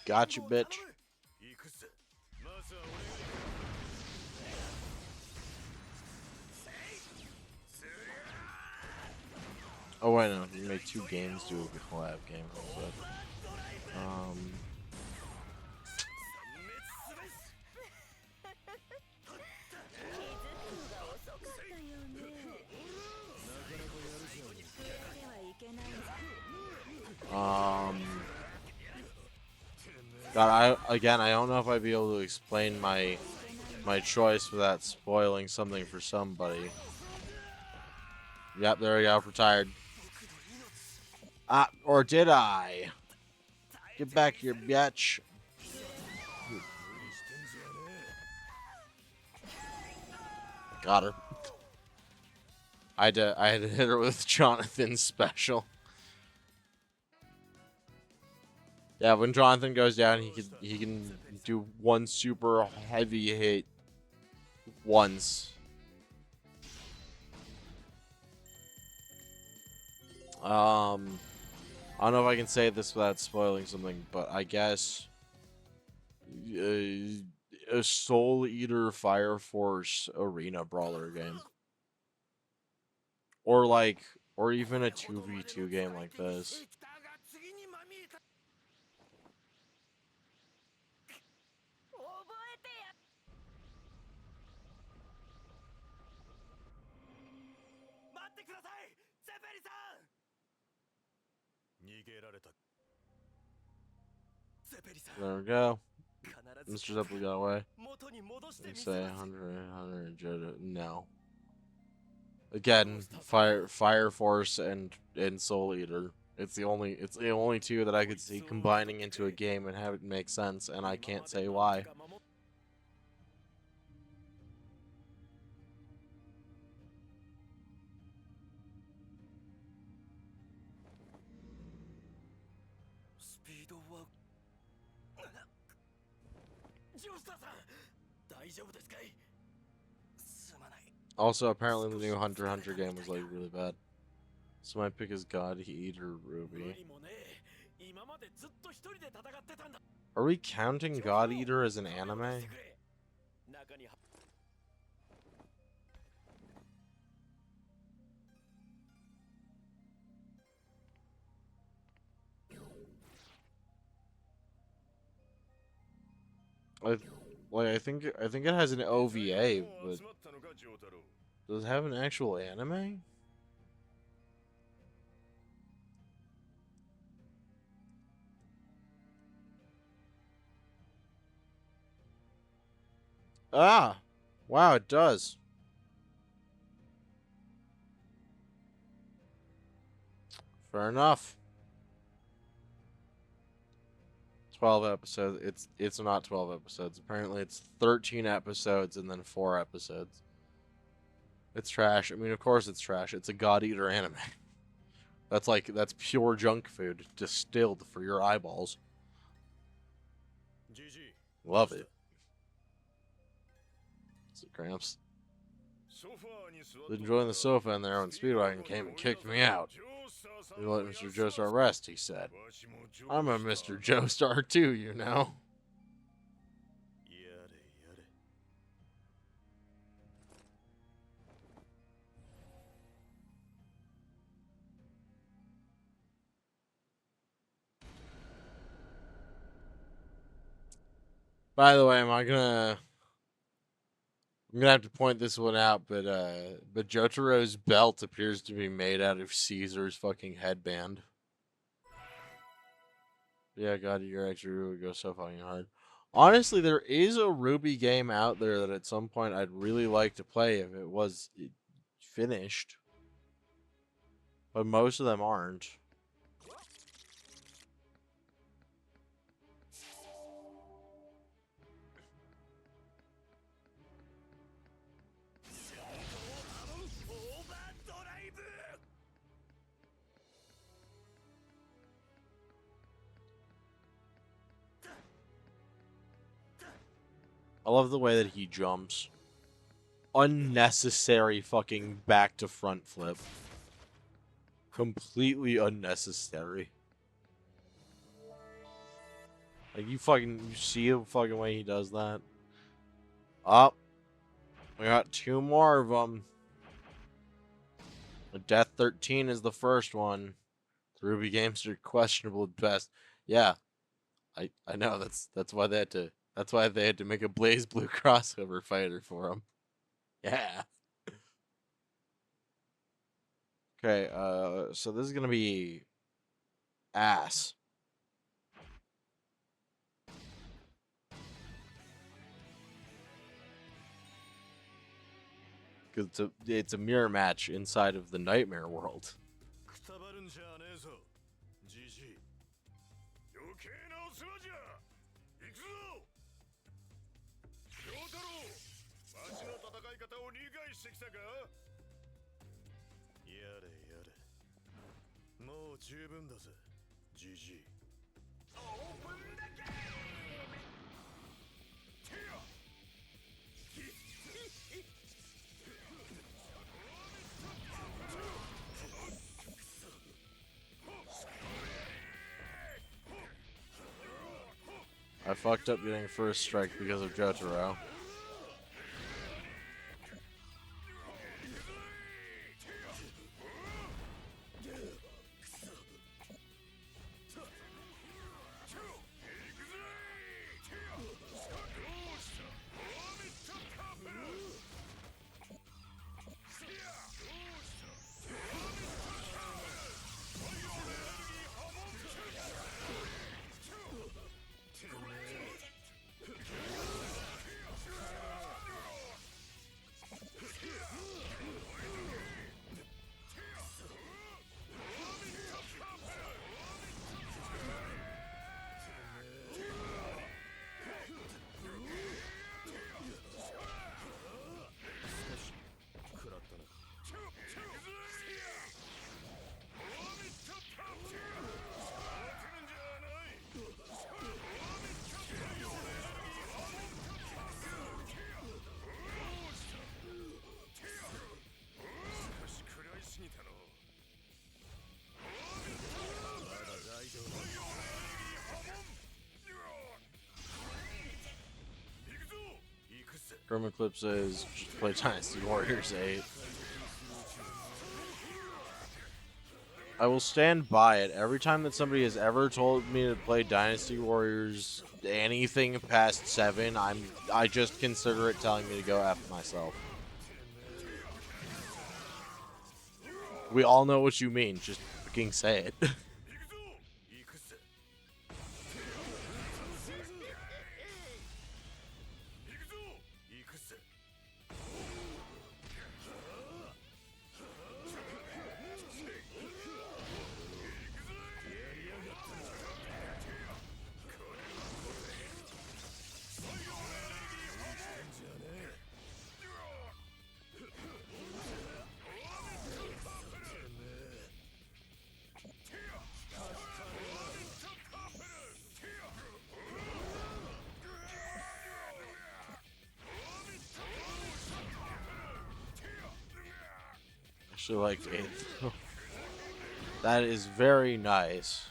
Gotcha, bitch. 行くぜ。まずは俺が。 Oh wait, no, you make 2 games, do a collab game. But, 気づくのが遅かったよねそれではいけない God, I don't know if I'd be able to explain my choice without spoiling something for somebody. Yep, there we go, retired. Or did I? Get back here, bitch. Got her. I had to hit her with Jonathan's special. Yeah, when Jonathan goes down, he can do one super heavy hit once. I don't know if I can say this without spoiling something, but I guess a Soul Eater Fire Force arena brawler game, or even a 2v2 game like this. 覚えてや待ってください。ゼペリさん。逃げられた。ゼペリさん。 There we go. 必 Mr. Zeppeli got away. 元に戻してみ They せ say ます。 100, Jojo. No. Again, Fire Force and Soul Eater. It's the only 2 that I could see combining into a game and have it make sense, and I can't say why. スピードは。ジョースターさん、大丈夫ですかい。すまない。 Also, apparently the new Hunter x Hunter game was like really bad. So my pick is God Eater 無 Ruby. 理もねえ。今までずっと一人で戦ってたんだ。 Are we counting God Eater as an anime? 中に。 I think it has an OVA, but does it have an actual anime? Ah! Wow, it does. Fair enough. 12 episodes. It's not 12 episodes. Apparently it's 13 episodes and then 4 episodes. It's trash. I mean, of course it's trash. It's a God Eater anime. That's pure junk food distilled for your eyeballs. GG Love it. Is it Gramps? Enjoying the sofa in there when Speedwagon came and kicked me out. You let Mr. Joestar rest, he said. I'm a Mr. Joestar too, you know. By the way, I'm gonna have to point this one out, but Jotaro's belt appears to be made out of Caesar's fucking headband. Yeah, God, your extra Ruby goes so fucking hard. Honestly, there is a Ruby game out there that at some point I'd really like to play if it was finished. But most of them aren't. I love the way that he jumps. Unnecessary fucking back to front flip. Completely unnecessary. Like you see the fucking way he does that? Up. We got 2 more of them. Death 13 is the first one. The Ruby games are questionable at best. Yeah. I know that's why they had to make a Blaze Blue crossover fighter for him. Yeah. Okay, so this is gonna be ass. Because it's a mirror match inside of the nightmare world. I fucked up getting first strike because of Jotaro. Chroma Clip says, just play Dynasty Warriors 8. I will stand by it. Every time that somebody has ever told me to play Dynasty Warriors anything past 7, I just consider it telling me to go F myself. We all know what you mean. Just fucking say it. actually like Faith. That is very nice.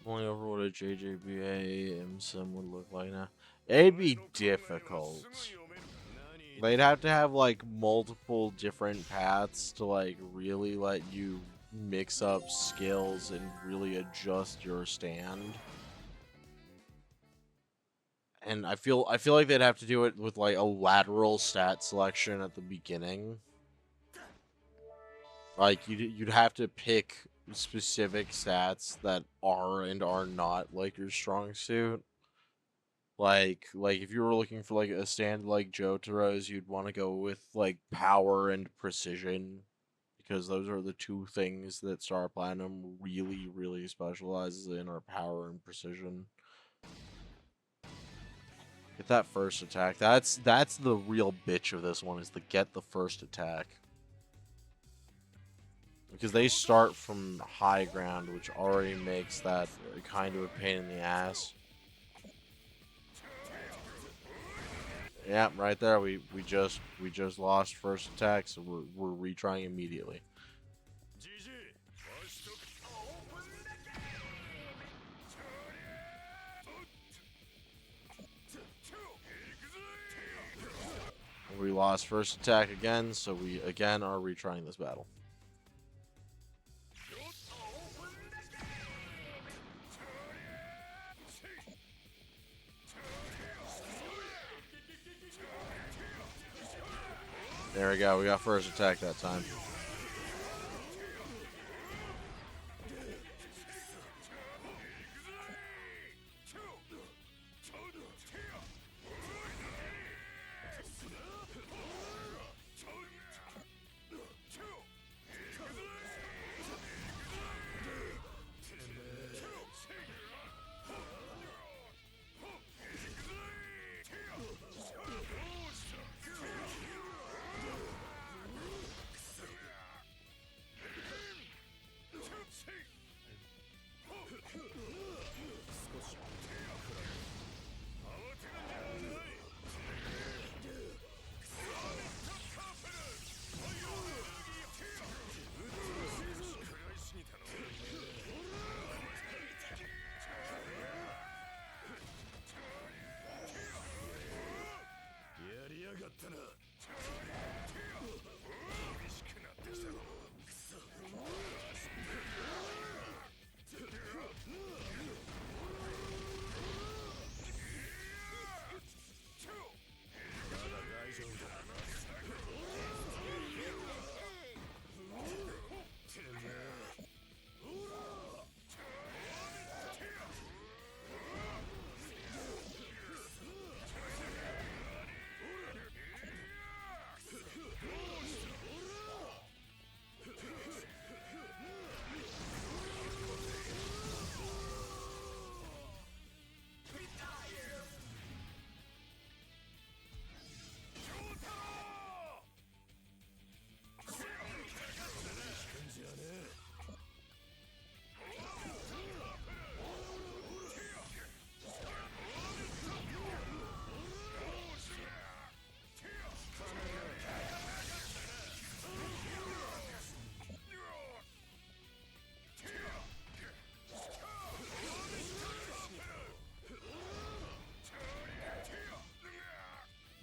Only over what a JJBA sim would look like now. It'd be difficult. They'd have to have like multiple different paths to like really let you mix up skills and really adjust your stand. And I feel like they'd have to do it with like a lateral stat selection at the beginning. Like you'd have to pick specific stats that are and are not like your strong suit. Like if you were looking for like a stand like Jotaro's, you'd want to go with like power and precision, because those are the two things that Star Platinum really specializes in, are power and precision. Get that first attack. That's the real bitch of this one, is to get the first attack. Because they start from high ground, which already makes that kind of a pain in the ass. Yeah, right there. We just lost first attack, so we're retrying immediately. We lost first attack again, so we again are retrying this battle. There we go. We got first attack that time.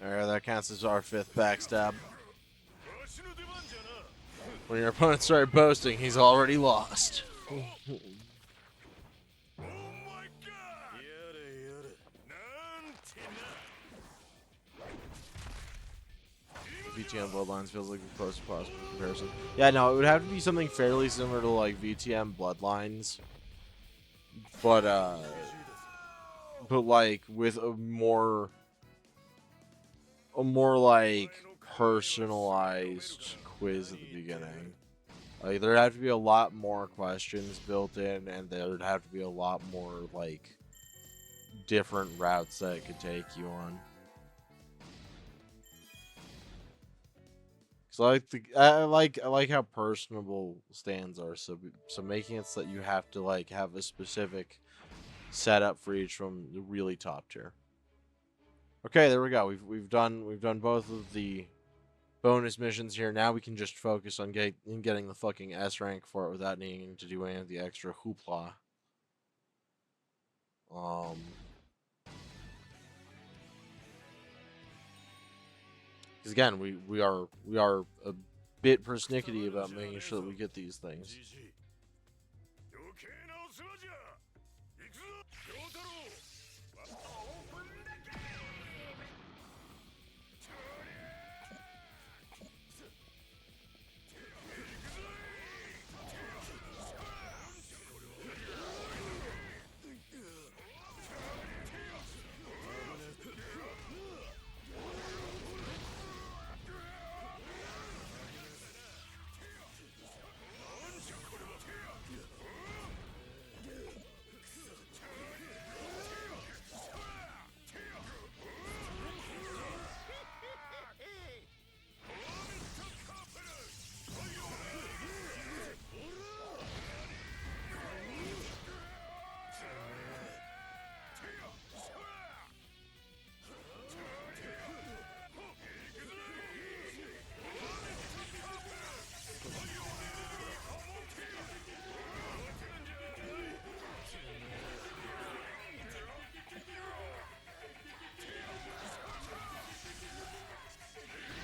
Alright, that counts as our 5th backstab. When your opponent started boasting, he's already lost. VTM Bloodlines feels like the closest possible comparison. Yeah, no, it would have to be something fairly similar to like VTM Bloodlines. but like with a more like personalized quiz at the beginning. Like there'd have to be a lot more questions built in, and there'd have to be a lot more like different routes that it could take you on. So I like how personable stands are. So making it so that you have to like have a specific setup for each from the really top tier. Okay, there we go. We've done both of the bonus missions here. Now we can just focus on getting the fucking S rank for it without needing to do any of the extra hoopla. Because again, we are a bit persnickety about making sure that we get these things. 余計なお世話じゃ行くぞ陽太郎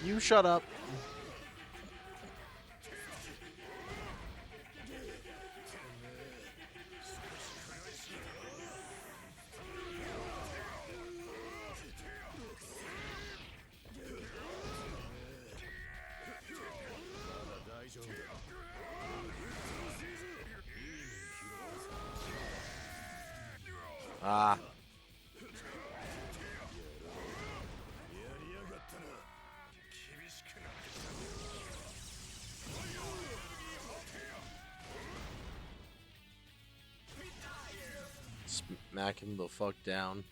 You shut up. Ah. Smack him the fuck down.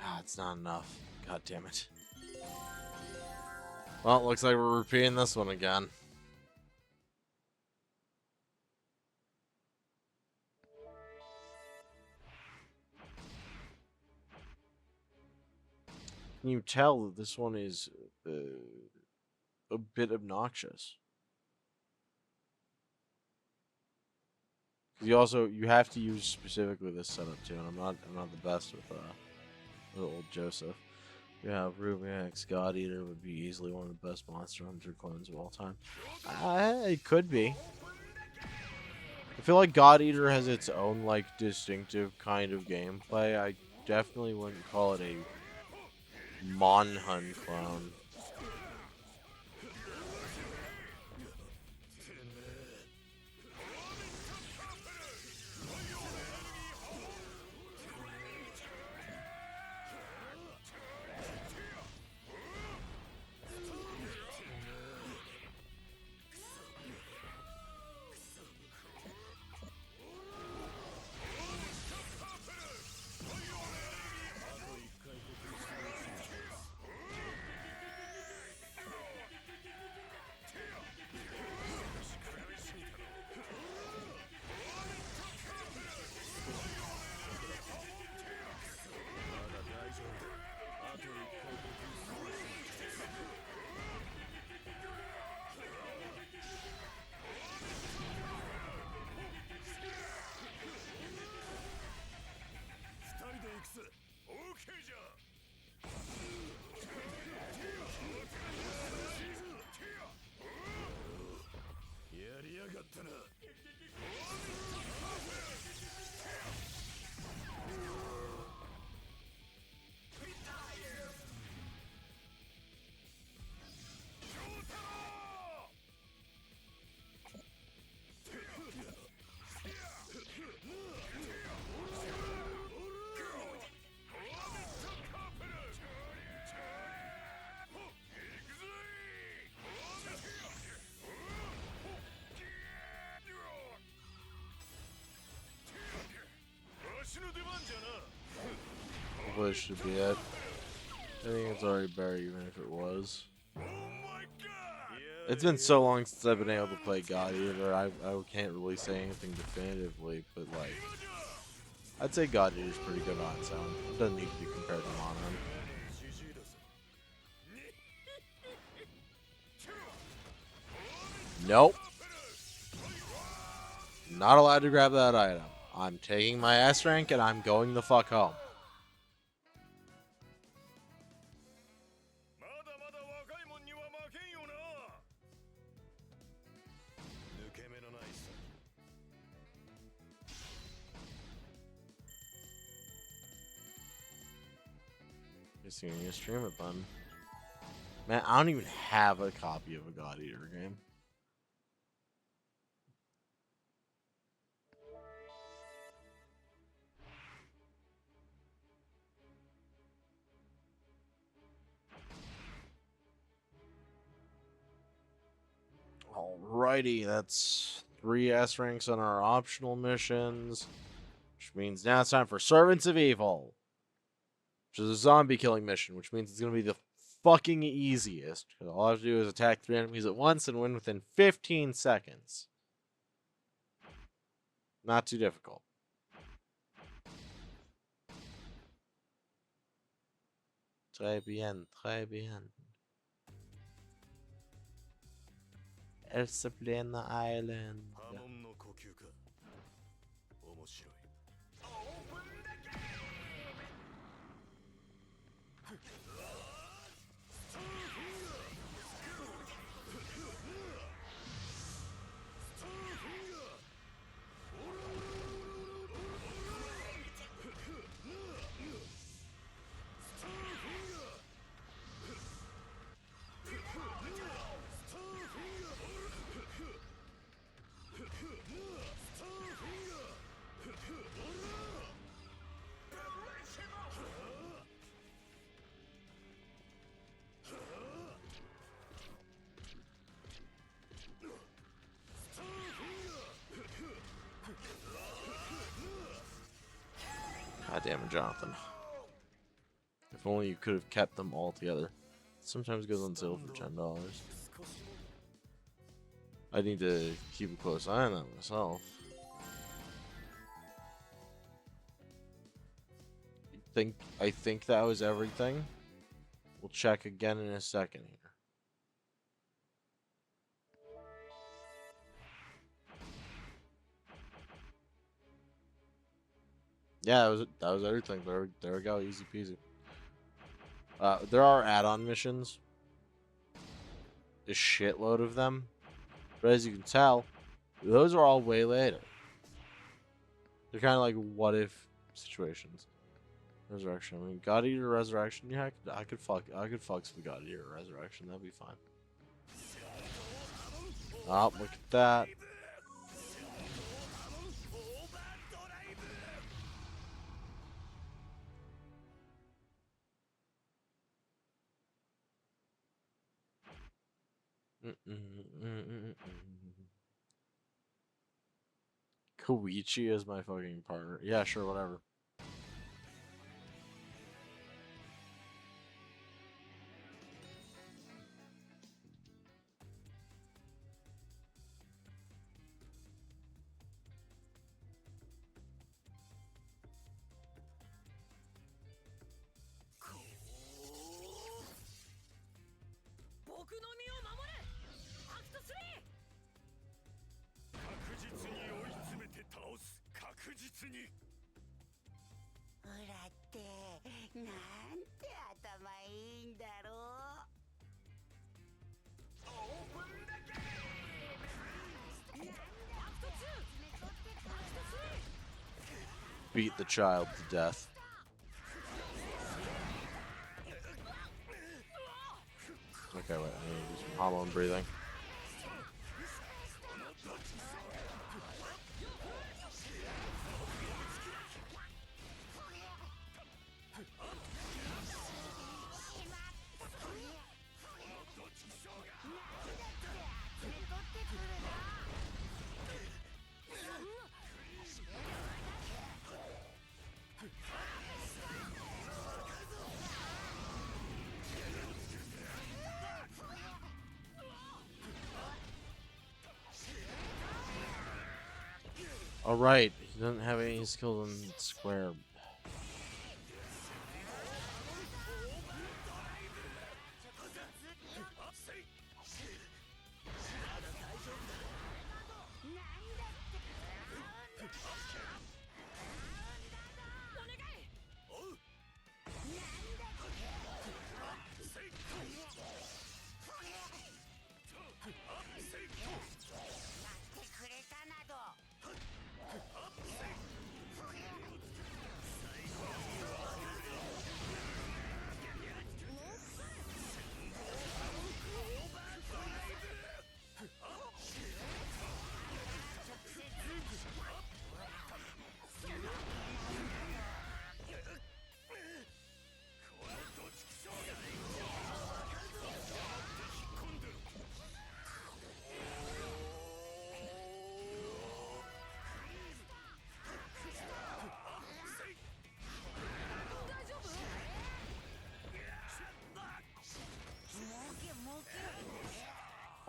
Ah, it's not enough. God damn it. Well, it looks like we're repeating this one again. Can you tell that this one is a bit obnoxious? You have to use specifically this setup too, and I'm not the best with old Joseph. Yeah, Rubiax God Eater would be easily one of the best Monster Hunter clones of all time. It could be. I feel like God Eater has its own like distinctive kind of gameplay. I definitely wouldn't call it a Monhun clone. push should be it. I think it's already buried, even if it was. It's been so long since I've been able to play God Eater, I can't really say anything definitively, but like, I'd say God Eater's pretty good on its own. It doesn't need to be compared to Monarch. Nope. Not allowed to grab that item. I'm taking my S rank and I'm going the fuck home. まだまだ若いもんには負けんよな。抜け目のないさ。Guess you're gonna stream it, bun. Man, I don't even have a copy of a God Eater game. Alrighty, that's 3 S ranks on our optional missions. Which means now it's time for Servants of Evil. Which is a zombie killing mission, which means it's going to be the fucking easiest. Because all I have to do is attack 3 enemies at once and win within 15 seconds. Not too difficult. Très bien, très bien. Elsaplena Island. 波紋の呼吸か。面白い。God damn it, Jonathan. If only you could have kept them all together. Sometimes it goes on sale for $10. I need to keep a close eye on that myself. I think that was everything. We'll check again in a second here. Yeah, that was everything. There we go, easy peasy. There are add-on missions. A shitload of them. But as you can tell, those are all way later. They're kind of like what-if situations. Resurrection. I mean, God Eater Resurrection. Yeah, I could fuck with God Eater Resurrection. That'd be fine. Oh, look at that. Koichi is my fucking partner. Yeah, sure, whatever. Beat the child to death. Okay, wait, I need to do some hollow breathing. All right, he doesn't have any skills in square.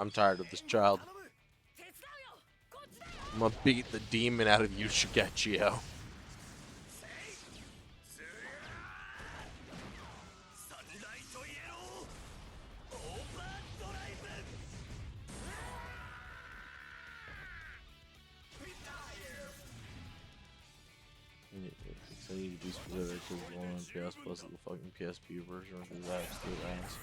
I'm tired of this child. I'm gonna beat the demon out of you, Shigechio. I need to be specific because the one on PS Plus is the fucking PSP version of his absolute ass.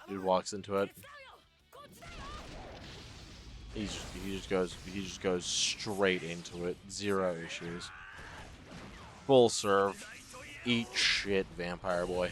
Dude walks into it. He just goes straight into it. Zero issues. Full serve. Eat shit, vampire boy.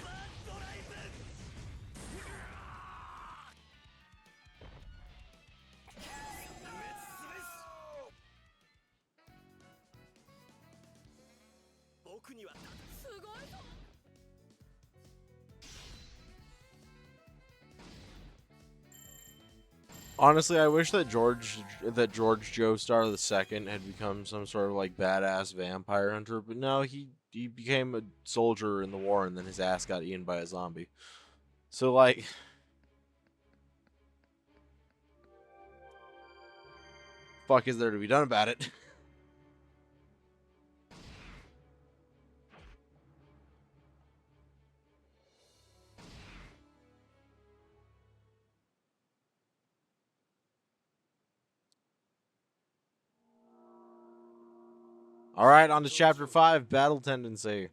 Honestly, I wish that George Joestar the second had become some sort of like badass vampire hunter, but no, he became a soldier in the war and then his ass got eaten by a zombie. So like, fuck is there to be done about it? All right, on to chapter 5, battle tendency.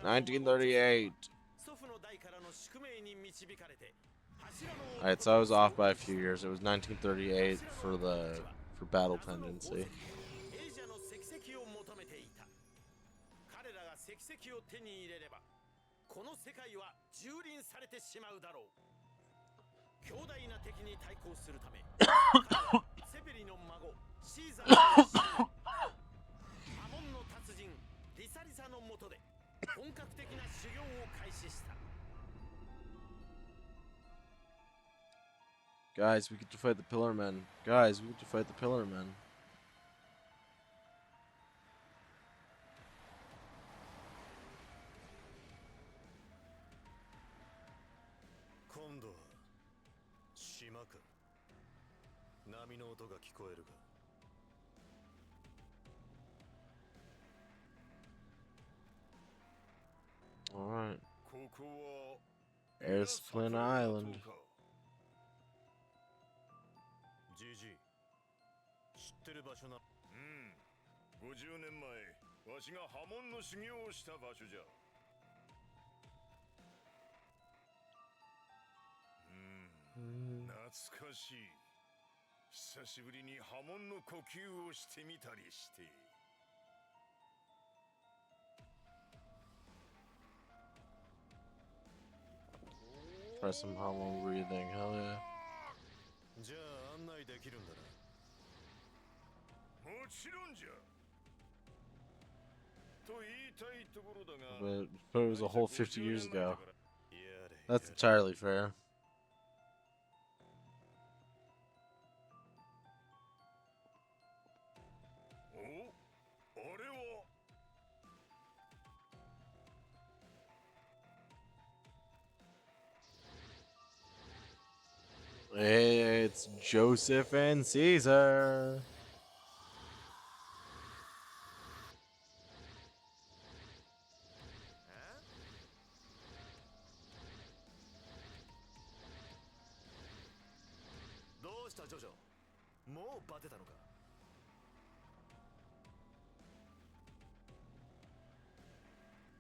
'38. Alright, so I was off by a few years. It was 1938 for battle tendency. この世界は蹂躙されてしまうだろう。強大な敵に対抗するため、セペリの孫シーザーの波紋の達人リサリサの下で本格的な修行を開始した。 Guys, we get to fight the Pillar Men. Guys, we get to fight the Pillar Men. Alright. There's Flynn Island. GG 知ってる場所な。50年前わしが波紋の修行をした場所じゃ。懐かしい。久しぶりに波紋の呼吸をしてみたりして。 Try some hollow breathing, hell yeah. じゃあ案内できるんだな。もちろんじゃ。と言いたいところだが。But it was a whole 50 years ago. That's entirely fair. It's Joseph and Caesar. Jojo. もうバテたのか。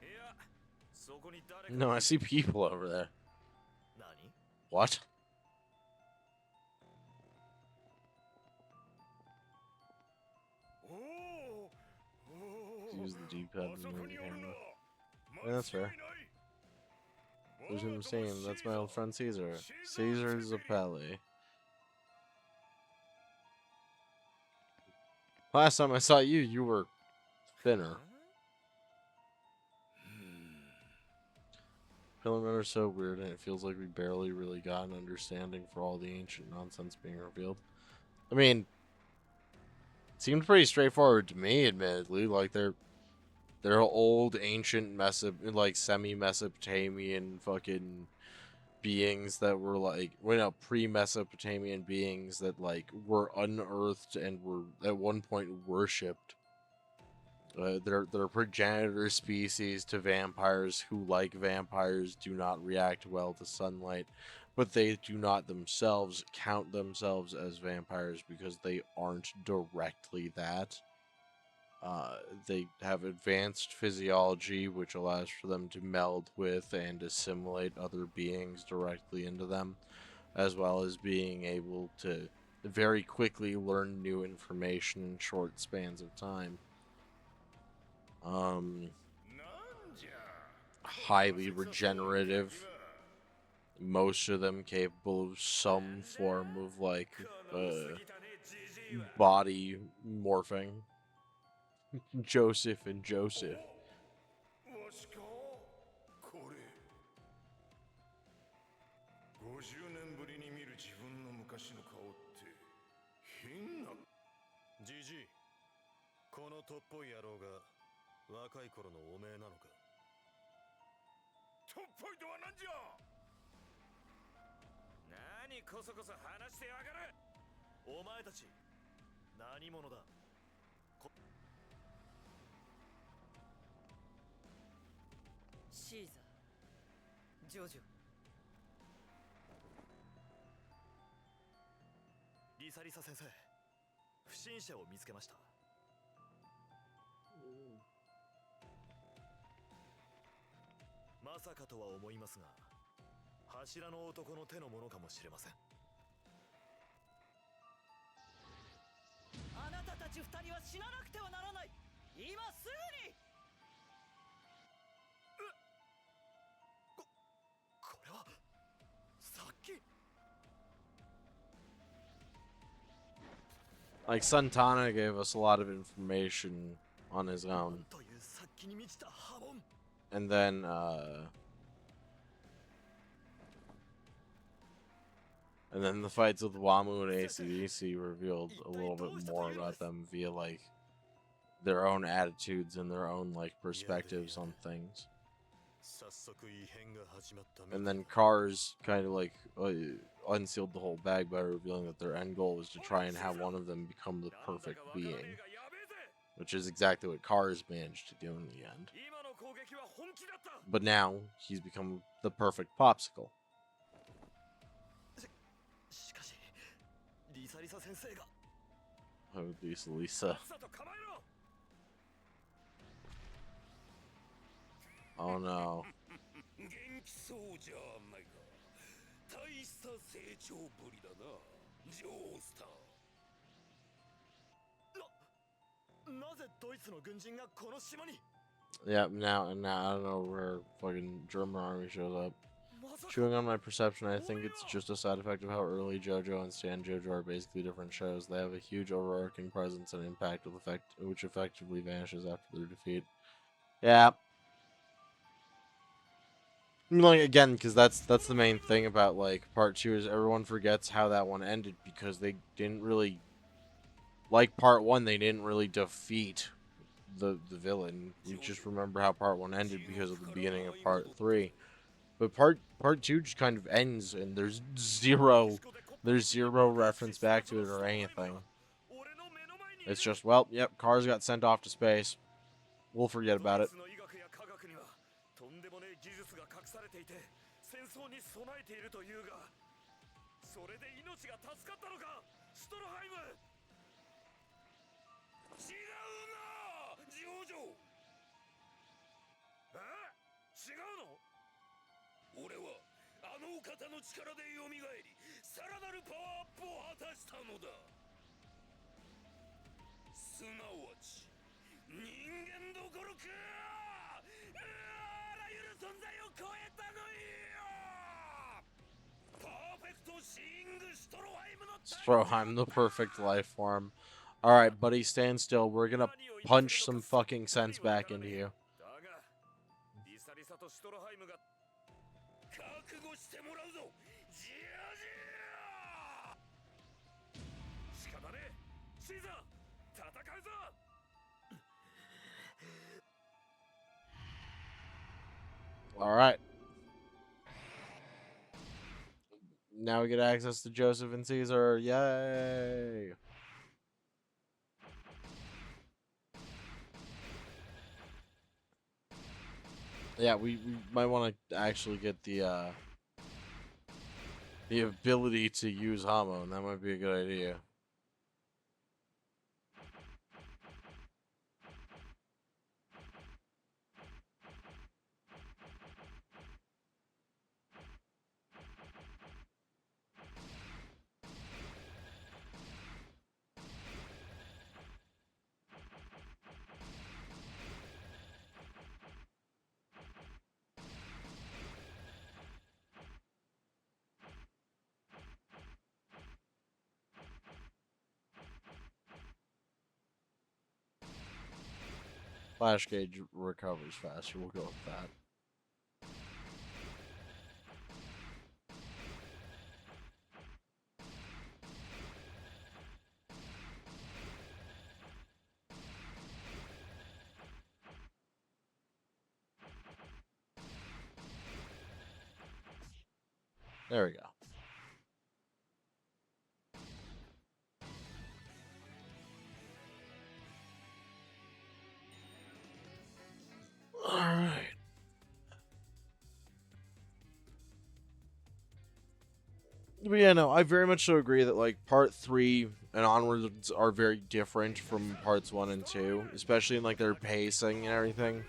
いや、そこに誰か。 No, I see people over there. 何? What? Use the D-pad to move the camera. Yeah, that's fair. Who's in the same? That's my old friend Caesar. Caesar Zappelli. Last time I saw you, you were thinner. Pillar Men are so weird, and it feels like we barely really got an understanding for all the ancient nonsense being revealed. I mean, it seemed pretty straightforward to me, admittedly. Like they're old, ancient, like semi-Mesopotamian fucking beings that were like, well, no, pre-Mesopotamian beings that like were unearthed and were at one point worshipped. They're progenitor species to vampires who, like vampires, do not react well to sunlight, but they do not themselves count themselves as vampires because they aren't directly that. They have advanced physiology, which allows for them to meld with and assimilate other beings directly into them, as well as being able to very quickly learn new information in short spans of time. Highly regenerative. Most of them capable of some form of like body morphing. Joseph and Joseph. このとっぽい野郎が若い頃のおめえなのか。とっぽいとは何じゃ。何こそこそ話してやがる。お前たち何者だ。シーザー、ジョジョ。リサリサ先生、不審者を見つけました。まさかとは思いますが、柱の男の手のものかもしれません。あなたたち二人は死ななくてはならない。今すぐに。これはさっき。Like, Santana gave us a lot of information on his own. という殺気に満ちた波紋。 And then, the fights with Wamu and AC/DC revealed a little bit more about them via, like, their own attitudes and their own, like, perspectives on things. 早速異変が始まった。 And then Cars kind of, like, unsealed the whole bag by revealing that their end goal was to try and have one of them become the perfect being. Which is exactly what Cars managed to do in the end. But now, he's become the perfect popsicle. しかし、リサリサ先生が。 Oh, Lisa. Oh no. 元気そうじゃないか。大した成長ぶりだな、ジョースター。なぜドイツの軍人がこの島に。 Yeah, now I don't know where fucking German army shows up. Chewing on my perception, I think it's just a side effect of how early Jojo and Stan Jojo are basically different shows. They have a huge overarching presence and impact which effectively vanishes after their defeat. Yeah. Like, again, because that's the main thing about, like, part 2 is everyone forgets how that one ended because they didn't really, like part 1, they didn't really defeat the villain. You just remember how part 1 ended because of the beginning of part 3. But part 2 just kind of ends and there's zero reference back to it or anything. It's just, well, yep, Cars got sent off to space. We'll forget about it. とんでもねえ技術が隠されていて戦争に備えているというが、それで命が助かったのか、ストロハイム。違うな、ジョジョ。え？違うの？俺はあのお方の力で蘇り、さらなるパワーアップを果たしたのだ。すなわち人間どころか、あらゆる存在を超えたのよ。パーフェクトシーイングストロハイムの。 Stroheim, the perfect life form. Alright, buddy, stand still. We're gonna punch some fucking sense back into you. だがリサリサとストロハイムが覚悟してもらうぞ、ジャジャー。仕方ねえ、シーザー、戦うぞ。 Alright. Now we get access to Joseph and Caesar. Yay! Yeah, we might want to actually get the ability to use Hamo, and that might be a good idea. Flash gauge recovers faster. We'll go with that. There we go. Alright. But yeah, no, I very much so agree that, like, part 3 and onwards are very different from parts 1 and 2, especially in, like, their pacing and everything.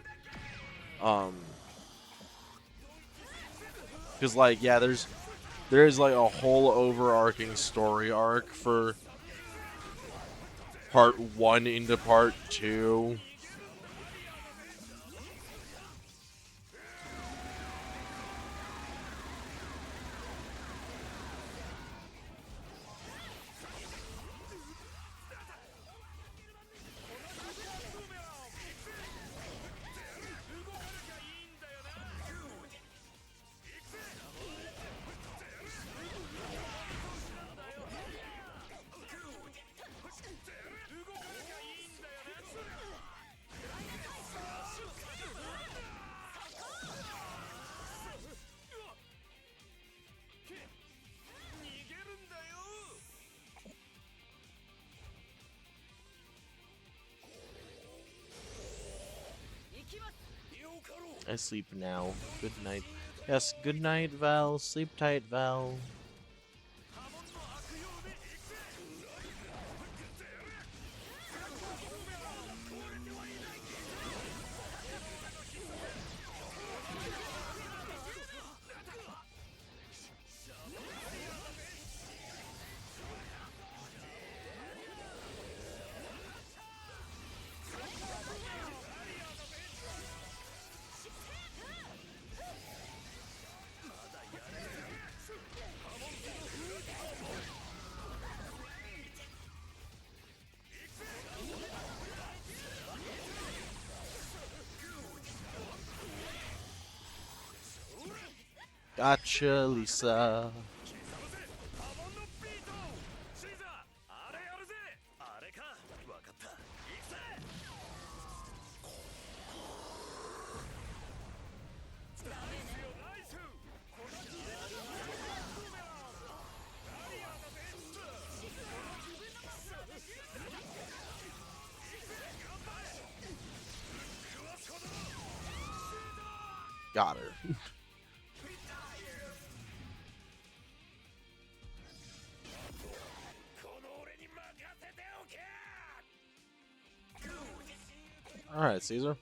Because like, yeah, there's like a whole overarching story arc for part 1 into part 2. I sleep now. Good night. Yes, good night, Val. Sleep tight, Val. Gotcha, Lisa. シーザーあれやるぜ。あれかわかった行くぜ。ナイス。Got her. Alright, Caesar.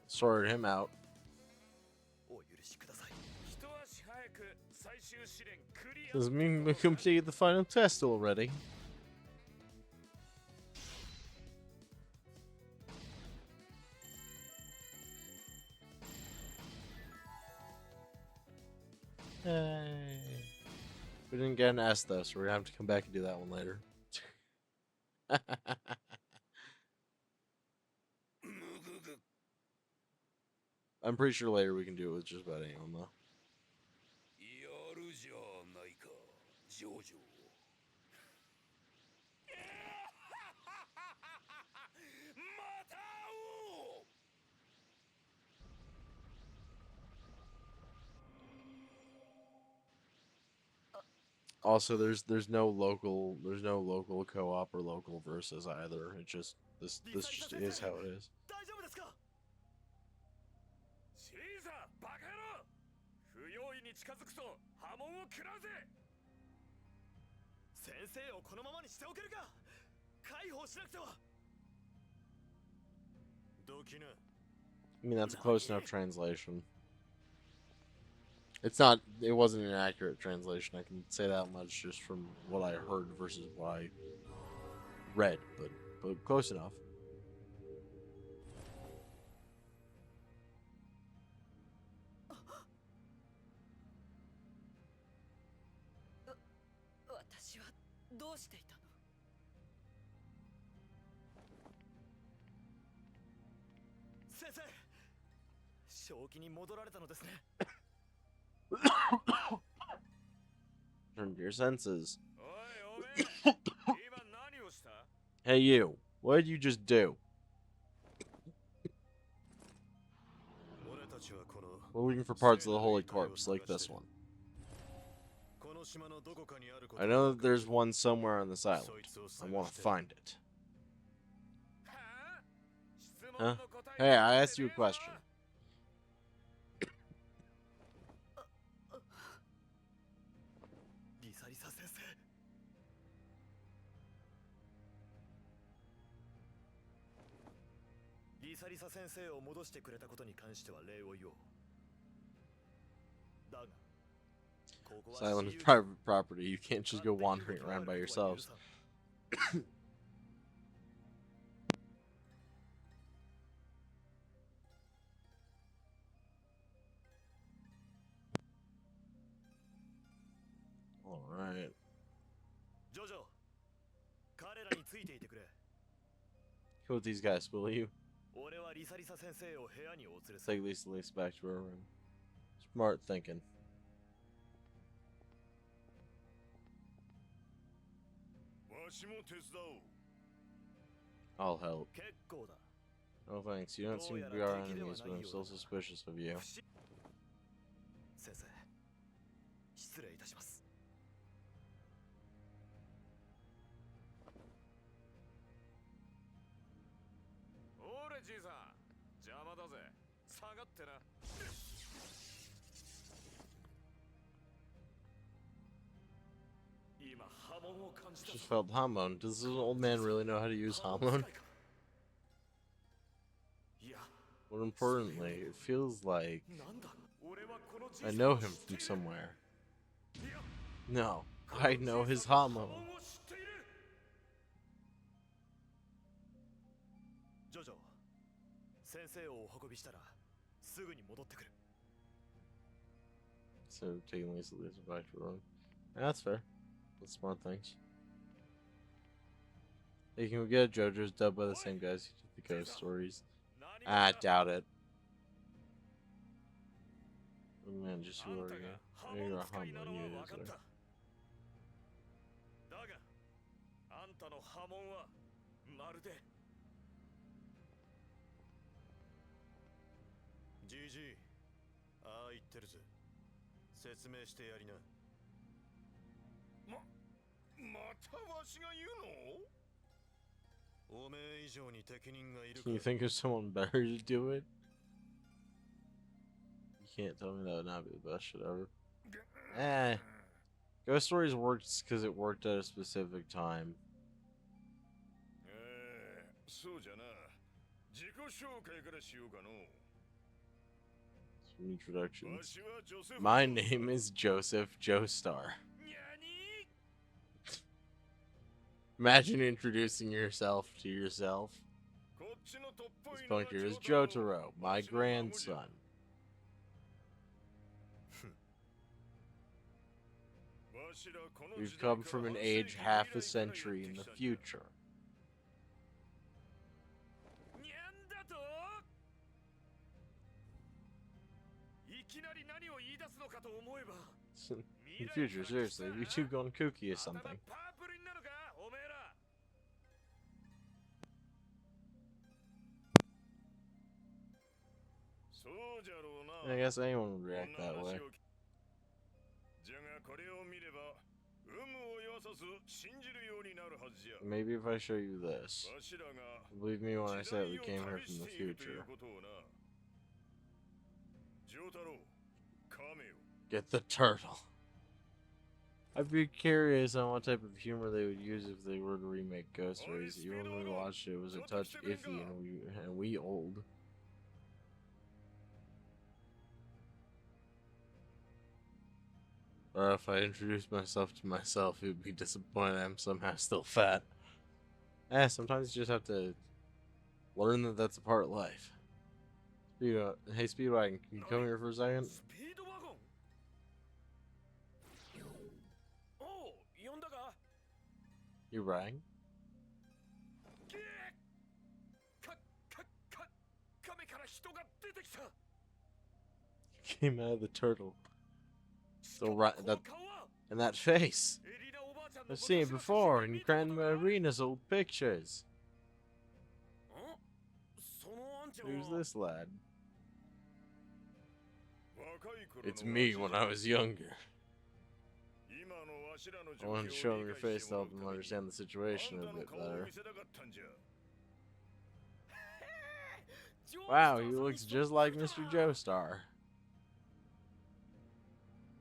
Sorted him out. お許しください。一足早く最終試練クリア。 Does it mean we completed the final test already? Hey. We didn't get an S though, so we're gonna have to come back and do that one later. I'm pretty sure later we can do it with just about anyone though. やるじゃないか、ジョジョ。また会おう。 Also, there's no local co-op or local versus either. It just this just is how it is. 大丈夫ですか。シーザーバカ野郎。不用意に近づくと波紋を食らうぜ。先生をこのままにしておけるか。解放しなくては。どきな。 I mean, that's a close enough translation. It's not. It wasn't an accurate translation. I can say that much just from what I heard versus what I read, but close enough. 私はどうしていたの。先生、正気に戻られたのですね。 Turn to your senses. おいおめえ、今何をした？ Hey you, what did you just do? 俺たちはこの We're looking for parts of the holy corpse, like this one. この島のどこかにあること I know that there's one somewhere on this island. そいつを I 探 want し to て find it. はあ？質 Huh? 問の答え Hey, が I 出 asked て you a ねえぞ。 question. リサリサ先生、リサリサ先生を戻してくれたことに関しては礼を言おう。だが、ここは This island is 私有地 private property. You can't just go wandering around by yourselves. Alright. ジョジョ、彼らについていてくれ。 Go with these guys, will you? 俺はリサリサ先生を部屋にお連れする。 Take Lisa Lisa back to her room. Smart thinking. わしも手伝おう。 I'll help. 結構だ。 No thanks. You don't seem to be our enemies, but I'm still suspicious of you. 先生、失礼いたします。 おれじいさん、邪魔だぜ。下がってな。今波紋を感じた。 Just felt hormone. Does this old man really know how to use hormone? いや、 But importantly, it feels like なんだ。 俺はこのじいさん I を know 知 him って from いる。 somewhere. いや、 No, この I じい know さ his んが hormone. 波紋を知っている。 ジョジョ、先生をお運びしたらすぐに戻ってくる。 So taking Lisa Lisa back to her room. Yeah, that's fair. That's smart things. Hey, can we get Jojo's dubbed by the same guys who did the ghost stories? 何 I が doubt it. Oh man, just あ who ん are た you? が波 You're 紋 a 使いな hormone のは分かっ user. た。だが、あんたの波紋はまるで。 じいじい、ああ言ってるぜ。説明してやりな。またわしが言うの？ おめえ以上に適任がいるか Can you ら。 think of someone better to do it? You can't tell me that would not be the best shit ever. Eh. Ghost Stories works because it worked at a specific time. そうじゃな。自己紹介からしようかの。 Some introductions. わしはジョセフ。 My name is Joseph Joestar. にゃに？ Imagine introducing yourself to yourself. こっちのとっぽ This いのは punk here is ジョタロ。 Jotaro, my grandson. わしらこの We've 時代 come から from an 半世 age 紀 half 未来 a からや century って in き the たんだ。 future. にゃんだと？いきなり何を言い出すのかと思えば。 In the future, seriously, have you two gone kooky or 頭 something? パープルになるかおめえら。そうじゃろうな。 I guess anyone would こん react な that 話 way. をじゃがこれを見れば有無を言わさず信じるようになるはずじゃ。 Maybe if I show you this. わしらが Believe me when I 時 say 代 we を came here 旅 from し the ているという future. ことをな。ジョータロウ、カメよ。 Get the turtle. I'd be curious on what type of humor they would use if they were to remake Ghost Stories. Even when we watched it, it was a touch iffy and we old. Or if I introduced myself to myself, it would be disappointed I'm somehow still fat. Sometimes you just have to learn that that's a part of life. Hey, Speedwagon, can you come here for a second? スピードワゴン。おう、呼んだか？ You rang? ゲー。カメから人が出てきた。 Came out of the turtle. し So かも right こ that の顔は and that face. エリナおばあちゃんの I've seen it 昔の写真 before で in 見たことが Grandma ある。 Arena's old pictures. ん？そのあんちゃん Who's は this lad? 若い頃の It's me when I was younger. 今のわしらの I 状況 wanted を to show him 理 your 解 face し to てもら help う him ために understand the あ situation ん a たの bit 顔を better. 見せたかったんじゃ。 Wow, he looks just like Mr. Joestar.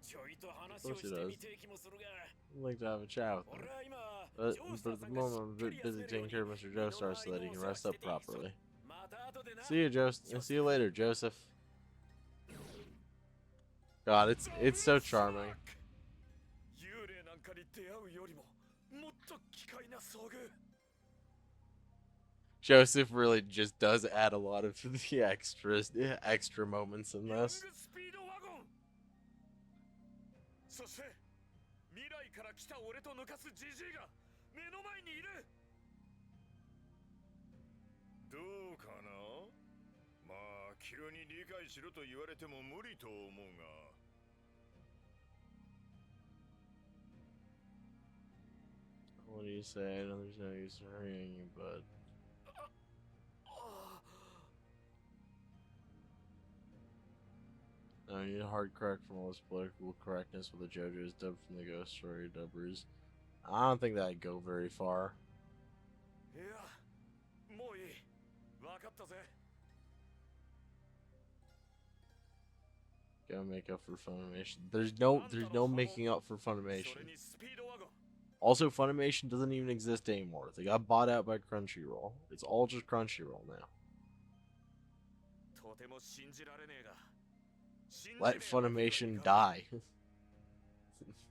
ちょいと Of 話を course he して does. みてえ気もするが、 I'd like to have a chat with 俺 him. は今 But, ジョース but ター at さ the んがし moment, っ I'm かり busy 休めるよ taking うに care of Mr. 身の Joestar so that 回 he り can のお世話 rest して up ていいぞ。 properly. また後でな。 See you, See you later, Joseph. God, it's so charming. 幽霊なんかに出会うよりももっと奇怪な遭遇。 Joseph really just does add a lot of the extra moments in ヤング this. スピードワゴン。そして未来から来た俺と抜かすジジイが目の前にいる。どうかな。まあ急に理解しろと言われても無理と思うが。 What do you say? I know there's no use in hurrying you, but I need a hard correct from all this political correctness with the Jojo's dubbed from the ghost story dubbers. I don't think that'd go very far. いや、もういい。わかったぜ。 Gotta make up for Funimation. There's no making up for そ Funimation. れにスピードワゴン。 Also, Funimation doesn't even exist anymore. They got bought out by Crunchyroll. It's all just Crunchyroll now. とても信じられねえが。信じねえ Let Funimation die.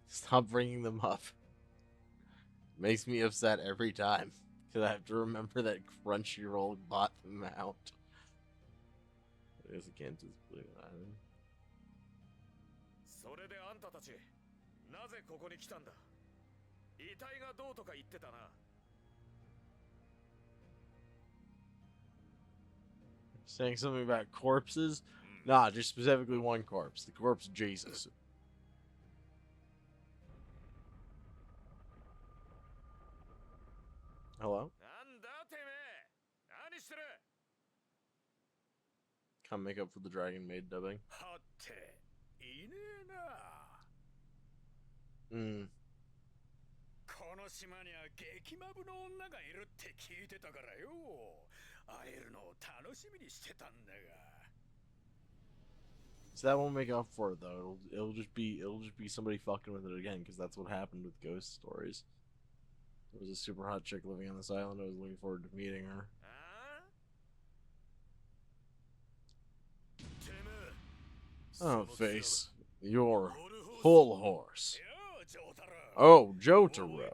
Stop bringing them up. Makes me upset every time. Because I have to remember that Crunchyroll bought them out. I guess I can't just believe that. それであんたたち、なぜここに来たんだ。遺体がどうとか言ってたな。 Saying something about corpses? Nah, just specifically one corpse. The corpse of Jesus. Hello? なんだてめえ。何してる。 Come make up for the Dragon Maid dubbing. はっていねえな。 Hmm. この島には激マブの女がいるって聞いてたからよ。会えるのを楽しみにしてたんだが。 So that won't make up for it though. It'll just be somebody fucking with it again because that's what happened with ghost stories. There was a super hot chick living on this island. I was looking forward to meeting her. ああ？てめえ。 Oh, その強さ。 face. You're ホルホース。 full horse. よう、ジョータロ。 Oh, Jotaro.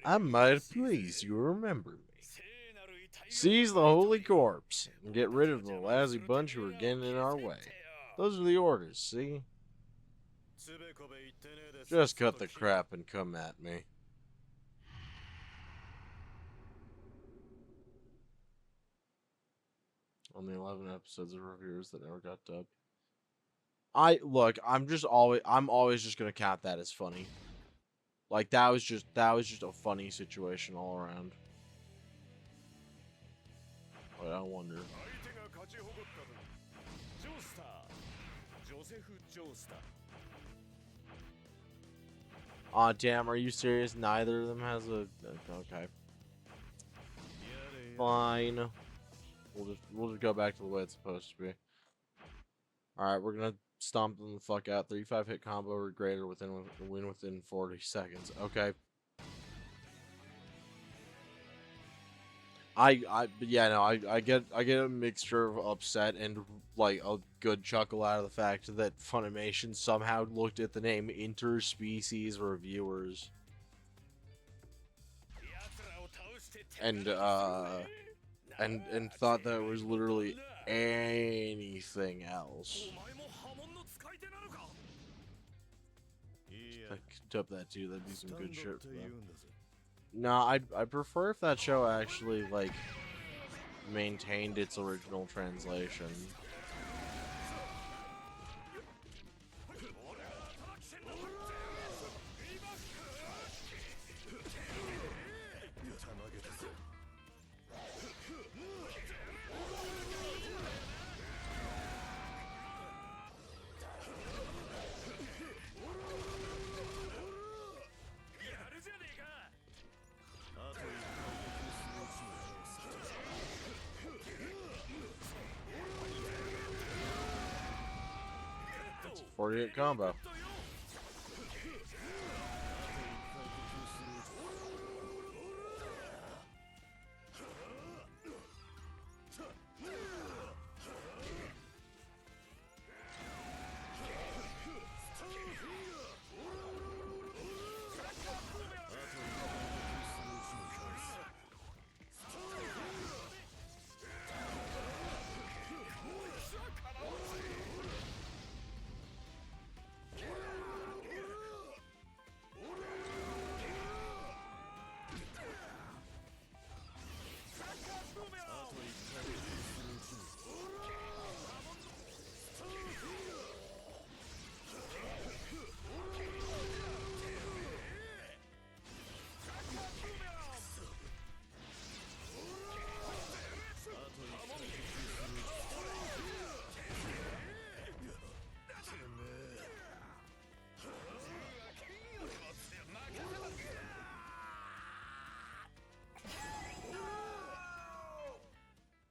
I might please you remember me. 聖なる遺体を Seize the holy corpse and get rid of the lousy bunch who are getting in our way. Those are the orders, see? つべこべ言ってねえで Just cut the crap and come at me. Only 11 episodes of reviewers that never got dubbed. I'm always just gonna count that as funny. Like that was just a funny situation all around. But I wonder. 相手が勝ち誇ったぞ。ジョースター。ジョセフ・ジョースター。 Aw, damn, are you serious? Neither of them has a... Okay. Fine. We'll just go back to the way it's supposed to be. Alright, we're gonna stomp them the fuck out. 35 hit combo or greater win within 40 seconds. Okay. I get a mixture of upset and like a good chuckle out of the fact that Funimation somehow looked at the name interspecies reviewers and thought that it was literally anything else. I could dub that too. That'd be some good shit for them. Nah, I prefer if that show actually like maintained its original translation. 48 combo.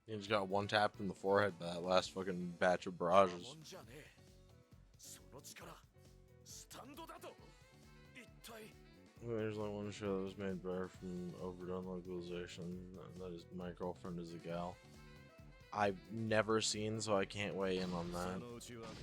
He just got one tap in the forehead by that last fucking batch of barrages. もんじゃねえ。その力スタンドだと一体 There's only one show that was made better from overdone localization. That is My Girlfriend is a Gal. I've never seen, so I can't weigh in on that. そのうちわかる。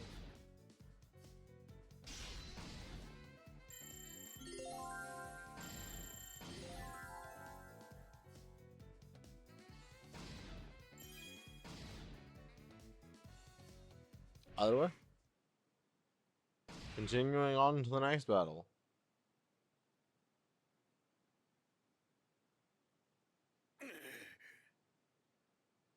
Other way. Continuing on to the next battle.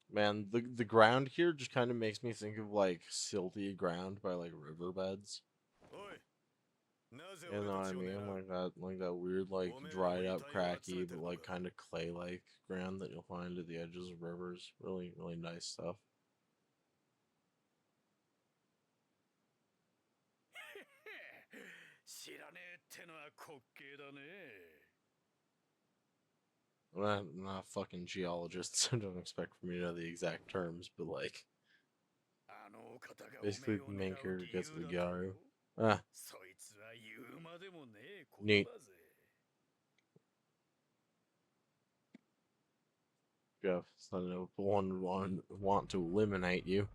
Man, the ground here just kind of makes me think of like silty ground by like riverbeds. おい。なぜ You 俺 know what た I ちを狙 mean? う Like that weird, like dried up, cracky, but like kind of clay-like ground that you'll find at the edges of rivers. Really, really nice stuff. 知らねえってのは滑稽だね。I'm not a fucking geologist, so don't expect for me to know the exact terms, but like あのお方がおめえ basically を the 狙 main う character 理 gets 由 the だと Gyaru. よ。 Ah, そいつは言うまでもねえこと neat. だぜ。 Jeff, so one want to eliminate you.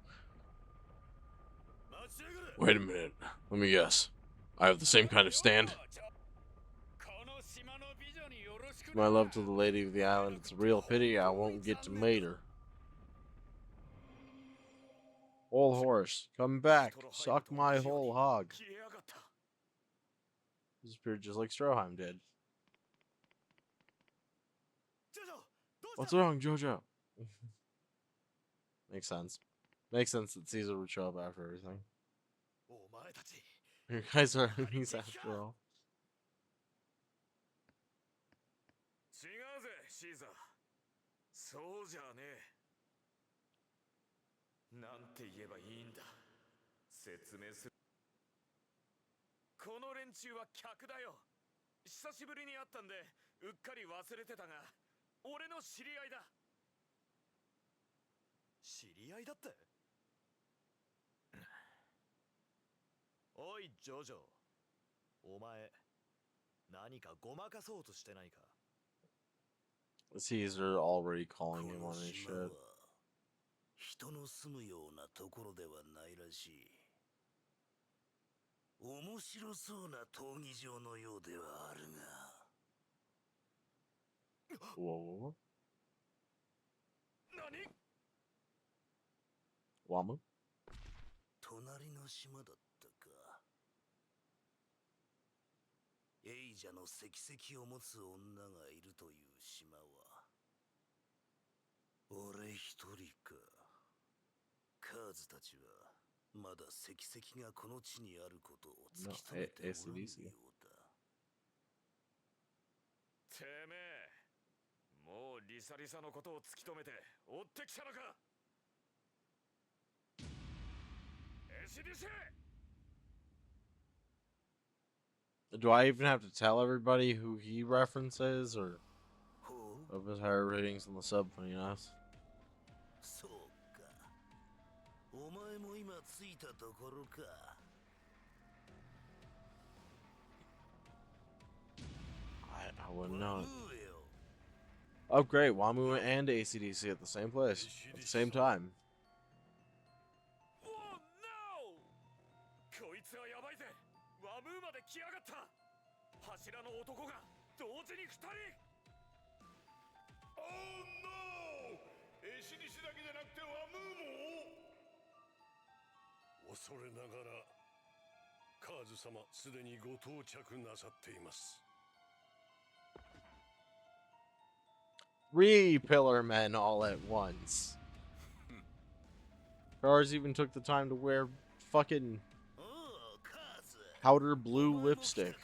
待ちやがれ Wait a minute. Let me guess. I have the same kind of stand. この島の美女によろしく My love to the lady of the island. It's a real pity I won't get to meet her. Old horse, come back. Suck my whole hog. 消えやがった。 Disappeared just like Stroheim did. ジョジョどうした What's wrong, Jojo? Makes sense. Makes sense that Caesar would show up after everything. お前たち You guys are enemies after all. 違うぜシーザー。そうじゃねえ。なんて言えばいいんだ。説明する。この連中は客だよ。久しぶりに会ったんでうっかり忘れてたが、俺の知り合いだ。知り合いだって？おいジョジョ、お前何かごまかそうとしてないか？ Caesar already calling him on his shit. 人の住むようなところではないらしい。面白そうな闘技場のようではあるが。 Whoa. 何？ Wama? 隣の島だったか。エイジャの石石を持つ女がいるという島は俺一人か。カーズたちはまだ石石がこの地にあることを突き止めておらんようだ。てめえ、もうリサリサのことを突き止めて追ってきたのか？エシリシェ！ Do I even have to tell everybody who he references, or ほう、 of his higher ratings on the sub, funny enough? そうか。お前も今着いたところか。I wouldn't know it. ムーよ Oh, great. WAMU and ACDC at the same place at the same time. おお NO こいつはやばいぜワムーまで来やがった柱の男が同時に2人 Oh no ACDC だけじゃなくてワムーも恐れながらカーズ様すでにご到着なさっています Three pillar men all at once. Cars even took the time to wear fucking おおカーズ powder blue お前も来た lipstick.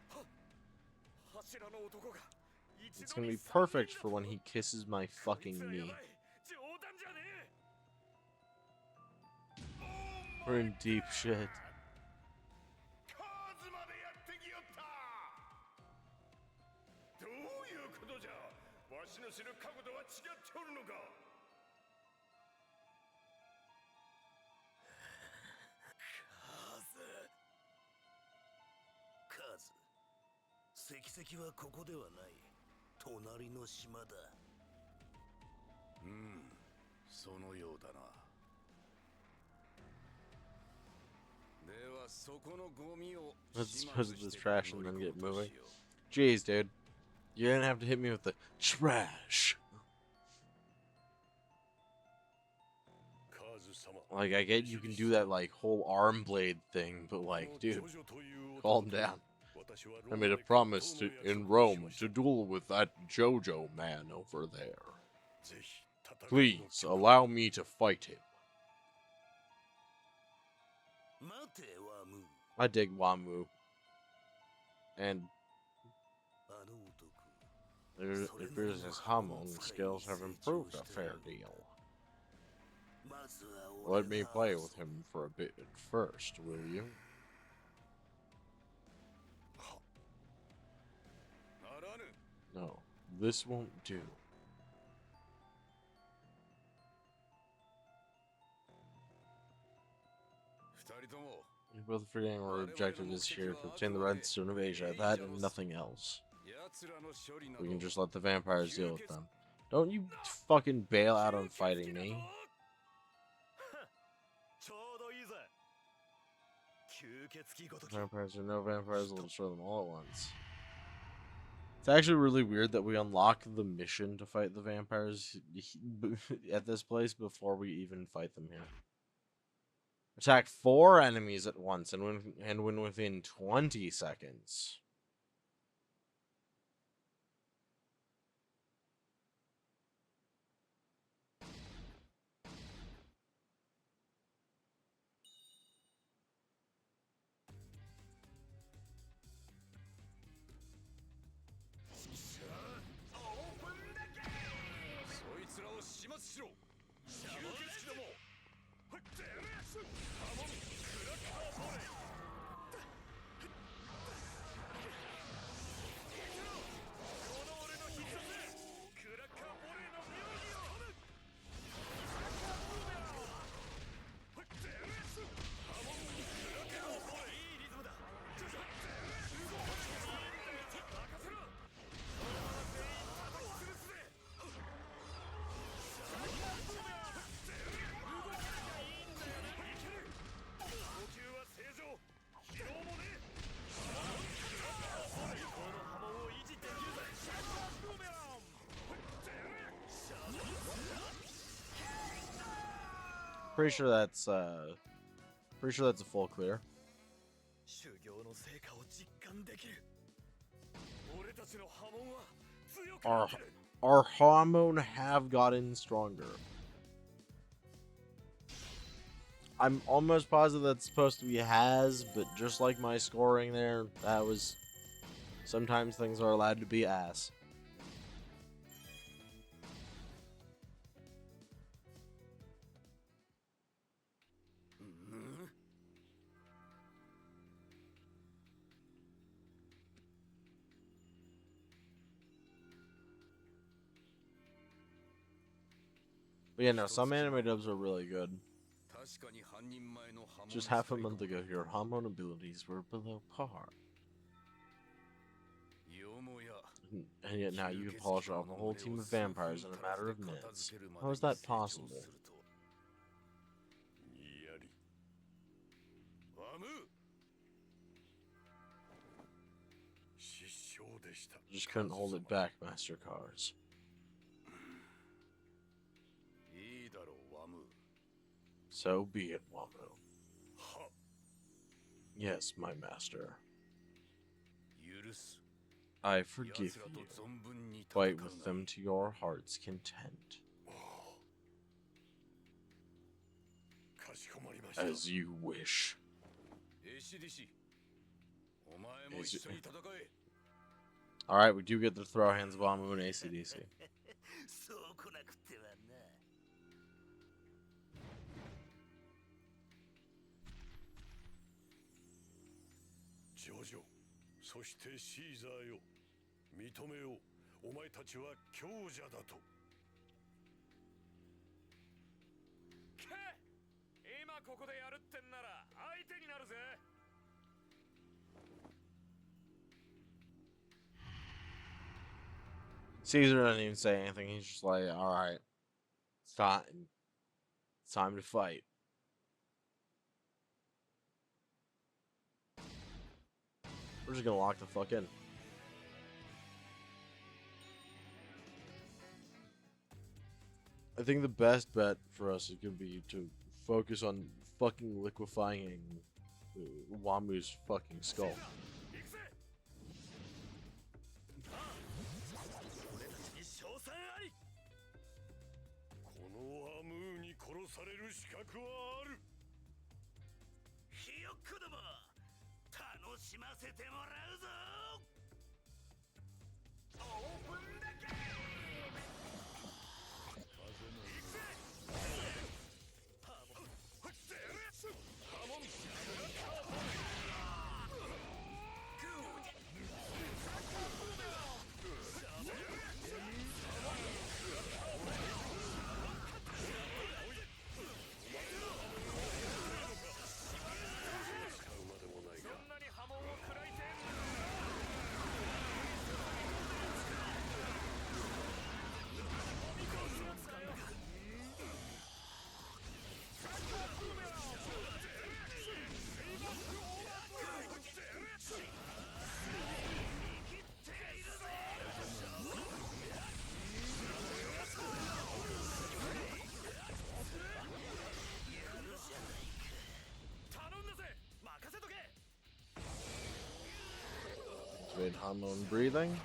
か 柱の男が It's gonna be perfect for when he kisses my fucking knee. 冗談じゃねえ We're in deep shit. カーズまでやってきよったどういうことじゃわしの知る過去とは違っておるのかカーズ石石はここではない隣の島だそのようだなではそこのゴミを Let's dispose of this trash and then get moving. Jeez, dude. You didn't have to hit me with the trash. カーズ様 Like, I get you can do that, like, whole arm blade thing, but, like, dude, ジョジョという calm down. 私は I made a promise to, in Rome to duel with that Jojo man over there. ぜひ戦いの Please allow me to fight him. 待てワムー I dig WAMU. And あの男 it appears his humming skills have improved a fair deal. まずは Let me play with him for a bit first, will you? ならぬ No, this won't do. You're both forgetting our objective is here to obtain the redstone of Asia. That and nothing else. We can just let the vampires deal with them. Don't you fucking bail out on fighting me. ちょうどいいぜ吸血鬼ごとき Vampires or no vampires, we'll destroy them all at once. It's actually really weird that we unlock the mission to fight the vampires at this place before we even fight them here. Attack 4 enemies at once and when within 20 seconds. Pretty sure that's a full clear. 修行の成果を実感できる俺たちの波紋は強く Our なってる our hormone have gotten stronger. I'm almost positive that's supposed to be has, but just like my scoring there, that was sometimes things are allowed to be ass. But yeah, no, some anime dubs are really good. Just half a month ago, your hormone abilities were below par. And yet now you can polish off a whole team of vampires in a matter of minutes. How is that possible? Just couldn't hold it back, Master Cards. So be it, Wamu. Yes, my master. I forgive you. Fight with them to your heart's content. As you wish. Alright, we do get to throw hands of Wamu and ACDC. Jojo, そしてシーザーよ、認めよう。お前たちは強者だと。け、今ここでやるってんなら相手になるぜ。Caesar doesn't even say anything. He's just like, alright, it's time. It's time to fight. We're just gonna lock the fuck in. I think the best bet for us is gonna be to focus on fucking liquefying Wamu's fucking skull. Activate hormone breathing.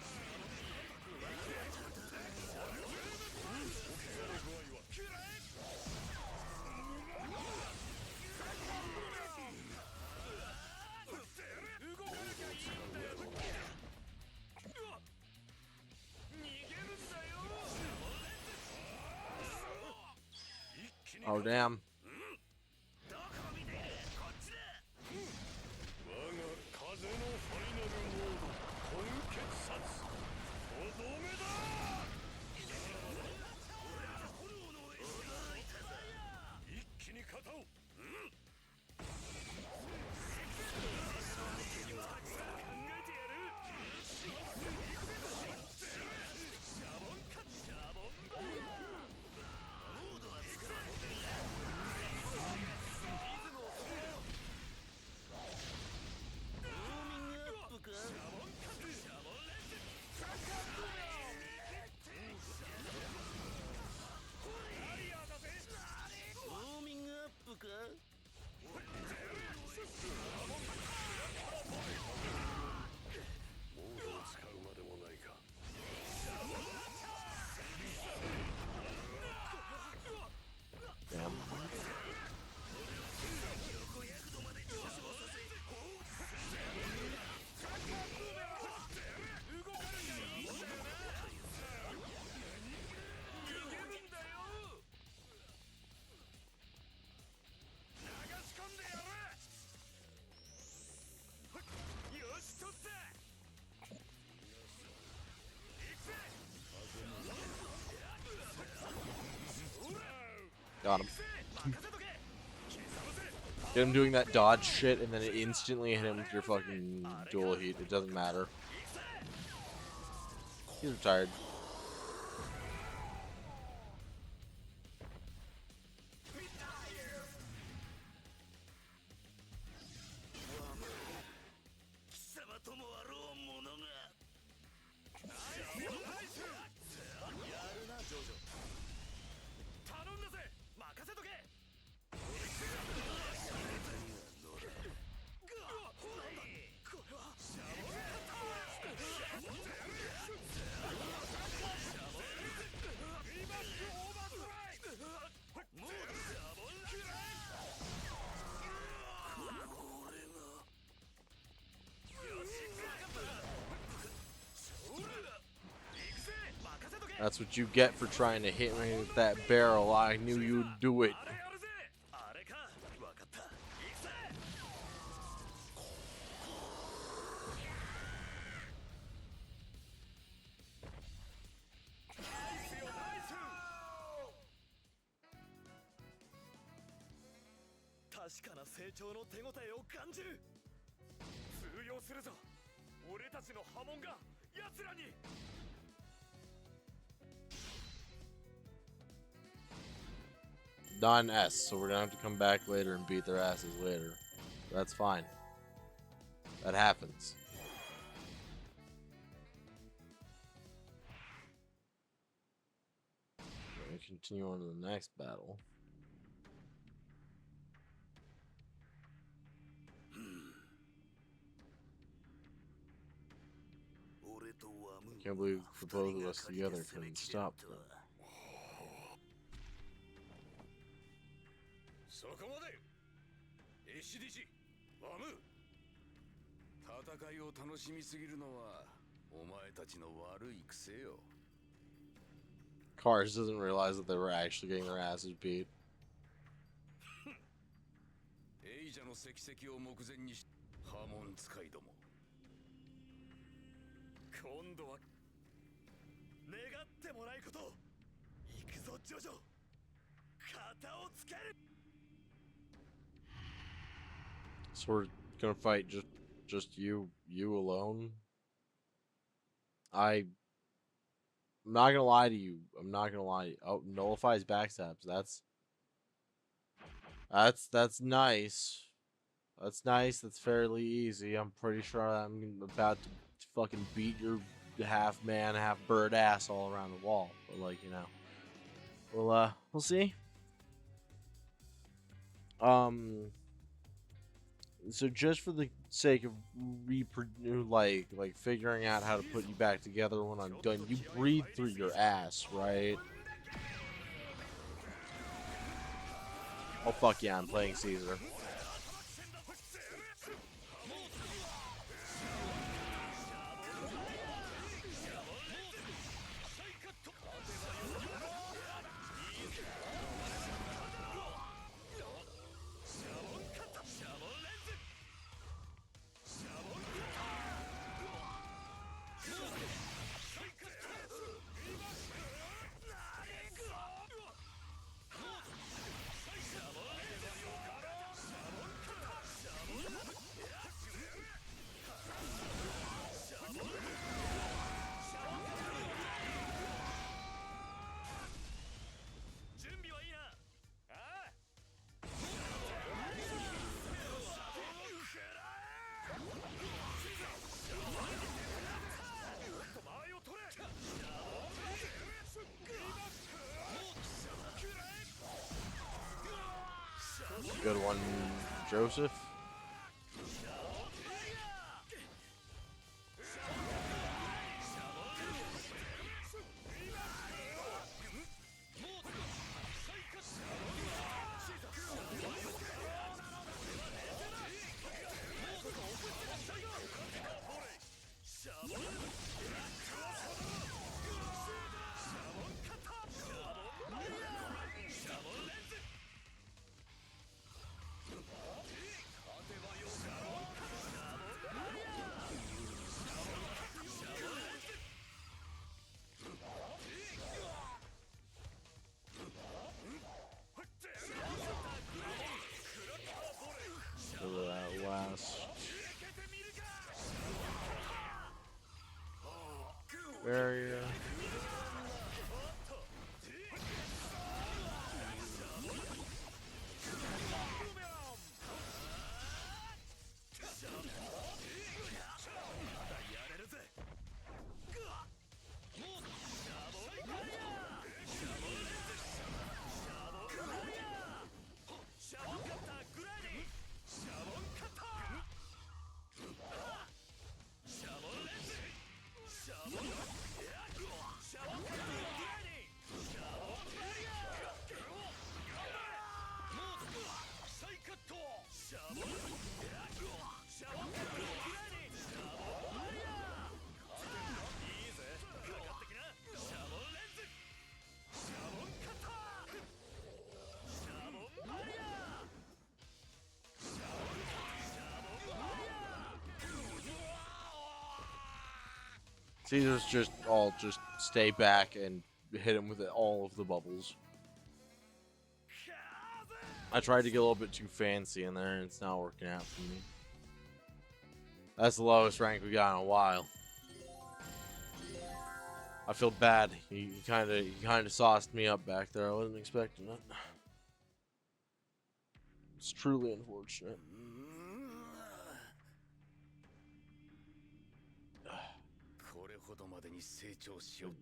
Oh, damn. Got him. Get him doing that dodge shit, and then it instantly hit him with your fucking dual heat. It doesn't matter. He's retired. That's what you get for trying to hit me with that barrel. I knew you'd do it. Not an S, so we're gonna have to come back later and beat their asses later. That's fine. That happens. We're gonna continue on to the next battle. I can't believe the both of us together couldn't stop them. そこまでエシディシワム戦いを楽しみすぎるのはお前たちの悪い癖よ Cars doesn't realize that they were actually getting their asses beat. エイジャの石石を目前にし波紋使いども今度は願ってもないこと行くぞジョジョ肩をつける So we're gonna fight just you alone. I'm not gonna lie to you. I'm not gonna lie. Oh, nullifies backstabs. That's nice. That's nice. That's fairly easy. I'm pretty sure I'm about to fucking beat your half man, half bird ass all around the wall. But like, you know, we'll see. So just for the sake of like figuring out how to put you back together when I'm done, you breathe through your ass, right? Oh fuck yeah, I'm playing Caesar. Good one, Joseph. area. Caesar's just all just stay back and hit him with all of the bubbles. I tried to get a little bit too fancy in there, and it's not working out for me. That's the lowest rank we got in a while. I feel bad. He kind of sauced me up back there. I wasn't expecting it. It's truly unfortunate.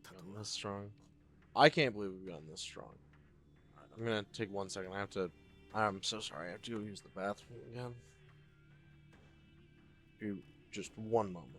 Gotten this strong. I can't believe we've gotten this strong. Right, I'm gonna take 1 second. I'm so sorry. I have to go use the bathroom again. You just one moment.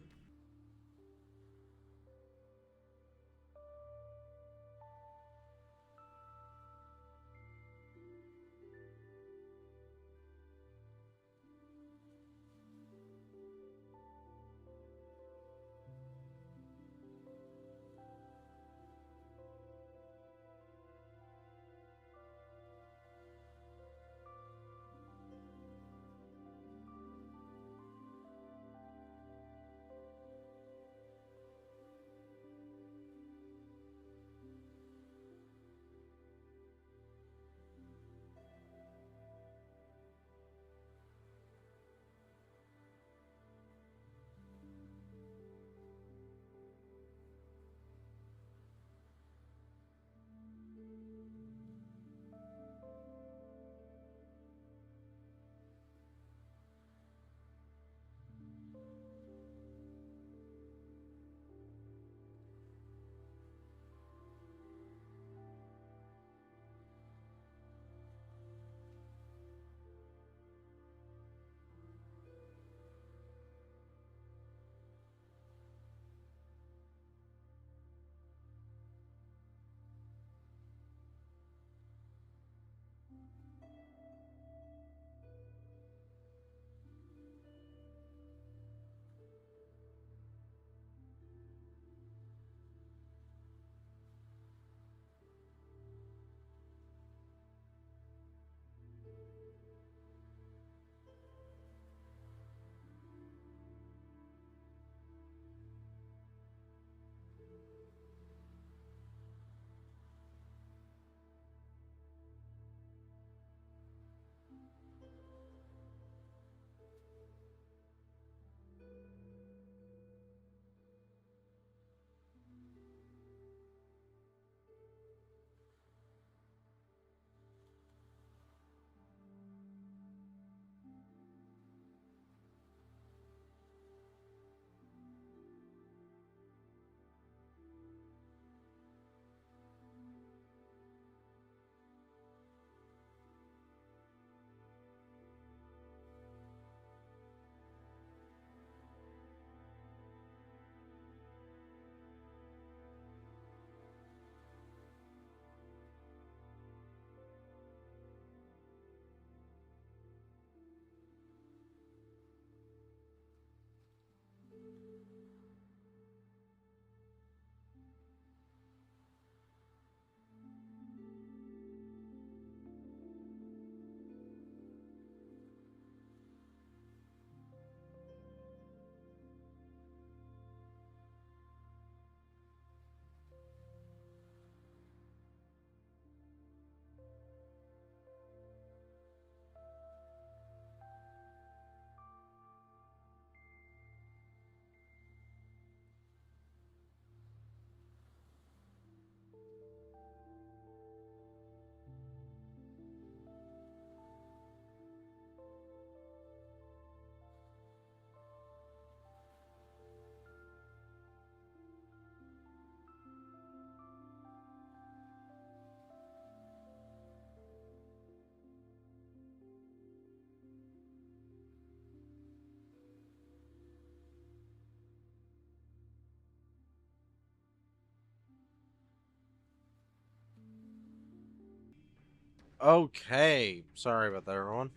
Okay. Sorry about that, everyone.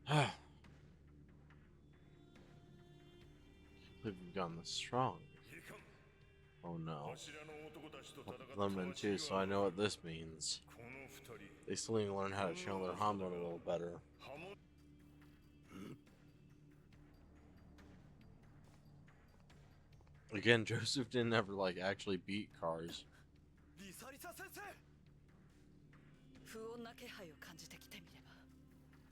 I believe we've gone this strong. Oh no. Lemon too, so I know what this means. They still need to learn how to channel their Hamon a little better. Again, Joseph didn't ever like actually beat cars. リサリサ先生不穏な気配を感じてきてみれば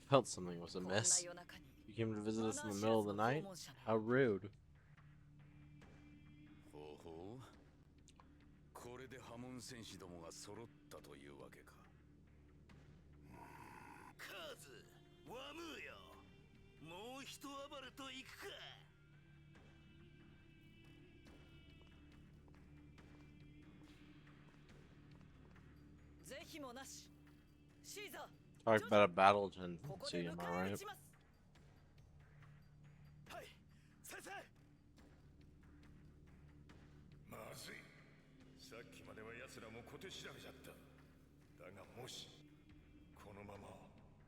Felt something was こんな amiss. 夜中に You came to visit us in the マナー知 middle ら of ず the の night? 訪問者ね How rude. ほうほうこれで波紋戦士どもが揃ったというわけか。カズワムーよ、もう一暴れと行くか。是非もなしシーザー Talk about a battle ここ tendency, で am 迎 I え撃 right? ちますはい先生まずい。さっきまでは奴らも小手調べじゃった。だがもしこのまま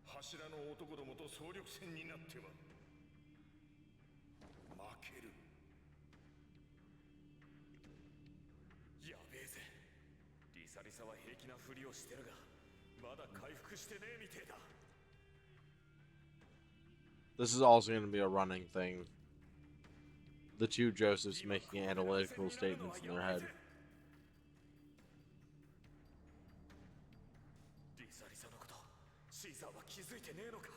柱の男どもと総力戦になっては負ける。やべえぜ。リサリサは平気なふりをしてるが、まだ回復してねえみてえだ。 This is also going to be a running thing. The two Josephs making analytical statements in their head. リサリサのことシーザーは気づいてねえのか。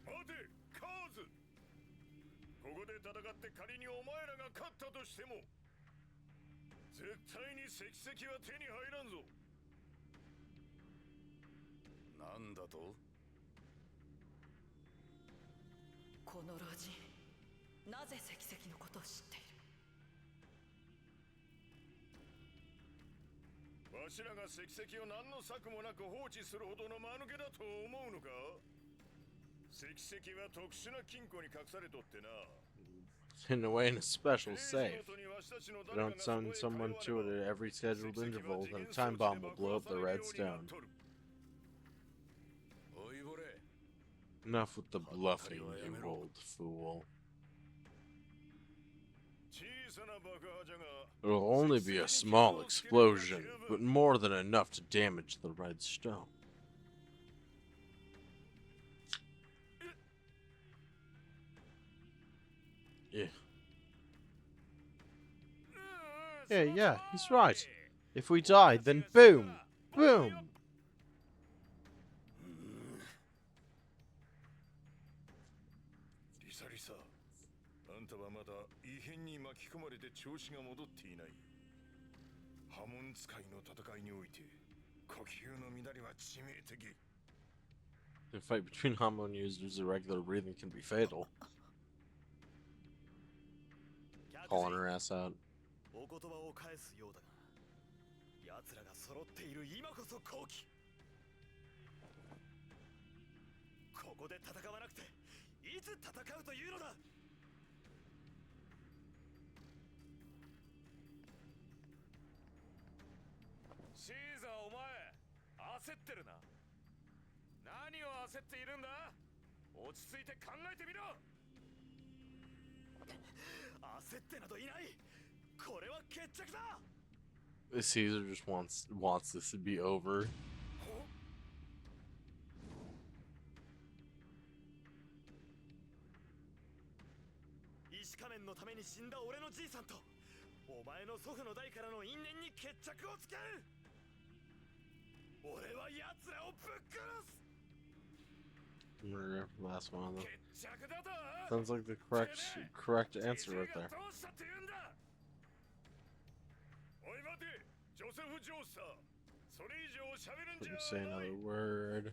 待てカーズ、ここで戦って仮にお前らが勝ったとしても絶対に石石は手に入らんぞ。なんだと？この老人なぜ石石のことを知っているわしらが石石を何の策もなく放置するほどの間抜けだと思うのか。石石は特殊な金庫に隠されとってな。 In a way, in a special safe. If you don't send someone to it at every scheduled interval, then a time bomb will blow up the red stone. おいぼれ。 Enough with the bluffing, you old fool. 小さな爆破じゃが It'll only be a small explosion, but more than enough to damage the red stone. Yeah, he's right. If we die, then boom! Boom! リサリサ、あんたはまだ異変に巻き込まれて調子が戻っていない。波紋使いの戦いにおいて呼吸の乱れは致命的。 The fight between hormone users, irregular breathing can be fatal. Calling her ass out. お言葉を返すようだが、奴らが揃っている今こそ好機。ここで戦わなくていつ戦うというのだ。シーザー、お前焦ってるな。何を焦っているんだ。落ち着いて考えてみろ。焦ってなどいない。これは決着だ。 Caesar just wants this to be over. 石仮面のために死んだ俺のじいさんとお前の祖父の代からの因縁に決着をつける。俺は奴らをぶっ殺す。 Murder, last one of them. 決着だと。 Sounds like the correct answer right there. どうしたって言うんだ。おい待て、ジョセフ・ジョースター。それ以上喋るんじ Couldn't ゃ say ない。 another word.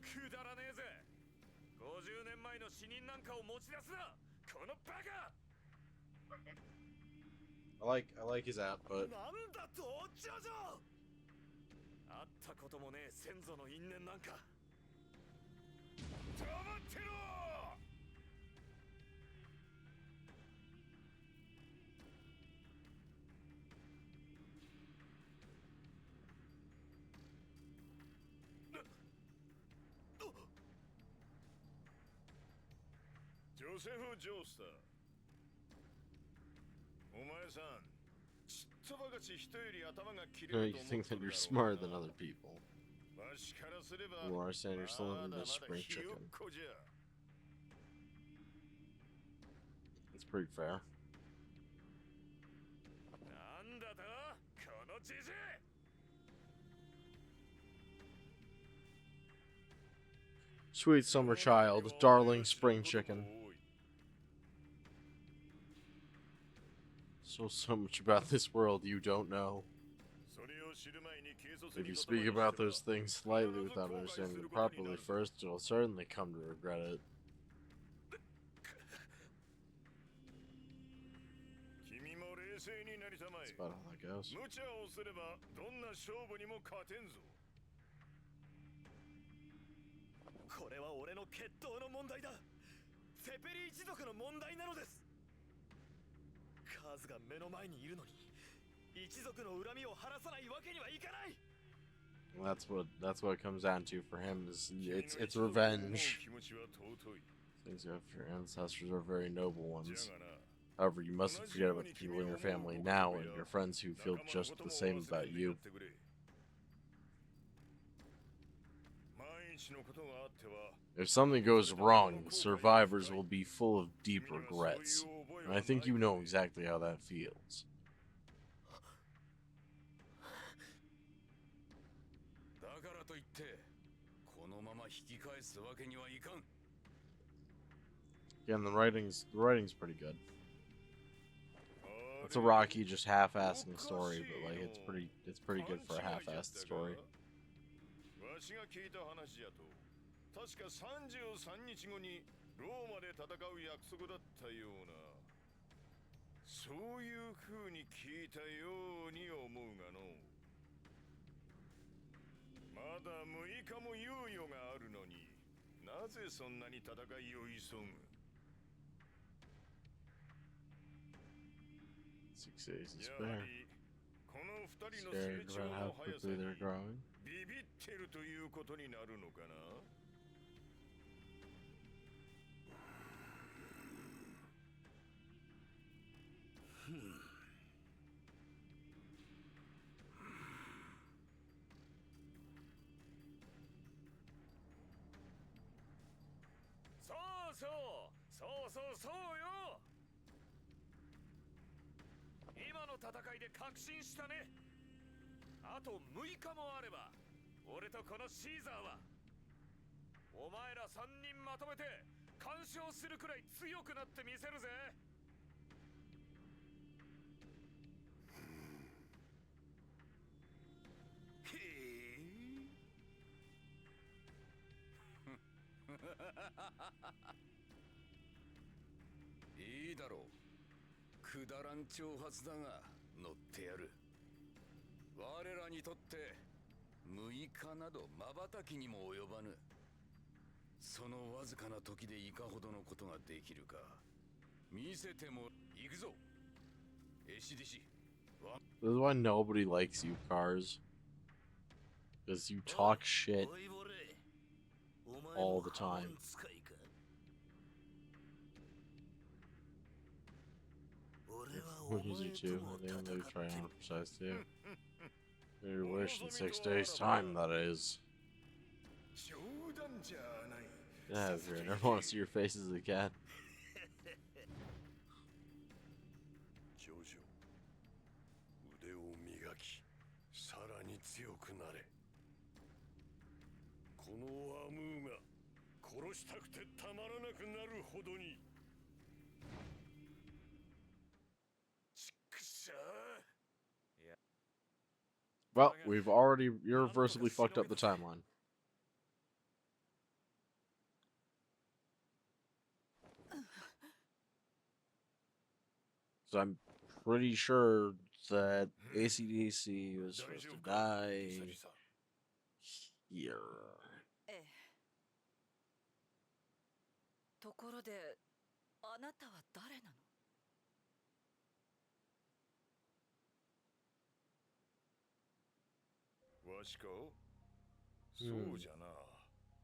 くだらねえぜ。50年前の死人なんかを持ち出すな。このバカ。 I like his output. なんだとジョジョ。会ったこともねえ先祖の因縁なんか。黙ってろ。ヨセフ・ジョースター。お前さん、ちっとばかし人より頭が切 You れ know, ると you 思 think っと that る you're だろう smarter than な。 other people. わしからすれば You are saying you're still ま living だ this まだ spring ひよ chicken. っこじゃ。 It's pretty fair. なんだとこのじじい。 Sweet summer child, darling spring chicken. So much about this world you don't know. If you speak about those things slightly without understanding them properly first, you'll certainly come to regret it. That's about how that goes. 無茶をすればどんな勝負にも勝てんぞ。 これは俺の決闘の問題だ。セペリ一族の問題なのです。カーズが目の前にいるのに一族の恨みを晴らさないわけにはいかない。 That's what it comes down to for him is it's revenge. Things you have for your ancestors are very noble ones. However, you mustn't forget about the people in your family now and your friends who feel just the same about you. If something goes wrong, survivors will be full of deep regrets. And I think you know exactly how that feels. だからといってこのまま引き返すわけにはいかん。 Again, the writing's pretty good. It's a rocky, just half-assing story, but like it's pretty good for a half-assed story. わしが聞いた話じゃと、確か33日後にローマで戦う約束だったような、そういう風に聞いたように思うがの。まだ6日も猶予があるのに、なぜそんなに戦いを急ぐ？ 6 days to spare. Scared about how quickly they're growing. ビビってるということになるのかな？ そうよ。今の戦いで確信したね。あと6日もあれば俺とこのシーザーはお前ら3人まとめて干渉するくらい強くなってみせるぜ。いいだろう。くだらん挑発だが乗ってやる。我らにとって6日など瞬きにも及ばぬ。そのわずかな時でいかほどのことができるか見せても行くぞ。エシディシ。 This is why nobody likes you, Cars. Because you talk shit all the time. Easy too. I think they try on precise too. Your wish in 6 days' time, that is. Yeah, I never want to see your faces again. Jojo, 腕を磨き、さらに強くなれ。このアムーが殺したくてたまらなくなるほどに。 Well, we've already irreversibly fucked up the timeline. So I'm pretty sure that AC/DC was supposed to die here. ええ。ところで、あなたは誰なの？ わしか？そうじゃな。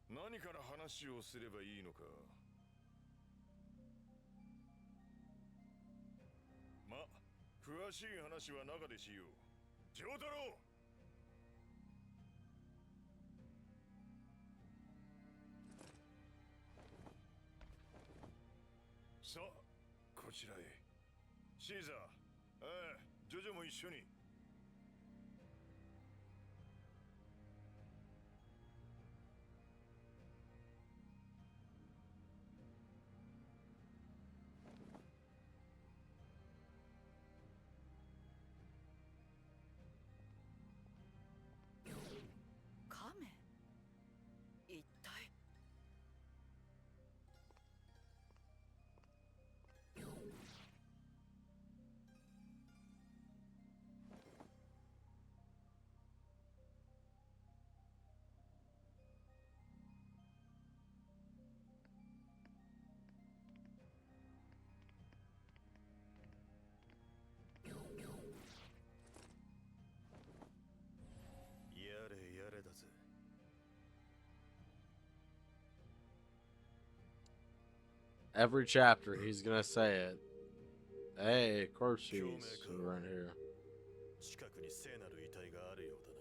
何から話をすればいいのか。しい話は中でしよう。丈太郎。さあ、こちらへ。シーザー、ジョジョも一緒に。亀一体。やれやれだぜ。Every chapter, he's gonna say it. Hey, of course he's around here. 近くに聖なる遺体があるようだな。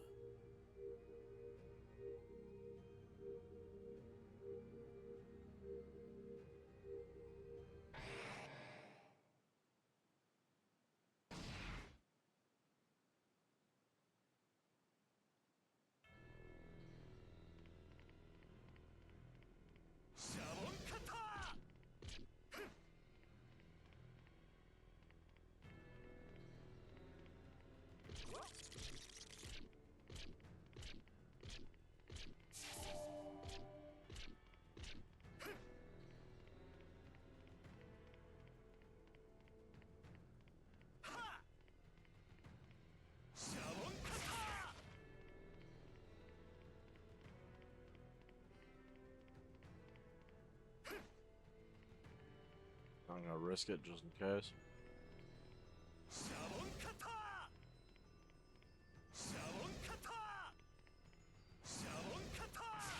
I'm gonna risk it just in case.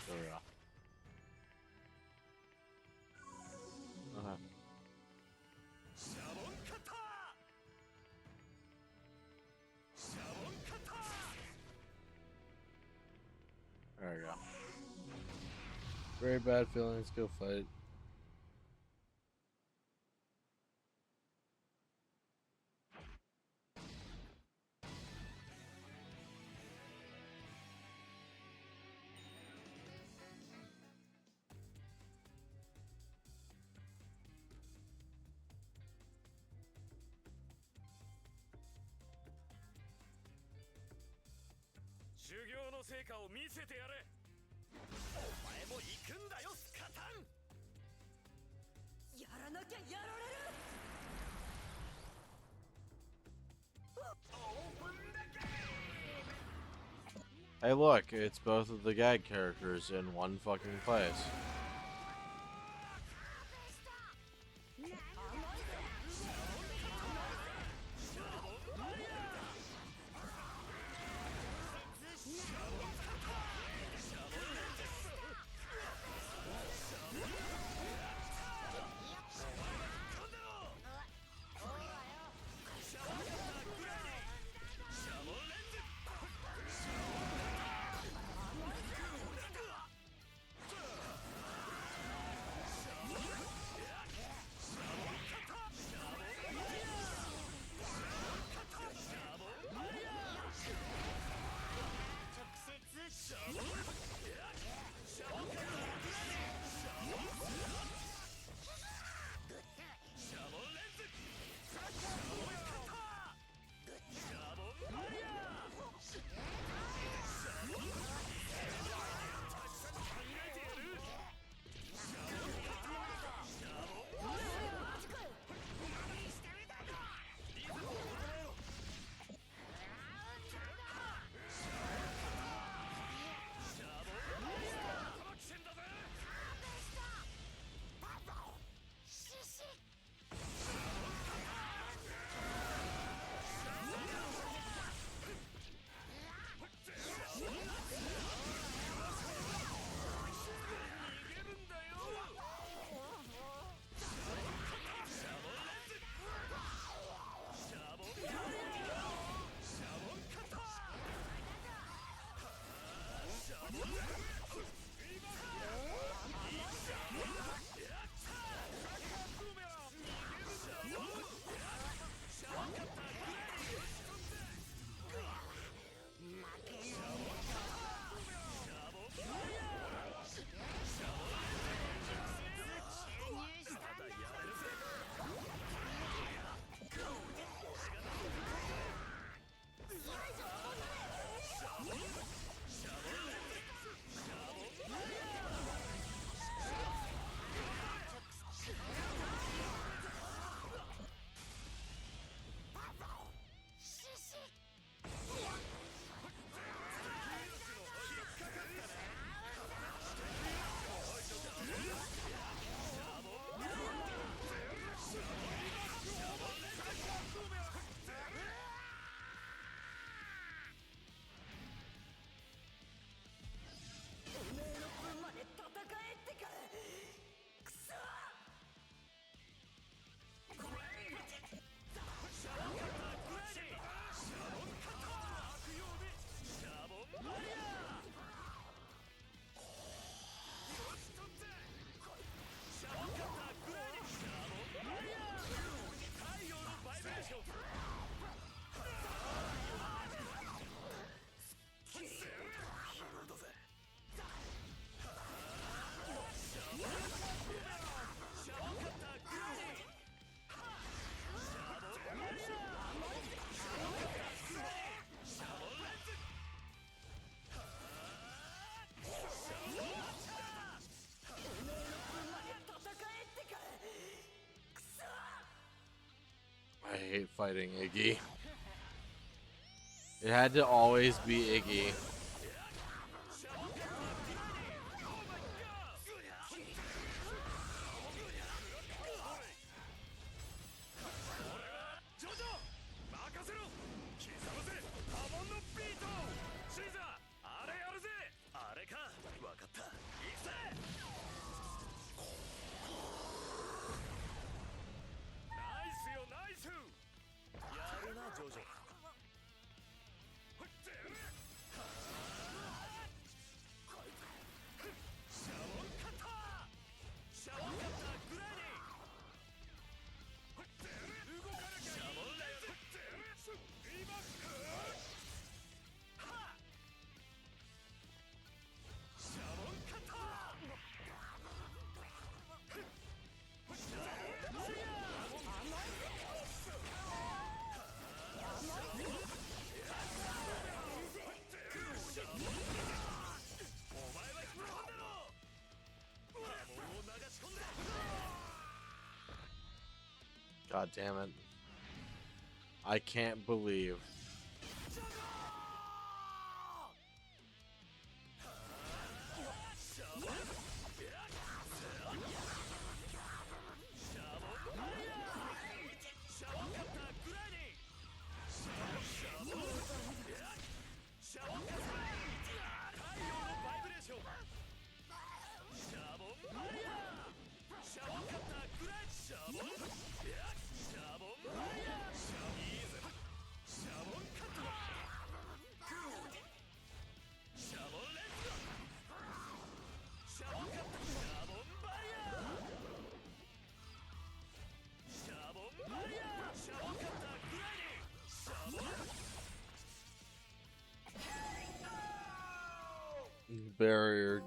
There we go. Okay. There we go. Very bad feelings, go fight. Hey look, it's both of the gag characters in one fucking place. hate fighting Iggy. It had to always be Iggy. God damn it. I can't believe. Barrier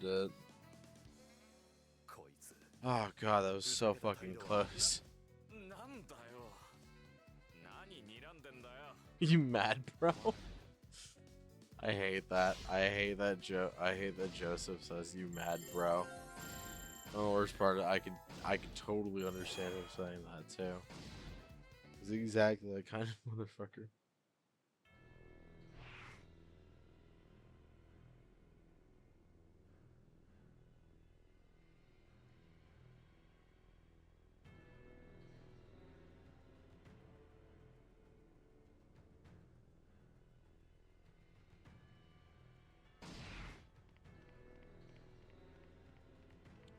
dead. Oh god, that was so fucking close. You mad, bro? I hate that. I hate that Joseph says you mad, bro. The worst part, I could totally understand him saying that too. He's exactly that kind of motherfucker.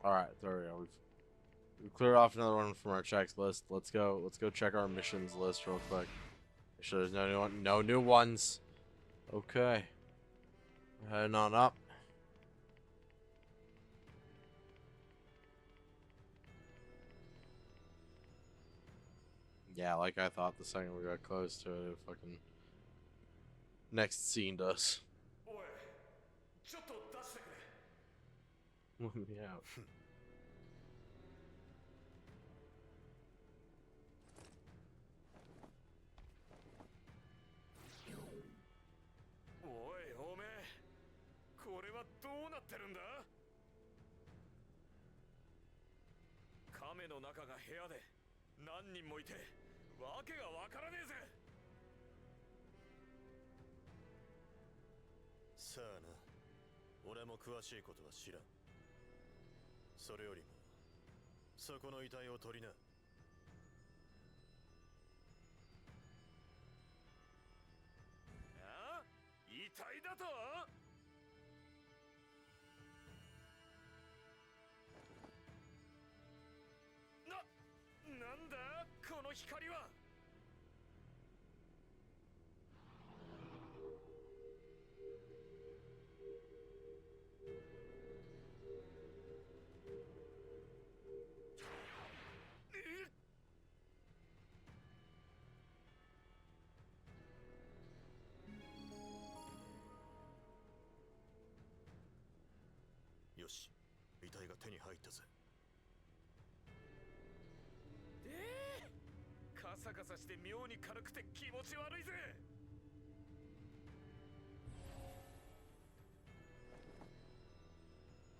All right, there we go. We've cleared off another one from our checks list. Let's go check our missions list real quick. Make sure there's no new ones. Okay, we're heading on up. Yeah, like I thought the second we got close to it, fucking next scene does. Let me out.さあな、俺も詳しいことは知らん。それよりもそこの遺体を取りな。あ？遺体だと？なんだこの光は。よし、遺体が手に入ったぜ。カサカサして妙に軽くて気持ち悪いぜ。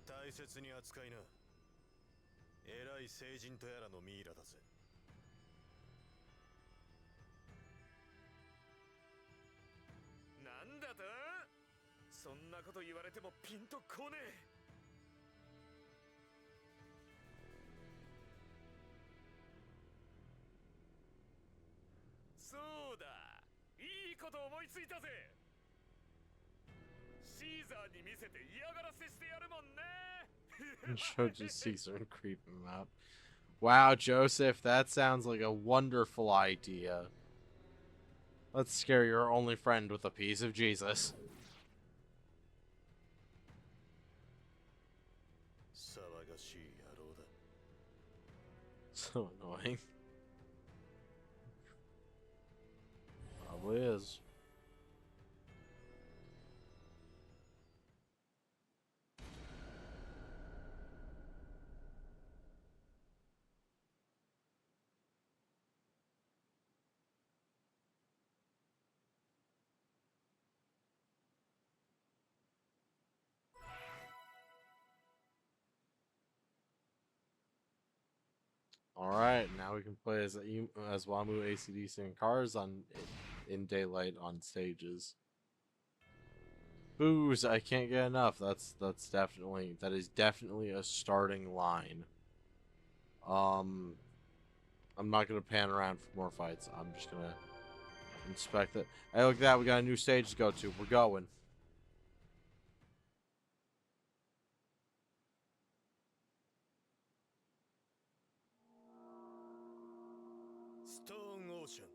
大切に扱いな。偉い聖人とやらのミイラだぜ。そんなこと言われてもピンとこねえ。そうだ、いいこと思いついたぜ。シーザーに見せて嫌がらせしてやるもんね。Jojo Caesar and creep him out. Wow, Joseph, that sounds like a wonderful idea. Let's scare your only friend with a piece of Jesus. So annoying. Probably is. Alright, now we can play as Wamu ACDC in cars in daylight on stages. Booze, I can't get enough. That is definitely a starting line. I'm not gonna pan around for more fights. I'm just gonna inspect it. Hey, look at that, we got a new stage to go to. We're going. Stone Ocean。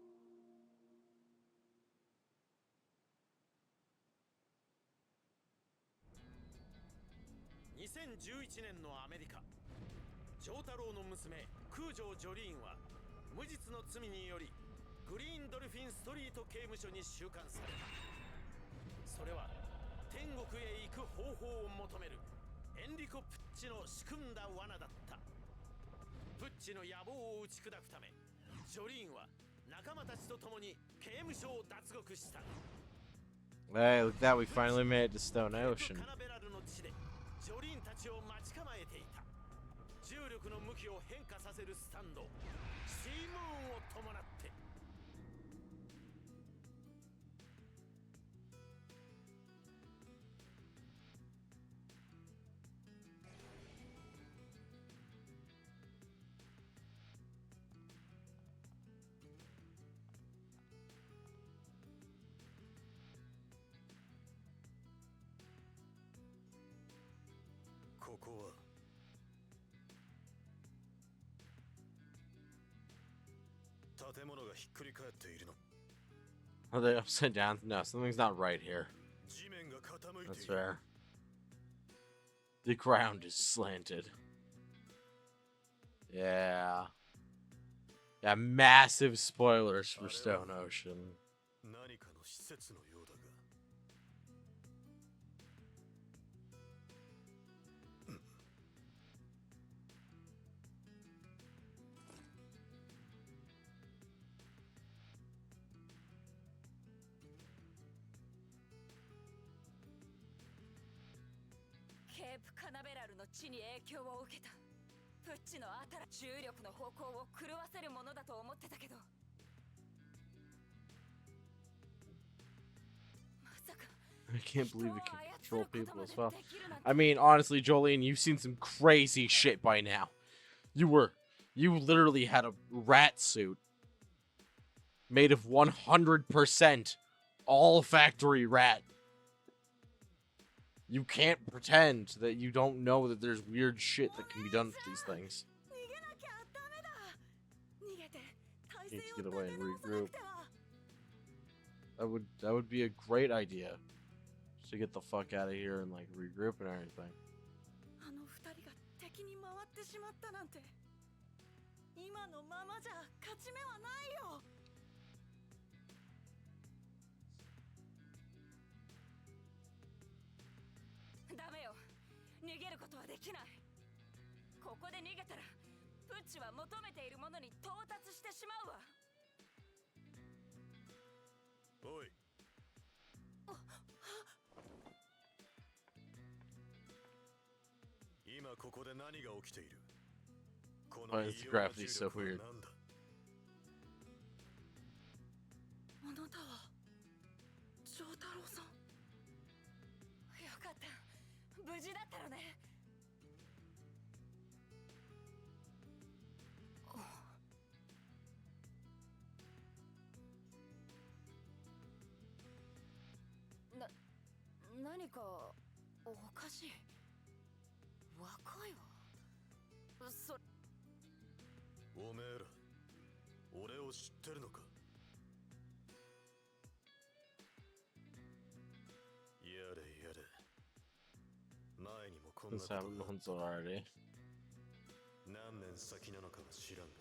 2011年のアメリカ、ジョータロウの娘空城ジョリーンは無実の罪によりグリーンドルフィンストリート刑務所に収監された。それは天国へ行く方法を求めるエンリコ・プッチの仕組んだ罠だった。プッチの野望を打ち砕くため、ジョリーンは仲間たちと共に刑務所を脱獄した。 Hey, look at that, we finally made it to Stone Ocean. カナベラルの地でジョリーンたちを待ち構えていた。重力の向きを変化させるスタンド、シームーンを伴って。ここは建物がひっくり返っているの。 Are they upside down? No, something's not right here. 地面が傾いて That's いる。 fair. The ground is slanted. Yeah. Yeah, massive spoilers for Stone Ocean. 何かの施設のようだが。ケープカナベラルの地に影響を受けた。プッチの重力の方向を狂わせるものだと思ってたけど、まさか I can't believe it can control people as well. I mean, honestly, Jolene, you've seen some crazy shit by now. You literally had a rat suit made of 100% all factory rat. You can't pretend that you don't know that there's weird shit that can be done with these things. You need to get away and regroup. That would be a great idea. Just to get the fuck out of here and like regroup and everything. あの二人が敵に回ってしまったなんて、今のままじゃ勝ち目はないよ。ダメよ、逃げることはできない。ここで逃げたらプッチは求めているものに到達してしまうわ。おい。今ここで何が起きている？この Why is the gravity so weird? なんだ？あなたはジョータロウさん。事だったのね。何かおかしい。若いわ。おめえら俺を知ってるのか。やれやれ、前にもこんなこ This とが happened once already. 何年先なのかは知らんが、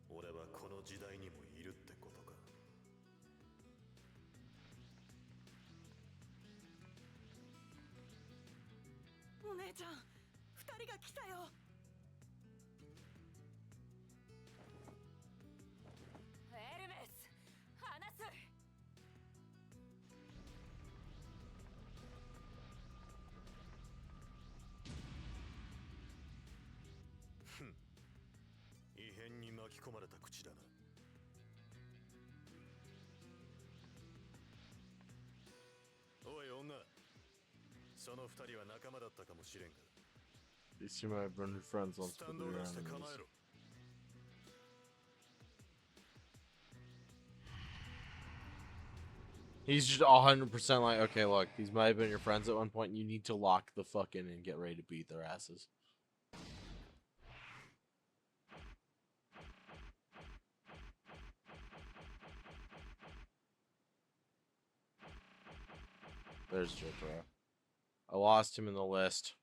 俺はこの時代にもいるってことか。お姉ちゃん、二人が来たよ。エルメス、話す。異変に巻き込まれた口だな。おい女、その二人は仲間だったかもしれんが、 These two might have been friends once, スタ but ンドを they're 出して構 enemies. えろ。He's just 100% like, okay, look, these might have been your friends at one point. You need to lock the fuck in and get ready to beat their asses. There's Jojo. I lost him in the list.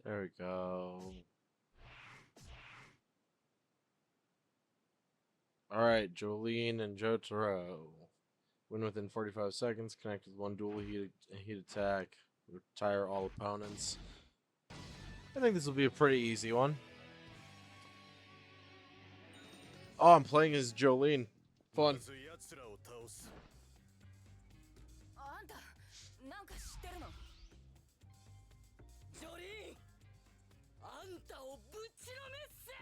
There we go. Alright, Jolene and Jotaro. Win within 45 seconds. Connect with one dual heat attack. Retire all opponents. I think this will be a pretty easy one. Oh, I'm playing as Jolene. Fun. まず奴らを倒す。あんた、なんか知ってるの？ジョリーン、あんたをぶちのめっせ！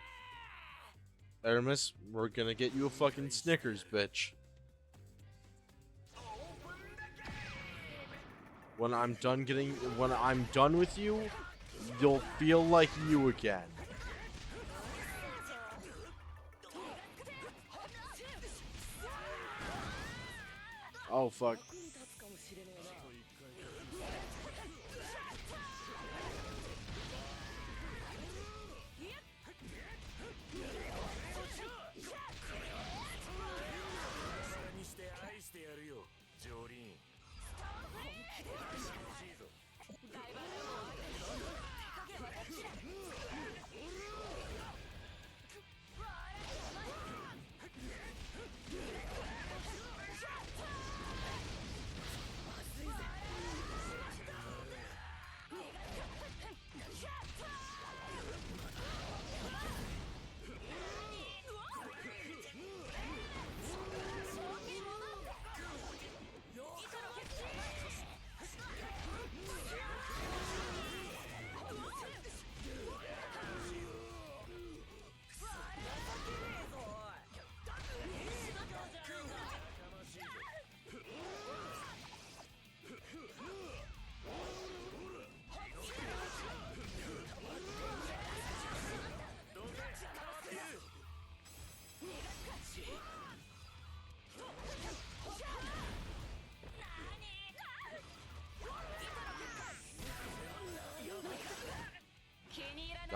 Aramis, we're gonna get you a fucking Snickers, bitch. When I'm done with you, you'll feel like you again. Oh fuck.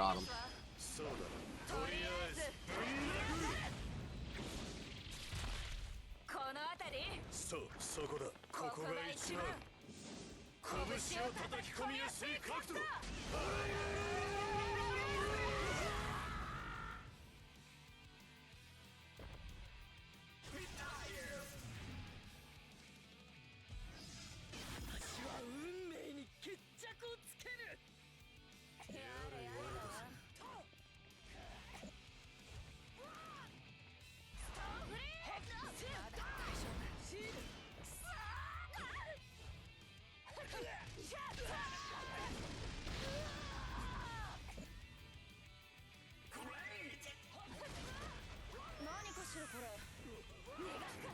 got him. そうだとりあえずぶん殴るこの辺りそこだここが一番拳を叩き込みやすい角度私は運命に決着をつけるやれやれストーンフリーまだ大丈夫シール何かしらこれ逃がすか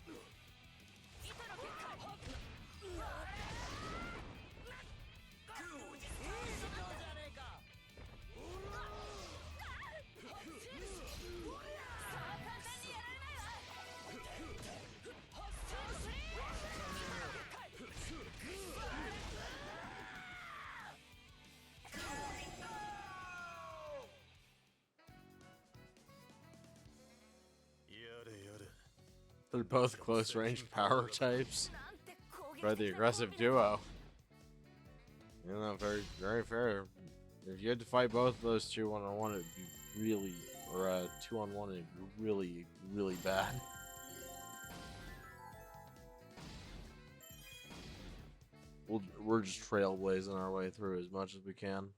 糸の結界やれやれ They're both close range power types. なんて攻撃 Right, the 的な aggressive duo. You know, very, very fair. If you had to fight both of those two one on one, it'd be really, or 2-on-1, it'd be really, really bad. We're just trailblazing our way through as much as we can.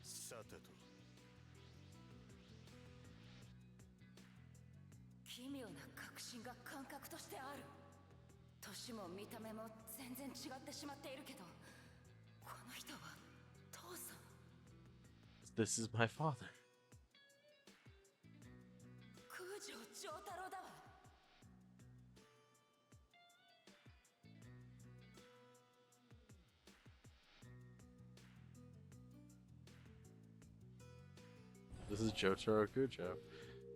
さてと奇妙な確信が感覚としてある年も見た目も全然違ってしまっているけどこの人は父さん This is my father. 空城城太郎だわ This is Jotaro Kujo.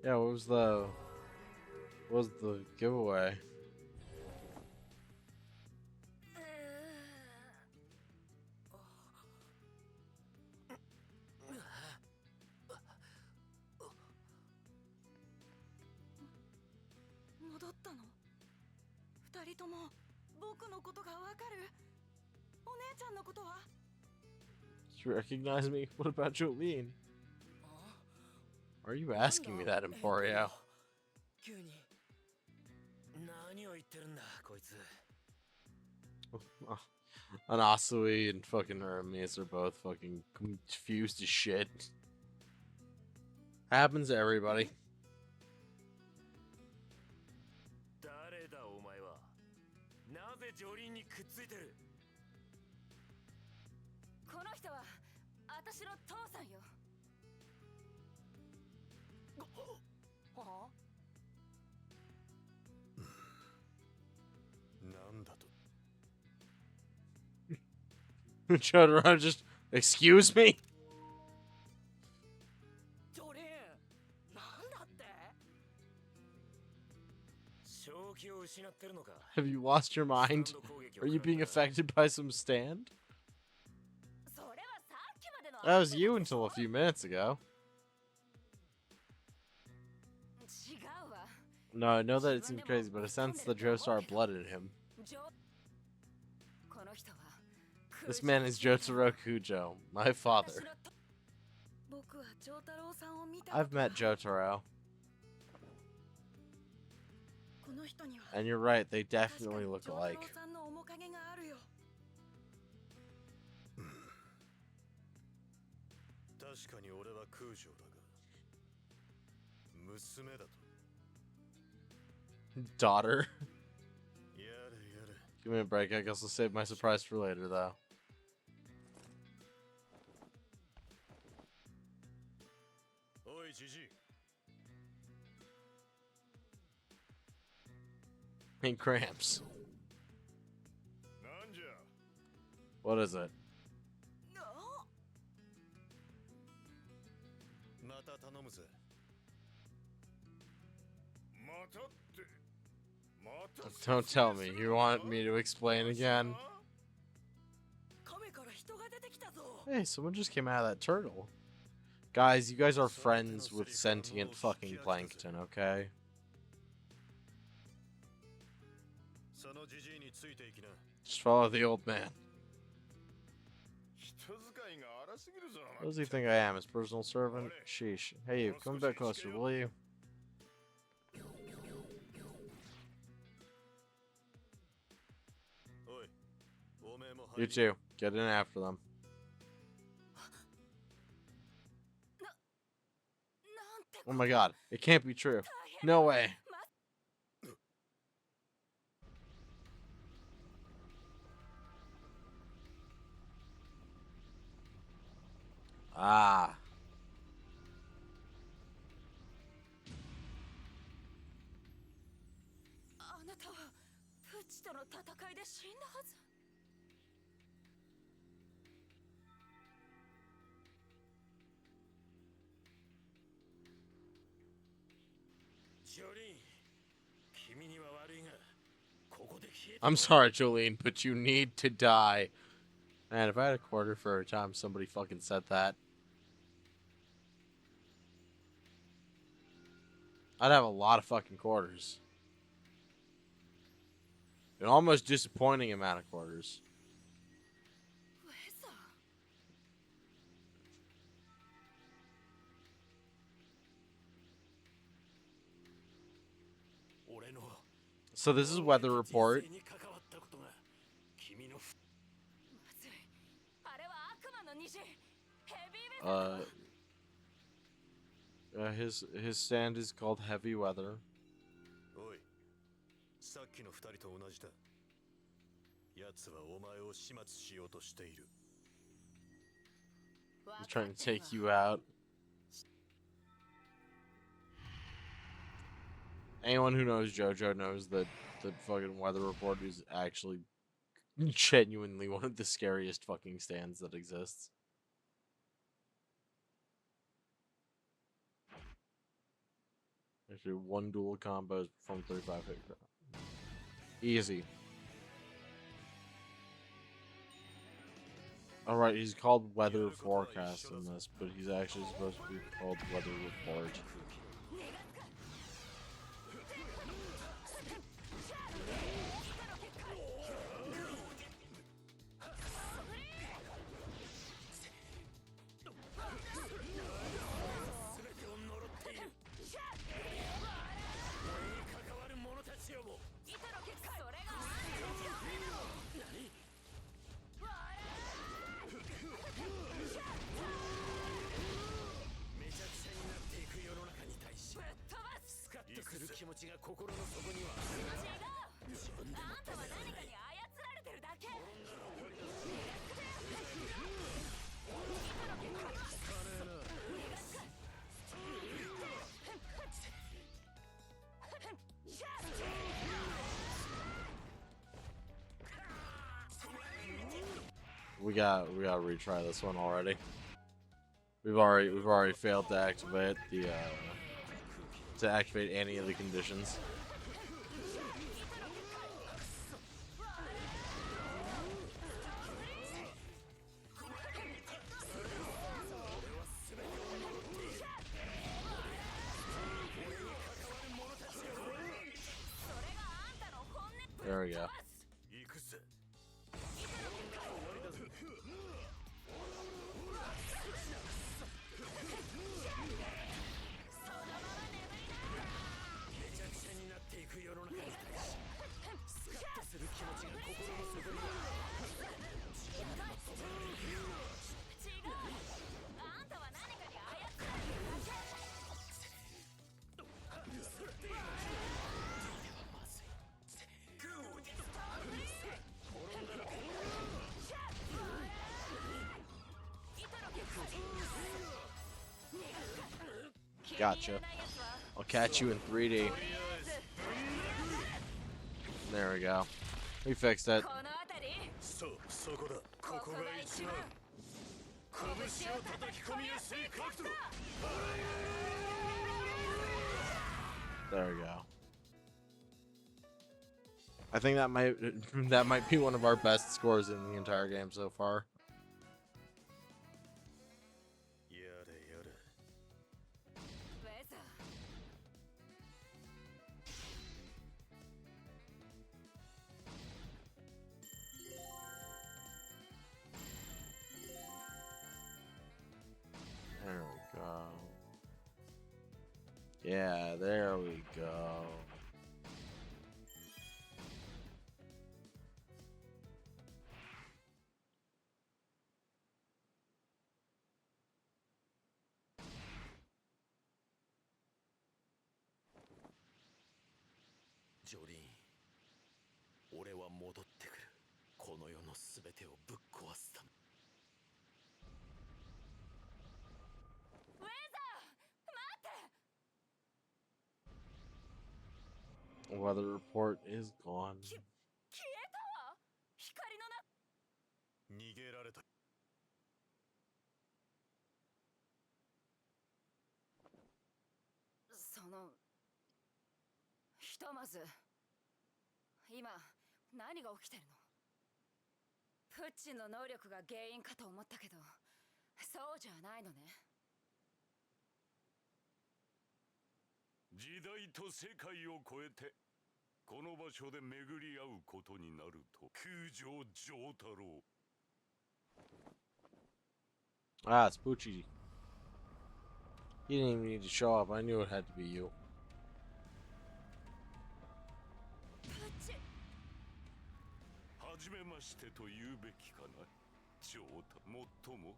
Yeah, what was the giveaway? 戻ったの二人とも僕のことがわかるお姉ちゃんのことは Do you recognize me? What about Jolene? Why are you asking me that, Emporio? 急に何を言ってるんだこいつ Anasui and fucking Hermes are both fucking confused as shit. Happens to everybody. 誰だお前はなぜジョリーンにくっついてるこの人は私の父さんよはなんだと Jotaro just, excuse me? ジョリーンなんだって正気を失ってるのか Have you lost your mind? Are you being affected by some stand? それはさっきまでの That was you until a few minutes ago. 違うわ No, I know that it seems crazy, but I sense the Joestar blood in him. この人は This man is Jotaro Kujo, my father. 僕は丈太郎さんを見た I've met Jotaro, この人には and you're right, they definitely look 丈 alike. 太郎さんの面影があるよ確かに俺は空城だが娘だと Daughter. やれやれ Give me a break, I guess I'll save my surprise for later, though. おいじじい Hey, Cramps. なんじゃ What is it? またぜ。またって、また Don't tell me. You want me to explain again? 亀から人が出てきたぞ。 Hey, someone just came out of that turtle. Guys, you guys are friends with sentient fucking plankton, okay? そのじじいについていきな。 Just follow the old man. 人使いが荒すぎるぞ。 What does he think I am, his personal servant? Sheesh. Hey, you, come back closer, will you? おい、おめえも You too. Get in after them. なんて Oh my god. It can't be true. No way. Ah. あなたはプチとの戦いで死んだはず。ジョリーン、君には悪いが、ここで消え I'm sorry, Jolene, but you need to die. Man, if I had a quarter for every time somebody fucking said that, I'd have a lot of fucking quarters. An almost disappointing amount of quarters. ウェザー。俺の So this is weather report. 人生に関わったことが君のふ まずい。あれは悪魔の虹。ヘビーウェザーだ。 His stand is called Heavy Weather. おい、さっきの二人と同じだ。奴はお前を始末しようとしている。 He's trying to take you out. Anyone who knows Jojo knows that the fucking weather report is actually genuinely one of the scariest fucking stands that exists. Actually, one dual combo is from 35 hit. Easy. Alright, he's called Weather Forecast in this, but he's actually supposed to be called Weather Report. We gotta retry this one already. We've already failed to activate any of the conditions. There we go. Gotcha. I'll catch you in 3D. There we go. We fixed it. この辺り。そう、そこだ。ここが一番。拳を叩き込みやすい角度。 There we go. I think that might be one of our best scores in the entire game so far. やれやれ。ウェザー There we go. Yeah, there we go. Jolene, 俺は戻ってくる。この世のすべてをぶっ壊すため。 ウェザー待って。 Weather report is gone. 消えたわ。光の中。逃げられた。そのひとまず今何が起きてるの？プッチの能力が原因かと思ったけど、そうじゃないのね。時代と世界を超えてこの場所で巡り合うことになると空城城太郎。 Ah, it's Poochie. He didn't even need to show up. I knew it had to be you. プッチ。はじめましてと言うべきかな。城太もっとも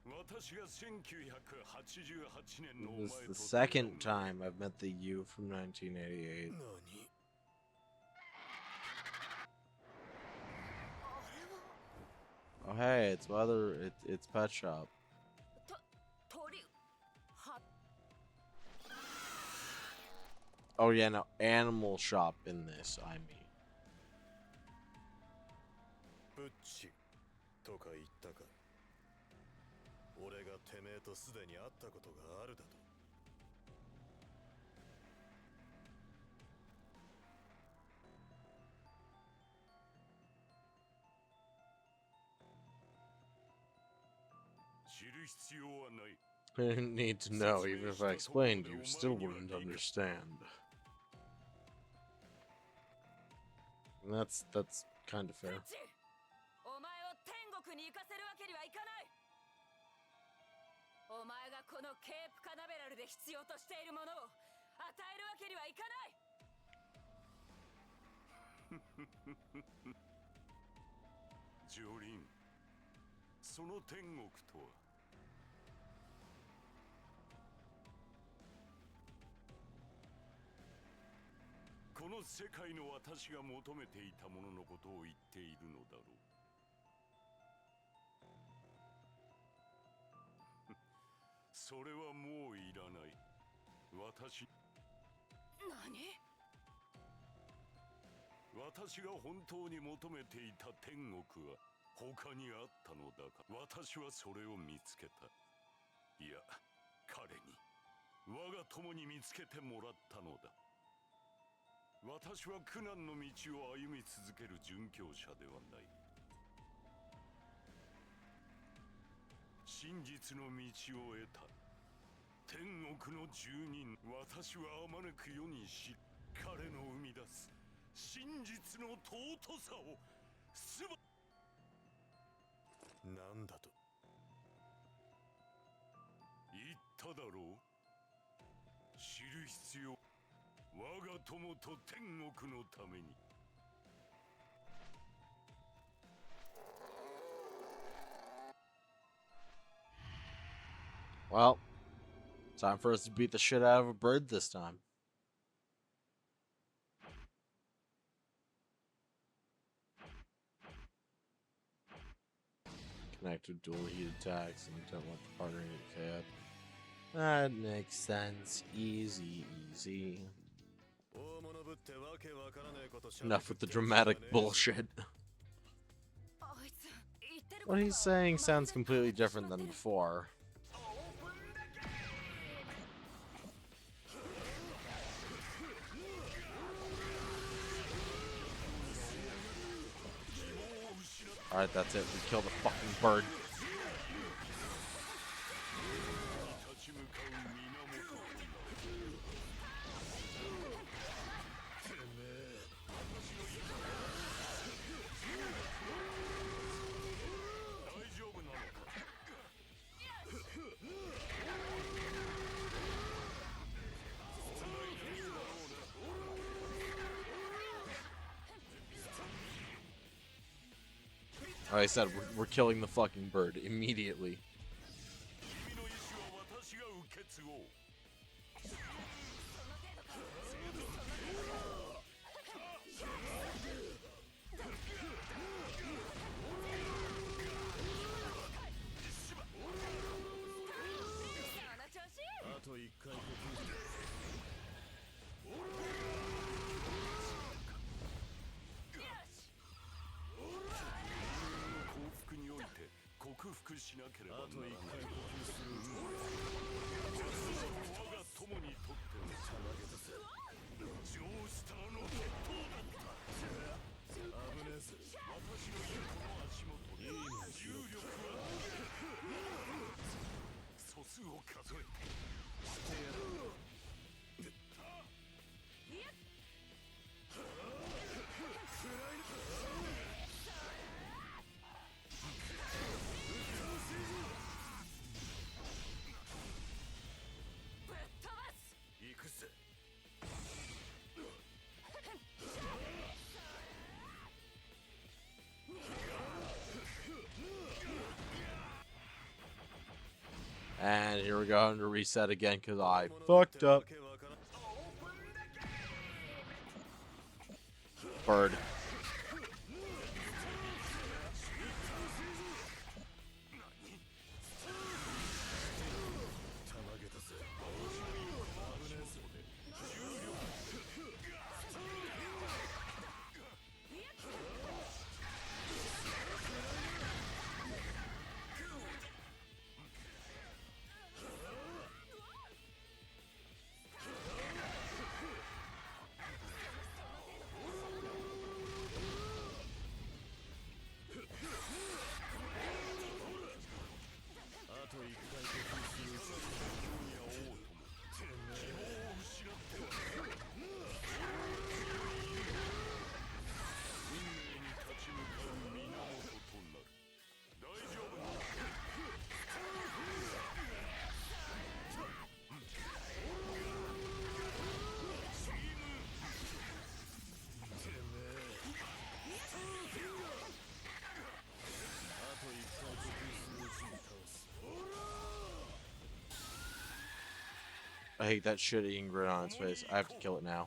私が1988年のお前 This と is the second time I've met the you from 1988. 何？ Oh hey, it's Mother. It's Pet Shop. 鳥は Oh yeah, no, Animal Shop in this. I mean. プッチとか言ったか。俺がてめえとすでに会ったことがあるだと。 知る必要はない。 I didn't need to know. Even if I explained, you still wouldn't understand. And that's kind of プ fair. ッチ、お前を天国に行かせるわけにはいかない。お前がこのケープカナベラルで必要としているものを与えるわけにはいかない。 ジョリン、その天国とはこの世界の私が求めていたもののことを言っているのだろう。それはもういらない。私が本当に求めていた天国は他にあったのだが、私はそれを見つけた。いや、彼に我が友に見つけてもらったのだ。私は苦難の道を歩み続ける殉教者ではない。真実の道を得た天国の住人。私はあまねく世にし、彼の生み出す真実の尊さをなんだと？言っただろう。知る必要。我が友と天国のために。 Well, time for us to beat the shit out of a bird this time. Connect to dual heat attacks and don't let the partner get KO'd. That makes sense. Easy, easy. Enough with the dramatic bullshit. あいつ言ってる What he's saying sounds completely different than before. Alright, that's it. We killed the fucking bird. Like I said, we're killing the fucking bird immediately. And here we go to reset again because I fucked up. Bird. I hate that shit-eating grin on its face. I have to kill it now.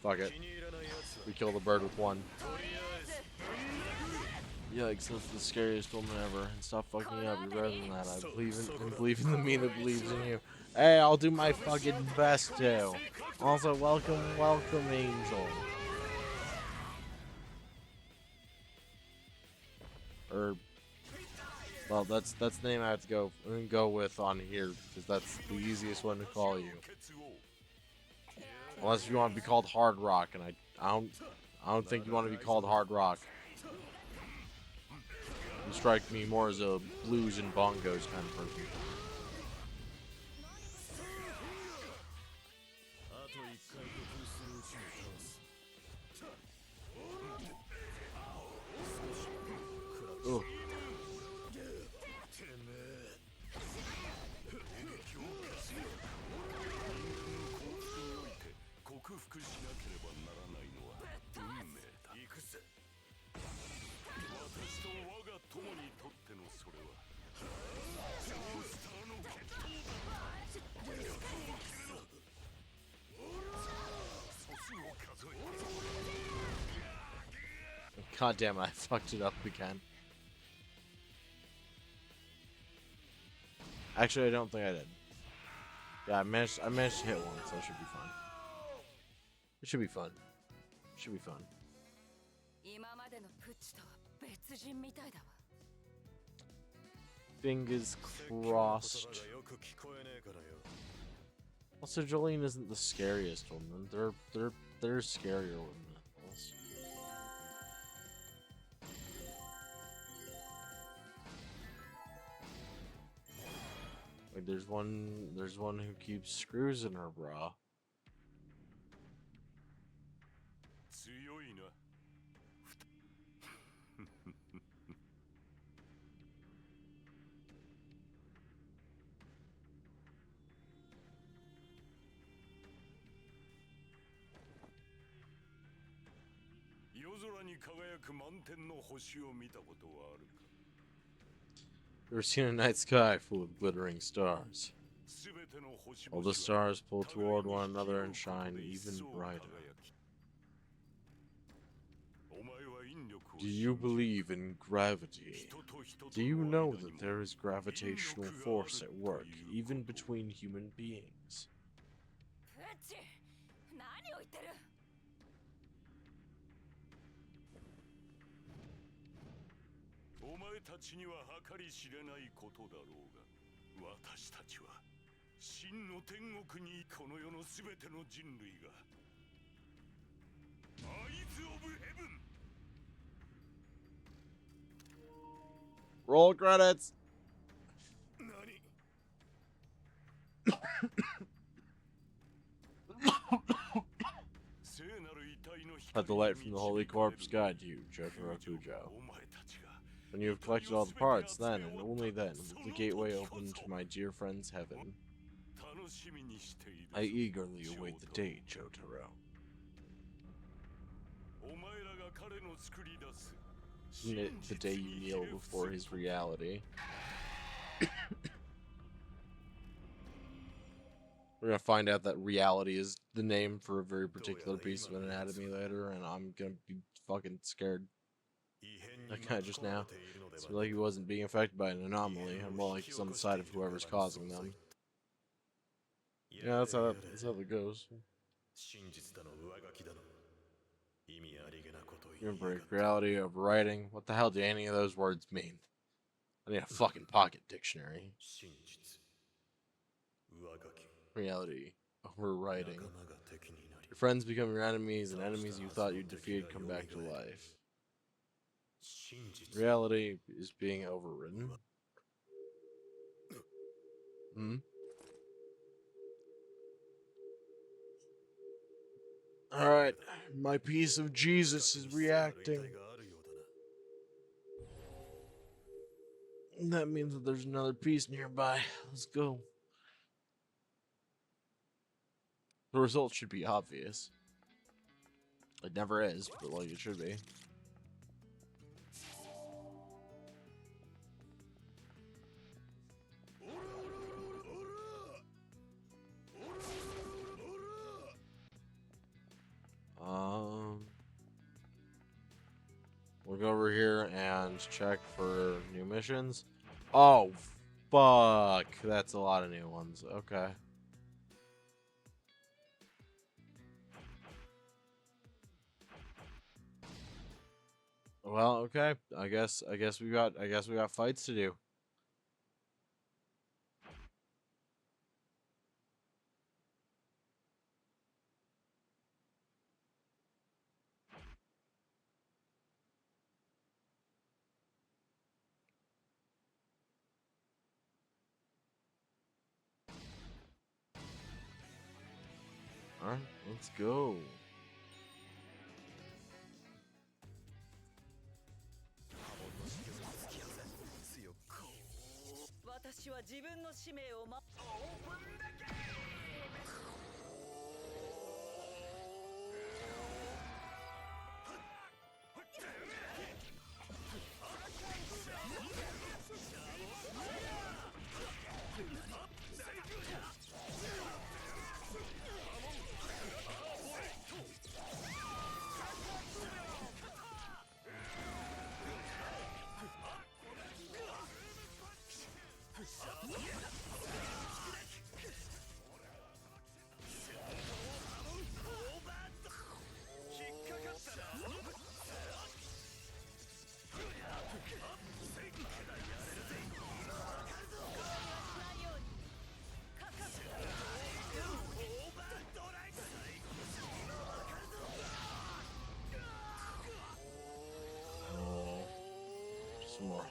Fuck it. We kill the bird with one. Yikes, that's the scariest woman ever. And stop fucking up. You're better than that. I believe in the me that believes in you. Hey, I'll do my fucking best to. Also, welcome, Angel. Well, that's the name I have to go with on here because that's the easiest one to call you. Unless you want to be called Hard Rock, and I don't think you want to be called Hard Rock. You strike me more as a blues and bongos kind of person. Ugh. God damn it, I fucked it up again. Actually, I don't think I did. Yeah, I managed to hit one, so it should be fun. It should be fun. It should be fun. 今までのプッチとは別人みたいだわ。 Fingers crossed. Also, Jolene isn't the scariest one. They're scarier than else. Like there's one who keeps screws in her bra. 強いな。夜空に輝く満天の星を見たことはあるか。 You ever seen a night sky full of glittering stars? All the stars pull toward one another and shine even brighter. Do you believe in gravity? Do you know that there is gravitational force at work, even between human beings? プッチ、何を言ってる？ お前たちには計り知れないことだろうが、私たちは真の天国にこの世のすべての人類がアイズ・オブ・ヘブン Roll credits! Let the light from the Holy Corpse guide you, Jojo. When you have collected all the parts, then, and only then, will the gateway open to my dear friend's heaven. I eagerly await the day, Jotaro. The day you kneel before his reality. We're gonna find out that reality is the name for a very particular piece of anatomy later, and I'm gonna be fucking scared. Like kinda just now. It's like he wasn't being affected by an anomaly, and more like he's on the side of whoever's causing them. Yeah, that's how that goes. Human break, reality, overriding. What the hell do any of those words mean? I need a fucking pocket dictionary. Reality, overriding. Your friends become your enemies, and enemies you thought you defeated come back to life. Reality is being overridden. Hmm? Alright, my piece of Jesus is reacting. That means that there's another piece nearby. Let's go. The result should be obvious. It never is, but like it should be. We'll go over here and check for new missions. Oh, fuck. That's a lot of new ones. Okay. Well, okay. I guess we got fights to do. Alright, let's go.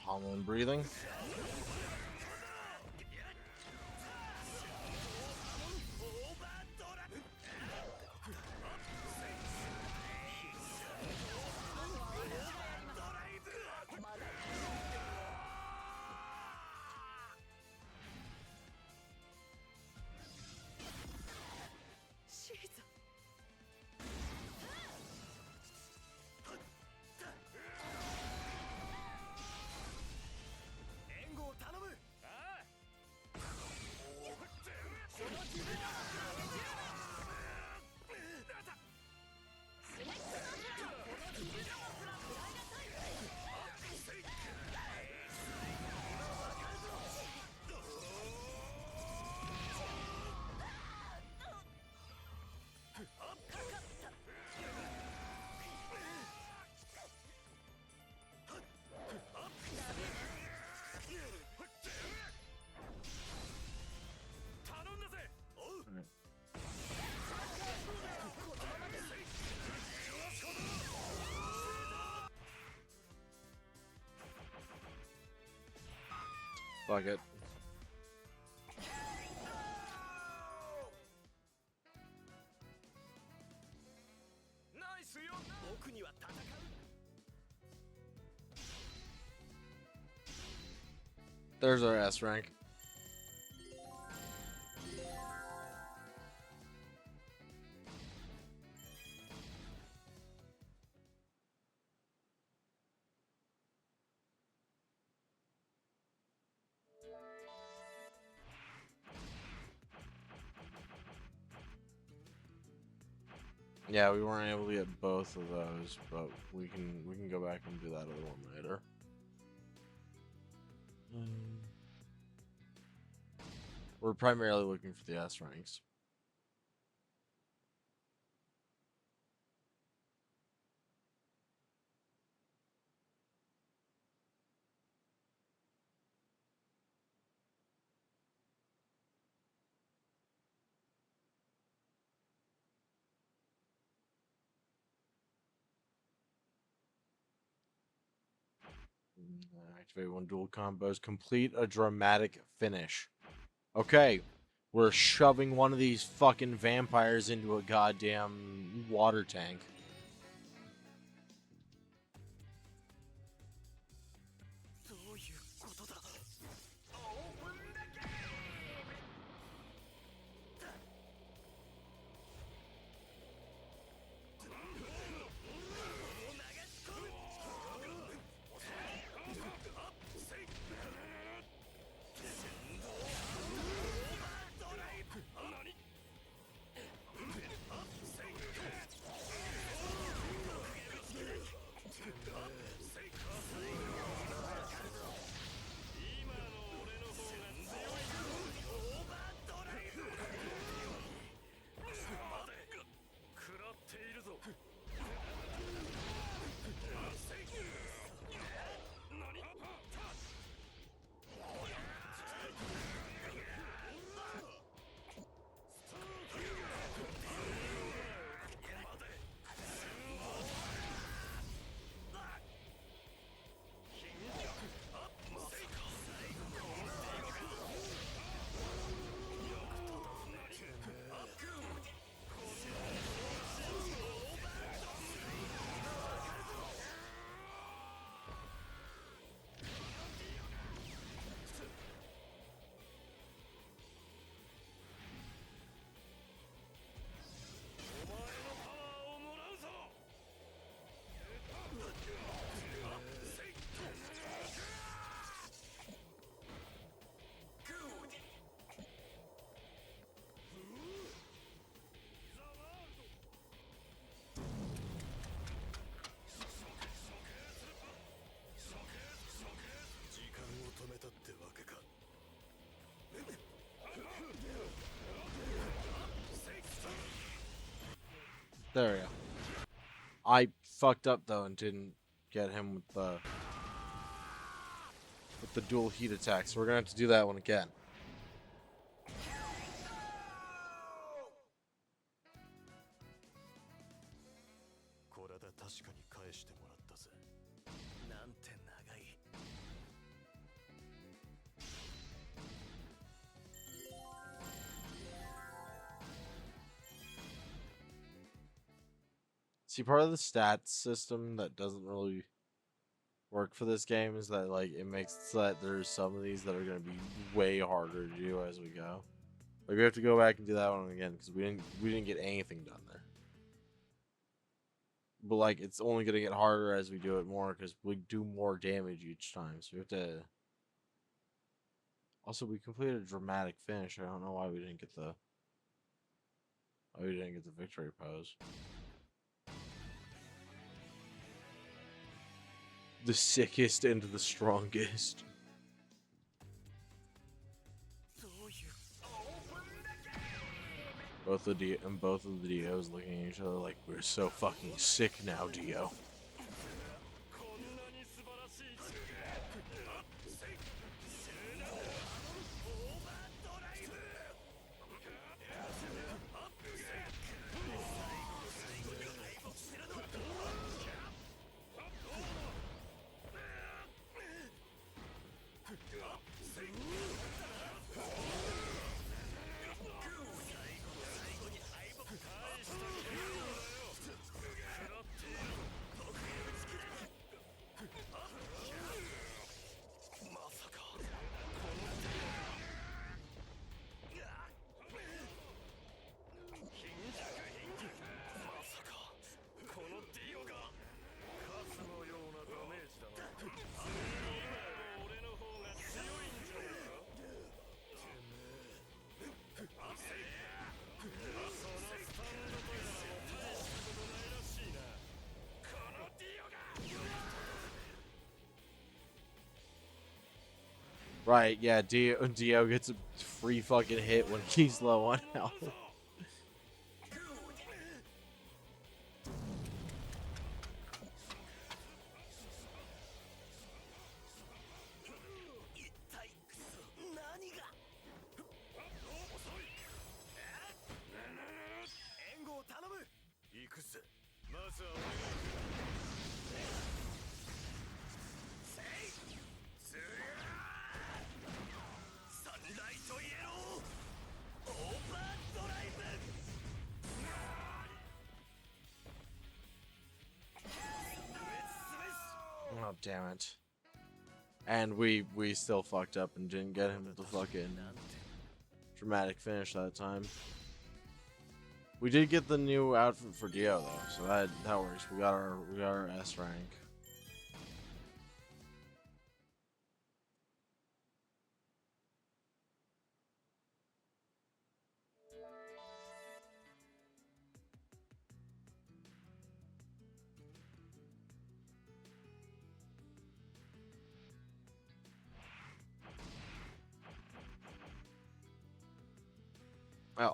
Holland breathing. Fuck it. There's our S rank. Yeah, we weren't able to get both of those, but we can go back and do that other one later. We're primarily looking for the S ranks. Activate one dual combos. Complete a dramatic finish. Okay, we're shoving one of these fucking vampires into a goddamn water tank. There we go. I fucked up though and didn't get him with the dual heat attack, so we're gonna have to do that one again. See, part of the stats system that doesn't really work for this game is that like it makes it so that there's some of these that are gonna be way harder to do as we go. Like we have to go back and do that one again because we didn't get anything done there. But like it's only gonna get harder as we do it more because we do more damage each time. So we have to. Also, we completed a dramatic finish. I don't know why we didn't get the. Why we didn't get the victory pose. The sickest and the strongest. Both of the Dios looking at each other like we're so fucking sick now, Dio. Right, yeah, Dio gets a free fucking hit when he's low on health. Oh, damn it. And we still fucked up and didn't get him to the fucking dramatic finish that time. We did get the new outfit for Dio though, so that works. We got our S rank.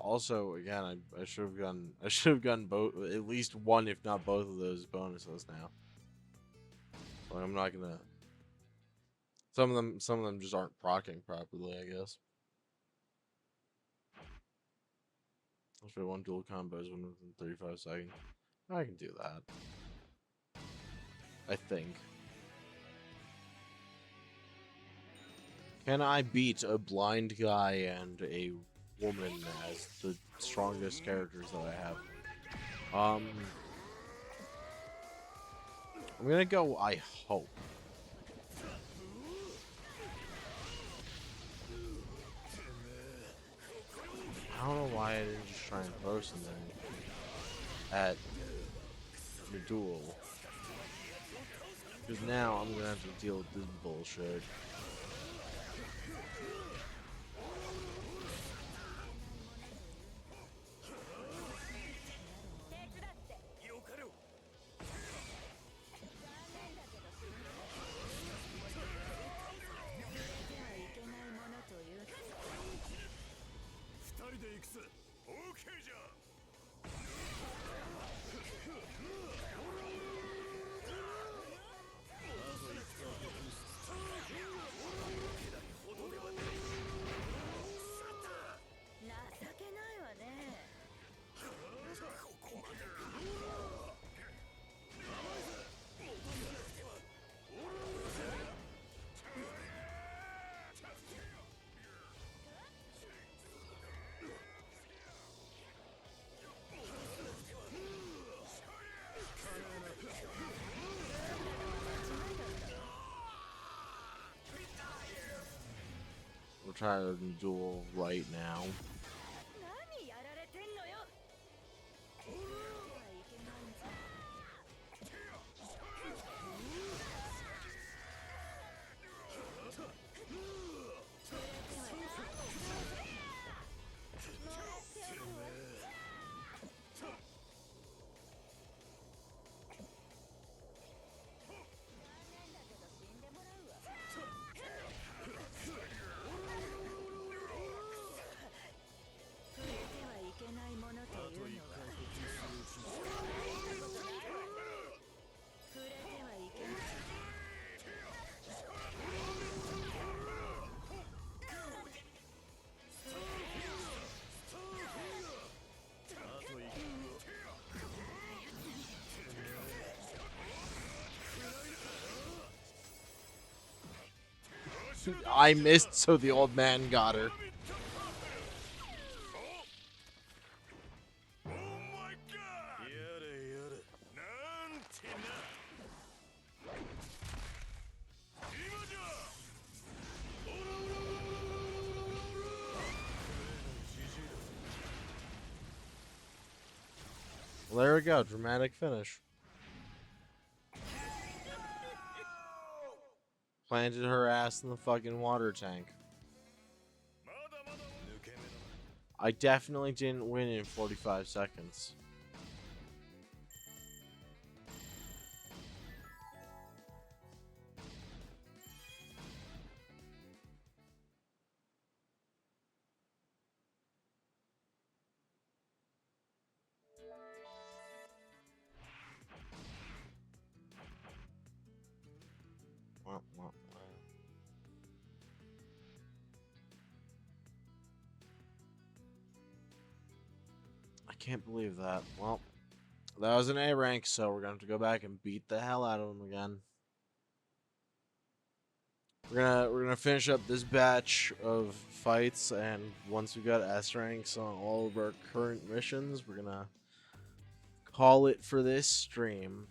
Also, again, I should have gotten both, at least one, if not both of those bonuses now. So I'm not gonna. Some of them just aren't proccing properly, I guess. Let's try one dual combos, one within 35 seconds. I can do that. I think. Can I beat a blind guy and a woman as the strongest characters that I have? I'm gonna go, I hope. I don't know why I didn't just try and throw something at the duel. Because now I'm gonna have to deal with this bullshit. Titan duel right now. 何やられてんのよ。はいけないんじゃ。触れてはいけないものというのは触れてはいけない。I missed, so the old man got her. Oh my god! やれやれ。なんてな。今じゃ。 Well, there we go. Dramatic finish. Planted her ass in the fucking water tank. I definitely didn't win in 45 seconds. I can't believe that. Well, that was an A rank, so we're gonna have to go back and beat the hell out of him again. We're gonna finish up this batch of fights, and once we got S ranks on all of our current missions, we're gonna call it for this stream.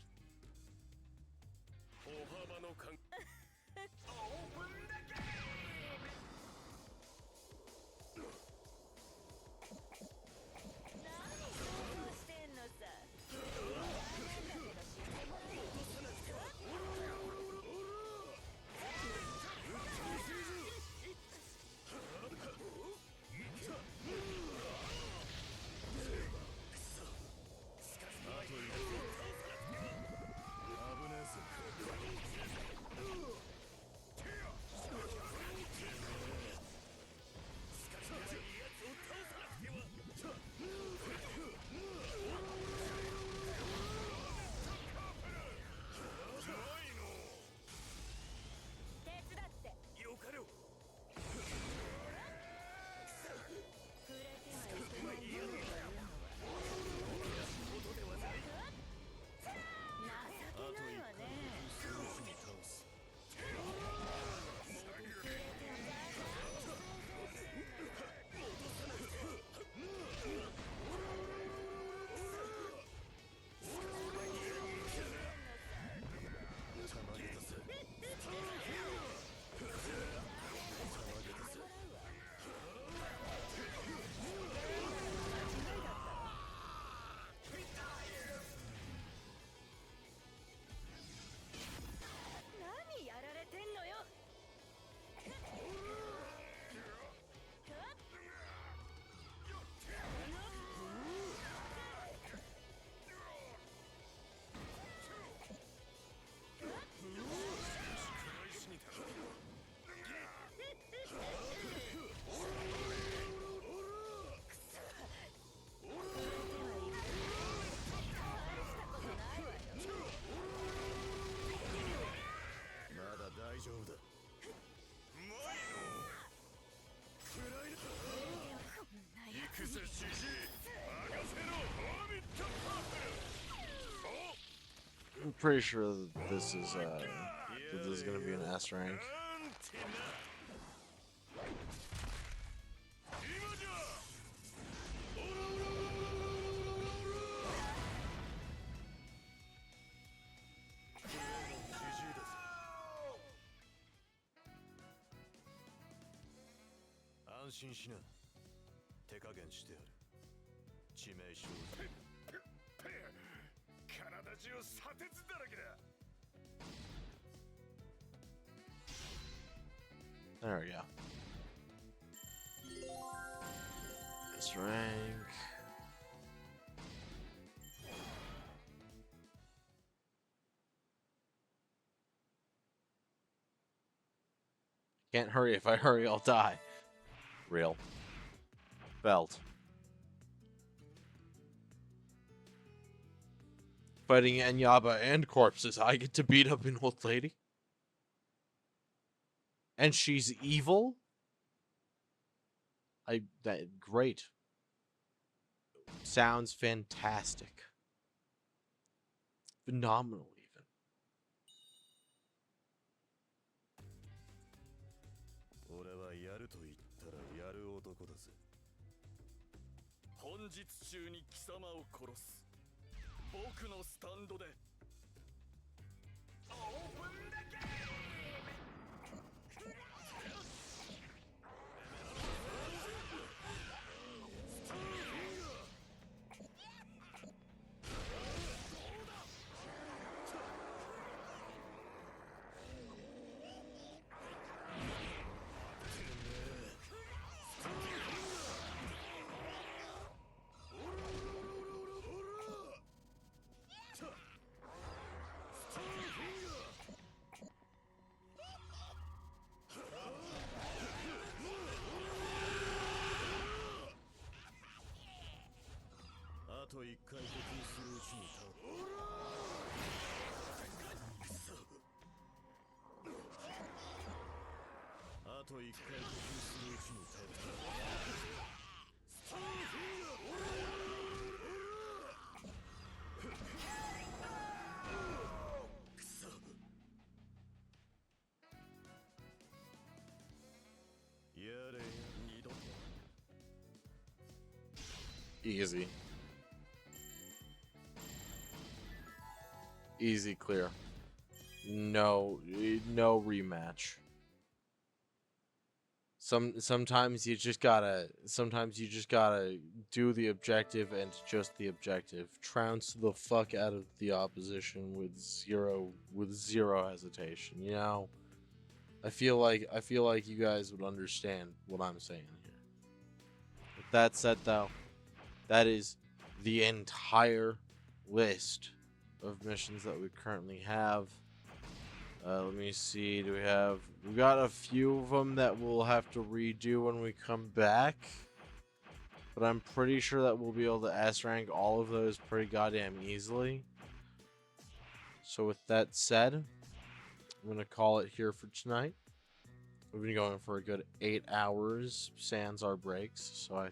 I'm pretty sure that this is gonna be an S rank. 安心しな。手加減してやる。致命傷体中砂鉄だらけだ。 There we go. S rank. Can't hurry. If I hurry, I'll die. Real. Belt. Fighting Anyaba and corpses. I get to beat up an old lady? And she's evil? Great. Sounds fantastic. Phenomenal, even. 俺はやると言ったらやる男だぜ。本日中に貴様を殺す。僕のスタンドで。オープンだけ。あと一回呼吸するうちに倒れ。あと一回呼吸するうちに倒れ。やれや。二度と。 Easy. Easy clear. No rematch. Sometimes you just gotta do the objective and just the objective. Trounce the fuck out of the opposition with zero hesitation. You know, I feel like you guys would understand what I'm saying here. With that said, though, that is the entire list of missions that we currently have. Let me see. We got a few of them that we'll have to redo when we come back. But I'm pretty sure that we'll be able to S rank all of those pretty goddamn easily. So with that said, I'm going to call it here for tonight. We've been going for a good 8 hours, sans our breaks. So I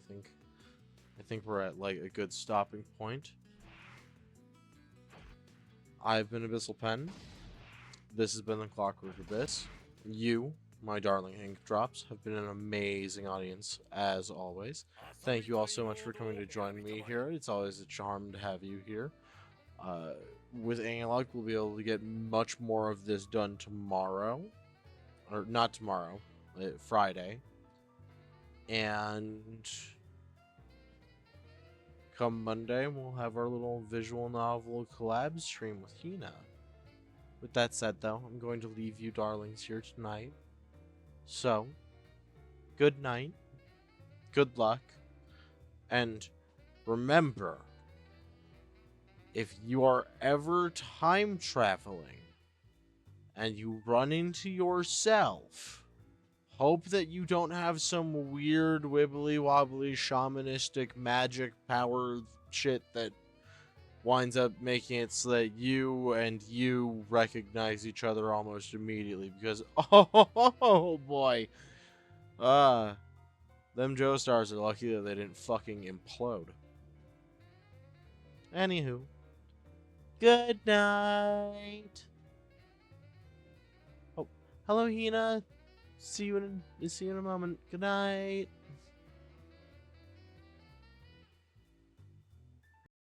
think we're at like a good stopping point. I've been Abyssal Pen. This has been the Clockwork Abyss. You, my darling ink drops, have been an amazing audience as always. Thank you all so much for coming to join me here. It's always a charm to have you here. With Analog, we'll be able to get much more of this done tomorrow. Or not tomorrow, Friday. And come Monday, we'll have our little visual novel collab stream with Hina. With that said, though, I'm going to leave you darlings here tonight. So, good night, good luck, and remember, if you are ever time traveling and you run into yourself, hope that you don't have some weird wibbly wobbly shamanistic magic power shit that winds up making it so that you and you recognize each other almost immediately, because oh boy, them Joestars are lucky that they didn't fucking implode. Anywho, good night. Oh, hello Hina. See you in a moment. Good night.